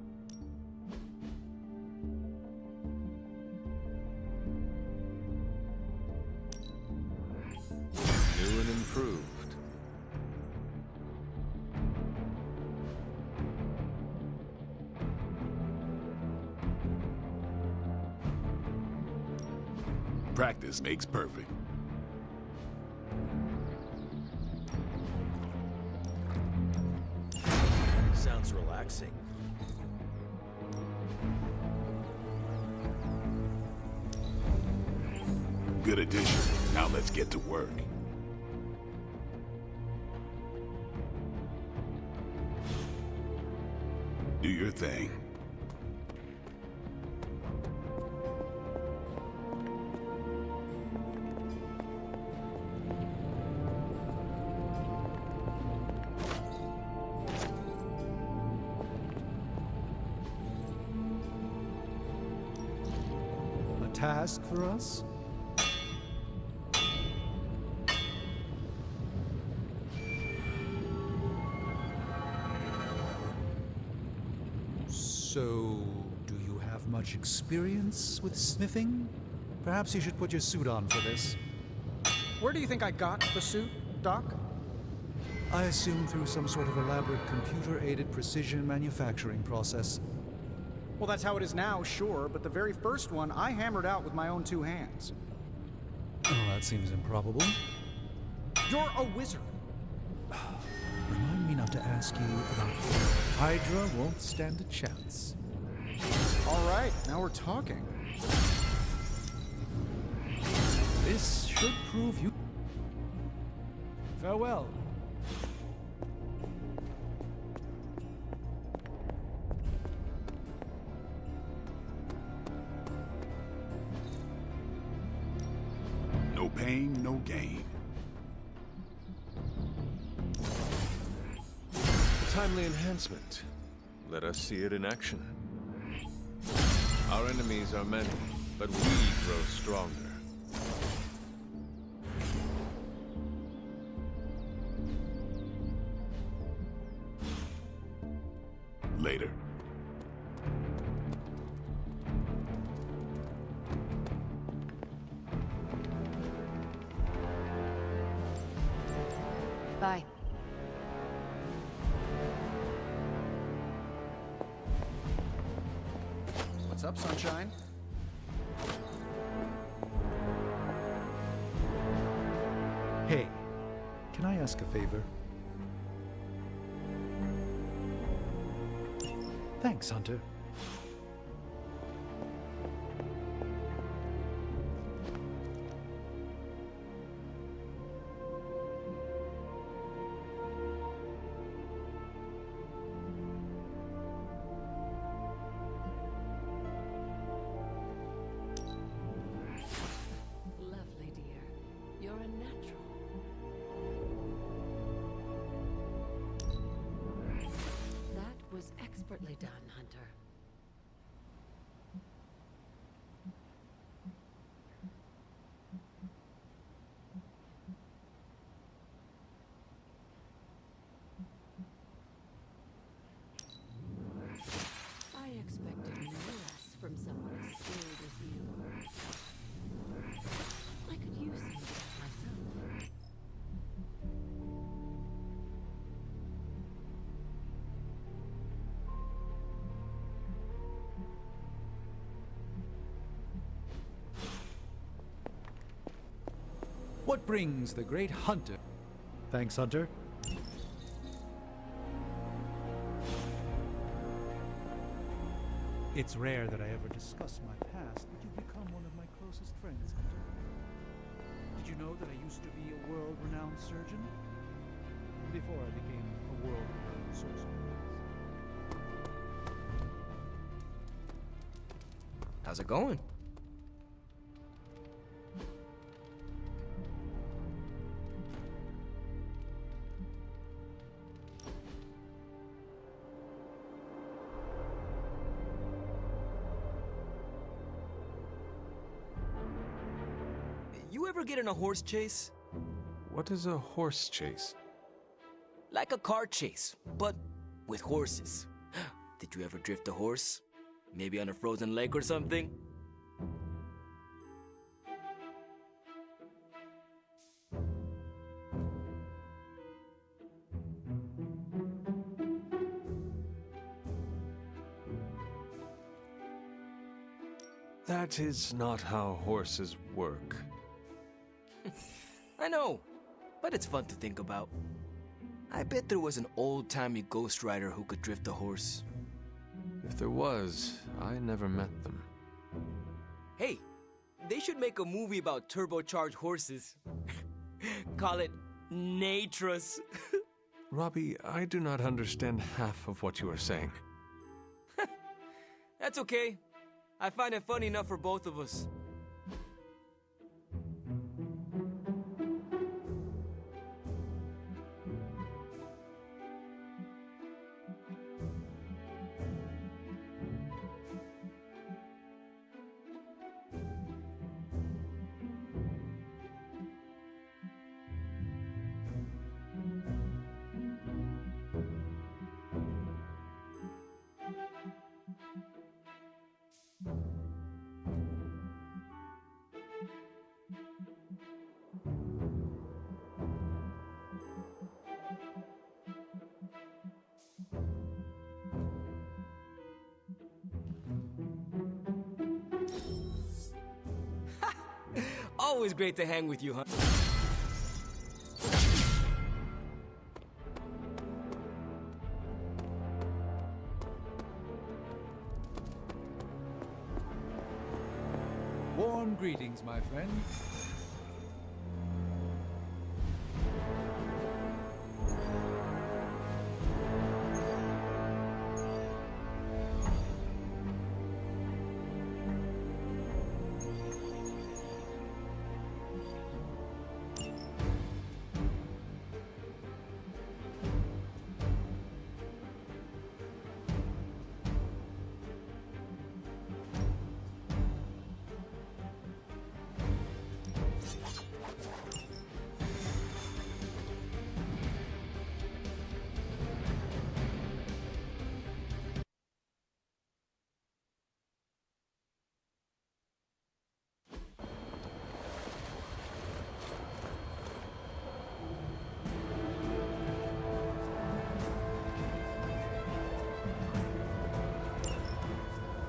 New and improved. Practice makes perfect. Sounds relaxing. Good addition. Now let's get to work. Do your thing. A task for us? So, do you have much experience with smithing? Perhaps you should put your suit on for this. Where do you think I got the suit, Doc? I assume through some sort of elaborate computer-aided precision manufacturing process. Well, that's how it is now, sure, but the very first one I hammered out with my own two hands. Oh, that seems improbable. You're a wizard. Remind me not to ask you about Hydra won't stand a chance. All right, now we're talking. This should prove you. Farewell. No pain, no gain. Timely enhancement. Let us see it in action. Our enemies are many, but we grow stronger. Later. Bye. What's up, Sunshine? Hey, can I ask a favor? Thanks, Hunter. Lovely, dear. You're a natural. Nicely done, Hunter. I expected no less from someone as skilled as you. I could use some of that myself. What brings the great Hunter? Thanks, Hunter. It's rare that I ever discuss my past, but you've become one of my closest friends, Hunter. Did you know that I used to be a world-renowned surgeon? Before I became a world-renowned sorcerer. How's it going? You ever get in a horse chase? What is a horse chase? Like a car chase, but with horses. Did you ever drift a horse? Maybe on a frozen lake or something? That is not how horses work. I know, but it's fun to think about. I bet there was an old-timey ghost rider who could drift a horse. If there was, I never met them. Hey, they should make a movie about turbocharged horses. Call it Natras. Robbie, I do not understand half of what you are saying. That's okay. I find it funny enough for both of us. Always great to hang with you, huh? Warm greetings, my friend.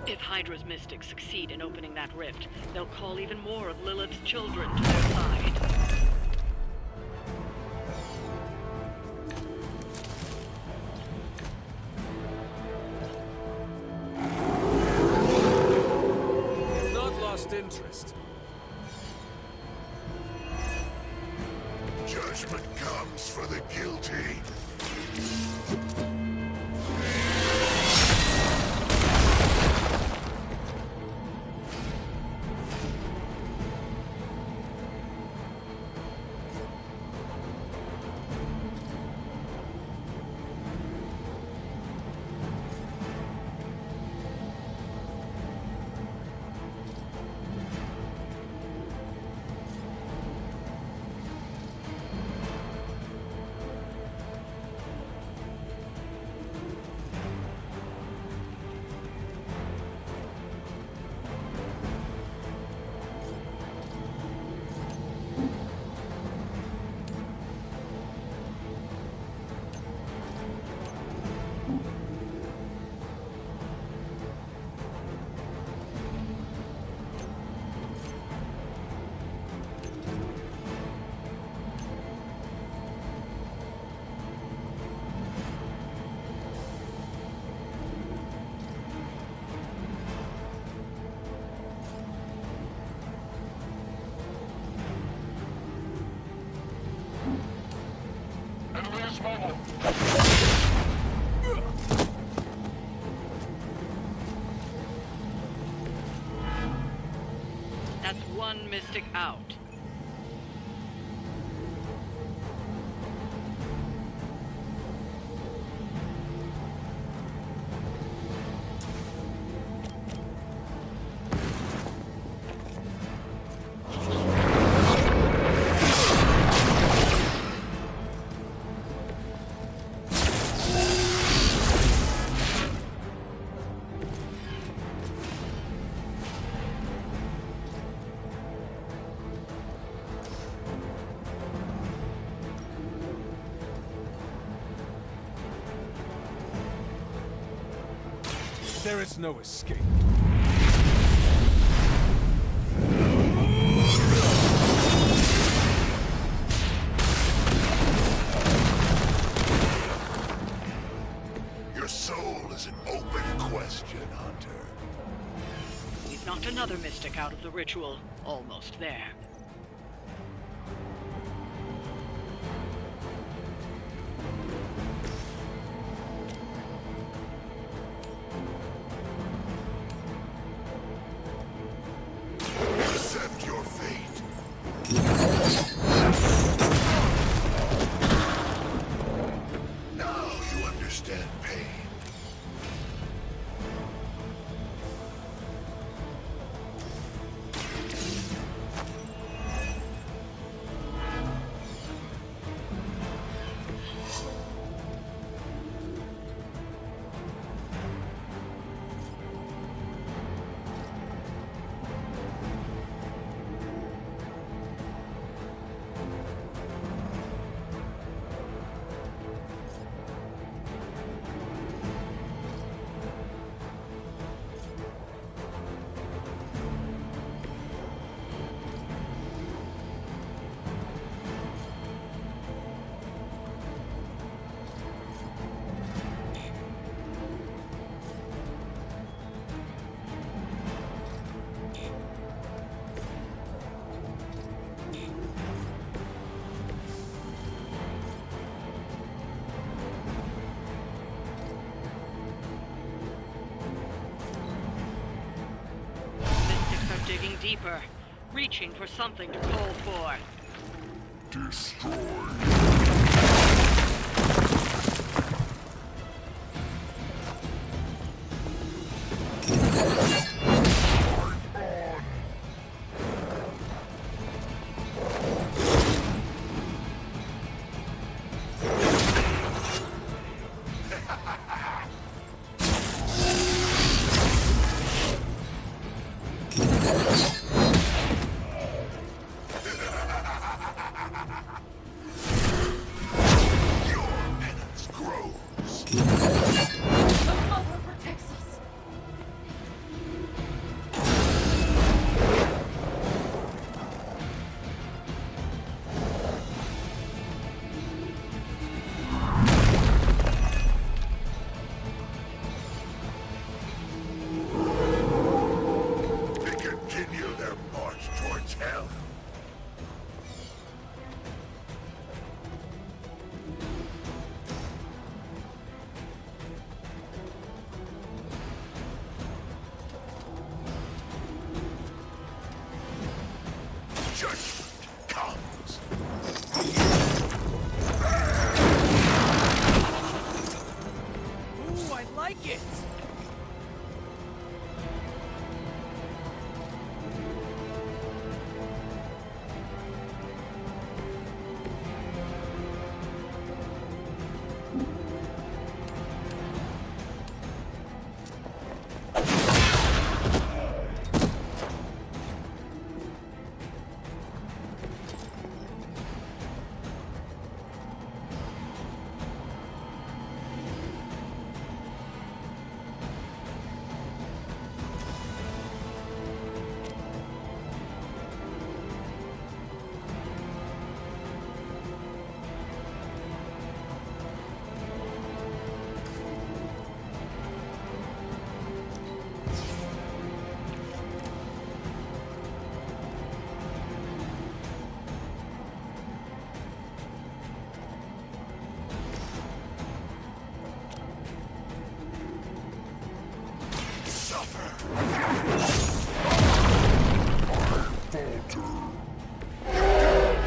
If Hydra's mystics succeed in opening that rift, they'll call even more of Lilith's children to their side. You've not lost interest. Judgment comes for the guilty. one mystic out. There is no escape. Your soul is an open question, Hunter. We've knocked another mystic out of the ritual. Almost there. Accept your fate. Now you understand pain. Digging deeper, reaching for something to call for. Fall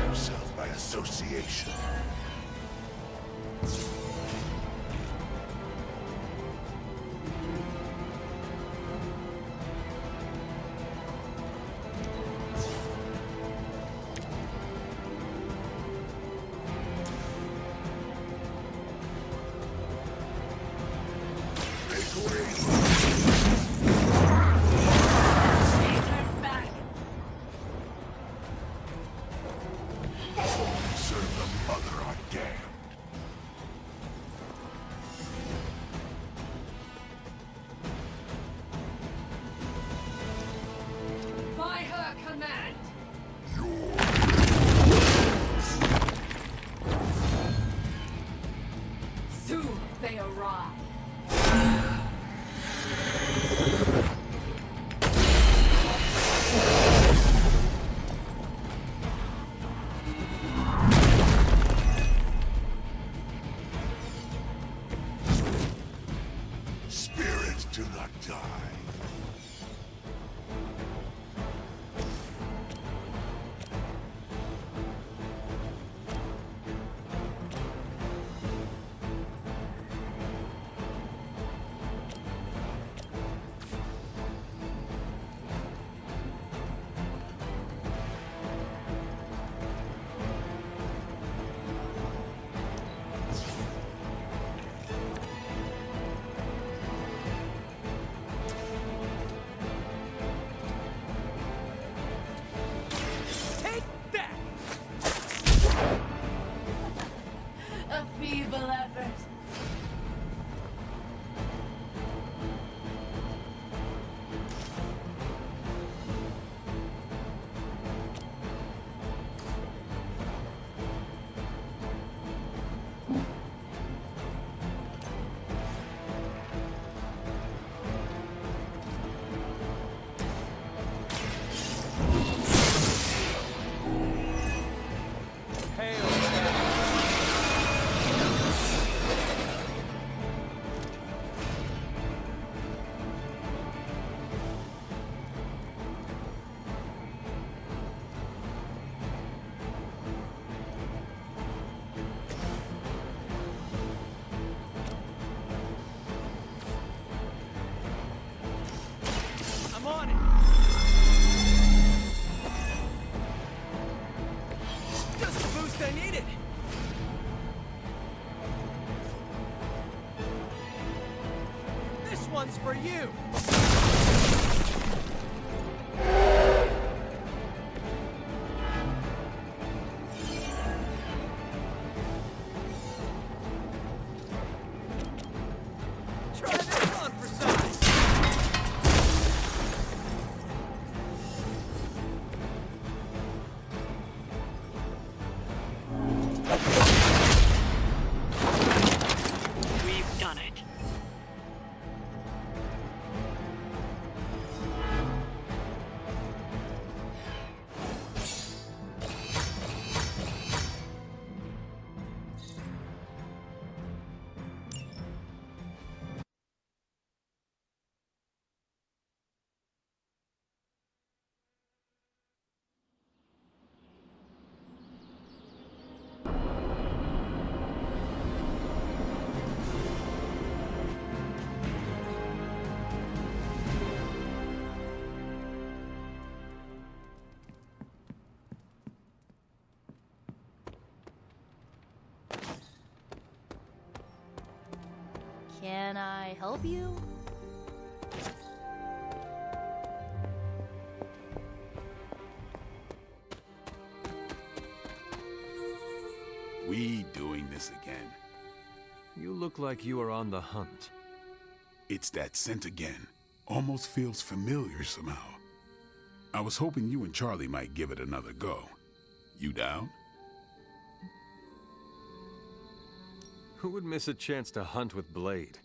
Yourself by association. Serve the mother are damned. By her command! Soon they arrive. Spirits do not die. Take that! A feeble effort. I'm on it! Just the boost I needed! This one's for you! Try this on for size! We've done it. Can I help you? We doing this again. You look like you are on the hunt. It's that scent again. Almost feels familiar somehow. I was hoping you and Charlie might give it another go. You down? Who would miss a chance to hunt with Blade?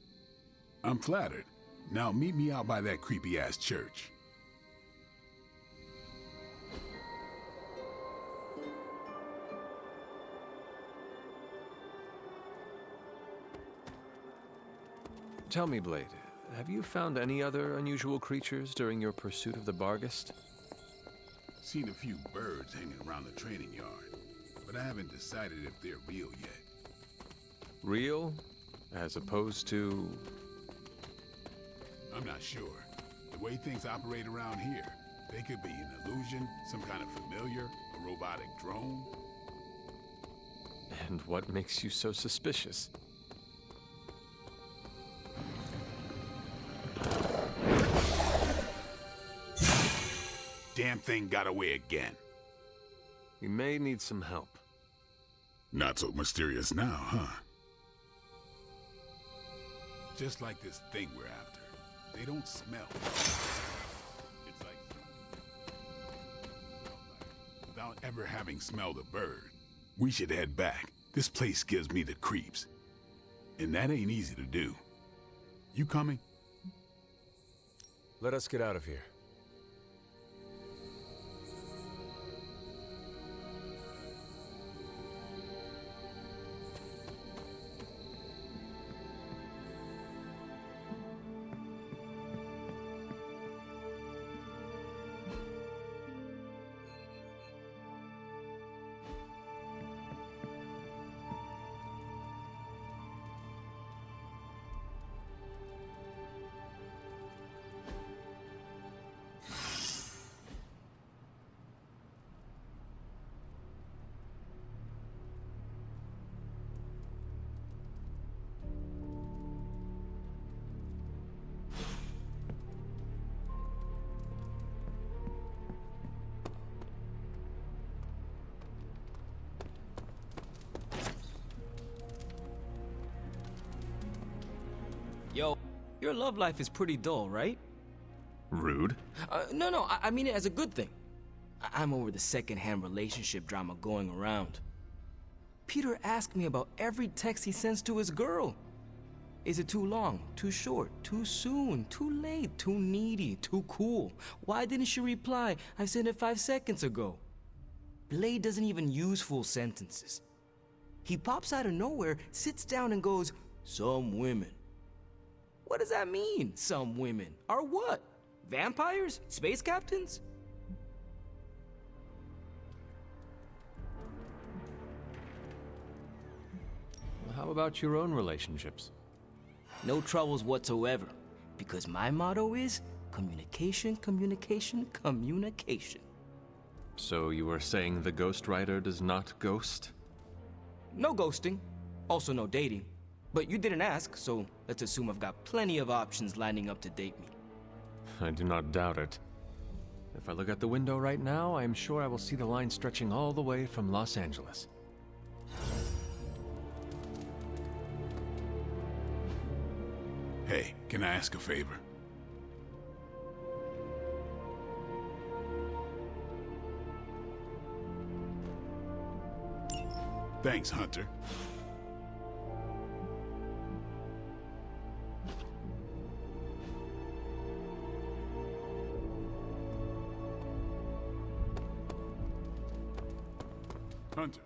I'm flattered. Now meet me out by that creepy-ass church. Tell me, Blade, have you found any other unusual creatures during your pursuit of the Barghest? Seen a few birds hanging around the training yard, but I haven't decided if they're real yet. Real, as opposed to... I'm not sure. The way things operate around here, they could be an illusion, some kind of familiar, a robotic drone. And what makes you so suspicious? Damn thing got away again. We may need some help. Not so mysterious now, huh? Just like this thing we're after. They don't smell. It's like... without ever having smelled a bird. We should head back. This place gives me the creeps. And that ain't easy to do. You coming? Let us get out of here. Yo, your love life is pretty dull, right? Rude? No, I mean it as a good thing. I'm over the second-hand relationship drama going around. Peter asked me about every text he sends to his girl. Is it too long, too short, too soon, too late, too needy, too cool? Why didn't she reply? I sent it 5 seconds ago. Blade doesn't even use full sentences. He pops out of nowhere, sits down and goes, "Some women." What does that mean, some women? Are what? Vampires? Space captains? How about your own relationships? No troubles whatsoever, because my motto is communication, communication, communication. So you were saying the ghostwriter does not ghost? No ghosting, also no dating. But you didn't ask, so let's assume I've got plenty of options lining up to date me. I do not doubt it. If I look out the window right now, I am sure I will see the line stretching all the way from Los Angeles. Hey, can I ask a favor? Thanks, Hunter. Hunter.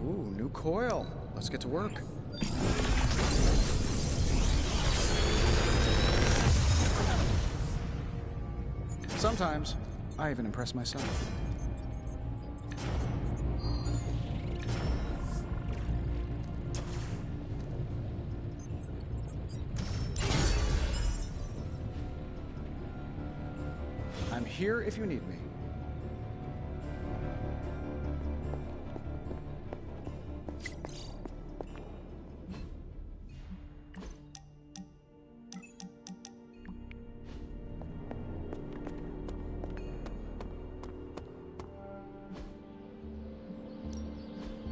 Ooh, new coil. Let's get to work. Sometimes, I even impress myself. I'm here if you need me.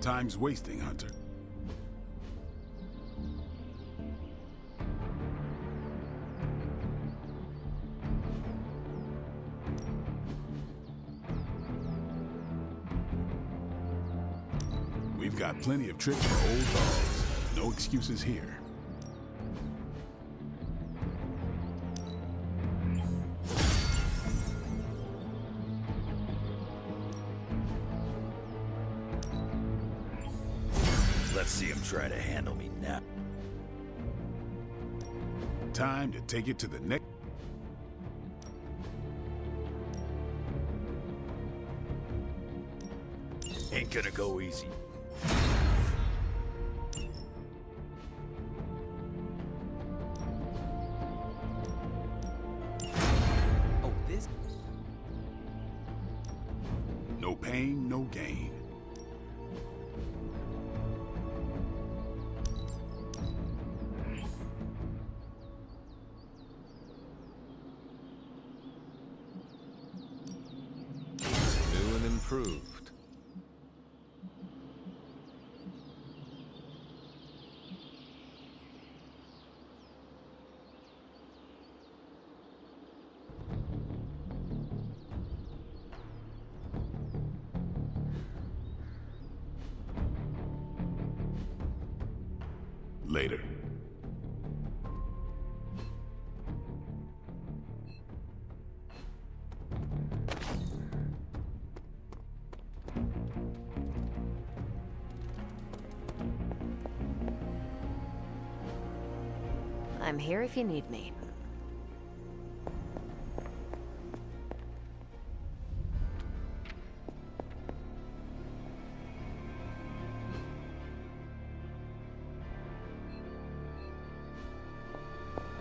Time's wasting, Hunter. got plenty of tricks for old dogs. No excuses here. Let's see him try to handle me now. Time to take it to the next. Ain't gonna go easy. Oh, this? No pain, no gain. New and improved. Later. I'm here if you need me.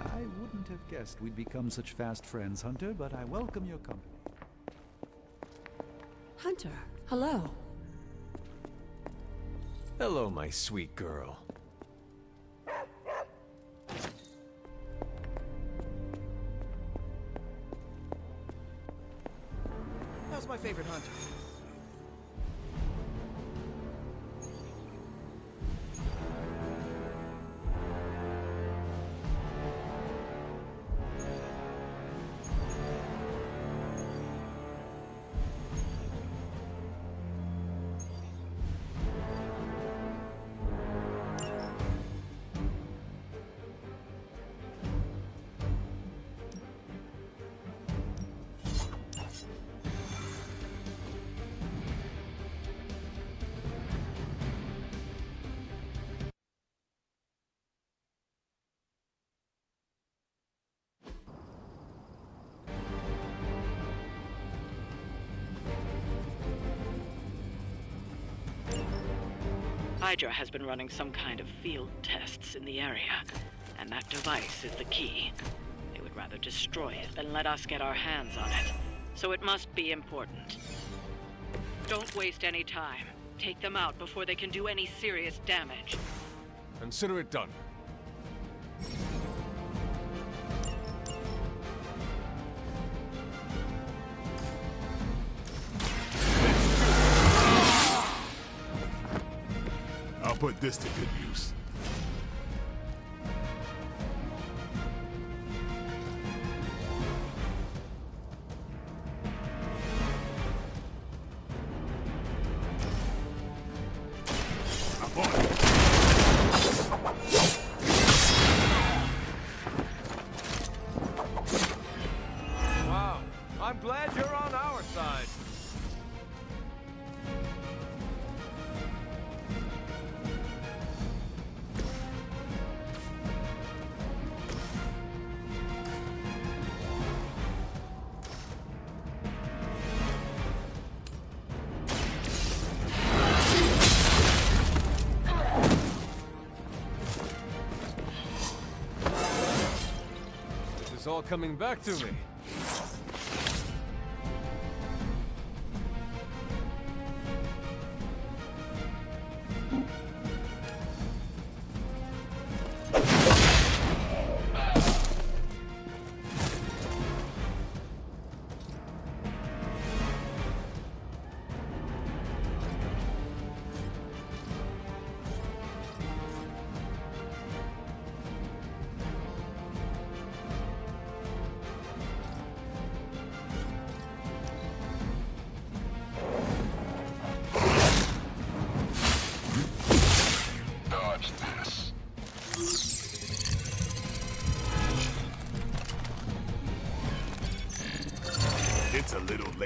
I wouldn't have guessed we'd become such fast friends, Hunter, but I welcome your company. Hunter, hello. Hello, my sweet girl. How's my favorite hunter? Hydra has been running some kind of field tests in the area, and that device is the key. They would rather destroy it than let us get our hands on it, so it must be important. Don't waste any time. Take them out before they can do any serious damage. Consider it done. I'll put this to good use. I'm on it. Wow, I'm glad you're on our side. It's all coming back to me.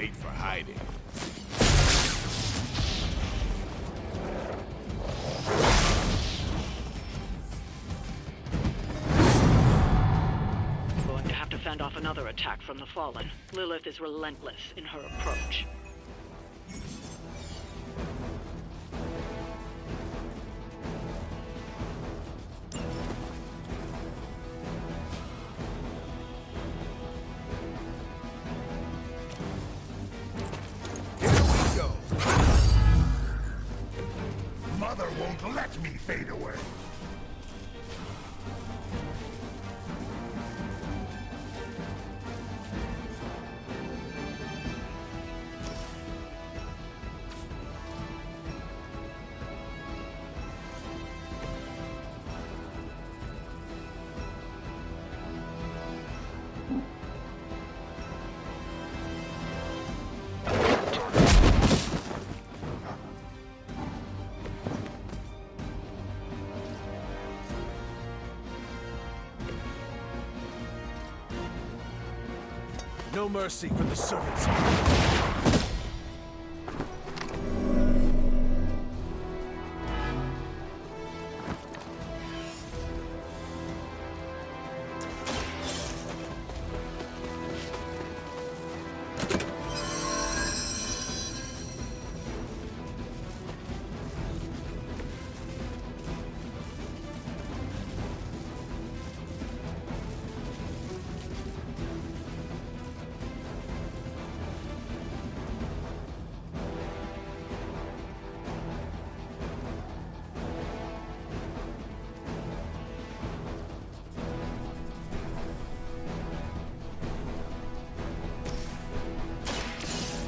late for hiding. Going to have to fend off another attack from the Fallen. Lilith is relentless in her approach. Mother won't let me fade away. No mercy for the servants.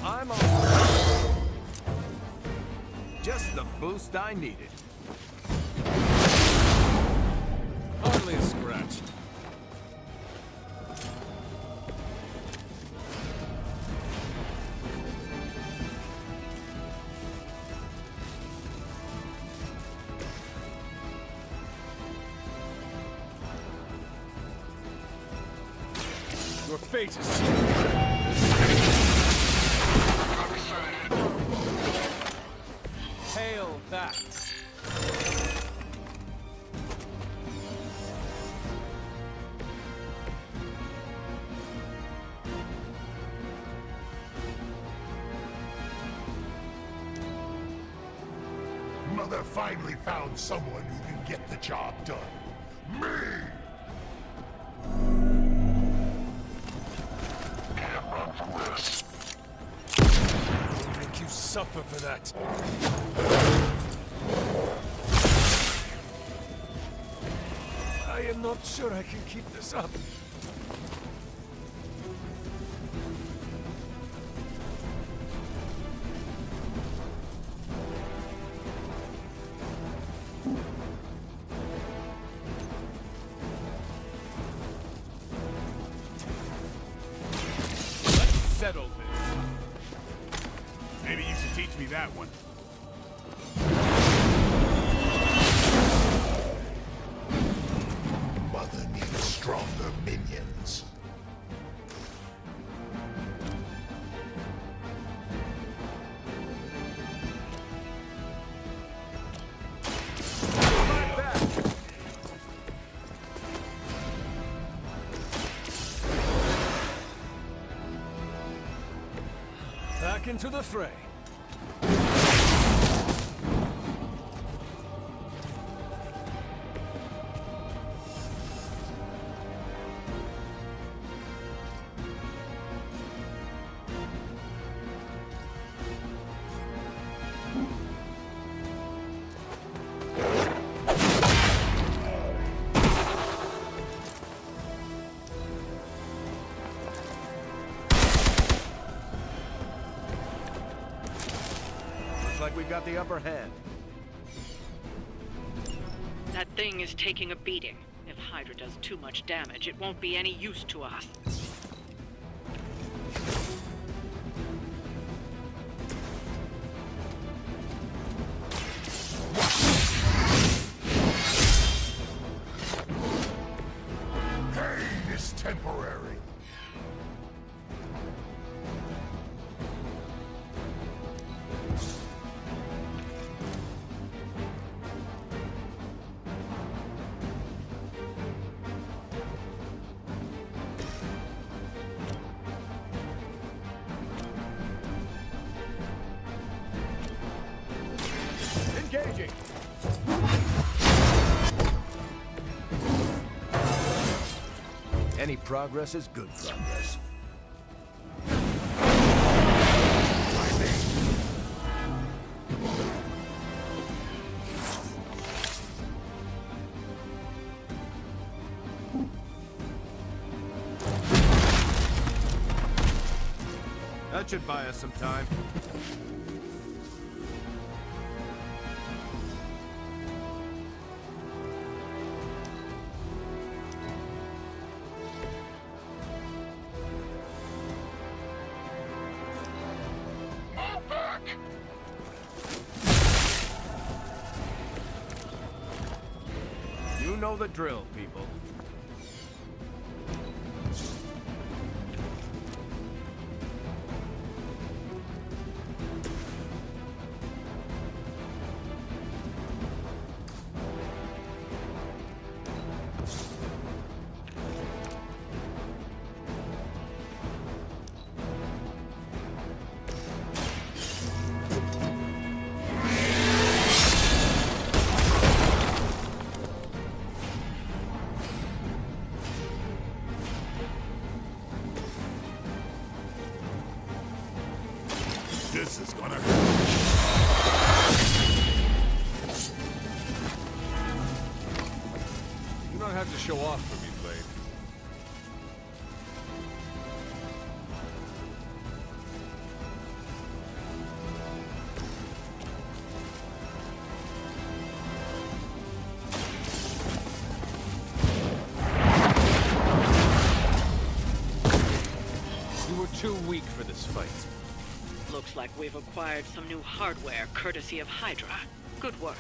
I'm on. Just the boost I needed. Hardly a scratch. Your fate is sealed. Hail back. Mother finally found someone who can get the job done. Me! Can't run from this. I'll make you suffer for that. I am not sure I can keep this up. Let's settle this. Maybe you should teach me that one. Mother needs stronger minions. Back into the fray. Like we got the upper hand. That thing is taking a beating. If Hydra does too much damage, it won't be any use to us. Pain is temporary. Any progress is good progress. That should buy us some time. You know the drill, people. This is gonna hurt. You don't have to show off for me, Blade. You were too weak for this fight. Looks like we've acquired some new hardware courtesy of Hydra. Good work.